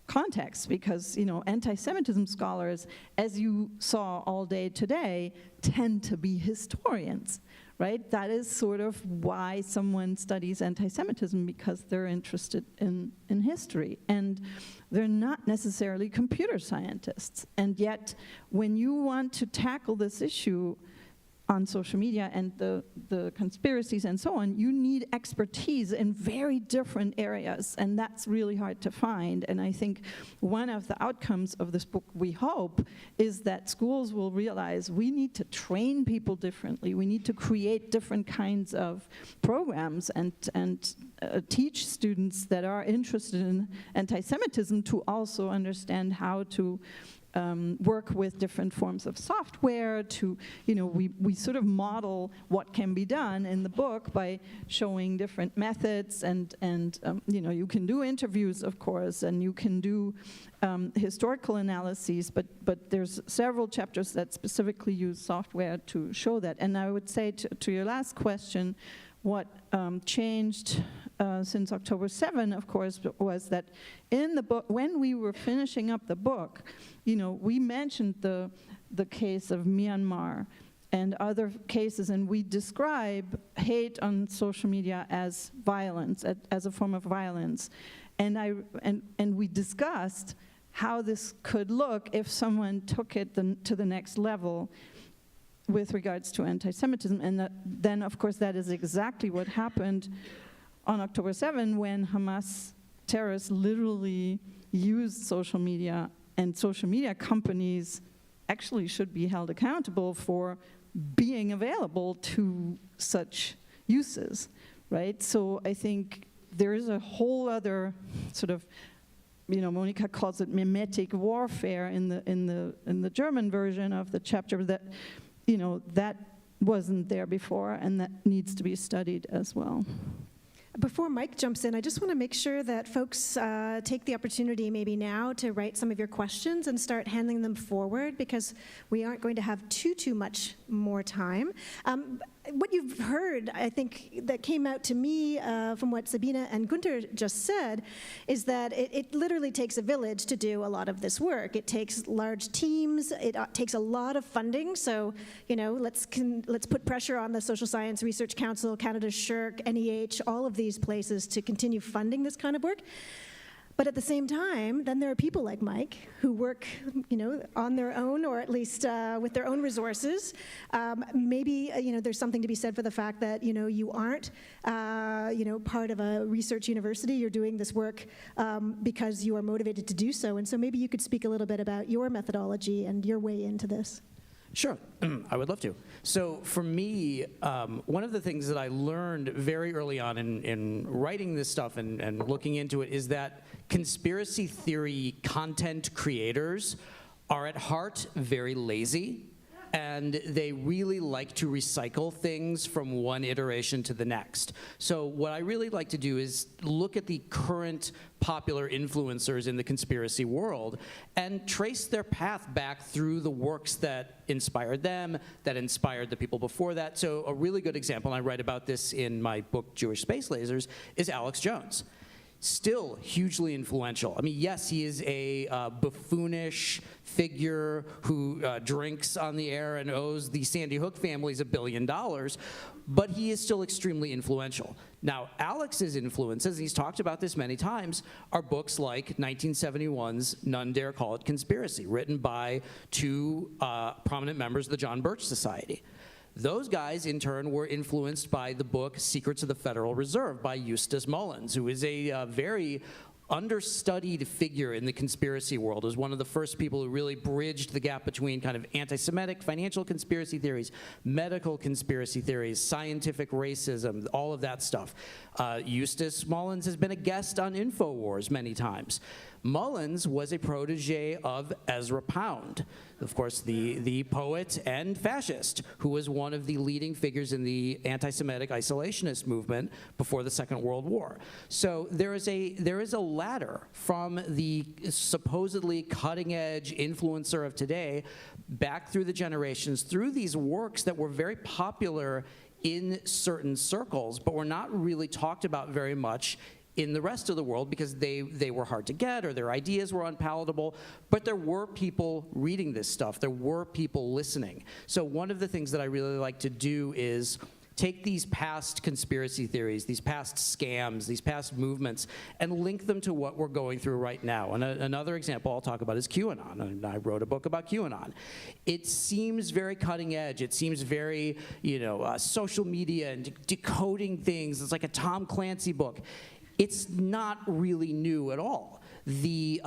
contexts, because anti-Semitism scholars, as you saw all day today, tend to be historians, right? That is sort of why someone studies anti-Semitism, because they're interested in history, and they're not necessarily computer scientists. And yet, when you want to tackle this issue on social media and the conspiracies and so on, you need expertise in very different areas, and that's really hard to find. And I think one of the outcomes of this book, we hope, is that schools will realize we need to train people differently. We need to create different kinds of programs and teach students that are interested in anti-Semitism to also understand how to work with different forms of software. To we sort of model what can be done in the book by showing different methods, and you can do interviews, of course, and you can do historical analyses, but there's several chapters that specifically use software to show that. And I would say to your last question, what changed since October 7, of course, was that in the book, when we were finishing up the book, we mentioned the case of Myanmar and other cases, and we describe hate on social media as violence, as a form of violence. And we discussed how this could look if someone took it to the next level with regards to anti-Semitism. And then, of course, that is exactly what happened on October 7, when Hamas terrorists literally used social media, and social media companies actually should be held accountable for being available to such uses, right? So I think there is a whole other sort of, Monica calls it mimetic warfare in the German version of the chapter that, that wasn't there before, and that needs to be studied as well. Before Mike jumps in, I just want to make sure that folks take the opportunity maybe now to write some of your questions and start handing them forward, because we aren't going to have too much more time. what you've heard, I think, that came out to me from what Sabina and Gunther just said, is that it literally takes a village to do a lot of this work. It takes large teams. It takes a lot of funding. So, let's put pressure on the Social Science Research Council, Canada's SSHRC, NEH, all of these places to continue funding this kind of work. But at the same time, then there are people like Mike who work, on their own, or at least with their own resources. Maybe, there's something to be said for the fact that, you aren't, part of a research university. You're doing this work because you are motivated to do so. And so maybe you could speak a little bit about your methodology and your way into this. Sure, I would love to. So for me, one of the things that I learned very early on in writing this stuff and looking into it is that conspiracy theory content creators are at heart very lazy, and they really like to recycle things from one iteration to the next. So what I really like to do is look at the current popular influencers in the conspiracy world and trace their path back through the works that inspired them, that inspired the people before that. So a really good example, and I write about this in my book, Jewish Space Lasers, is Alex Jones. Still hugely influential. I mean, yes, he is a buffoonish figure who drinks on the air and owes the Sandy Hook families $1 billion, but he is still extremely influential. Now, Alex's influences, and he's talked about this many times, are books like 1971's None Dare Call It Conspiracy, written by two prominent members of the John Birch Society. Those guys, in turn, were influenced by the book Secrets of the Federal Reserve by Eustace Mullins, who is a very understudied figure in the conspiracy world. Was one of the first people who really bridged the gap between kind of anti-Semitic financial conspiracy theories, medical conspiracy theories, scientific racism, all of that stuff. Eustace Mullins has been a guest on InfoWars many times. Mullins was a protege of Ezra Pound, of course, the poet and fascist, who was one of the leading figures in the anti-Semitic isolationist movement before the Second World War. So there is a ladder from the supposedly cutting-edge influencer of today back through the generations, through these works that were very popular in certain circles, but were not really talked about very much in the rest of the world because they were hard to get or their ideas were unpalatable, but there were people reading this stuff. There were people listening. So one of the things that I really like to do is take these past conspiracy theories, these past scams, these past movements, and link them to what we're going through right now. And another example I'll talk about is QAnon. And I wrote a book about QAnon. It seems very cutting edge. It seems very, social media and decoding things. It's like a Tom Clancy book. It's not really new at all. The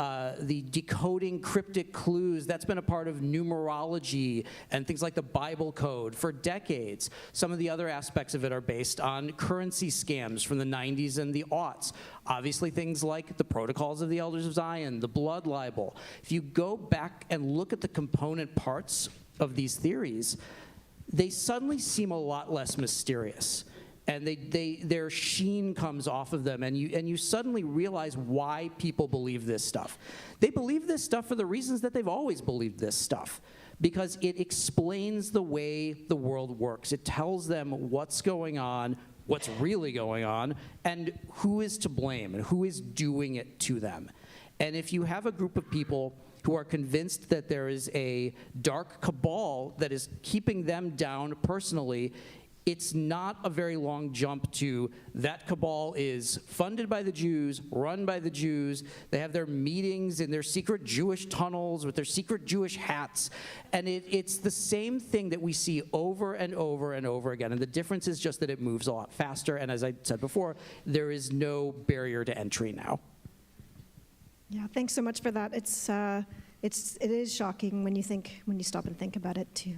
decoding cryptic clues, that's been a part of numerology and things like the Bible code for decades. Some of the other aspects of it are based on currency scams from the 90s and the aughts. Obviously things like the Protocols of the Elders of Zion, the blood libel. If you go back and look at the component parts of these theories, they suddenly seem a lot less mysterious. And their sheen comes off of them, and you suddenly realize why people believe this stuff. They believe this stuff for the reasons that they've always believed this stuff, because it explains the way the world works. It tells them what's going on, what's really going on, and who is to blame, and who is doing it to them. And if you have a group of people who are convinced that there is a dark cabal that is keeping them down personally, it's not a very long jump to that cabal is funded by the Jews, run by the Jews. They have their meetings in their secret Jewish tunnels with their secret Jewish hats. And it's the same thing that we see over and over and over again. And the difference is just that it moves a lot faster. And as I said before, there is no barrier to entry now. Yeah, thanks so much for that. It is shocking when you stop and think about it too.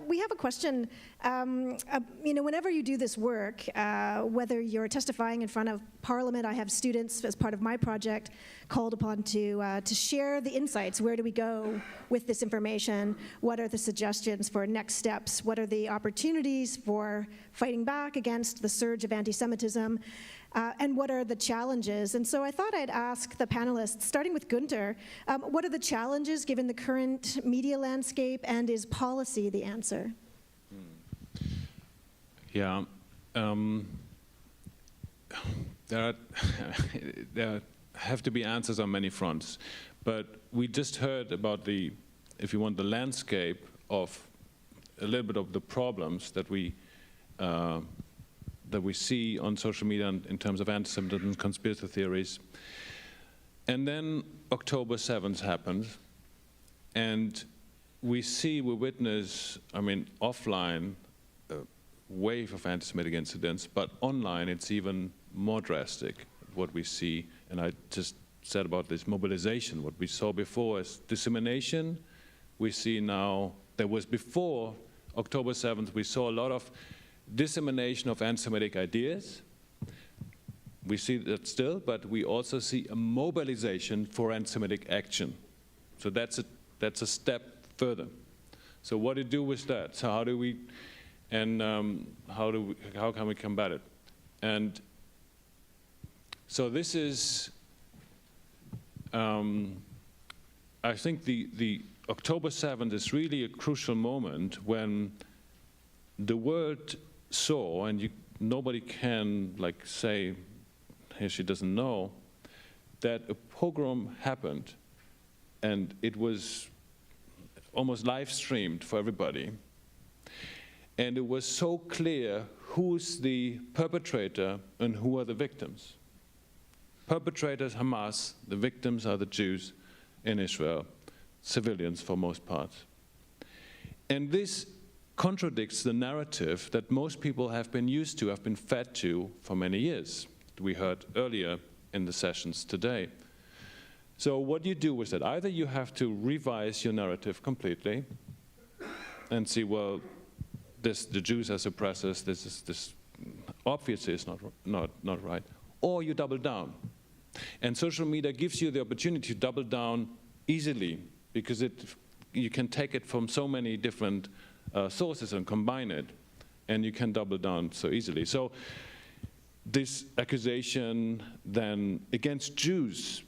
We have a question. Whenever you do this work, whether you're testifying in front of Parliament, I have students as part of my project called upon to share the insights. Where do we go with this information? What are the suggestions for next steps? What are the opportunities for fighting back against the surge of anti-Semitism? And what are the challenges? And so I thought I'd ask the panelists, starting with Gunther, what are the challenges given the current media landscape, and is policy the answer? Yeah. There have to be answers on many fronts. But we just heard about the, if you want, the landscape of a little bit of the problems that we see on social media in terms of anti-Semitism, conspiracy theories. And then October 7th happened, and we witness, I mean, offline, a wave of anti-Semitic incidents, but online it's even more drastic, what we see. And I just said about this mobilization, what we saw before is dissemination. We see now, there was before October 7th, we saw a lot of dissemination of anti-Semitic ideas. We see that still, but we also see a mobilization for anti-Semitic action. So that's a step further. So what do you do with that? So how do we, and how can we combat it? And so this is, I think the October 7th is really a crucial moment when the world saw, and nobody can like say, here she doesn't know, that a pogrom happened, and it was almost live streamed for everybody. And it was so clear who's the perpetrator and who are the victims. Perpetrators, Hamas, the victims are the Jews in Israel, civilians for most part. And this contradicts the narrative that most people have been used to, have been fed to for many years. We heard earlier in the sessions today. So what do you do with it? Either you have to revise your narrative completely and see, well, the Jews as oppressors, this obviously is not right, or you double down. And social media gives you the opportunity to double down easily, because you can take it from so many different sources and combine it, and you can double down so easily. So this accusation then against Jews,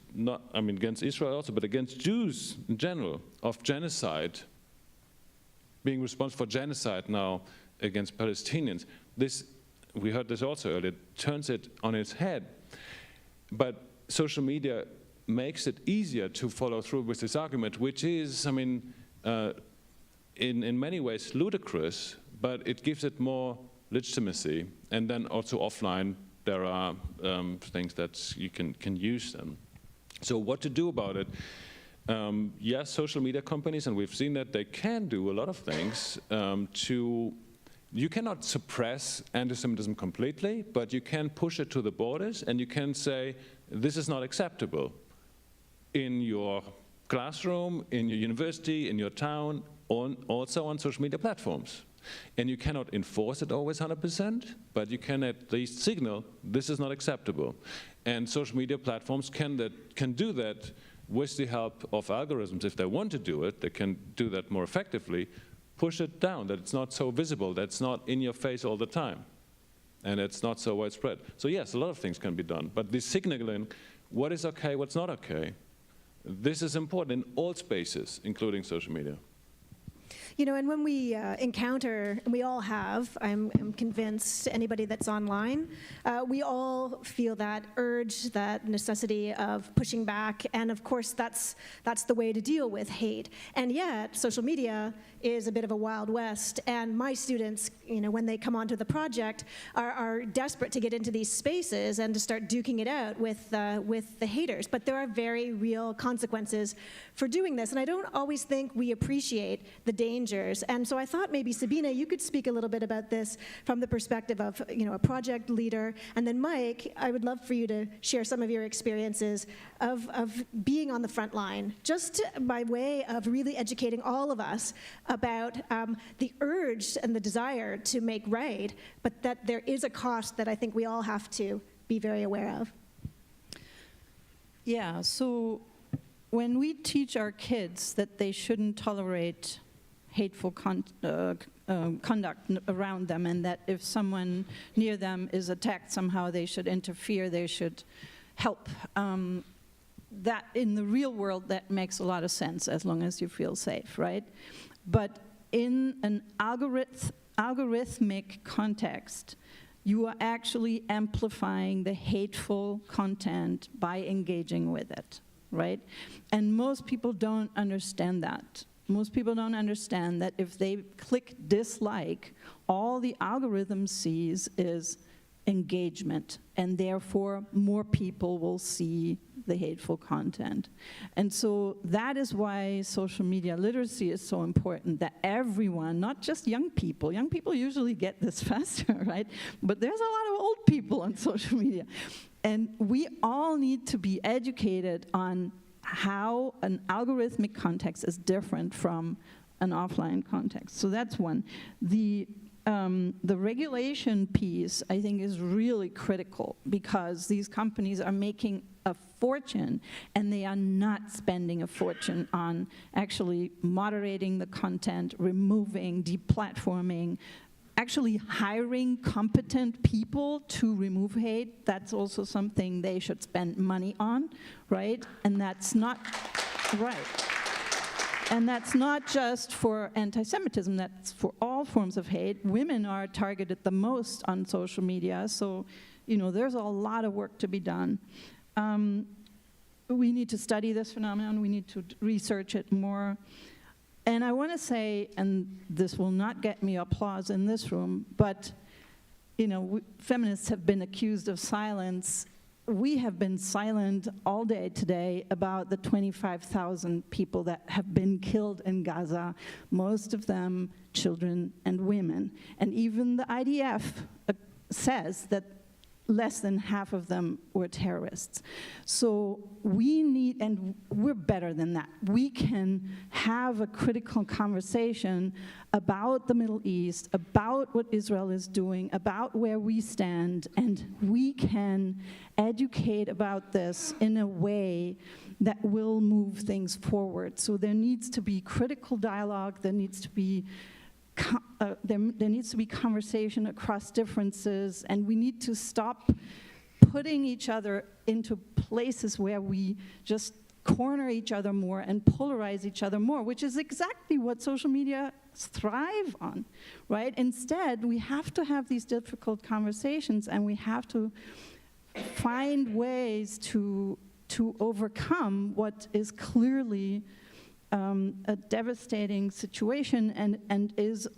against Israel also, but against Jews in general, of genocide, being responsible for genocide now against Palestinians, we heard this also earlier, turns it on its head. But social media makes it easier to follow through with this argument, which is, in many ways ludicrous, but it gives it more legitimacy. And then also offline, there are things that you can use them. So what to do about it? Yes, social media companies, and we've seen that they can do a lot of things you cannot suppress anti-Semitism completely, but you can push it to the borders, and you can say, this is not acceptable in your classroom, in your university, in your town, also on social media platforms. And you cannot enforce it always 100%, but you can at least signal this is not acceptable. And social media platforms can do that with the help of algorithms. If they want to do it, they can do that more effectively, push it down, that it's not so visible, that it's not in your face all the time, and it's not so widespread. So yes, a lot of things can be done, but this signaling, what is okay, what's not okay, this is important in all spaces, including social media. You know, and when we encounter, and we all have, I'm convinced, anybody that's online, we all feel that urge, that necessity of pushing back, and of course that's the way to deal with hate. And yet, social media is a bit of a wild west, and my students, you know, when they come onto the project, are desperate to get into these spaces and to start duking it out with the haters. But there are very real consequences for doing this, and I don't always think we appreciate the dangers. And so I thought maybe, Sabina, you could speak a little bit about this from the perspective of, you know, a project leader. And then Mike, I would love for you to share some of your experiences of being on the front line, just by way of really educating all of us about the urge and the desire to make right, but that there is a cost that I think we all have to be very aware of. Yeah, so when we teach our kids that they shouldn't tolerate hateful conduct around them, and that if someone near them is attacked somehow, they should interfere, they should help. That in the real world, that makes a lot of sense as long as you feel safe, right? But in an algorithmic context, you are actually amplifying the hateful content by engaging with it, right? And most people don't understand that. Most people don't understand that if they click dislike, all the algorithm sees is engagement, and therefore more people will see the hateful content. And so that is why social media literacy is so important, that everyone, not just young people usually get this faster, right? But there's a lot of old people on social media. And we all need to be educated on how an algorithmic context is different from an offline context. So that's one. The regulation piece, I think, is really critical because these companies are making a fortune and they are not spending a fortune on actually moderating the content, removing, deplatforming, actually hiring competent people to remove hate. That's also something they should spend money on, right? And that's not right. And that's not just for anti-Semitism, that's for all forms of hate. Women are targeted the most on social media, so there's a lot of work to be done. We need to study this phenomenon, we need to research it more. And I want to say, and this will not get me applause in this room, but feminists have been accused of silence. We have been silent all day today about the 25,000 people that have been killed in Gaza, most of them children and women. And even the IDF says that less than half of them were terrorists. So we need, and we're better than that. We can have a critical conversation about the Middle East, about what Israel is doing, about where we stand, and we can educate about this in a way that will move things forward. So there needs to be critical dialogue, there needs to be there needs to be conversation across differences, and we need to stop putting each other into places where we just corner each other more and polarize each other more, which is exactly what social media thrive on, right? Instead, we have to have these difficult conversations, and we have to find ways to overcome what is clearly a devastating situation and is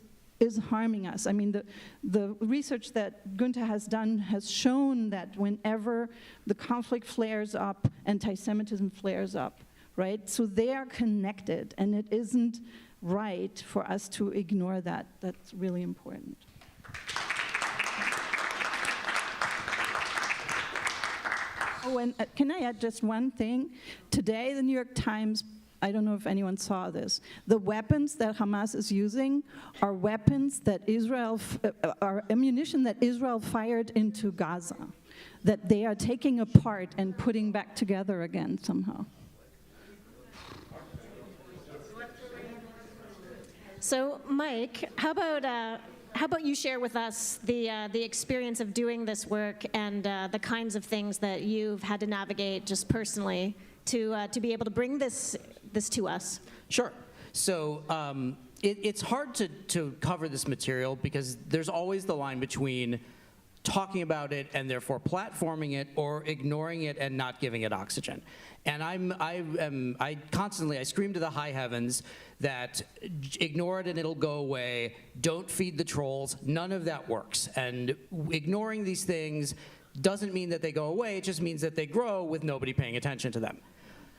harming us. I mean, the research that Günther has done has shown that whenever the conflict flares up, anti-Semitism flares up, right? So they are connected, and it isn't right for us to ignore that. That's really important. Oh, and can I add just one thing? Today, the New York Times, I don't know if anyone saw this. The weapons that Hamas is using are weapons that are ammunition that Israel fired into Gaza, that they are taking apart and putting back together again somehow. So, Mike, how about you share with us the experience of doing this work and the kinds of things that you've had to navigate just personally to be able to bring this to us? Sure. So it's hard to cover this material because there's always the line between talking about it and therefore platforming it or ignoring it and not giving it oxygen. And I constantly scream to the high heavens that ignore it and it'll go away, don't feed the trolls, none of that works. And ignoring these things doesn't mean that they go away, it just means that they grow with nobody paying attention to them.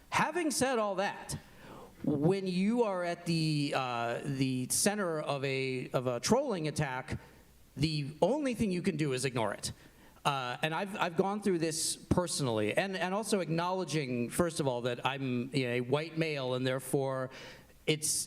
Having said all that, when you are at the center of a trolling attack, the only thing you can do is ignore it. And I've gone through this personally, and also acknowledging, first of all, that I'm a white male, and therefore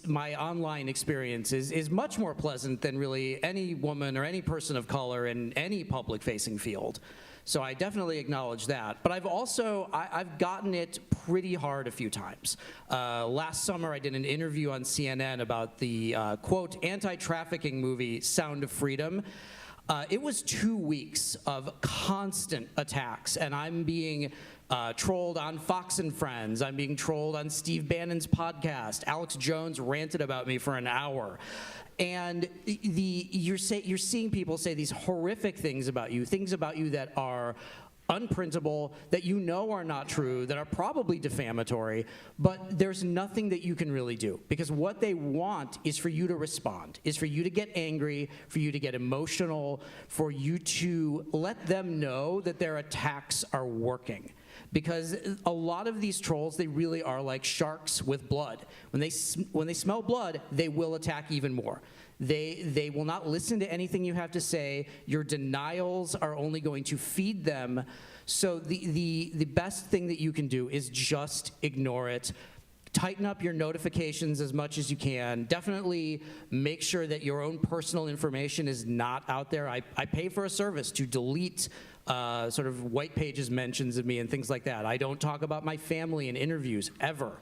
my online experience is much more pleasant than really any woman or any person of color in any public-facing field. So I definitely acknowledge that. But I've gotten it pretty hard a few times. Last summer, I did an interview on CNN about the, quote, anti-trafficking movie, Sound of Freedom. It was 2 weeks of constant attacks, and I'm being trolled on Fox and Friends. I'm being trolled on Steve Bannon's podcast. Alex Jones ranted about me for an hour. And you're seeing people say these horrific things about you that are unprintable, that you know are not true, that are probably defamatory, but there's nothing that you can really do. Because what they want is for you to respond, is for you to get angry, for you to get emotional, for you to let them know that their attacks are working. Because a lot of these trolls, they really are like sharks with blood. When they smell blood, they will attack even more. They will not listen to anything you have to say. Your denials are only going to feed them. So the best thing that you can do is just ignore it. Tighten up your notifications as much as you can. Definitely make sure that your own personal information is not out there. I pay for a service to delete sort of white pages mentions of me and things like that. I don't talk about my family in interviews, ever.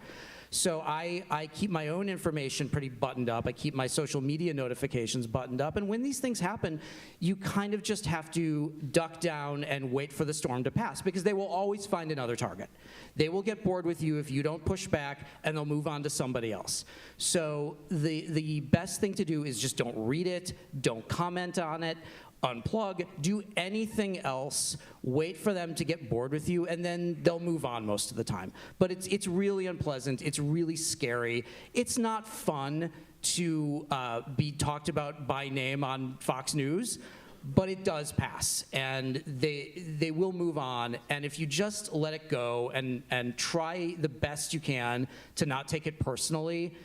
So I keep my own information pretty buttoned up. I keep my social media notifications buttoned up. And when these things happen, you kind of just have to duck down and wait for the storm to pass, because they will always find another target. They will get bored with you if you don't push back, and they'll move on to somebody else. So the best thing to do is just don't read it, don't comment on it, unplug, do anything else, wait for them to get bored with you, and then they'll move on most of the time. But it's really unpleasant, it's really scary. It's not fun to be talked about by name on Fox News, but it does pass, and they will move on. And if you just let it go and try the best you can to not take it personally,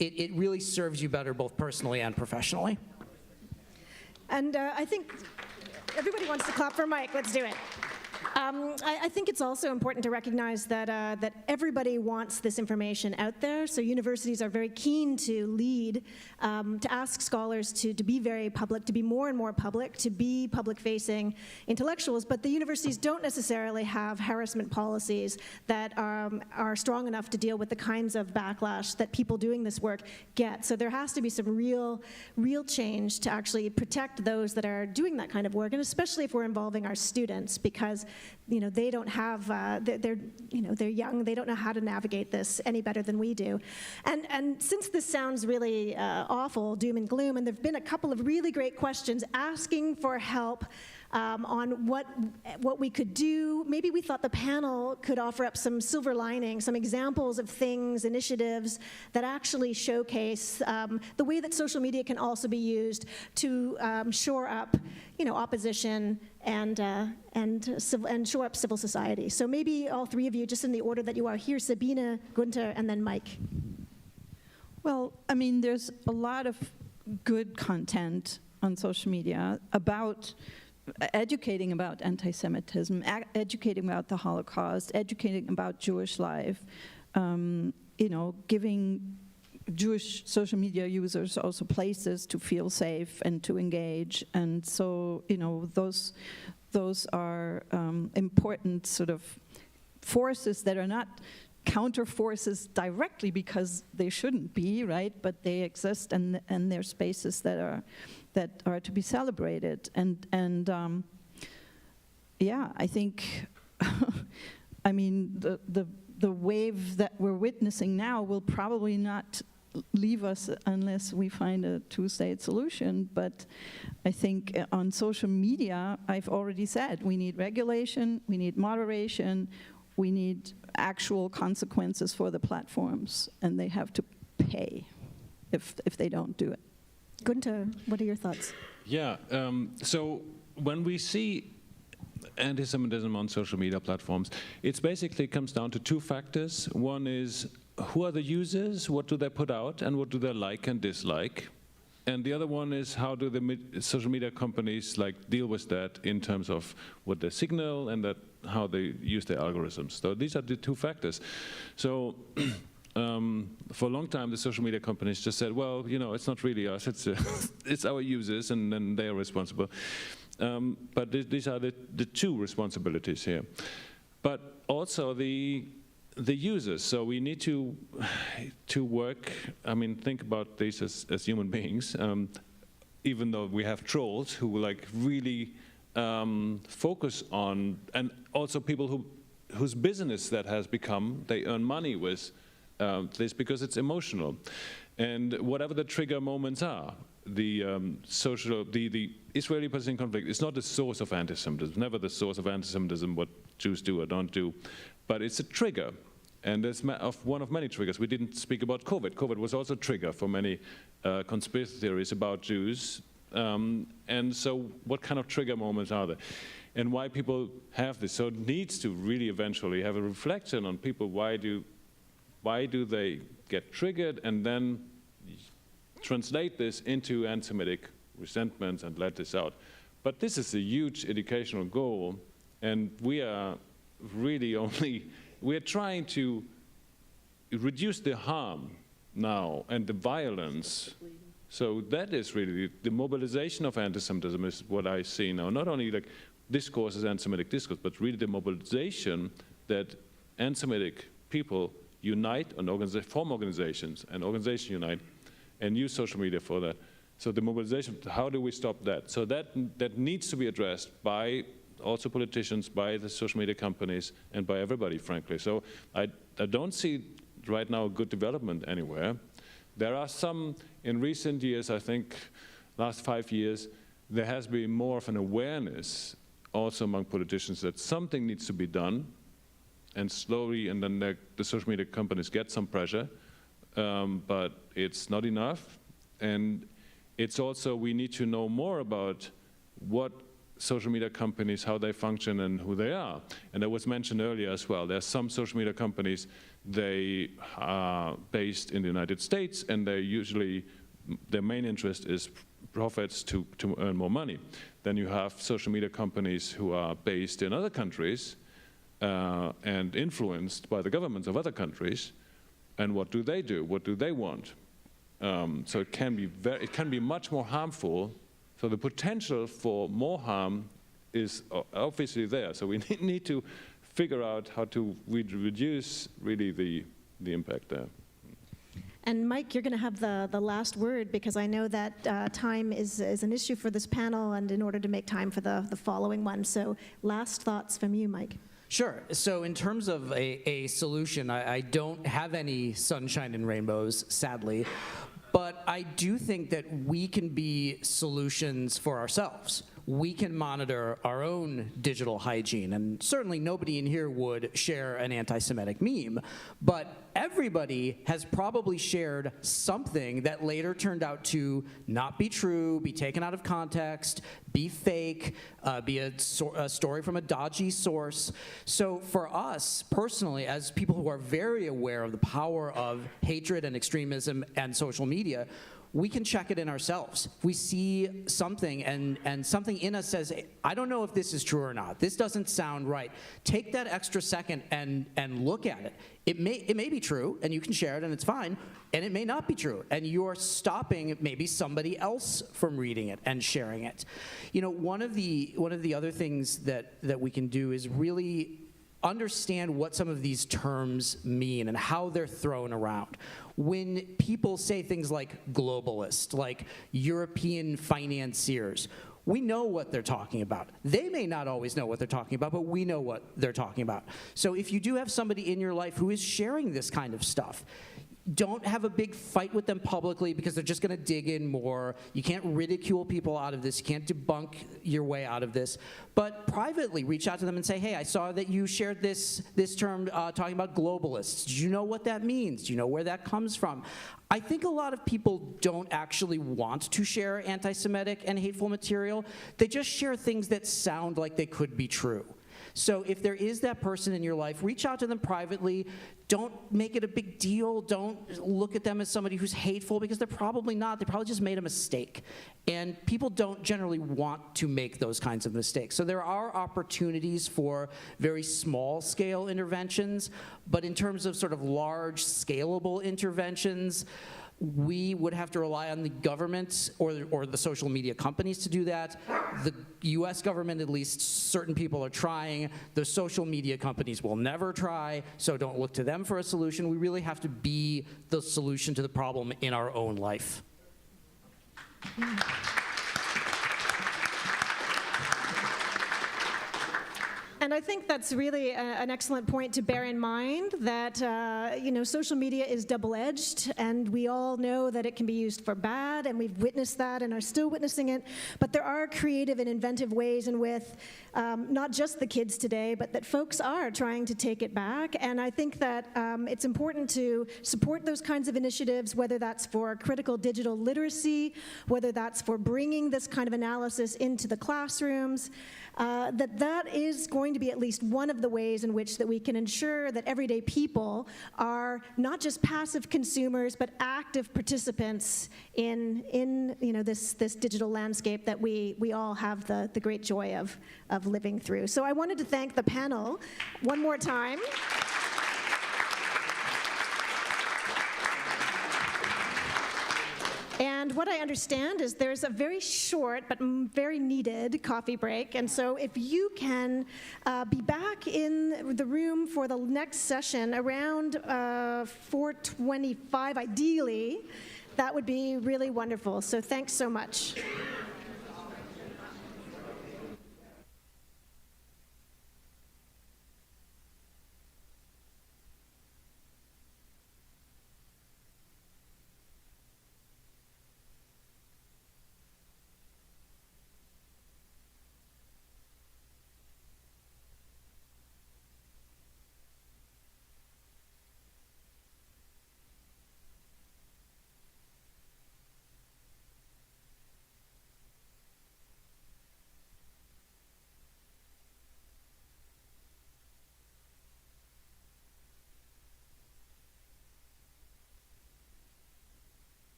it really serves you better both personally and professionally. And I think everybody wants to clap for Mike. Let's do it. I think it's also important to recognize that everybody wants this information out there. So universities are very keen to lead, to ask scholars to be very public, to be more and more public, to be public-facing intellectuals. But the universities don't necessarily have harassment policies that are strong enough to deal with the kinds of backlash that people doing this work get. So there has to be some real change to actually protect those that are doing that kind of work, and especially if we're involving our students, because they don't have, they're young, they don't know how to navigate this any better than we do. And since this sounds really awful, doom and gloom, and there've been a couple of really great questions asking for help on what we could do. Maybe we thought the panel could offer up some silver lining, some examples of things, initiatives that actually showcase the way that social media can also be used to shore up, opposition and shore up civil society. So maybe all three of you, just in the order that you are here, Sabine, Gunther, and then Mike. Well, I mean, there's a lot of good content on social media about educating about anti-Semitism, educating about the Holocaust, educating about Jewish life, giving Jewish social media users also places to feel safe and to engage. And so, those are important sort of forces that are not counter forces directly, because they shouldn't be, right? But they exist, and they're spaces that are to be celebrated. And yeah, I think, I mean, the wave that we're witnessing now will probably not leave us unless we find a two-state solution. But I think on social media, I've already said, we need regulation, we need moderation, we need actual consequences for the platforms, and they have to pay if they don't do it. Gunther, what are your thoughts? Yeah, so when we see anti-Semitism on social media platforms, it basically comes down to two factors. One is, who are the users, what do they put out, and what do they like and dislike? And the other one is, how do the social media companies deal with that in terms of what they signal and how they use their algorithms. So these are the two factors. So for a long time, the social media companies just said, well, it's not really us, it's our users, and then they are responsible. But these are the two responsibilities here. But also the users. So we need to work, think about these as human beings, even though we have trolls who really focus on, and also people who whose business that has become. They earn money with this because it's emotional. And whatever the trigger moments are, the Israeli-Palestinian conflict is not the source of anti-Semitism, never the source of anti-Semitism, what Jews do or don't do, but it's a trigger. And it's one of many triggers. We didn't speak about COVID. COVID was also a trigger for many conspiracy theories about Jews. And so what kind of trigger moments are there? And why people have this? So it needs to really eventually have a reflection on people. Why do they get triggered, and then translate this into anti-Semitic resentments and let this out? But this is a huge educational goal, and we are really we're trying to reduce the harm now and the violence. So that is really the mobilization of anti-Semitism is what I see now. Not only like discourse as anti-Semitic discourse, but really the mobilization that anti-Semitic people unite and form organizations, and organizations unite and use social media for that. So the mobilization, how do we stop that? So that needs to be addressed by also politicians, by the social media companies, and by everybody, frankly. So I don't see right now a good development anywhere. There are some, in recent years, I think, last 5 years, there has been more of an awareness also among politicians that something needs to be done, and slowly, and then the social media companies get some pressure, but it's not enough. And it's also, we need to know more about what social media companies, how they function and who they are. And that was mentioned earlier as well. There are some social media companies, they are based in the United States, and they usually, their main interest is profits to earn more money. Then you have social media companies who are based in other countries and influenced by the governments of other countries. And what do they do? What do they want? So it can be much more harmful. So the potential for more harm is obviously there. So we need to figure out how to reduce really the impact there. And Mike, you're going to have the last word, because I know that time is an issue for this panel, and in order to make time for the following one. So last thoughts from you, Mike. Sure. So in terms of a solution, I don't have any sunshine and rainbows, sadly. But I do think that we can be solutions for ourselves. We can monitor our own digital hygiene, and certainly nobody in here would share an anti-Semitic meme, but everybody has probably shared something that later turned out to not be true, be taken out of context, be fake, be a story from a dodgy source. So for us, personally, as people who are very aware of the power of hatred and extremism and social media, we can check it in ourselves. If we see something and something in us says, I don't know if this is true or not, this doesn't sound right, take that extra second and look at it. It may be true, and you can share it, and it's fine, and it may not be true, and you're stopping maybe somebody else from reading it and sharing it. You know, one of the other things that we can do is really understand what some of these terms mean and how they're thrown around. When people say things like globalist, like European financiers, we know what they're talking about. They may not always know what they're talking about, but we know what they're talking about. So if you do have somebody in your life who is sharing this kind of stuff, don't have a big fight with them publicly, because they're just going to dig in more. You can't ridicule people out of this. You can't debunk your way out of this. But privately, reach out to them and say, hey, I saw that you shared this term talking about globalists. Do you know what that means? Do you know where that comes from? I think a lot of people don't actually want to share anti-Semitic and hateful material. They just share things that sound like they could be true. So if there is that person in your life, reach out to them privately. Don't make it a big deal. Don't look at them as somebody who's hateful, because they're probably not. They probably just made a mistake. And people don't generally want to make those kinds of mistakes. So there are opportunities for very small-scale interventions, but in terms of sort of large, scalable interventions, we would have to rely on the government or the social media companies to do that. The US government, at least certain people are trying. The social media companies will never try, so don't look to them for a solution. We really have to be the solution to the problem in our own life. And I think that's really an excellent point to bear in mind, that social media is double-edged, and we all know that it can be used for bad, and we've witnessed that and are still witnessing it. But there are creative and inventive ways in which not just the kids today, but that folks are trying to take it back. And I think that it's important to support those kinds of initiatives, whether that's for critical digital literacy, whether that's for bringing this kind of analysis into the classrooms. That is going to be at least one of the ways in which that we can ensure that everyday people are not just passive consumers, but active participants in this digital landscape that we all have the great joy of living through. So I wanted to thank the panel one more time. And what I understand is there's a very short but very needed coffee break. And so if you can be back in the room for the next session around 4:25, ideally, that would be really wonderful. So thanks so much.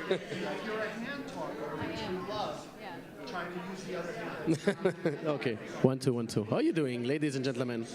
If you're a hand talker, which you love, trying to use the other hand. Okay, 1, 2, 1, 2. How are you doing, ladies and gentlemen?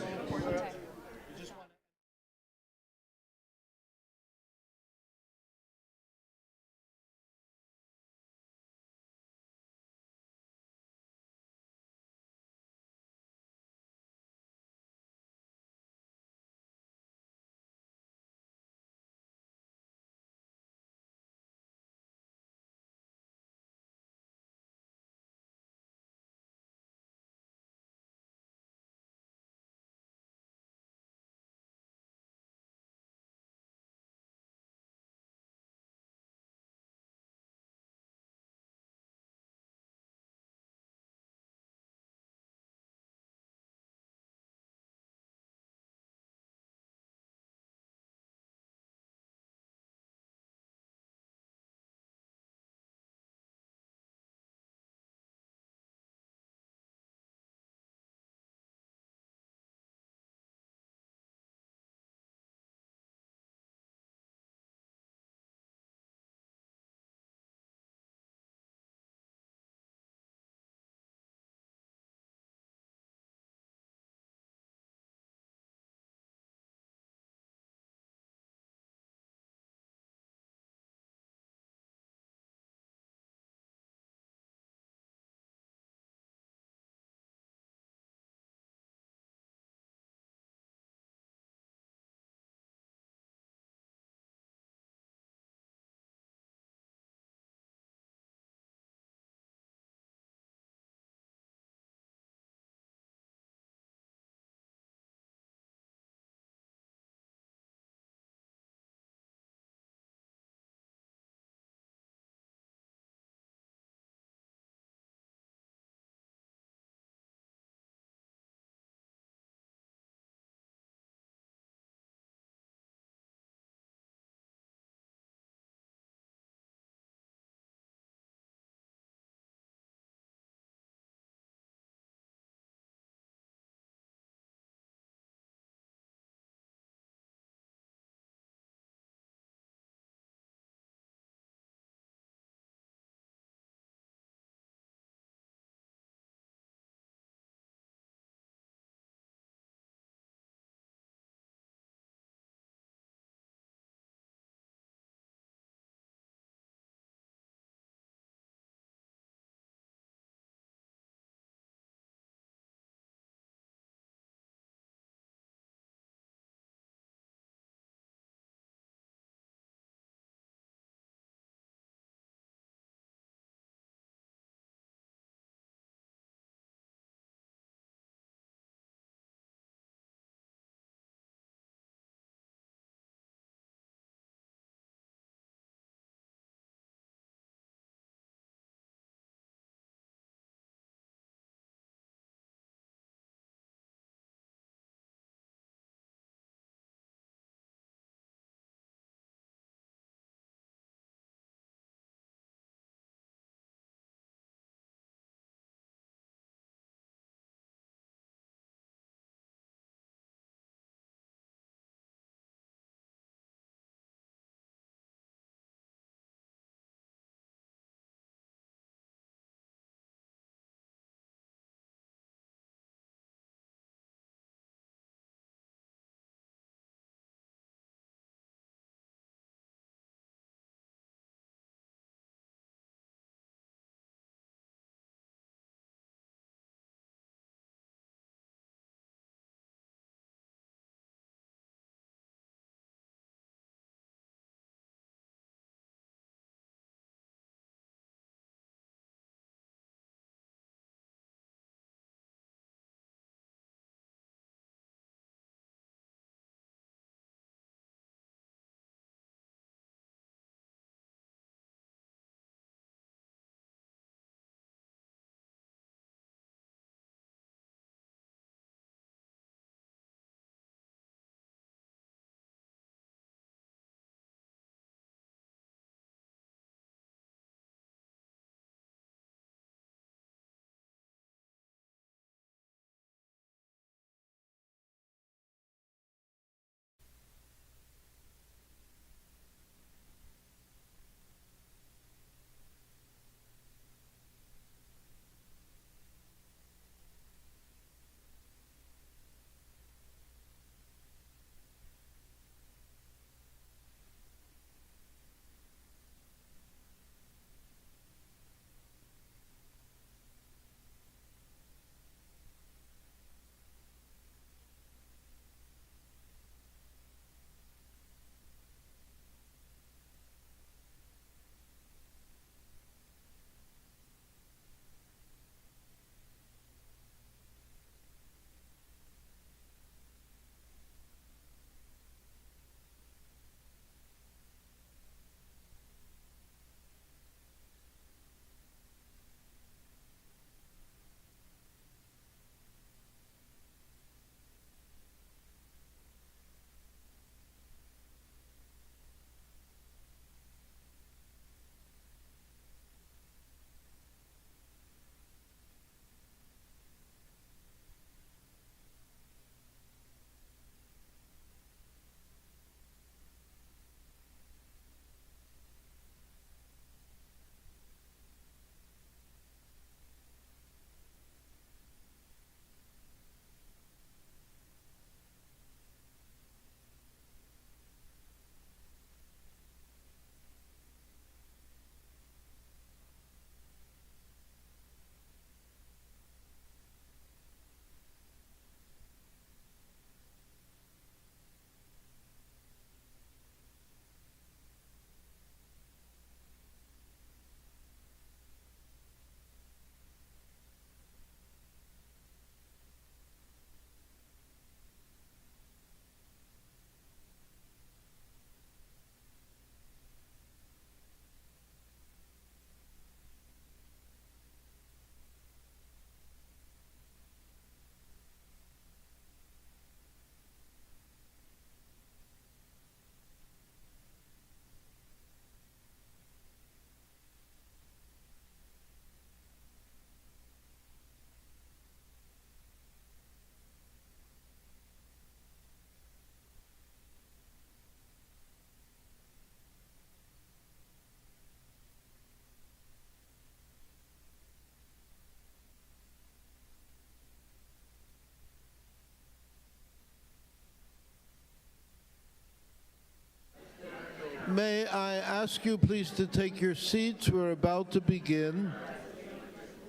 May I ask you please to take your seats? We're about to begin.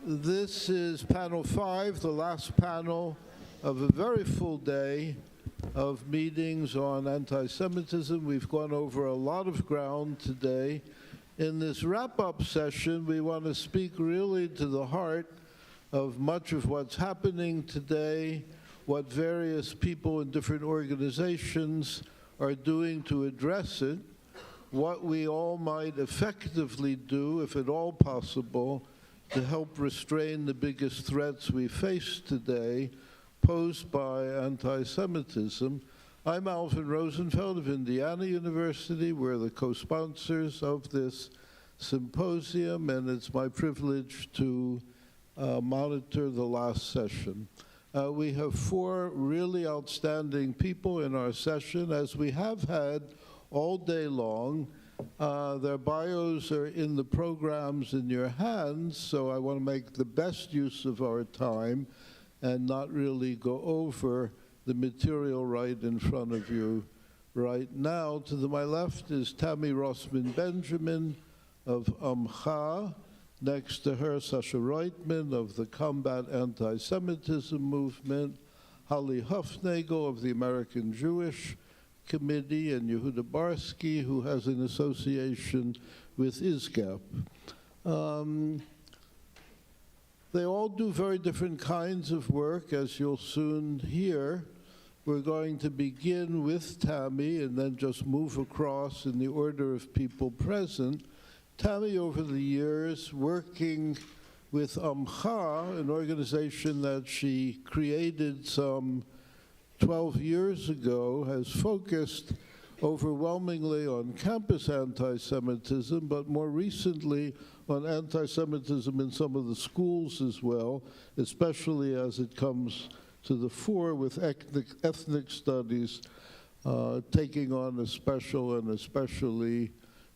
This is panel 5, the last panel of a very full day of meetings on anti-Semitism. We've gone over a lot of ground today. In this wrap-up session, we want to speak really to the heart of much of what's happening today, what various people in different organizations are doing to address it, what we all might effectively do, if at all possible, to help restrain the biggest threats we face today posed by anti-Semitism. I'm Alvin Rosenfeld of Indiana University. We're the co-sponsors of this symposium, and it's my privilege to monitor the last session. We have 4 really outstanding people in our session, as we have had all day long. Their bios are in the programs in your hands, so I want to make the best use of our time and not really go over the material right in front of you right now. To my left is Tammy Rossman Benjamin of Amcha. Next to her, Sasha Reitman of the Combat Anti-Semitism Movement, Holly Hufnagel of the American Jewish Committee, and Yehuda Barsky, who has an association with ISGAP. They all do very different kinds of work, as you'll soon hear. We're going to begin with Tammy and then just move across in the order of people present. Tammy, over the years, working with Amcha, an organization that she created some 12 years ago, has focused overwhelmingly on campus anti-Semitism, but more recently on anti-Semitism in some of the schools as well, especially as it comes to the fore with ethnic studies taking on a special and especially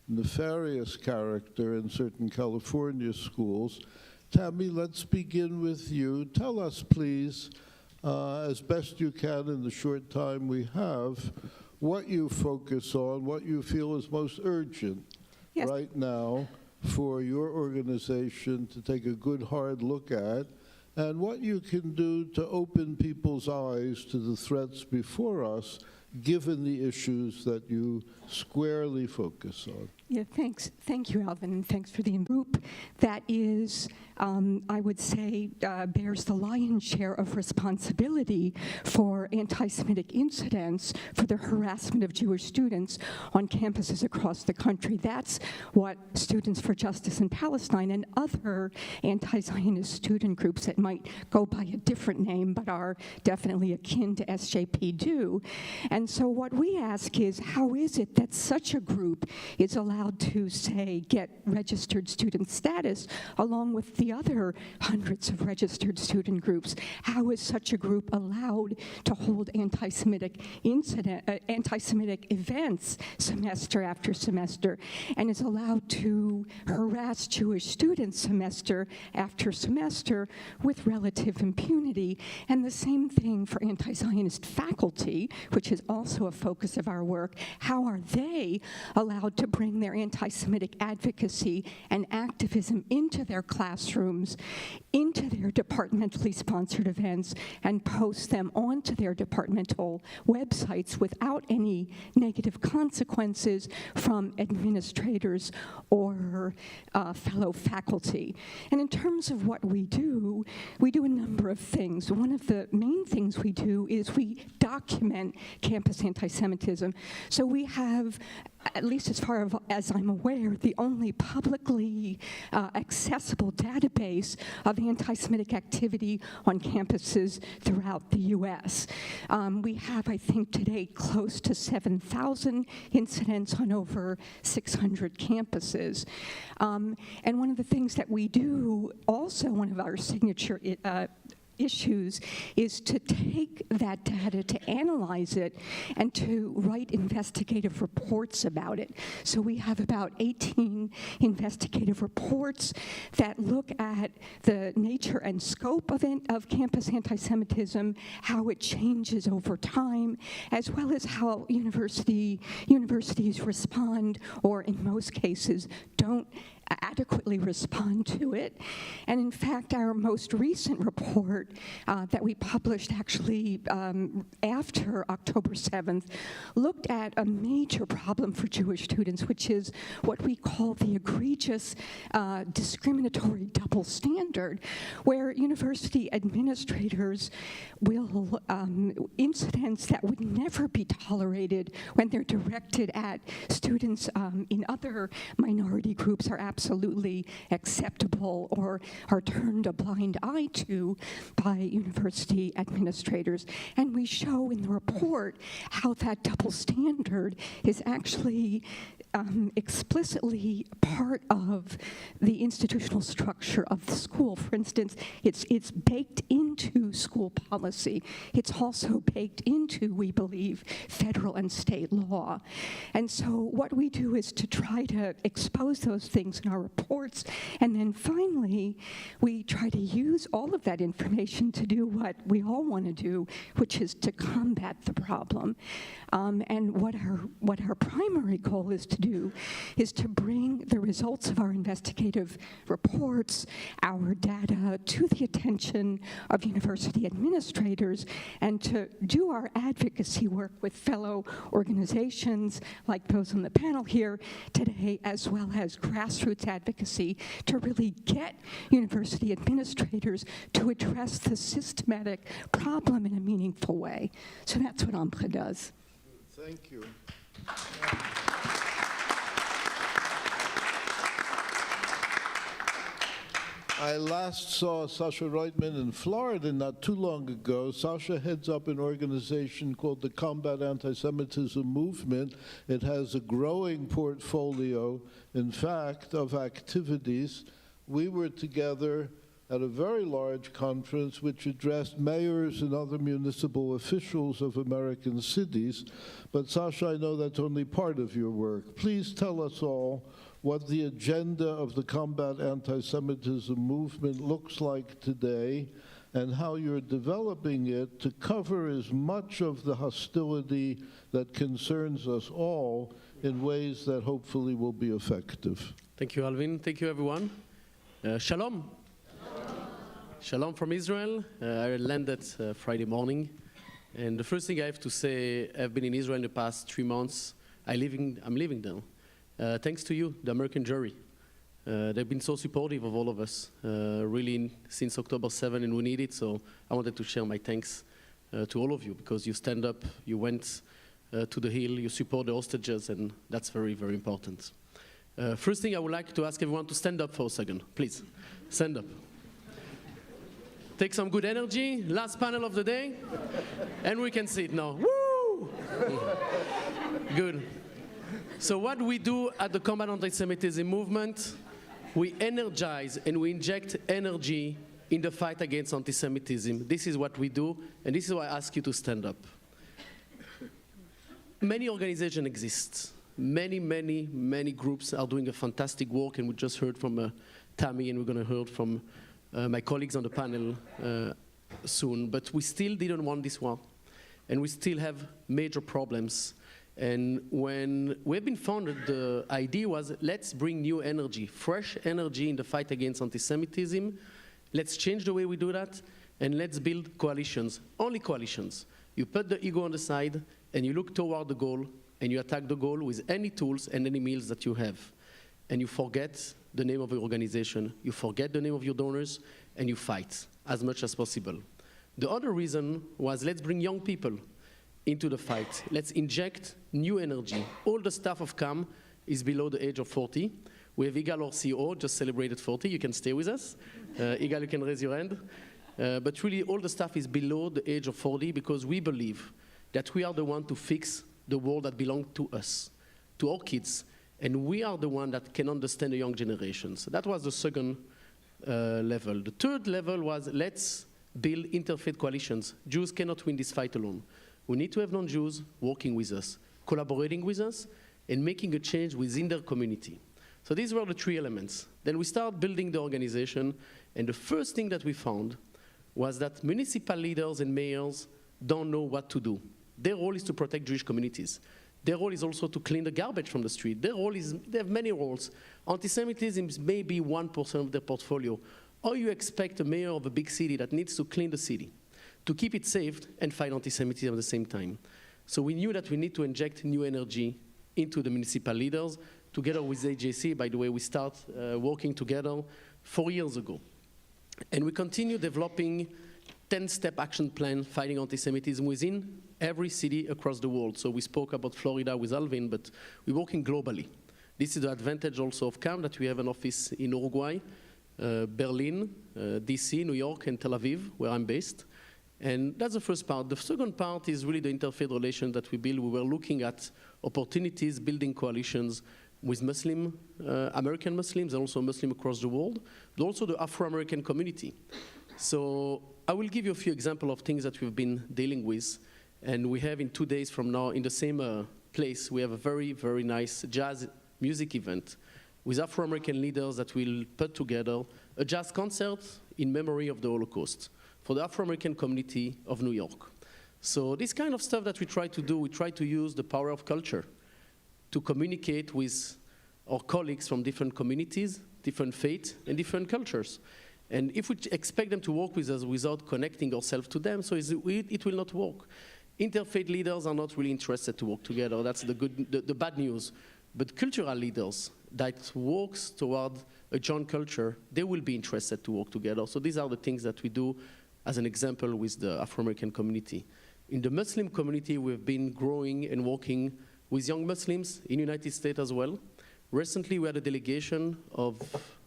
nefarious character in certain California schools. Tammy, let's begin with you. Tell us, please, as best you can in the short time we have, what you focus on, what you feel is most urgent right now for your organization to take a good hard look at, and what you can do to open people's eyes to the threats before us, given the issues that you squarely focus on. Yeah, thanks. Thank you, Alvin, and thanks for the group. That is, I would say, bears the lion's share of responsibility for anti-Semitic incidents, for the harassment of Jewish students on campuses across the country. That's what Students for Justice in Palestine and other anti-Zionist student groups that might go by a different name but are definitely akin to SJP do. And so what we ask is, how is it that such a group is allowed to, say, get registered student status along with the other hundreds of registered student groups? How is such a group allowed to hold anti-Semitic events semester after semester, and is allowed to harass Jewish students semester after semester with relative impunity? And the same thing for anti-Zionist faculty, which is also a focus of our work. How are they allowed to bring their anti-Semitic advocacy and activism into their classrooms, into their departmentally sponsored events, and post them onto their departmental websites without any negative consequences from administrators or fellow faculty? And in terms of what we do a number of things. One of the main things we do is we document campus anti-Semitism. So we have, at least as far as I'm aware, the only publicly accessible database of anti-Semitic activity on campuses throughout the U.S. We have, I think, today close to 7,000 incidents on over 600 campuses. And one of the things that we do, also one of our signature issues is to take that data, to analyze it, and to write investigative reports about it. So we have about 18 investigative reports that look at the nature and scope of campus anti-Semitism, how it changes over time, as well as how universities respond, or in most cases don't adequately respond to it. And in fact, our most recent report that we published actually after October 7th looked at a major problem for Jewish students, which is what we call the egregious discriminatory double standard, where university administrators will, incidents that would never be tolerated when they're directed at students in other minority groups are absolutely acceptable or are turned a blind eye to by university administrators. And we show in the report how that double standard is actually explicitly part of the institutional structure of the school. For instance, it's baked into school policy. It's also baked into, we believe, federal and state law. And so what we do is to try to expose those things in our reports, and then finally, we try to use all of that information to do what we all want to do, which is to combat the problem. And what our primary goal is to do is to bring the results of our investigative reports, our data, to the attention of university administrators, and to do our advocacy work with fellow organizations like those on the panel here today, as well as grassroots advocacy, to really get university administrators to address the systematic problem in a meaningful way. So that's what AMPRE does. Thank you. I last saw Sasha Reitman in Florida not too long ago. Sasha heads up an organization called the Combat Antisemitism Movement. It has a growing portfolio, in fact, of activities. We were together at a very large conference which addressed mayors and other municipal officials of American cities. But Sasha, I know that's only part of your work. Please tell us all what the agenda of the Combat Antisemitism Movement looks like today, and how you're developing it to cover as much of the hostility that concerns us all in ways that hopefully will be effective. Thank you, Alvin. Thank you, everyone. Shalom. Shalom from Israel. I landed Friday morning. And the first thing I have to say, I've been in Israel in the past 3 months. I'm living there. Thanks to you, the American jury. They've been so supportive of all of us, really since October 7, and we need it. So I wanted to share my thanks to all of you, because you stand up, you went to the Hill, you support the hostages, and that's very, very important. First thing I would like to ask everyone to stand up for a second. Please, stand up. Take some good energy, last panel of the day, and we can sit now. Woo! Good. So what we do at the Combat Antisemitism Movement, we energize and we inject energy in the fight against antisemitism. This is what we do, and this is why I ask you to stand up. Many organizations exist. Many groups are doing a fantastic work, and we just heard from Tammy, and we're going to hear from my colleagues on the panel soon. But we still didn't want this one, and we still have major problems. And when we've been founded, the idea was, let's bring new energy, fresh energy in the fight against antisemitism. Let's change the way we do that, and let's build coalitions, only coalitions. You put the ego on the side, and you look toward the goal, and you attack the goal with any tools and any means that you have. And you forget the name of your organization, you forget the name of your donors, and you fight as much as possible. The other reason was, let's bring young people into the fight. Let's inject new energy. All the staff of CAM is below the age of 40. We have Igal, our CEO, just celebrated 40. You can stay with us. Igal, you can raise your hand. But really, all the staff is below the age of 40, because we believe that we are the one to fix the world that belongs to us, to our kids, and we are the one that can understand the young generations. That was the second level. The third level was, let's build interfaith coalitions. Jews cannot win this fight alone. We need to have non-Jews working with us, collaborating with us, and making a change within their community. So these were the three elements. Then we started building the organization, and the first thing that we found was that municipal leaders and mayors don't know what to do. Their role is to protect Jewish communities. Their role is also to clean the garbage from the street. Their role is, they have many roles. Antisemitism is maybe 1% of their portfolio. Or you expect a mayor of a big city that needs to clean the city, to keep it safe and fight antisemitism at the same time. So we knew that we need to inject new energy into the municipal leaders. Together with AJC, by the way, we start working together 4 years ago. And we continue developing 10-step action plan fighting antisemitism within every city across the world. So we spoke about Florida with Alvin, but we're working globally. This is the advantage also of CAM, that we have an office in Uruguay, Berlin, DC, New York, and Tel Aviv, where I'm based. And that's the first part. The second part is really the interfaith relation that we build. We were looking at opportunities, building coalitions with Muslim, American Muslims, and also Muslims across the world, but also the Afro-American community. So I will give you a few examples of things that we've been dealing with. And we have in 2 days from now, in the same place, we have a very, very nice jazz music event with Afro-American leaders that will put together a jazz concert in memory of the Holocaust for the Afro-American community of New York. So this kind of stuff that we try to do, we try to use the power of culture to communicate with our colleagues from different communities, different faiths, and different cultures. And if we expect them to work with us without connecting ourselves to them, so it will not work. Interfaith leaders are not really interested to work together. That's the bad news. But cultural leaders that works toward a joint culture, they will be interested to work together. So these are the things that we do as an example with the Afro-American community. In the Muslim community, we've been growing and working with young Muslims in the United States as well. Recently, we had a delegation of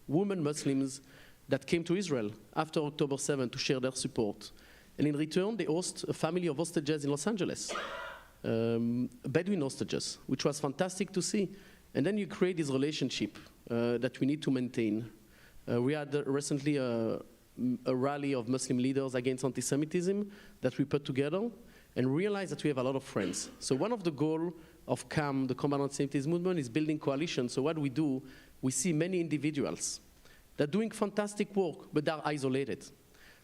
women Muslims that came to Israel after October 7 to share their support. And in return, they host a family of hostages in Los Angeles, Bedouin hostages, which was fantastic to see. And then you create this relationship that we need to maintain. We had recently a rally of Muslim leaders against anti-Semitism that we put together and realized that we have a lot of friends. So one of the goals of CAM, the Combat Anti-Semitism movement, is building coalitions. So what we do, we see many individuals that are doing fantastic work, but they're isolated.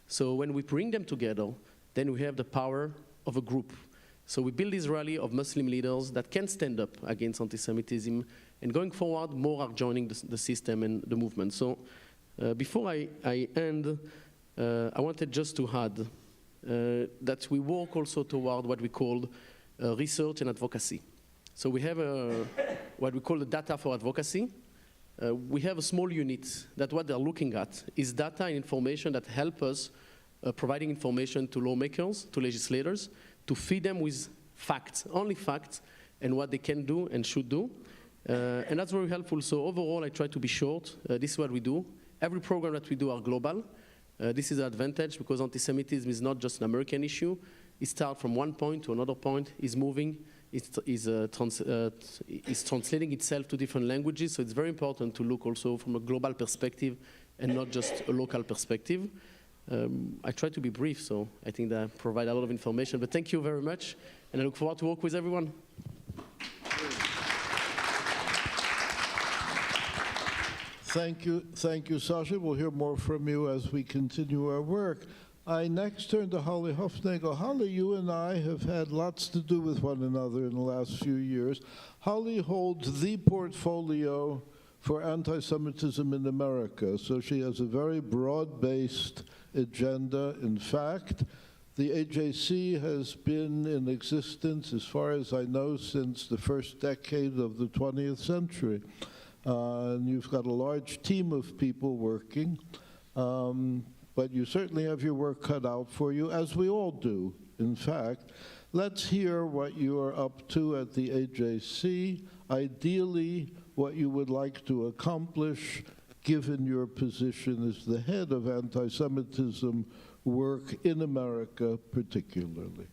So when we bring them together, then we have the power of a group. So we build this rally of Muslim leaders that can stand up against anti-Semitism, and going forward, more are joining the system and the movement. So before I end, I wanted just to add that we work also toward what we call research and advocacy. So we have what we call the data for advocacy. We have a small unit that what they're looking at is data and information that help us providing information to lawmakers, to legislators, to feed them with facts, only facts, and what they can do and should do. And that's very helpful. So overall, I try to be short. This is what we do. Every program that we do are global. This is an advantage because anti-Semitism is not just an American issue. It starts from one point to another point, is moving, is translating itself to different languages. So it's very important to look also from a global perspective and not just a local perspective. I try to be brief, so I think that I provide a lot of information. But thank you very much, and I look forward to work with everyone. Thank you, Sasha. We'll hear more from you as we continue our work. I next turn to Holly Hufnagel. Holly, you and I have had lots to do with one another in the last few years. Holly holds the portfolio for anti-Semitism in America, so she has a very broad-based agenda. In fact, the AJC has been in existence, as far as I know, since the first decade of the 20th century. And you've got a large team of people working, but you certainly have your work cut out for you, as we all do, in fact. Let's hear what you are up to at the AJC, ideally what you would like to accomplish, given your position as the head of anti-Semitism work in America particularly.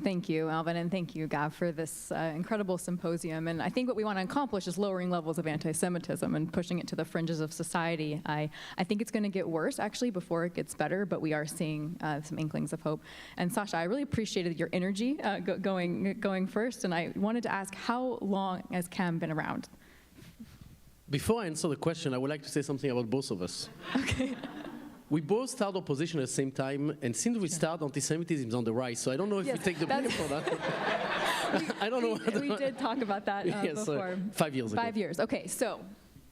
Thank you, Alvin, and thank you, Gav, for this incredible symposium. And I think what we want to accomplish is lowering levels of anti-Semitism and pushing it to the fringes of society. I think it's going to get worse, actually, before it gets better, but we are seeing some inklings of hope. And Sasha, I really appreciated your energy going first, and I wanted to ask, how long has CAM been around? Before I answer the question, I would like to say something about both of us. Okay. We both start opposition at the same time, and since we start, anti-Semitism is on the rise. So I don't know if we take the blame for that. I don't know. We did talk about that before. 5 years ago. 5 years. Okay, so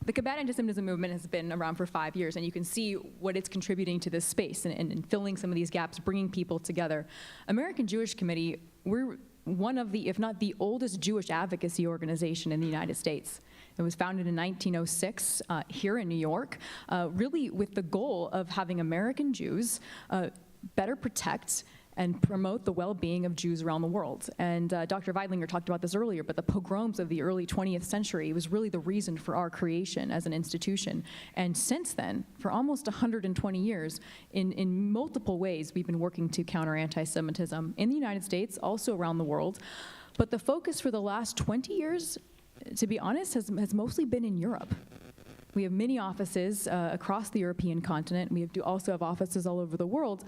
the Combat Antisemitism movement has been around for 5 years, and you can see what it's contributing to this space and filling some of these gaps, bringing people together. American Jewish Committee, we're one of the, if not the oldest Jewish advocacy organization in the United States. It was founded in 1906 here in New York, really with the goal of having American Jews better protect and promote the well-being of Jews around the world. And Dr. Weidlinger talked about this earlier, but the pogroms of the early 20th century was really the reason for our creation as an institution. And since then, for almost 120 years, in multiple ways, we've been working to counter anti-Semitism in the United States, also around the world. But the focus for the last 20 years, to be honest, has mostly been in Europe. We have many offices across the European continent. We also have offices all over the world.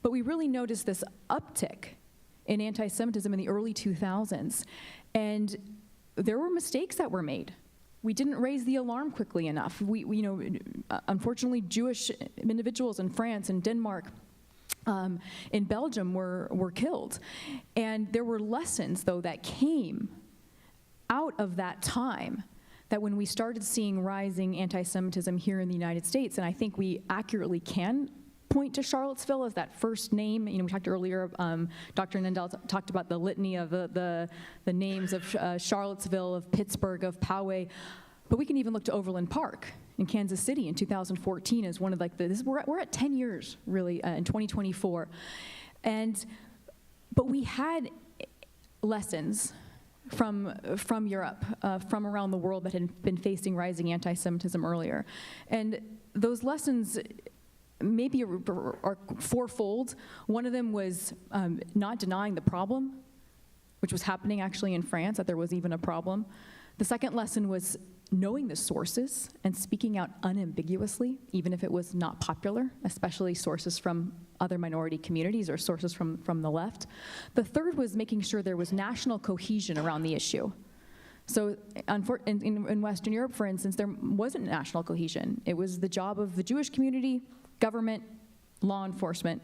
But we really noticed this uptick in anti-Semitism in the early 2000s. And there were mistakes that were made. We didn't raise the alarm quickly enough. Unfortunately, Jewish individuals in France and Denmark, in Belgium were killed. And there were lessons, though, that came out of that time, that when we started seeing rising anti-Semitism here in the United States, and I think we accurately can point to Charlottesville as that first name. We talked earlier, Dr. Nendel talked about the litany of the names of Charlottesville, of Pittsburgh, of Poway, but we can even look to Overland Park in Kansas City in 2014 as one of we're at 10 years, really, in 2024. But we had lessons from Europe, from around the world that had been facing rising anti-Semitism earlier. And those lessons maybe are fourfold. One of them was not denying the problem, which was happening actually in France, that there was even a problem. The second lesson was knowing the sources and speaking out unambiguously, even if it was not popular, especially sources from other minority communities or sources from the left. The third was making sure there was national cohesion around the issue. So in Western Europe, for instance, there wasn't national cohesion. It was the job of the Jewish community, government, law enforcement,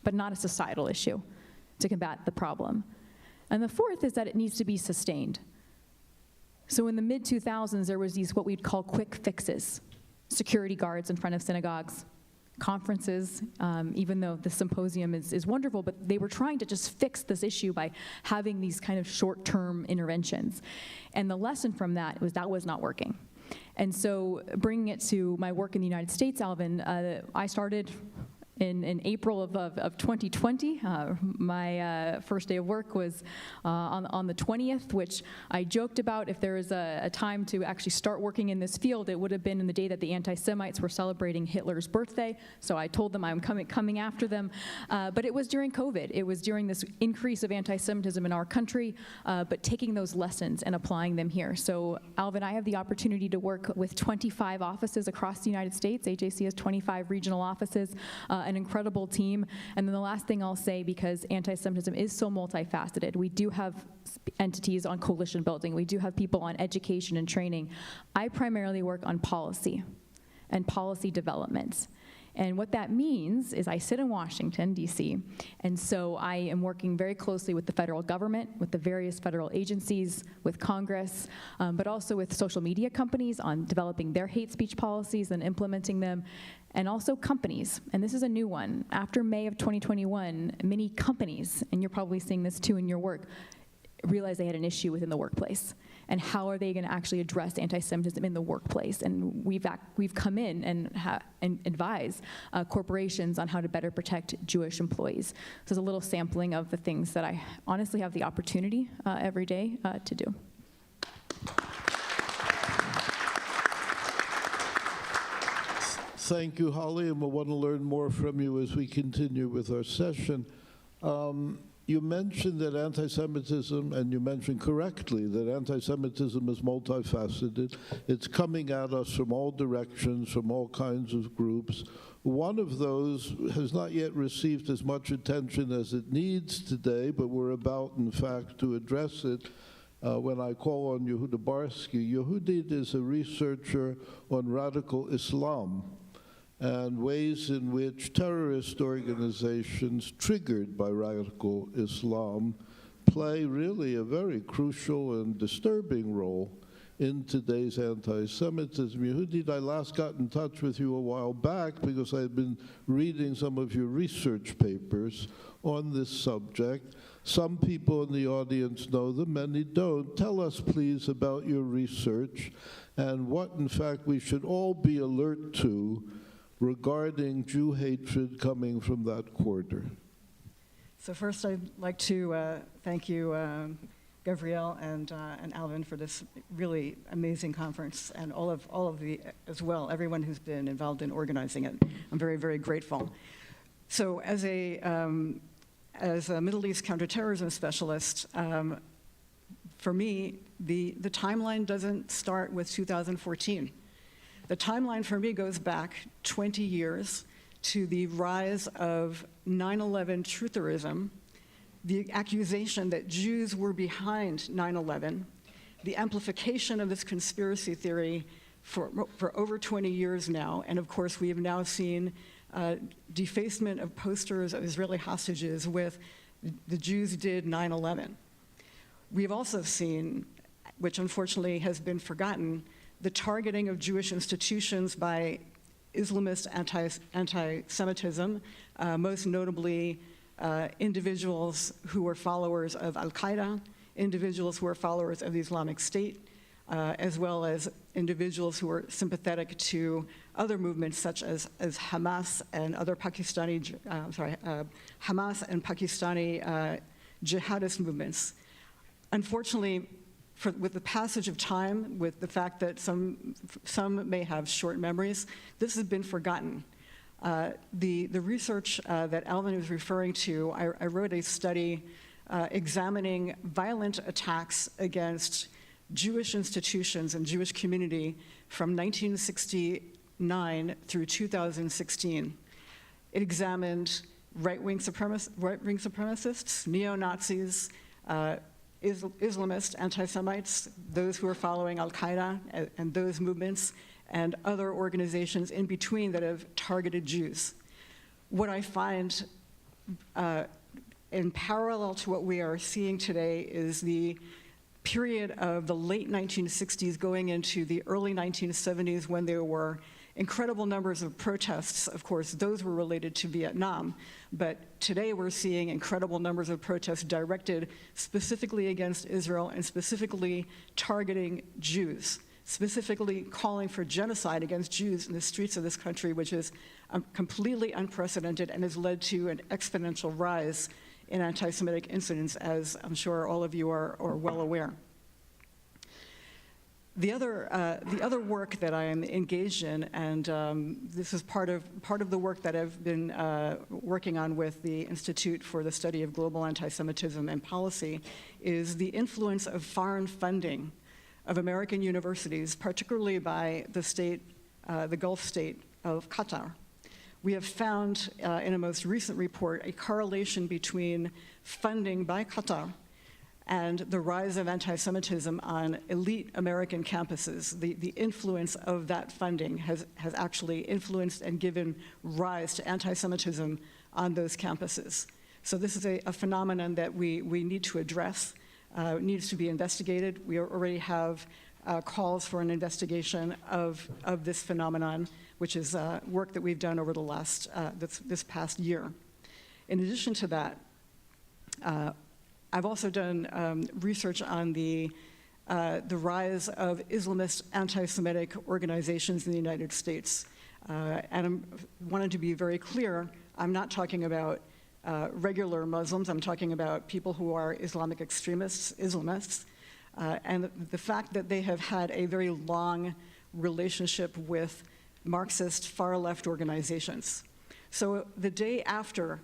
but not a societal issue to combat the problem. And the fourth is that it needs to be sustained. So in the mid-2000s, there was these what we'd call quick fixes, security guards in front of synagogues, conferences, even though the symposium is wonderful, but they were trying to just fix this issue by having these kind of short-term interventions. And the lesson from that was not working. And so bringing it to my work in the United States, Alvin, I started in April of 2020. My first day of work was on the 20th, which I joked about. If there was a time to actually start working in this field, it would have been in the day that the anti-Semites were celebrating Hitler's birthday. So I told them I'm coming after them. But it was during COVID. It was during this increase of anti-Semitism in our country, but taking those lessons and applying them here. So Alvin, I have the opportunity to work with 25 offices across the United States. AJC has 25 regional offices. An incredible team. And then the last thing I'll say, because anti-Semitism is so multifaceted, we do have entities on coalition building. We do have people on education and training. I primarily work on policy and policy development. And what that means is I sit in Washington, D.C., and so I am working very closely with the federal government, with the various federal agencies, with Congress, but also with social media companies on developing their hate speech policies and implementing them, and also companies. And this is a new one. After May of 2021, many companies, and you're probably seeing this too in your work, realized they had an issue within the workplace. And how are they going to actually address anti-Semitism in the workplace? And we've come in and advise corporations on how to better protect Jewish employees. So there's a little sampling of the things that I honestly have the opportunity every day to do. Thank you, Holly, and we'll want to learn more from you as we continue with our session. You mentioned that anti-Semitism, and you mentioned correctly that anti-Semitism is multifaceted. It's coming at us from all directions, from all kinds of groups. One of those has not yet received as much attention as it needs today, but we're about, in fact, to address it when I call on Yehuda Barsky. Yehudit is a researcher on radical Islam and ways in which terrorist organizations triggered by radical Islam play really a very crucial and disturbing role in today's anti-Semitism. Yehudit, I last got in touch with you a while back because I had been reading some of your research papers on this subject. Some people in the audience know them, many don't. Tell us, please, about your research and what, in fact, we should all be alert to regarding Jew hatred coming from that quarter. So first, I'd like to thank you, Gabrielle and Alvin, for this really amazing conference, and all of the as well, everyone who's been involved in organizing it. I'm very, very grateful. So as a Middle East counterterrorism specialist, for me, the timeline doesn't start with 2014. The timeline for me goes back 20 years to the rise of 9/11 trutherism, the accusation that Jews were behind 9/11, the amplification of this conspiracy theory for over 20 years now, and of course we have now seen defacement of posters of Israeli hostages with the Jews did 9/11. We've also seen, which unfortunately has been forgotten, the targeting of Jewish institutions by Islamist anti-Semitism, most notably individuals who were followers of Al-Qaeda, individuals who were followers of the Islamic State, as well as individuals who were sympathetic to other movements such as Hamas and other Hamas and Pakistani jihadist movements. Unfortunately, with the passage of time, with the fact that some may have short memories, this has been forgotten. The research that Alvin was referring to, I wrote a study examining violent attacks against Jewish institutions and Jewish community from 1969 through 2016. It examined right-wing supremacists, neo-Nazis, Islamist anti-Semites, those who are following Al-Qaeda and those movements, and other organizations in between that have targeted Jews. What I find in parallel to what we are seeing today is the period of the late 1960s going into the early 1970s, when there were incredible numbers of protests. Of course, those were related to Vietnam, but today we're seeing incredible numbers of protests directed specifically against Israel and specifically targeting Jews, specifically calling for genocide against Jews in the streets of this country, which is completely unprecedented and has led to an exponential rise in anti-Semitic incidents, as I'm sure all of you are well aware. The other work that I am engaged in, and this is part of the work that I've been working on with the Institute for the Study of Global Anti-Semitism and Policy, is the influence of foreign funding of American universities, particularly by the Gulf state of Qatar. We have found in a most recent report a correlation between funding by Qatar and the rise of anti-Semitism on elite American campuses. The influence of that funding has actually influenced and given rise to anti-Semitism on those campuses. So this is a phenomenon that we need to address. It needs to be investigated. We already have calls for an investigation of this phenomenon, which is work that we've done over the last, this past year. In addition to that, I've also done research on the rise of Islamist anti-Semitic organizations in the United States. And I wanted to be very clear, I'm not talking about regular Muslims, I'm talking about people who are Islamic extremists, Islamists, and the fact that they have had a very long relationship with Marxist far-left organizations. So the day after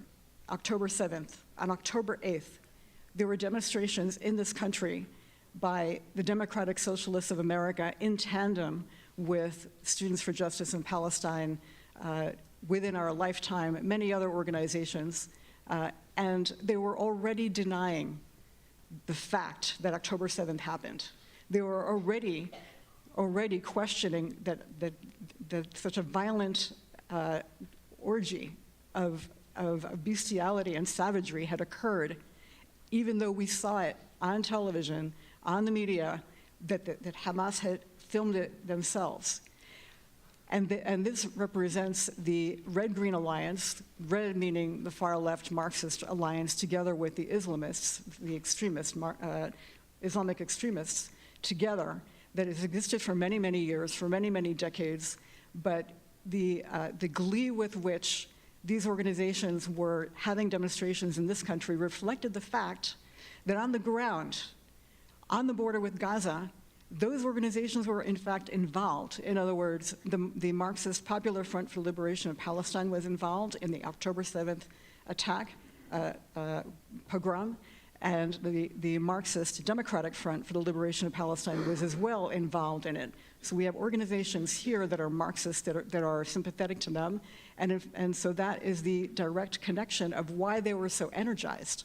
October 7th, on October 8th, there were demonstrations in this country by the Democratic Socialists of America in tandem with Students for Justice in Palestine, within our lifetime, many other organizations, and they were already denying the fact that October 7th happened. They were already questioning that such a violent orgy of bestiality and savagery had occurred, even though we saw it on television, on the media, that Hamas had filmed it themselves. And this represents the Red-Green Alliance, red meaning the far-left Marxist alliance, together with the Islamists, the extremists, Islamic extremists, together, that has existed for many, many years, for many, many decades, but the glee with which these organizations were having demonstrations in this country reflected the fact that on the ground, on the border with Gaza, those organizations were in fact involved. In other words, the Marxist Popular Front for Liberation of Palestine was involved in the October 7th attack, pogrom, and the Marxist Democratic Front for the Liberation of Palestine was as well involved in it. So we have organizations here that are Marxist, that are sympathetic to them, and so that is the direct connection of why they were so energized.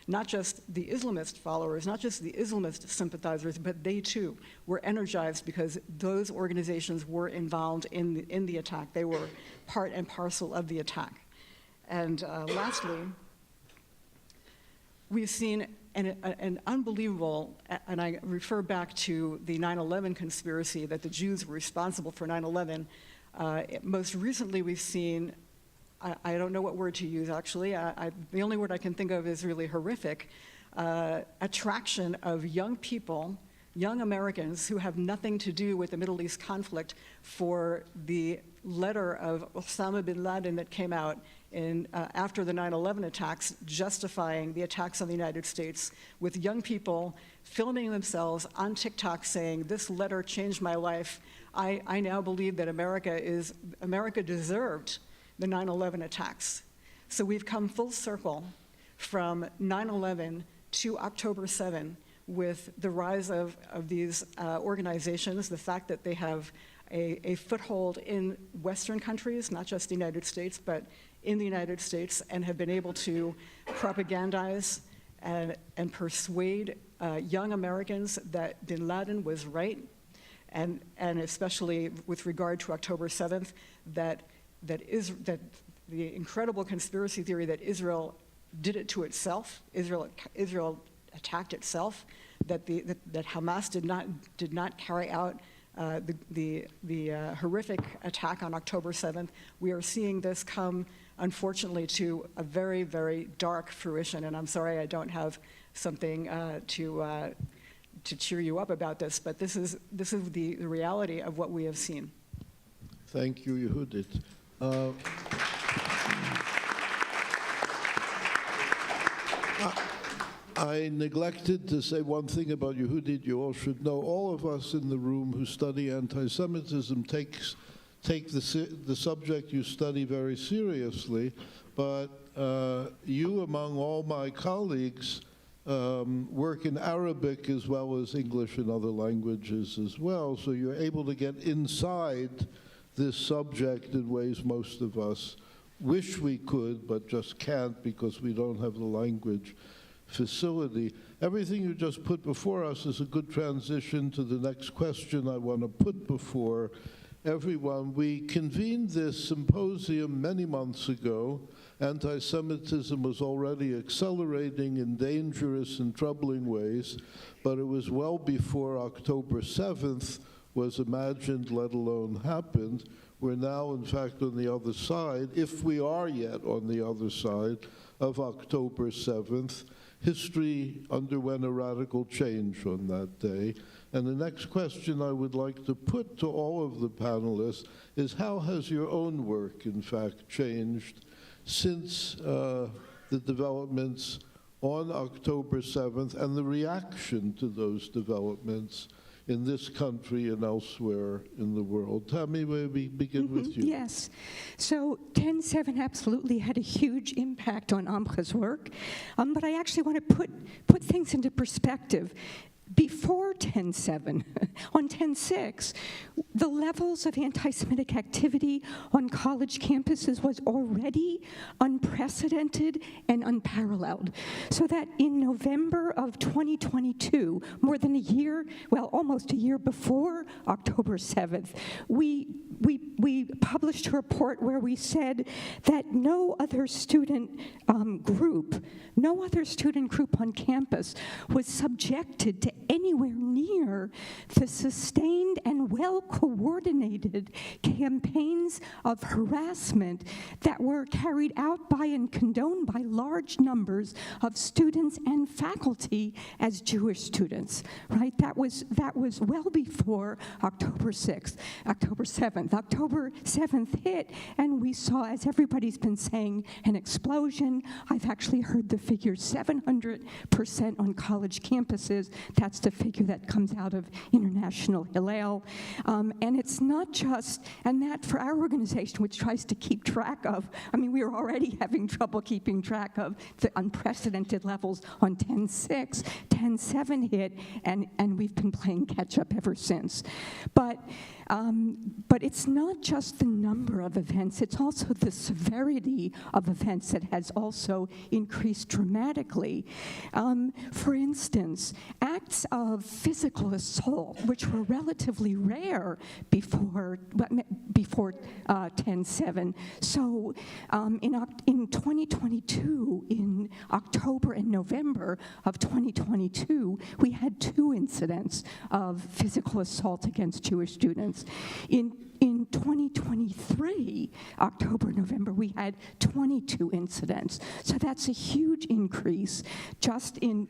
Not just the Islamist followers, not just the Islamist sympathizers, but they too were energized because those organizations were involved in the attack. They were part and parcel of the attack. And lastly, we've seen an unbelievable, and I refer back to the 9/11 conspiracy that the Jews were responsible for 9/11. Most recently, we've seen, I don't know what word to use, actually. The only word I can think of is really horrific. Attraction of young people, young Americans who have nothing to do with the Middle East conflict for the letter of Osama bin Laden that came out after the 9/11 attacks, justifying the attacks on the United States, with young people filming themselves on TikTok saying, "This letter changed my life. I now believe that America deserved the 9/11 attacks." So we've come full circle from 9/11 to October 7 with the rise of these organizations, the fact that they have a foothold in Western countries, not just the United States, but in the United States, and have been able to propagandize and persuade young Americans that bin Laden was right, and especially with regard to October 7th, that the incredible conspiracy theory that Israel did it to itself, Israel attacked itself, that Hamas did not carry out the horrific attack on October 7th. We are seeing this come, unfortunately, to a very, very dark fruition, and I'm sorry I don't have something to cheer you up about this, but this is the reality of what we have seen. Thank you, Yehudit. I neglected to say one thing about Yehudit. You all should know, all of us in the room who study anti-Semitism take the subject you study very seriously, but you, among all my colleagues, work in Arabic as well as English and other languages as well, so you're able to get inside this subject in ways most of us wish we could, but just can't because we don't have the language facility. Everything you just put before us is a good transition to the next question I want to put before everyone. We convened this symposium many months ago. Anti-Semitism was already accelerating in dangerous and troubling ways, but it was well before October 7th was imagined, let alone happened. We're now, in fact, on the other side, if we are yet on the other side of October 7th. History underwent a radical change on that day. And the next question I would like to put to all of the panelists is, how has your own work, in fact, changed since the developments on October 7th and the reaction to those developments in this country and elsewhere in the world. Tammy, may we begin with you? Yes. So 10-7 absolutely had a huge impact on Amre's work, but I actually want to put things into perspective. Before 10-7, on 10-6, the levels of anti-Semitic activity on college campuses was already unprecedented and unparalleled. So that in November of 2022, more than a year, well, almost a year before October 7th, we published a report where we said that no other student group on campus was subjected to anywhere near the sustained and well-coordinated campaigns of harassment that were carried out by and condoned by large numbers of students and faculty as Jewish students, right? That was well before October 6th, October 7th. October 7th hit, and we saw, as everybody's been saying, an explosion. I've actually heard the figure 700% on college campuses. That's the figure that comes out of International Hillel. And it's not just, and that for our organization, which tries to keep track of, I mean, we were already having trouble keeping track of the unprecedented levels on 10-6, 10-7 hit, and we've been playing catch up ever since. But it's not just the number of events, it's also the severity of events that has also increased dramatically. For instance, acts of physical assault, which were relatively rare before 10-7. So in 2022, in October and November of 2022, we had 2 incidents of physical assault against Jewish students. In 2023, October, November, we had 22 incidents. So that's a huge increase just in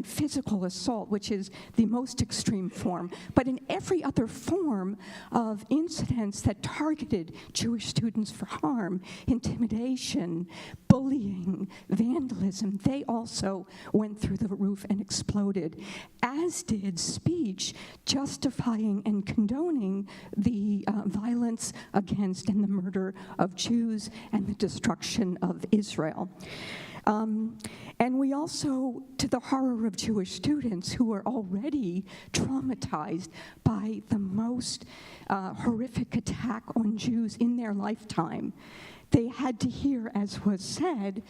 physical assault, which is the most extreme form. But in every other form of incidents that targeted Jewish students for harm, intimidation, bullying, vandalism, they also went through the roof and exploded, as did speech justifying and condoning the violence against and the murder of Jews and the destruction of Israel. And we also, to the horror of Jewish students who were already traumatized by the most horrific attack on Jews in their lifetime, they had to hear, as was said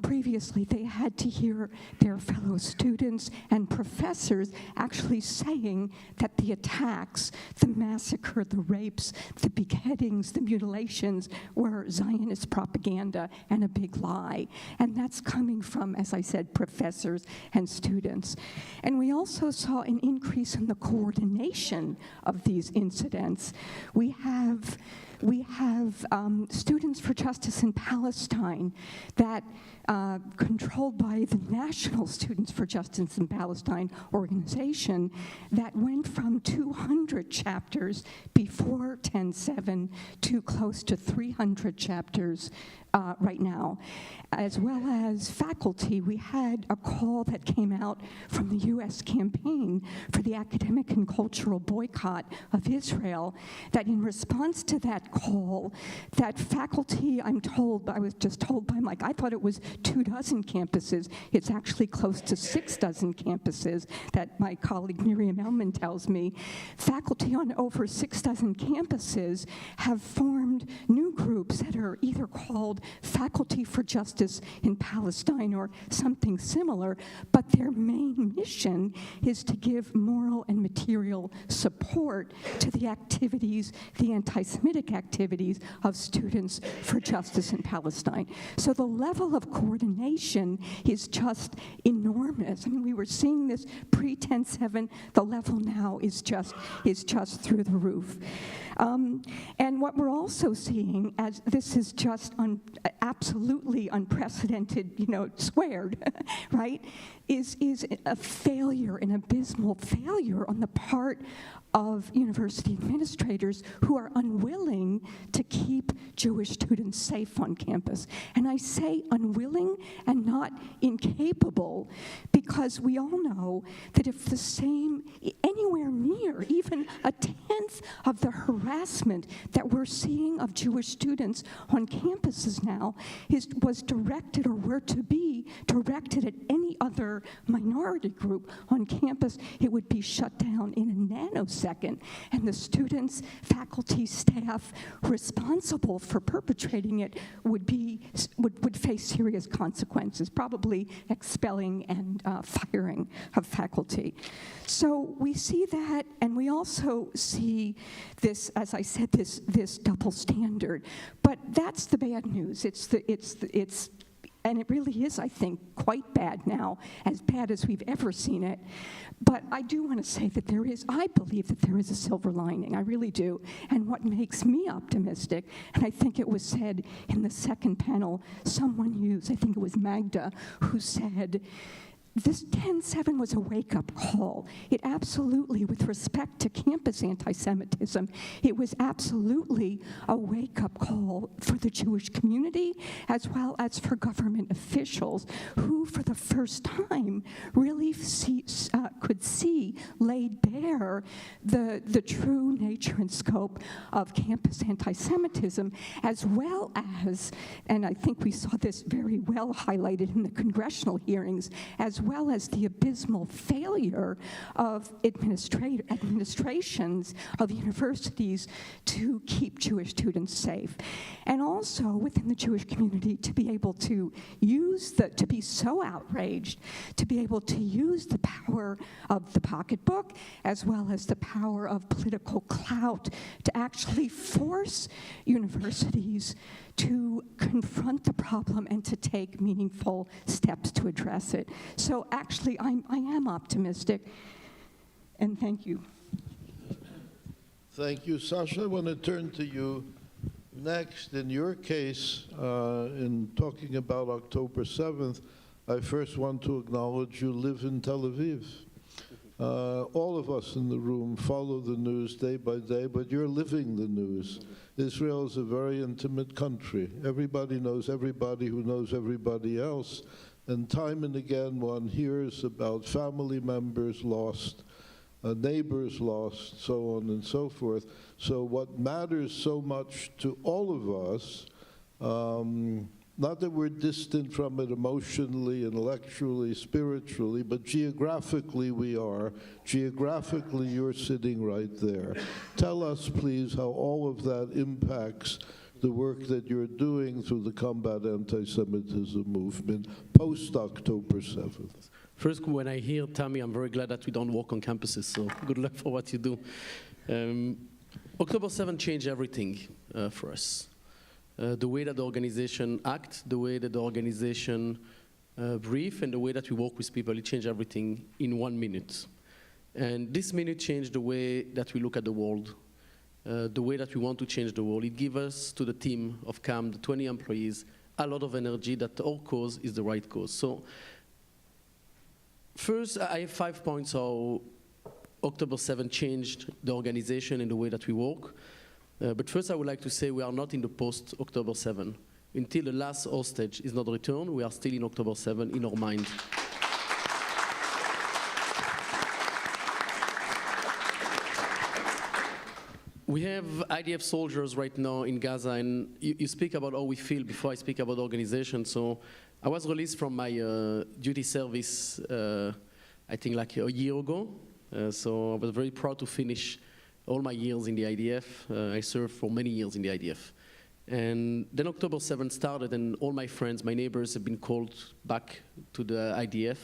previously, they had to hear their fellow students and professors actually saying that the attacks, the massacre, the rapes, the beheadings, the mutilations were Zionist propaganda and a big lie. And that's coming from, as I said, professors and students. And we also saw an increase in the coordination of these incidents. We have Students for Justice in Palestine that controlled by the National Students for Justice in Palestine organization that went from 200 chapters before 10-7 to close to 300 chapters right now. As well as faculty, we had a call that came out from the U.S. campaign for the academic and cultural boycott of Israel, that in response to that call, that faculty, I was just told by Mike, I thought it was 24 campuses. It's actually close to 6 dozen campuses that my colleague Miriam Elman tells me. Faculty on over 6 dozen campuses have formed new groups that are either called Faculty for Justice in Palestine or something similar, but their main mission is to give moral and material support to the activities, the anti-Semitic activities of Students for Justice in Palestine. So the level of coordination is just enormous. I mean, we were seeing this pre-10-7, the level now is just through the roof. And what we're also seeing happening, as this is just absolutely unprecedented, squared, right, is a failure, an abysmal failure on the part of university administrators who are unwilling to keep Jewish students safe on campus. And I say unwilling and not incapable, because we all know that if the same, anywhere near, even a tenth of the harassment that we're seeing of Jewish students on campuses now was directed, or were to be directed, at any other minority group on campus, it would be shut down in a nanosecond, and the students, faculty, staff responsible for perpetrating it would face serious consequences, probably expelling and firing of faculty. So we see that, and we also see this, as I said, this double standard. But that's the bad news. And it really is, I think, quite bad now, as bad as we've ever seen it. But I do want to say that I believe that there is a silver lining. I really do. And what makes me optimistic, and I think it was said in the second panel, someone used, I think it was Magda, who said, this 10-7 was a wake-up call. It absolutely, with respect to campus anti-Semitism, it was absolutely a wake-up call for the Jewish community, as well as for government officials, who for the first time really could see laid bare the true nature and scope of campus anti-Semitism, as well as, and I think we saw this very well highlighted in the congressional hearings, as well as the abysmal failure of administrations of universities to keep Jewish students safe. And also within the Jewish community to be able to to be so outraged, to be able to use the power of the pocketbook, as well as the power of political clout, to actually force universities to confront the problem and to take meaningful steps to address it. So actually, I am optimistic, and thank you. Thank you, Sasha. I want to turn to you next. In your case, in talking about October 7th, I first want to acknowledge you live in Tel Aviv. All of us in the room follow the news day by day, but you're living the news. Israel is a very intimate country. Everybody knows everybody who knows everybody else. And time and again, one hears about family members lost, neighbors lost, so on and so forth. So what matters so much to all of us, not that we're distant from it emotionally, intellectually, spiritually, but geographically we are. Geographically, you're sitting right there. Tell us, please, how all of that impacts the work that you're doing through the Combat Anti-Semitism movement post-October 7th. First, when I hear Tammy, I'm very glad that we don't walk on campuses, so good luck for what you do. October 7th changed everything for us. The way that the organization acts, the way that the organization brief, and the way that we work with people, it changed everything in 1 minute. And this minute changed the way that we look at the world, the way that we want to change the world. It gives us, to the team of CAM, the 20 employees, a lot of energy that our cause is the right cause. So first, I have 5 points how October 7th changed the organization and the way that we work. But first, I would like to say we are not in the post-October 7. Until the last hostage is not returned, we are still in October 7 in our mind. We have IDF soldiers right now in Gaza, and you speak about how we feel before I speak about organization. So I was released from my duty service, I think like a year ago. So I was very proud to finish all my years in the IDF. I served for many years in the IDF. And then October 7th started, and all my friends, my neighbors have been called back to the IDF.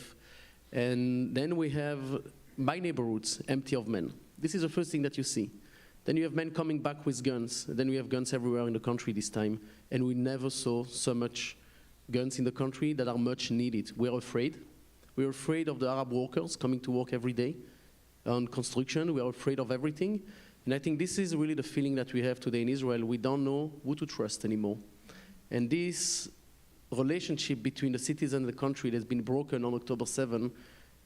And then we have my neighborhoods empty of men. This is the first thing that you see. Then you have men coming back with guns. Then we have guns everywhere in the country this time. And we never saw so much guns in the country that are much needed. We're afraid. We're afraid of the Arab workers coming to work every day on construction. We are afraid of everything. And I think this is really the feeling that we have today in Israel. We don't know who to trust anymore. And this relationship between the citizen and the country that's been broken on October 7,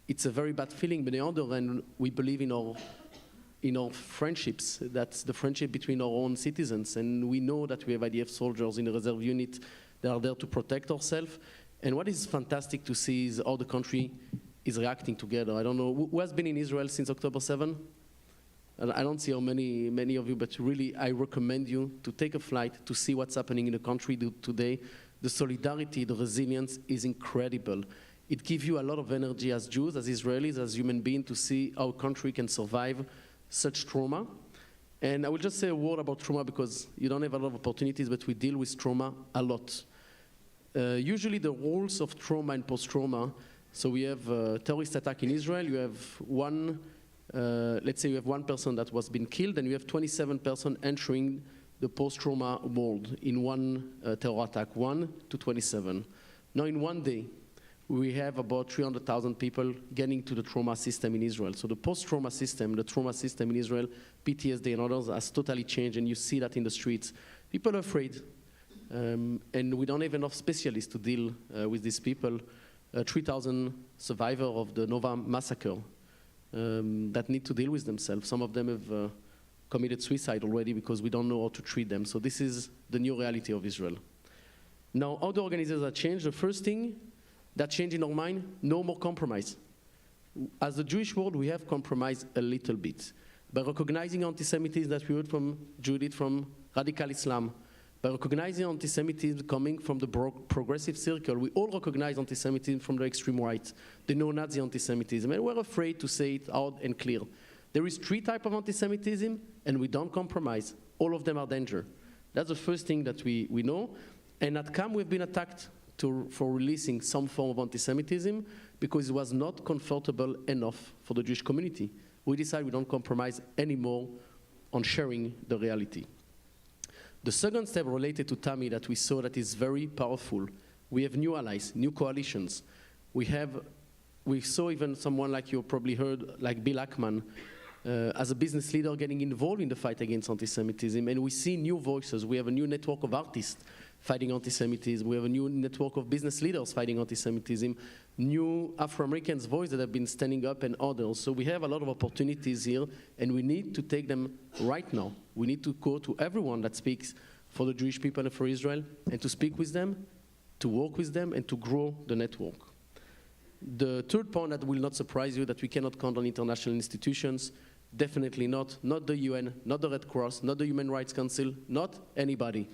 it's a very bad feeling. But on the other hand, we believe in our friendships. That's the friendship between our own citizens. And we know that we have IDF soldiers in the reserve unit that are there to protect ourselves. And what is fantastic to see is how the country is reacting together. I don't know, who has been in Israel since October 7? I don't see how many of you, but really I recommend you to take a flight to see what's happening in the country today. The solidarity, the resilience is incredible. It gives you a lot of energy as Jews, as Israelis, as human beings to see how a country can survive such trauma. And I will just say a word about trauma because you don't have a lot of opportunities, but we deal with trauma a lot. Usually the roles of trauma and post-trauma, so we have a terrorist attack in Israel, you have one, let's say you have one person that was been killed, and you have 27 persons entering the post-trauma world in one terror attack, 1 to 27. Now in one day, we have about 300,000 people getting to the trauma system in Israel. So the post-trauma system, the trauma system in Israel, PTSD and others, has totally changed, and you see that in the streets. People are afraid, and we don't have enough specialists to deal with these people. 3,000 survivors of the Nova massacre that need to deal with themselves. Some of them have committed suicide already because we don't know how to treat them. So this is the new reality of Israel. Now, how the organizations have changed, the first thing that changed in our mind, no more compromise. As the Jewish world, we have compromised a little bit. By recognizing anti-Semitism that we heard from Judith from radical Islam, by recognizing anti-Semitism coming from the progressive circle, we all recognize anti-Semitism from the extreme right, the neo-Nazi anti-Semitism, and we're afraid to say it out and clear. There is 3 types of anti-Semitism, and we don't compromise. All of them are danger. That's the first thing that we know. And at CAM, we've been attacked for releasing some form of anti-Semitism because it was not comfortable enough for the Jewish community. We decided we don't compromise anymore on sharing the reality. The second step related to Tammy that we saw that is very powerful. We have new allies, new coalitions. We saw even someone like you probably heard, like Bill Ackman, as a business leader getting involved in the fight against anti-Semitism. And we see new voices. We have a new network of artists fighting anti-Semitism. We have a new network of business leaders fighting anti-Semitism, new Afro-Americans' voices that have been standing up and others. So we have a lot of opportunities here, and we need to take them right now. We need to go to everyone that speaks for the Jewish people and for Israel, and to speak with them, to work with them, and to grow the network. The third point that will not surprise you, that we cannot count on international institutions, definitely not the UN, not the Red Cross, not the Human Rights Council, not anybody.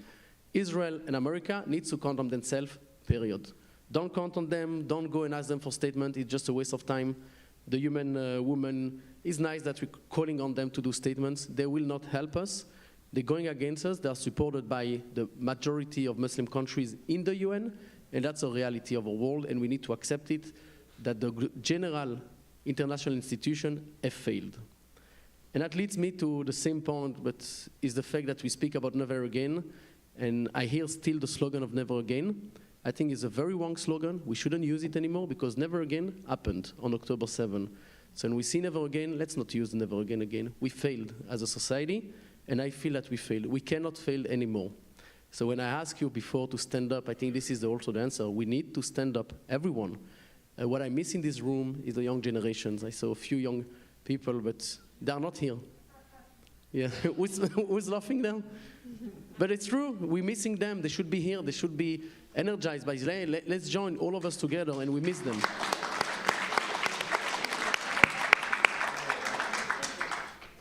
Israel and America needs to count on themselves, period. Don't count on them, don't go and ask them for statement, it's just a waste of time. The human woman, it's nice that we're calling on them to do statements. They will not help us. They're going against us. They are supported by the majority of Muslim countries in the UN, and that's a reality of our world, and we need to accept it, that the general international institutions have failed. And that leads me to the same point, but is the fact that we speak about never again, and I hear still the slogan of never again. I think it's a very wrong slogan. We shouldn't use it anymore because never again happened on October 7. So when we see never again, let's not use never again again. We failed as a society, and I feel that we failed. We cannot fail anymore. So when I ask you before to stand up, I think this is also the answer. We need to stand up, everyone. What I miss in this room is the young generations. I saw a few young people, but they're not here. Yeah, who's laughing now? But it's true, we're missing them. They should be here, they should be energized by Israel. Let's join all of us together, and we miss them.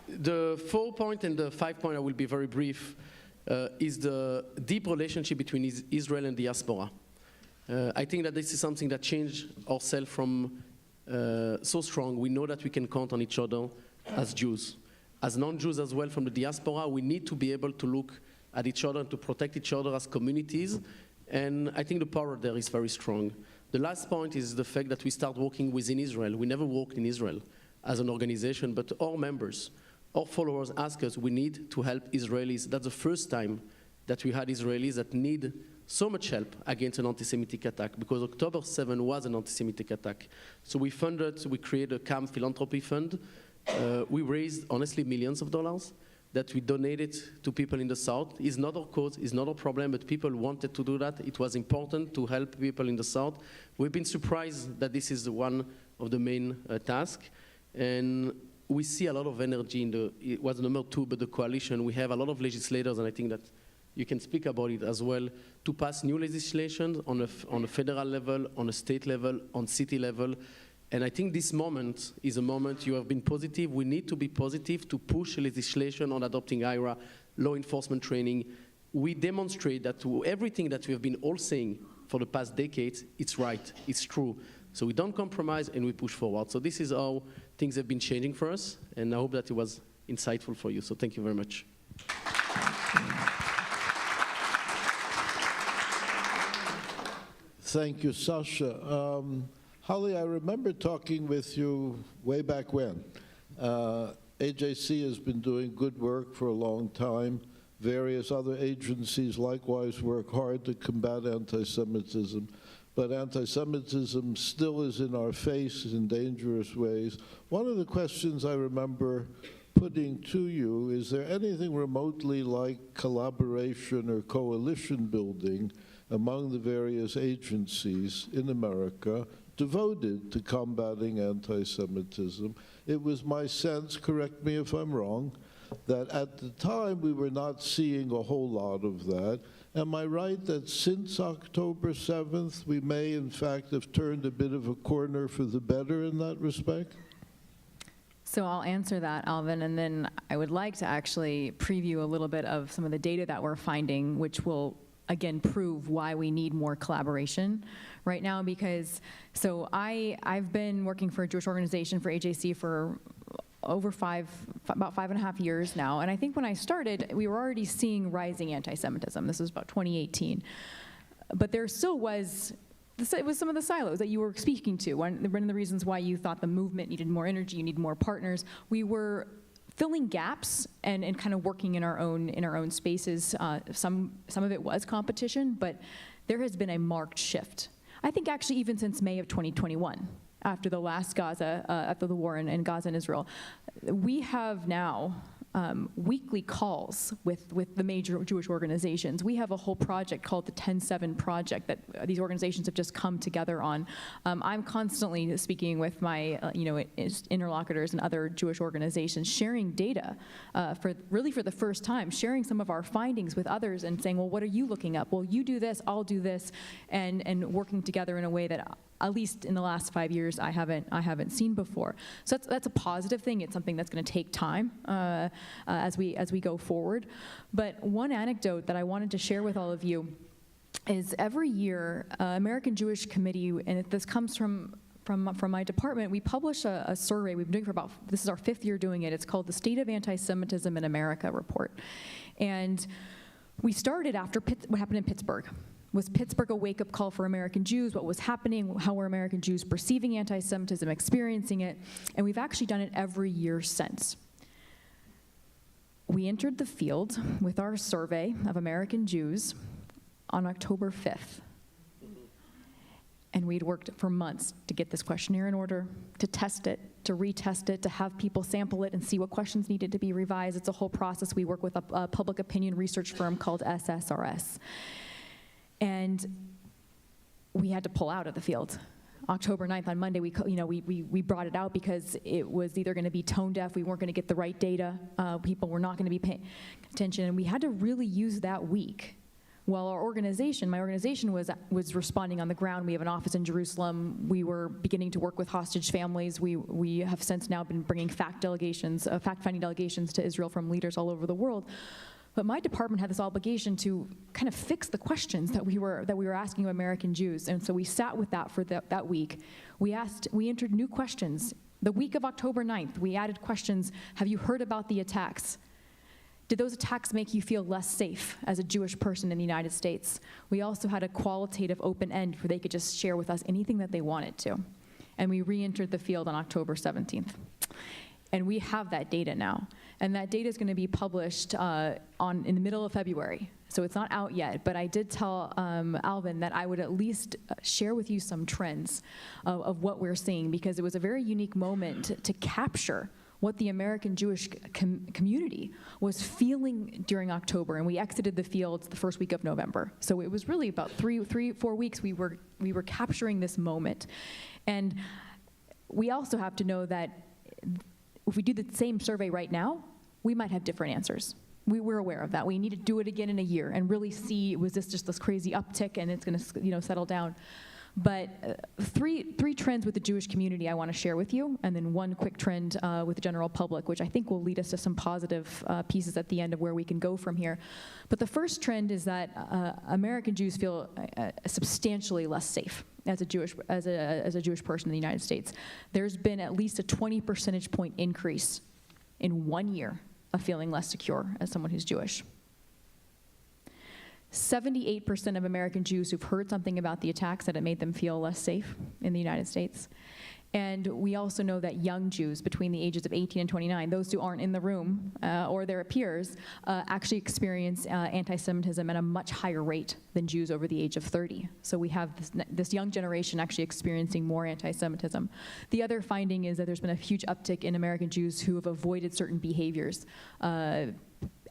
The 4 point and the 5 point, I will be very brief, is the deep relationship between Israel and diaspora. I think that this is something that changed ourselves from so strong. We know that we can count on each other as Jews. As non-Jews as well from the diaspora, we need to be able to look at each other and to protect each other as communities. And I think the power there is very strong. The last point is the fact that we start working within Israel. We never worked in Israel as an organization, but our members, our followers ask us, we need to help Israelis. That's the first time that we had Israelis that need so much help against an anti-Semitic attack, because October 7 was an anti-Semitic attack. So we created a CAM philanthropy fund. We raised, honestly, millions of dollars. that we donated to people in the South. It's not our cause, it's not our problem, but people wanted to do that. It was important to help people in the South. We've been surprised that this is one of the main tasks. And we see a lot of energy in it was number 2, but the coalition. We have a lot of legislators, and I think that you can speak about it as well, to pass new legislation on a federal level, on a state level, on city level. And I think this moment is a moment you have been positive. We need to be positive to push legislation on adopting IRA, law enforcement training. We demonstrate that everything that we have been all saying for the past decades, it's right, it's true. So we don't compromise and we push forward. So this is how things have been changing for us, and I hope that it was insightful for you. So thank you very much. Thank you, Sasha. Holly, I remember talking with you way back when. AJC has been doing good work for a long time. Various other agencies likewise work hard to combat anti-Semitism. But anti-Semitism still is in our face in dangerous ways. One of the questions I remember putting to you, is there anything remotely like collaboration or coalition building among the various agencies in America devoted to combating anti-Semitism? It was my sense, correct me if I'm wrong, that at the time we were not seeing a whole lot of that. Am I right that since October 7th, we may in fact have turned a bit of a corner for the better in that respect? So I'll answer that, Alvin, and then I would like to actually preview a little bit of some of the data that we're finding, which will again prove why we need more collaboration right now. Because so I've been working for a Jewish organization, for AJC, for over about 5.5 years now. And I think when I started, we were already seeing rising anti-Semitism. This was about 2018. But there still was, it was some of the silos that you were speaking to. One of the reasons why you thought the movement needed more energy, you need more partners. We were filling gaps and kind of working in our own spaces. Some of it was competition, but there has been a marked shift. I think actually even since May of 2021. After the last Gaza, after the war in Gaza and Israel, we have now weekly calls with the major Jewish organizations. We have a whole project called the 10-7 Project that these organizations have just come together on. I'm constantly speaking with my interlocutors and other Jewish organizations, sharing data for the first time, sharing some of our findings with others and saying, well, what are you looking up? Well, you do this, I'll do this, and working together in a way that at least in the last 5 years, I haven't seen before. So that's a positive thing. It's something that's going to take time as we go forward. But one anecdote that I wanted to share with all of you is every year, American Jewish Committee, and this comes from my department, we publish a survey we've been doing for this is our 5th year doing it. It's called the State of Anti-Semitism in America report. And we started after what happened in Pittsburgh. Was Pittsburgh a wake-up call for American Jews? What was happening? How were American Jews perceiving anti-Semitism, experiencing it? And we've actually done it every year since. We entered the field with our survey of American Jews on October 5th. And we'd worked for months to get this questionnaire in order, to test it, to retest it, to have people sample it and see what questions needed to be revised. It's a whole process. We work with a public opinion research firm called SSRS. And we had to pull out of the field. October 9th, on Monday, we brought it out because it was either going to be tone deaf, we weren't going to get the right data, people were not going to be paying attention, and we had to really use that week. While my organization was responding on the ground. We have an office in Jerusalem. We were beginning to work with hostage families. We have since now been bringing fact-finding delegations to Israel from leaders all over the world. But my department had this obligation to kind of fix the questions that we were asking of American Jews. And so we sat with that for that week. We entered new questions. The week of October 9th, we added questions. Have you heard about the attacks? Did those attacks make you feel less safe as a Jewish person in the United States? We also had a qualitative open end where they could just share with us anything that they wanted to. And we re-entered the field on October 17th. And we have that data now. And that data is going to be published in the middle of February. So it's not out yet, but I did tell Alvin that I would at least share with you some trends of what we're seeing, because it was a very unique moment to capture what the American Jewish community was feeling during October, and we exited the fields the first week of November. So it was really about 4 weeks we were capturing this moment. And we also have to know that if we do the same survey right now, we might have different answers. We're aware of that. We need to do it again in a year and really see, was this just this crazy uptick and it's going to settle down. But three trends with the Jewish community I want to share with you, and then one quick trend with the general public, which I think will lead us to some positive pieces at the end of where we can go from here. But the first trend is that American Jews feel substantially less safe as a Jewish person in the United States. There's been at least a 20 percentage point increase in 1 year of feeling less secure as someone who's Jewish. 78% of American Jews who've heard something about the attacks said it made them feel less safe in the United States. And we also know that young Jews between the ages of 18 and 29, those who aren't in the room or their peers, actually experience anti-Semitism at a much higher rate than Jews over the age of 30. So we have this young generation actually experiencing more anti-Semitism. The other finding is that there's been a huge uptick in American Jews who have avoided certain behaviors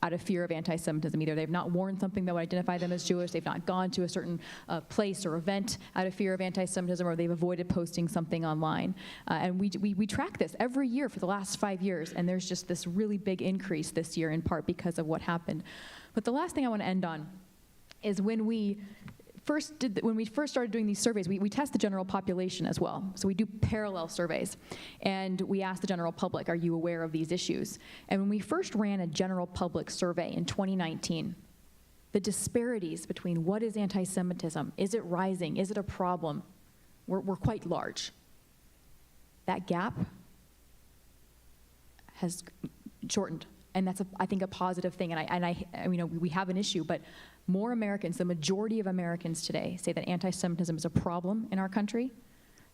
out of fear of anti-Semitism. Either they've not worn something that would identify them as Jewish, they've not gone to a certain place or event out of fear of anti-Semitism, or they've avoided posting something online. And we track this every year for the last 5 years, and there's just this really big increase this year, in part because of what happened. But the last thing I want to end on is when we first started doing these surveys, we test the general population as well. So we do parallel surveys, and we ask the general public, are you aware of these issues? And when we first ran a general public survey in 2019, the disparities between what is anti-Semitism, is it rising, is it a problem, were quite large. That gap has shortened, and that's, I think, a positive thing. And we have an issue, but more Americans, the majority of Americans today, say that anti-Semitism is a problem in our country.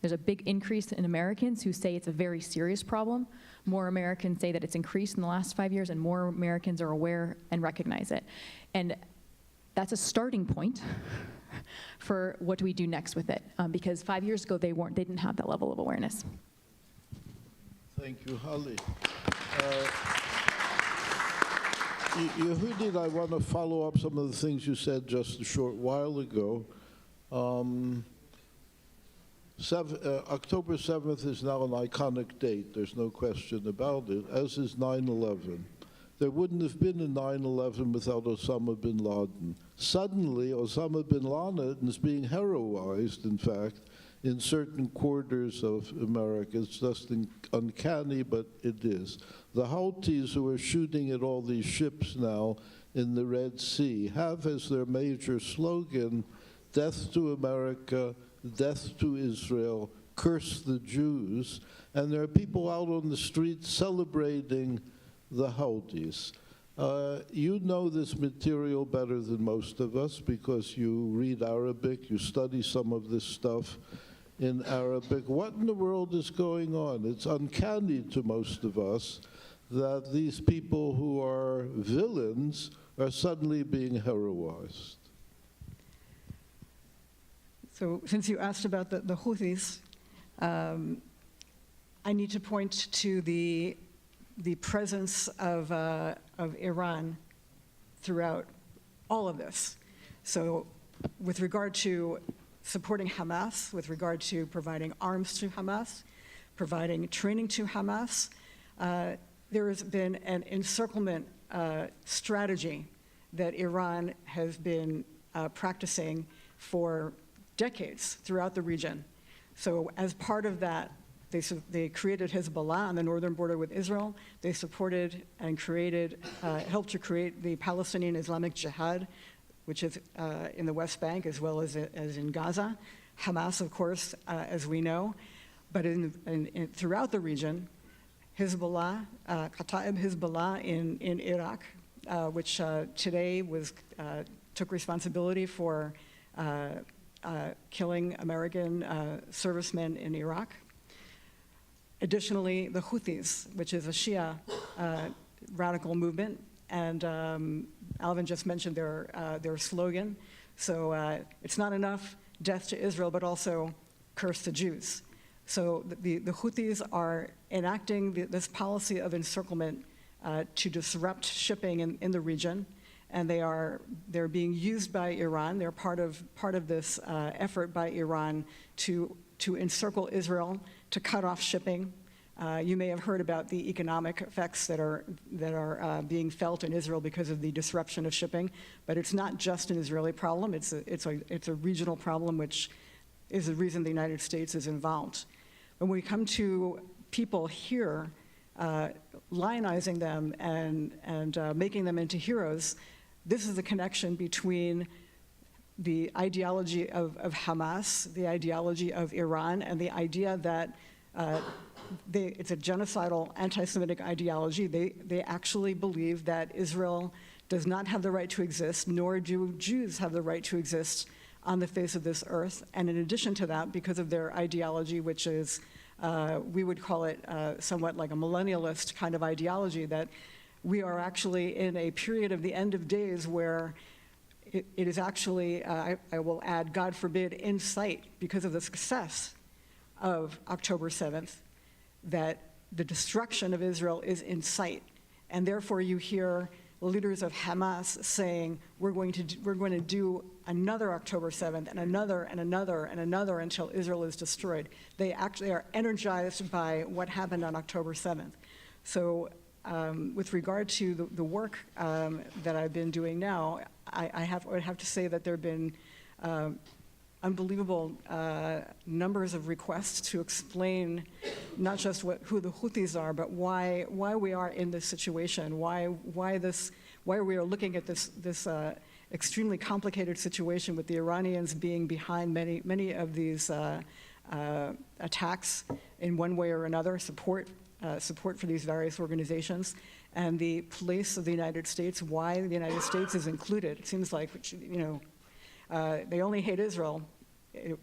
There's a big increase in Americans who say it's a very serious problem. More Americans say that it's increased in the last 5 years, and more Americans are aware and recognize it. And that's a starting point for what do we do next with it, because 5 years ago they didn't have that level of awareness. Thank you, Holly. Yehudit, I want to follow up some of the things you said just a short while ago. October 7th is now an iconic date. There's no question about it, as is 9/11. There wouldn't have been a 9/11 without Osama bin Laden. Suddenly, Osama bin Laden is being heroized, in fact, in certain quarters of America. It's just uncanny, but it is. The Houthis, who are shooting at all these ships now in the Red Sea, have as their major slogan, death to America, death to Israel, curse the Jews. And there are people out on the streets celebrating the Houthis. You know this material better than most of us because you read Arabic, you study some of this stuff in Arabic. What in the world is going on? It's uncanny to most of us that these people who are villains are suddenly being heroized. So since you asked about the Houthis, I need to point to the presence of Iran throughout all of this. So with regard to supporting Hamas, with regard to providing arms to Hamas, providing training to Hamas, there has been an encirclement strategy that Iran has been practicing for decades throughout the region. So as part of that, they created Hezbollah on the northern border with Israel. They supported and helped to create the Palestinian Islamic Jihad, which is in the West Bank as well as in Gaza. Hamas, of course, as we know. But throughout the region, Hezbollah, Kataib Hezbollah in Iraq, which today took responsibility for killing American servicemen in Iraq. Additionally, the Houthis, which is a Shia radical movement, and Alvin just mentioned their slogan. So it's not enough death to Israel, but also curse the Jews. So the Houthis are enacting this policy of encirclement to disrupt shipping in the region, and they're being used by Iran. They're part of this effort by Iran to encircle Israel, to cut off shipping. You may have heard about the economic effects that are being felt in Israel because of the disruption of shipping, but it's not just an Israeli problem. It's a regional problem, which is the reason the United States is involved. When we come to people here, lionizing them and making them into heroes, this is the connection between the ideology of Hamas, the ideology of Iran, and the idea that it's a genocidal anti-Semitic ideology. They actually believe that Israel does not have the right to exist, nor do Jews have the right to exist on the face of this earth. And in addition to that, because of their ideology, which is, we would call it somewhat like a millennialist kind of ideology, that we are actually in a period of the end of days where it is actually, I will add, God forbid, in sight because of the success of October 7th, that the destruction of Israel is in sight. And therefore you hear leaders of Hamas saying, we're going to do another October 7th and another and another and another until Israel is destroyed. They actually are energized by what happened on October 7th. So with regard to the work that I've been doing now, I would have to say that there have been unbelievable numbers of requests to explain not just who the Houthis are, but why we are in this situation, why we are looking at this extremely complicated situation with the Iranians being behind many of these attacks in one way or another, support for these various organizations, and the place of the United States, why the United States is included. It seems like, they only hate Israel,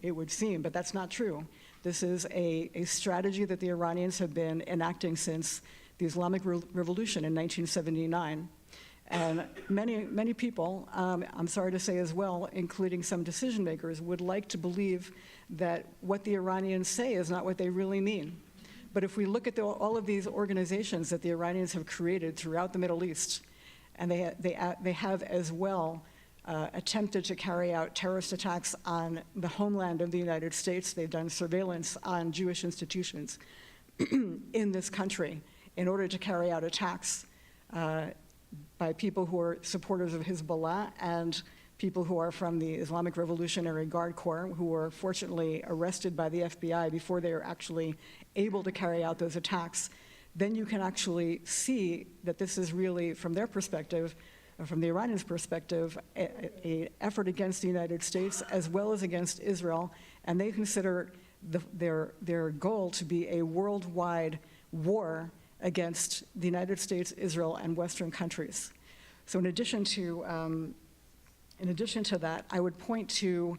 it would seem, but that's not true. This is a strategy that the Iranians have been enacting since the Islamic Revolution in 1979. And many people, I'm sorry to say as well, including some decision makers, would like to believe that what the Iranians say is not what they really mean. But if we look at all of these organizations that the Iranians have created throughout the Middle East, and they have as well attempted to carry out terrorist attacks on the homeland of the United States. They've done surveillance on Jewish institutions in this country in order to carry out attacks by people who are supporters of Hezbollah and people who are from the Islamic Revolutionary Guard Corps, who were fortunately arrested by the FBI before they were actually able to carry out those attacks. Then you can actually see that this is really, from their perspective, from the Iranians' perspective, an effort against the United States as well as against Israel, and they consider their goal to be a worldwide war against the United States, Israel, and Western countries. So in addition to that, I would point to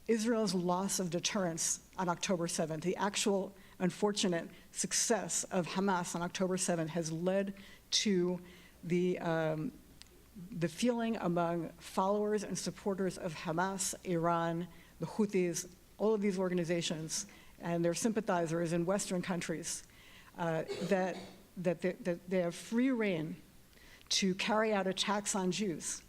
Israel's loss of deterrence on October 7th. The actual unfortunate success of Hamas on October 7th has led to the feeling among followers and supporters of Hamas, Iran, the Houthis, all of these organizations, and their sympathizers in Western countries, that they have free rein to carry out attacks on Jews,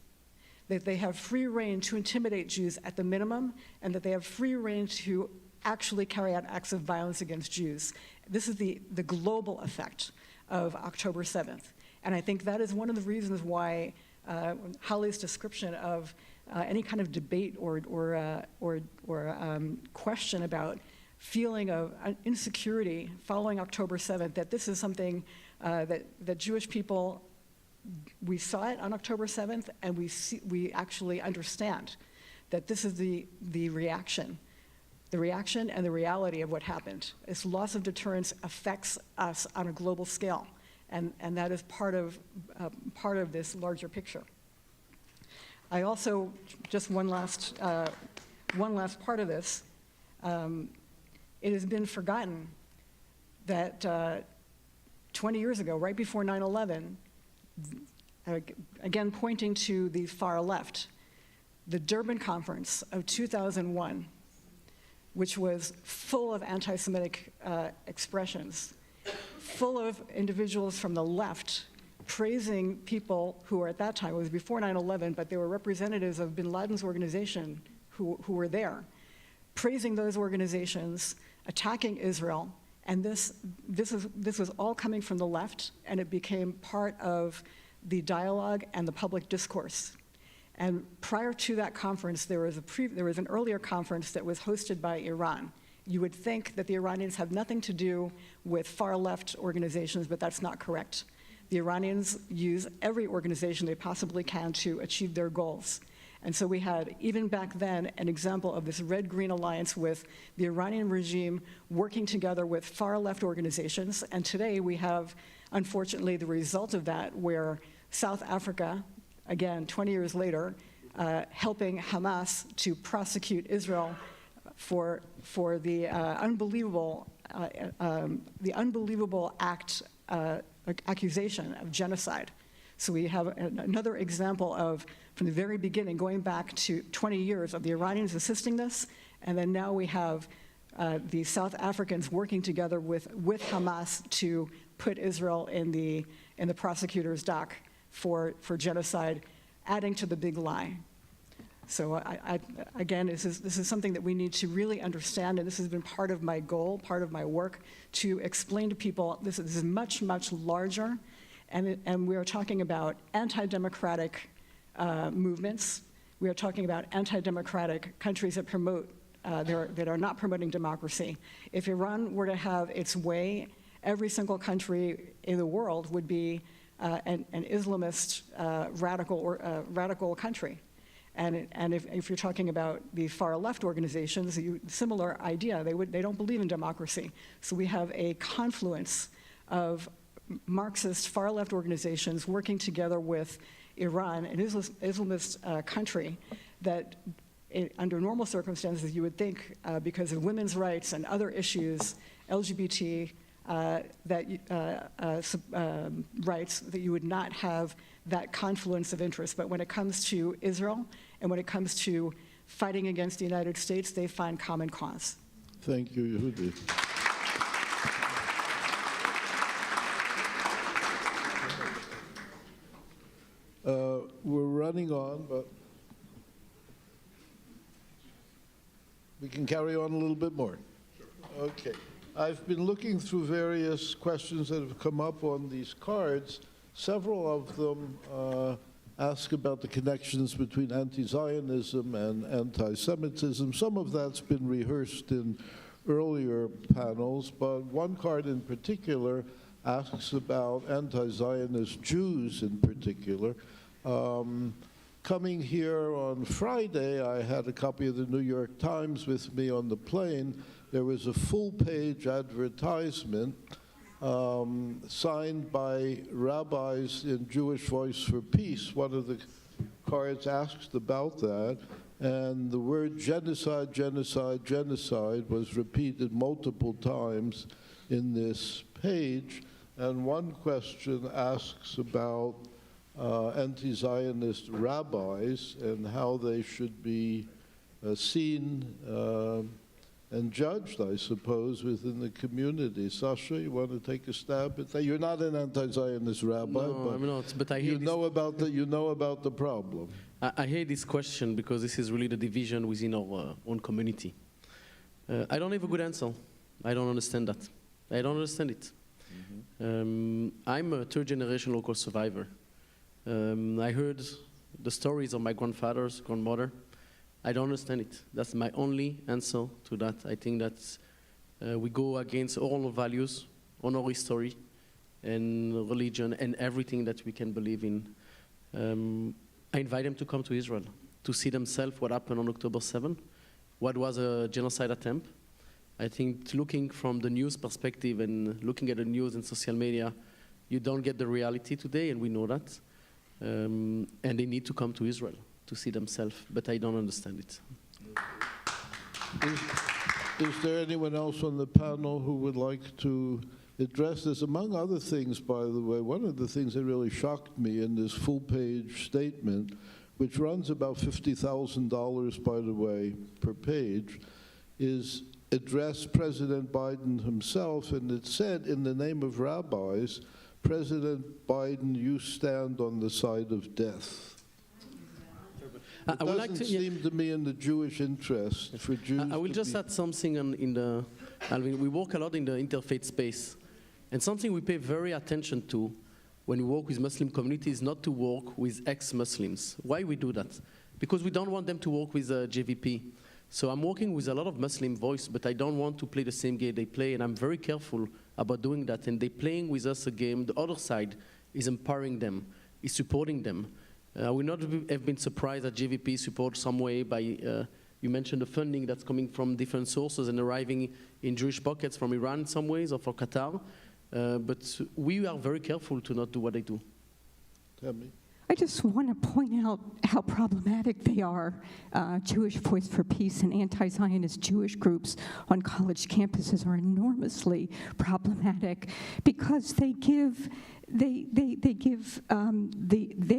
that they have free rein to intimidate Jews at the minimum, and that they have free rein to actually carry out acts of violence against Jews. This is the global effect of October 7th. And I think that is one of the reasons why Holly's description of any kind of debate or question about feeling of insecurity following October 7th, that this is something that Jewish people, we saw it on October 7th, and we actually understand that this is the reaction and the reality of what happened. This loss of deterrence affects us on a global scale, and that is part of this larger picture. I also, just one last part of this, it has been forgotten that 20 years ago, right before 9/11, again pointing to the far left, the Durban Conference of 2001, which was full of anti-Semitic expressions, full of individuals from the left praising people who were at that time, it was before 9/11, but they were representatives of bin Laden's organization who were there, praising those organizations, attacking Israel, and this was all coming from the left, and it became part of the dialogue and the public discourse. And prior to that conference, there was an earlier conference that was hosted by Iran. You would think that the Iranians have nothing to do with far-left organizations, but that's not correct. The Iranians use every organization they possibly can to achieve their goals. And so we had, even back then, an example of this red-green alliance with the Iranian regime working together with far-left organizations. And today we have, unfortunately, the result of that, where South Africa, again, 20 years later, helping Hamas to prosecute Israel for the unbelievable accusation of genocide. So we have another example of, from the very beginning, going back to 20 years of the Iranians assisting this, and then now we have the South Africans working together with Hamas to put Israel in the prosecutor's dock for genocide, adding to the big lie. So again, this is something that we need to really understand, and this has been part of my goal, part of my work, to explain to people this is much, much larger, and we are talking about anti-democratic movements. We are talking about anti-democratic countries that promote, that are not promoting democracy. If Iran were to have its way, every single country in the world would be an Islamist radical country. And if you're talking about the far-left organizations, similar idea, they don't believe in democracy. So we have a confluence of Marxist far-left organizations working together with Iran, an Islamist country that, under normal circumstances, you would think, because of women's rights and other issues, LGBT rights, that you would not have that confluence of interest. But when it comes to Israel and when it comes to fighting against the United States, they find common cause. Thank you, Yehudi. We're running on, but we can carry on a little bit more. Okay. I've been looking through various questions that have come up on these cards. Several of them ask about the connections between anti-Zionism and anti-Semitism. Some of that's been rehearsed in earlier panels, but one card in particular asks about anti-Zionist Jews in particular. Coming here on Friday, I had a copy of the New York Times with me on the plane. There was a full-page advertisement signed by rabbis in Jewish Voice for Peace. One of the cards asked about that, and the word genocide, genocide, genocide was repeated multiple times in this page. And one question asks about anti-Zionist rabbis and how they should be seen and judged, I suppose, within the community. Sasha, you want to take a stab at that? You're not an anti-Zionist rabbi, No, I'm not, but I you know about the problem. I hate this question because this is really the division within our own community. I don't have a good answer. I don't understand that. I don't understand it. I'm a third-generation local survivor. I heard the stories of my grandfather's grandmother. I don't understand it. That's my only answer to that. I think that we go against all our values, on our history, and religion, and everything that we can believe in. I invite them to come to Israel, to see themselves what happened on October 7th, what was a genocide attempt. I think looking from the news perspective and looking at the news and social media, you don't get the reality today, and we know that. And they need to come to Israel to see themselves, but I don't understand it. Is there anyone else on the panel who would like to address this? Among other things, by the way, one of the things that really shocked me in this full-page statement, which runs about $50,000, by the way, per page, is address President Biden himself, and it said, in the name of rabbis, President Biden, you stand on the side of death. It doesn't seem to me in the Jewish interest for Jews I will just add something Alvin. We work a lot in the interfaith space, and something we pay very attention to when we work with Muslim communities is not to work with ex-Muslims. Why we do that? Because we don't want them to work with JVP. So I'm working with a lot of Muslim voice, but I don't want to play the same game they play, and I'm very careful about doing that. And they're playing with us a game. The other side is empowering them, is supporting them. I would not have been surprised that JVP supports some way by, you mentioned the funding that's coming from different sources and arriving in Jewish pockets from Iran in some ways or for Qatar. But we are very careful to not do what they do. Tell me. I just want to point out how problematic they are. Jewish Voice for Peace and anti-Zionist Jewish groups on college campuses are enormously problematic because they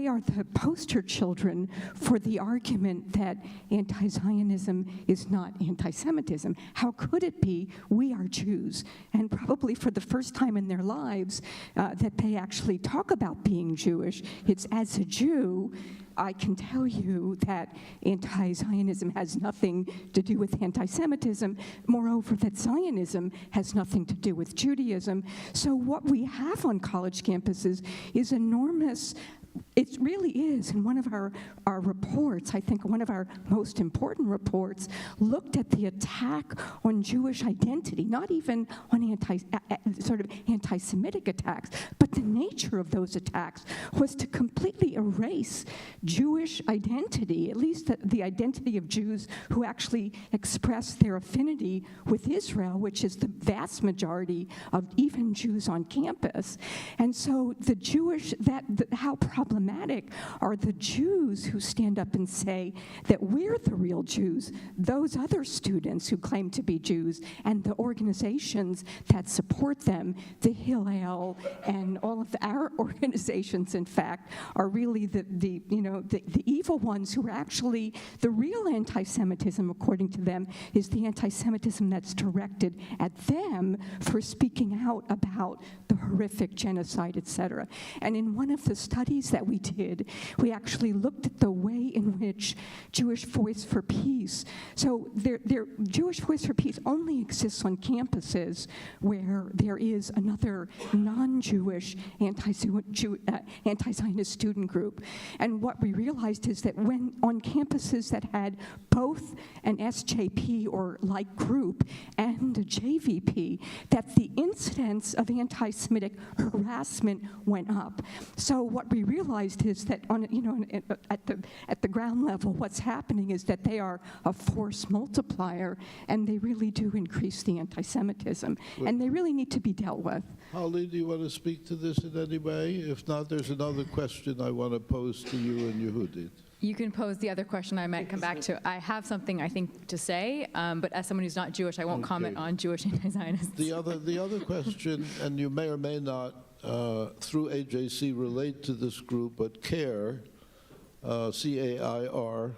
are the poster children for the argument that anti-Zionism is not anti-Semitism. How could it be? We are Jews, and probably for the first time in their lives that they actually talk about being Jewish. It's as a Jew, I can tell you that anti-Zionism has nothing to do with anti-Semitism. Moreover, that Zionism has nothing to do with Judaism. So what we have on college campuses is enormous. It really is. In one of our reports, I think one of our most important reports, looked at the attack on Jewish identity, not even on sort of anti-Semitic attacks, but the nature of those attacks was to completely erase Jewish identity, at least the identity of Jews who actually express their affinity with Israel, which is the vast majority of even Jews on campus. And so how problematic are the Jews who stand up and say that we're the real Jews, those other students who claim to be Jews, and the organizations that support them, the Hillel and all of our organizations, in fact, are really the evil ones who are actually the real anti-Semitism, according to them, is the anti-Semitism that's directed at them for speaking out about the horrific genocide, etc. And in one of the studies that we did, we actually looked at the way in which Jewish Voice for Peace, so Jewish Voice for Peace only exists on campuses where there is another non-Jewish anti-Zionist student group. And what we realized is that when on campuses that had both an SJP or like group and a JVP, that the incidence of anti-Semitic harassment went up. So what we realized is that at the ground level, what's happening is that they are a force multiplier, and they really do increase the anti-Semitism, and they really need to be dealt with. Holly, do you want to speak to this in any way? If not, there's another question I want to pose to you and Yehudit. You can pose the other question I might come back to. I have something, I think, to say, but as someone who's not Jewish, I won't comment on Jewish anti-Zionists. The other question, and you may or may not, through AJC, relate to this group, but CAIR, C-A-I-R,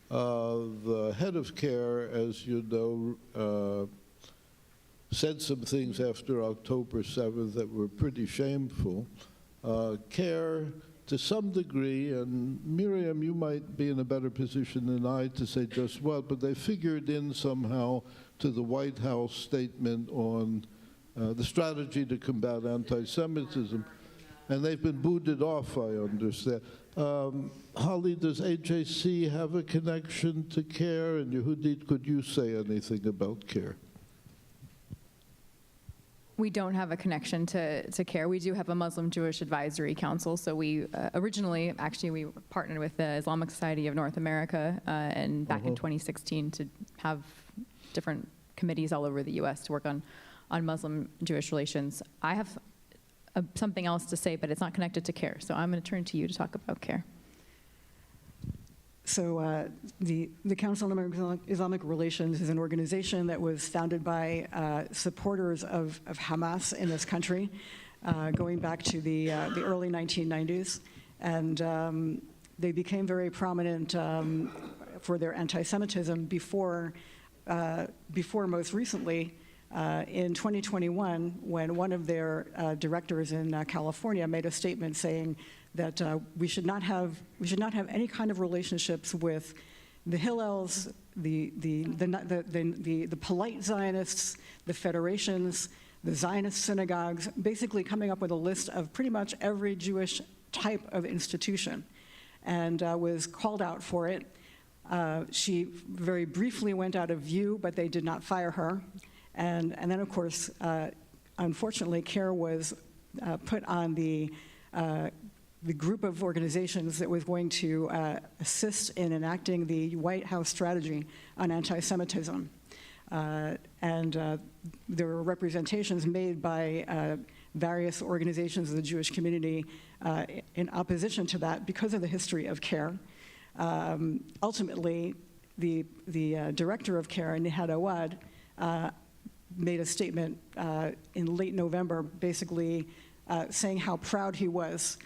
the head of CAIR, as you know, said some things after October 7th that were pretty shameful. CAIR, to some degree, and Miriam, you might be in a better position than I to say just what, but they figured in somehow to the White House statement on the strategy to combat anti-Semitism, and they've been booted off, I understand. Holly, does AJC have a connection to CAIR? And Yehudit, could you say anything about CAIR? We don't have a connection to CAIR. We do have a Muslim Jewish Advisory Council. So we originally, actually, we partnered with the Islamic Society of North America and back in 2016 to have different committees all over the U.S. to work on Muslim Jewish relations. I have something else to say, but it's not connected to CAIR. So I'm going to turn to you to talk about CAIR. So the Council on Islamic Relations is an organization that was founded by supporters of Hamas in this country, going back to the early 1990s. And they became very prominent for their anti-Semitism before before most recently, in 2021, when one of their directors in California made a statement saying that we should not have any kind of relationships with the Hillels, the polite Zionists, the federations, the Zionist synagogues, basically coming up with a list of pretty much every Jewish type of institution, and was called out for it. She very briefly went out of view, but they did not fire her. And then, of course, unfortunately, CARE was put on the group of organizations that was going to assist in enacting the White House strategy on anti-Semitism. There were representations made by various organizations of the Jewish community in opposition to that because of the history of CARE. Ultimately, the director of CARE, Nihad Awad, made a statement in late November, basically saying how proud he was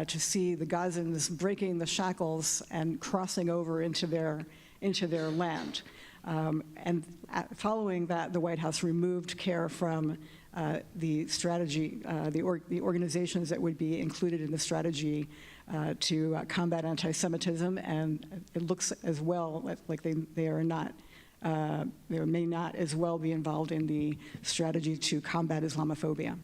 to see the Gazans breaking the shackles and crossing over into their land. Following that, the White House removed CARE from the strategy, the organizations that would be included in the strategy to combat anti-Semitism, and it looks as well like they are not. They may not as well be involved in the strategy to combat Islamophobia.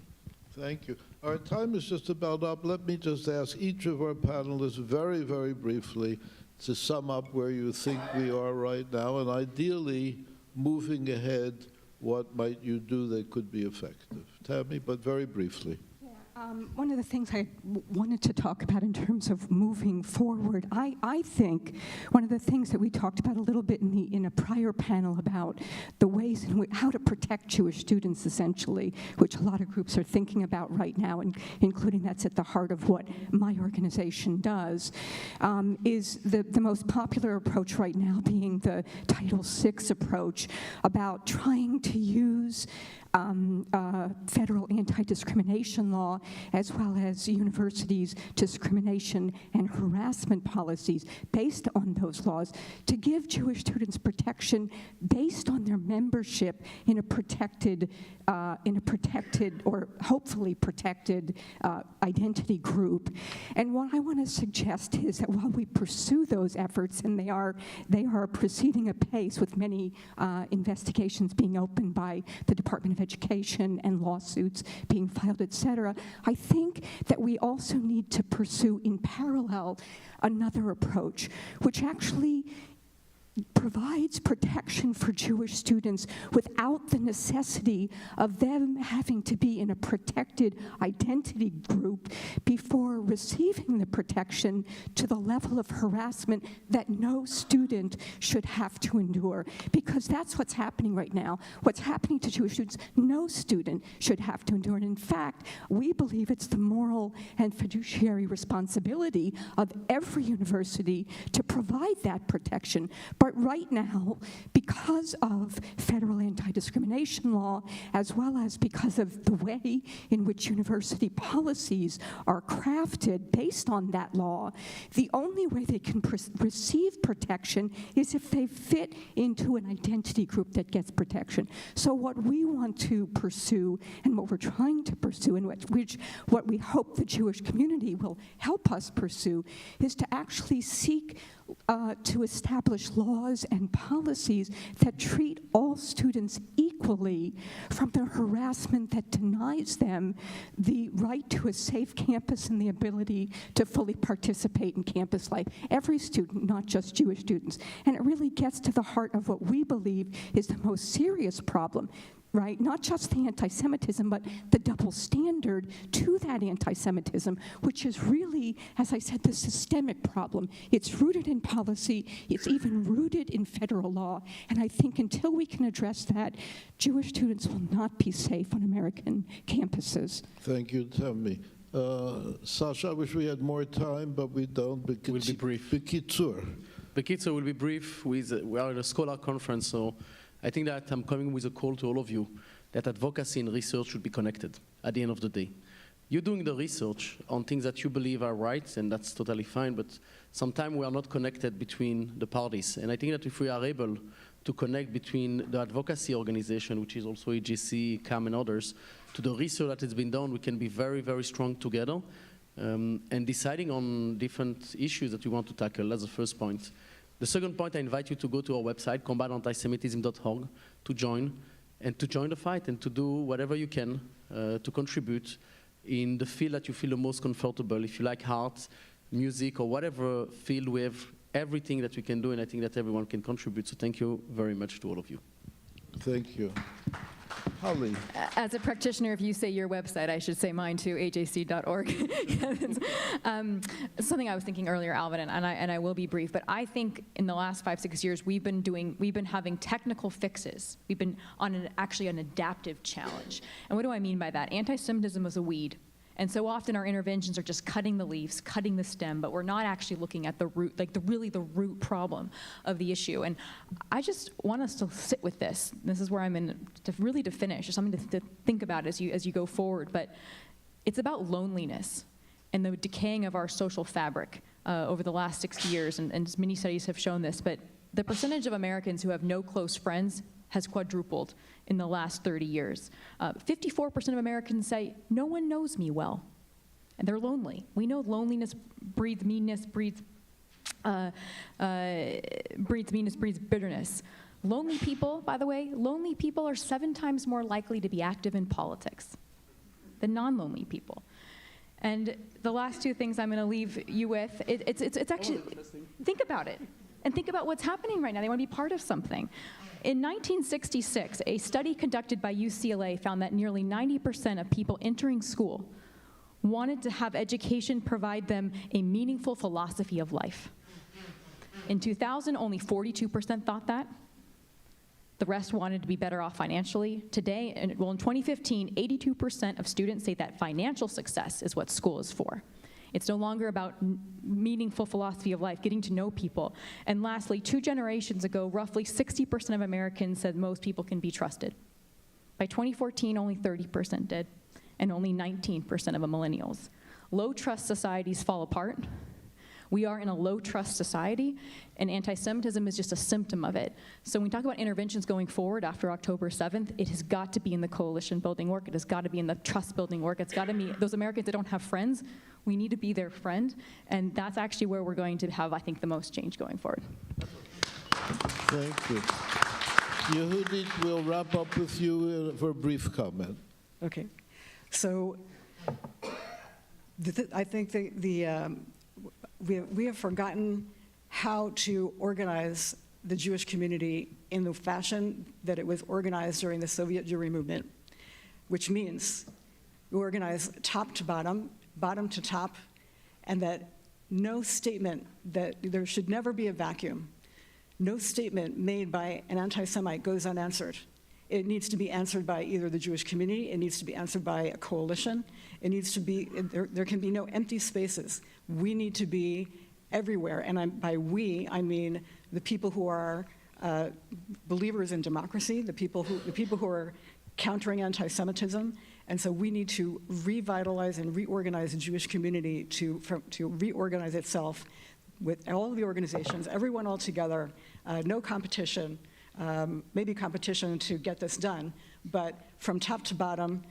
Thank you. Our time is just about up. Let me just ask each of our panelists very, very briefly to sum up where you think we are right now, and ideally, moving ahead, what might you do that could be effective? Tammy, but very briefly. One of the things I wanted to talk about in terms of moving forward, I think one of the things that we talked about a little bit in a prior panel about the ways in which, how to protect Jewish students essentially, which a lot of groups are thinking about right now, and including that's at the heart of what my organization does, is the most popular approach right now being the Title VI approach about trying to use federal anti-discrimination law as well as universities' discrimination and harassment policies based on those laws to give Jewish students protection based on their membership in a protected or hopefully protected identity group. And what I want to suggest is that while we pursue those efforts, and they are proceeding apace with many investigations being opened by the Department of Education and lawsuits being filed, et cetera, I think that we also need to pursue in parallel another approach, which actually provides protection for Jewish students without the necessity of them having to be in a protected identity group before receiving the protection to the level of harassment that no student should have to endure. Because that's what's happening right now. What's happening to Jewish students, no student should have to endure. And in fact, we believe it's the moral and fiduciary responsibility of every university to provide that protection. But right now, because of federal anti-discrimination law, as well as because of the way in which university policies are crafted based on that law, the only way they can receive protection is if they fit into an identity group that gets protection. So what we want to pursue, and what we're trying to pursue, and what we hope the Jewish community will help us pursue, is to actually seek to establish laws and policies that treat all students equally from the harassment that denies them the right to a safe campus and the ability to fully participate in campus life. Every student, not just Jewish students. And it really gets to the heart of what we believe is the most serious problem. Right? Not just the anti-Semitism, but the double standard to that anti-Semitism, which is really, as I said, the systemic problem. It's rooted in policy, it's even rooted in federal law, and I think until we can address that, Jewish students will not be safe on American campuses. Thank you, Tammy. Sasha, I wish we had more time, but we don't. We'll be brief. Bekitzur. Bekitzur will be brief. We are at a scholar conference, so I think that I'm coming with a call to all of you that advocacy and research should be connected at the end of the day. you're doing the research on things that you believe are right, and that's totally fine, but sometimes we are not connected between the parties. And I think that if we are able to connect between the advocacy organization, which is also EGC, CAM, and others, to the research that has been done, we can be very, very strong together, and deciding on different issues that we want to tackle. That's the first point. The second point, I invite you to go to our website, combatantisemitism.org, to join the fight and to do whatever you can to contribute in the field that you feel the most comfortable. If you like art, music, or whatever field, we have everything that we can do, and I think that everyone can contribute. So thank you very much to all of you. Thank you. Holly. As a practitioner, if you say your website, I should say mine too, ajc.org. Something I was thinking earlier, Alvin, and I will be brief, but I think in the last 5-6 years, we've been having technical fixes. We've been on actually an adaptive challenge. And what do I mean by that? Anti-Semitism is a weed. And so often our interventions are just cutting the leaves, cutting the stem, but we're not actually looking at the root, like really the root problem of the issue. And I just want us to sit with this. This is where I'm in, to finish, or something to think about as you go forward. But it's about loneliness and the decaying of our social fabric over the last 60 years, and many studies have shown this. But the percentage of Americans who have no close friends has quadrupled in the last 30 years. 54% of Americans say, no one knows me well, and they're lonely. We know loneliness breeds meanness, breeds bitterness. Lonely people, by the way, lonely people are 7 times more likely to be active in politics than non-lonely people. And the last 2 things I'm going to leave you with, it's actually, think about it, and think about what's happening right now. They want to be part of something. In 1966, a study conducted by UCLA found that nearly 90% of people entering school wanted to have education provide them a meaningful philosophy of life. In 2000, only 42% thought that. The rest wanted to be better off financially. Today, in 2015, 82% of students say that financial success is what school is for. It's no longer about meaningful philosophy of life, getting to know people. And lastly, 2 generations ago, roughly 60% of Americans said most people can be trusted. By 2014, only 30% did, and only 19% of millennials. Low-trust societies fall apart. We are in a low-trust society, and anti-Semitism is just a symptom of it. So when we talk about interventions going forward after October 7th, it has got to be in the coalition-building work. It has got to be in the trust-building work. It's got to be those Americans that don't have friends. We need to be their friend, and that's actually where we're going to have, I think, the most change going forward. Thank you. Yehudit, we'll wrap up with you for a brief comment. Okay. So I think we have forgotten how to organize the Jewish community in the fashion that it was organized during the Soviet Jewry movement, which means we organize top to bottom, bottom to top, and that no statement, that there should never be a vacuum. No statement made by an anti-Semite goes unanswered. It needs to be answered by either the Jewish community, it needs to be answered by a coalition, it needs to be, there can be no empty spaces. We need to be everywhere, and by we, I mean the people who are believers in democracy, the people who are countering anti-Semitism, and so we need to revitalize and reorganize the Jewish community to reorganize itself with all of the organizations, everyone all together, no competition, maybe competition to get this done, but from top to bottom,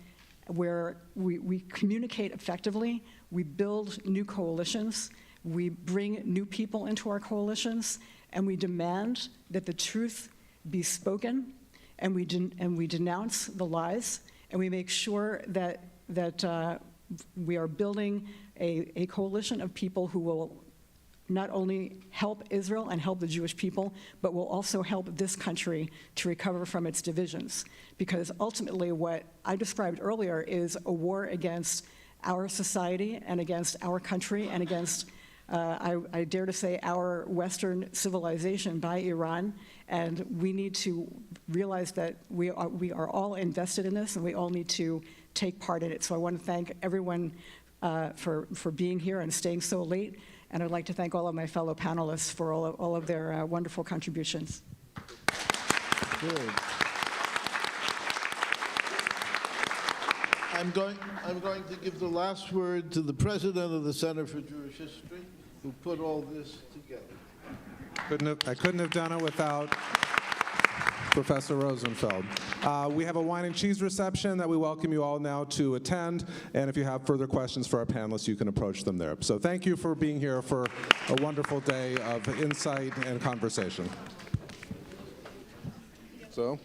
where we communicate effectively, we build new coalitions, we bring new people into our coalitions, and we demand that the truth be spoken, and we denounce the lies, and we make sure that we are building a coalition of people who will not only help Israel and help the Jewish people, but will also help this country to recover from its divisions. Because ultimately what I described earlier is a war against our society and against our country and against, I dare to say, our Western civilization by Iran. And we need to realize that we are all invested in this and we all need to take part in it. So I want to thank everyone for being here and staying so late. And I'd like to thank all of my fellow panelists for all of their wonderful contributions. Good. I'm going to give the last word to the president of the Center for Jewish History, who put all this together. I couldn't have done it without Professor Rosenfeld. We have a wine and cheese reception that we welcome you all now to attend, and if you have further questions for our panelists, you can approach them there. So thank you for being here for a wonderful day of insight and conversation. So.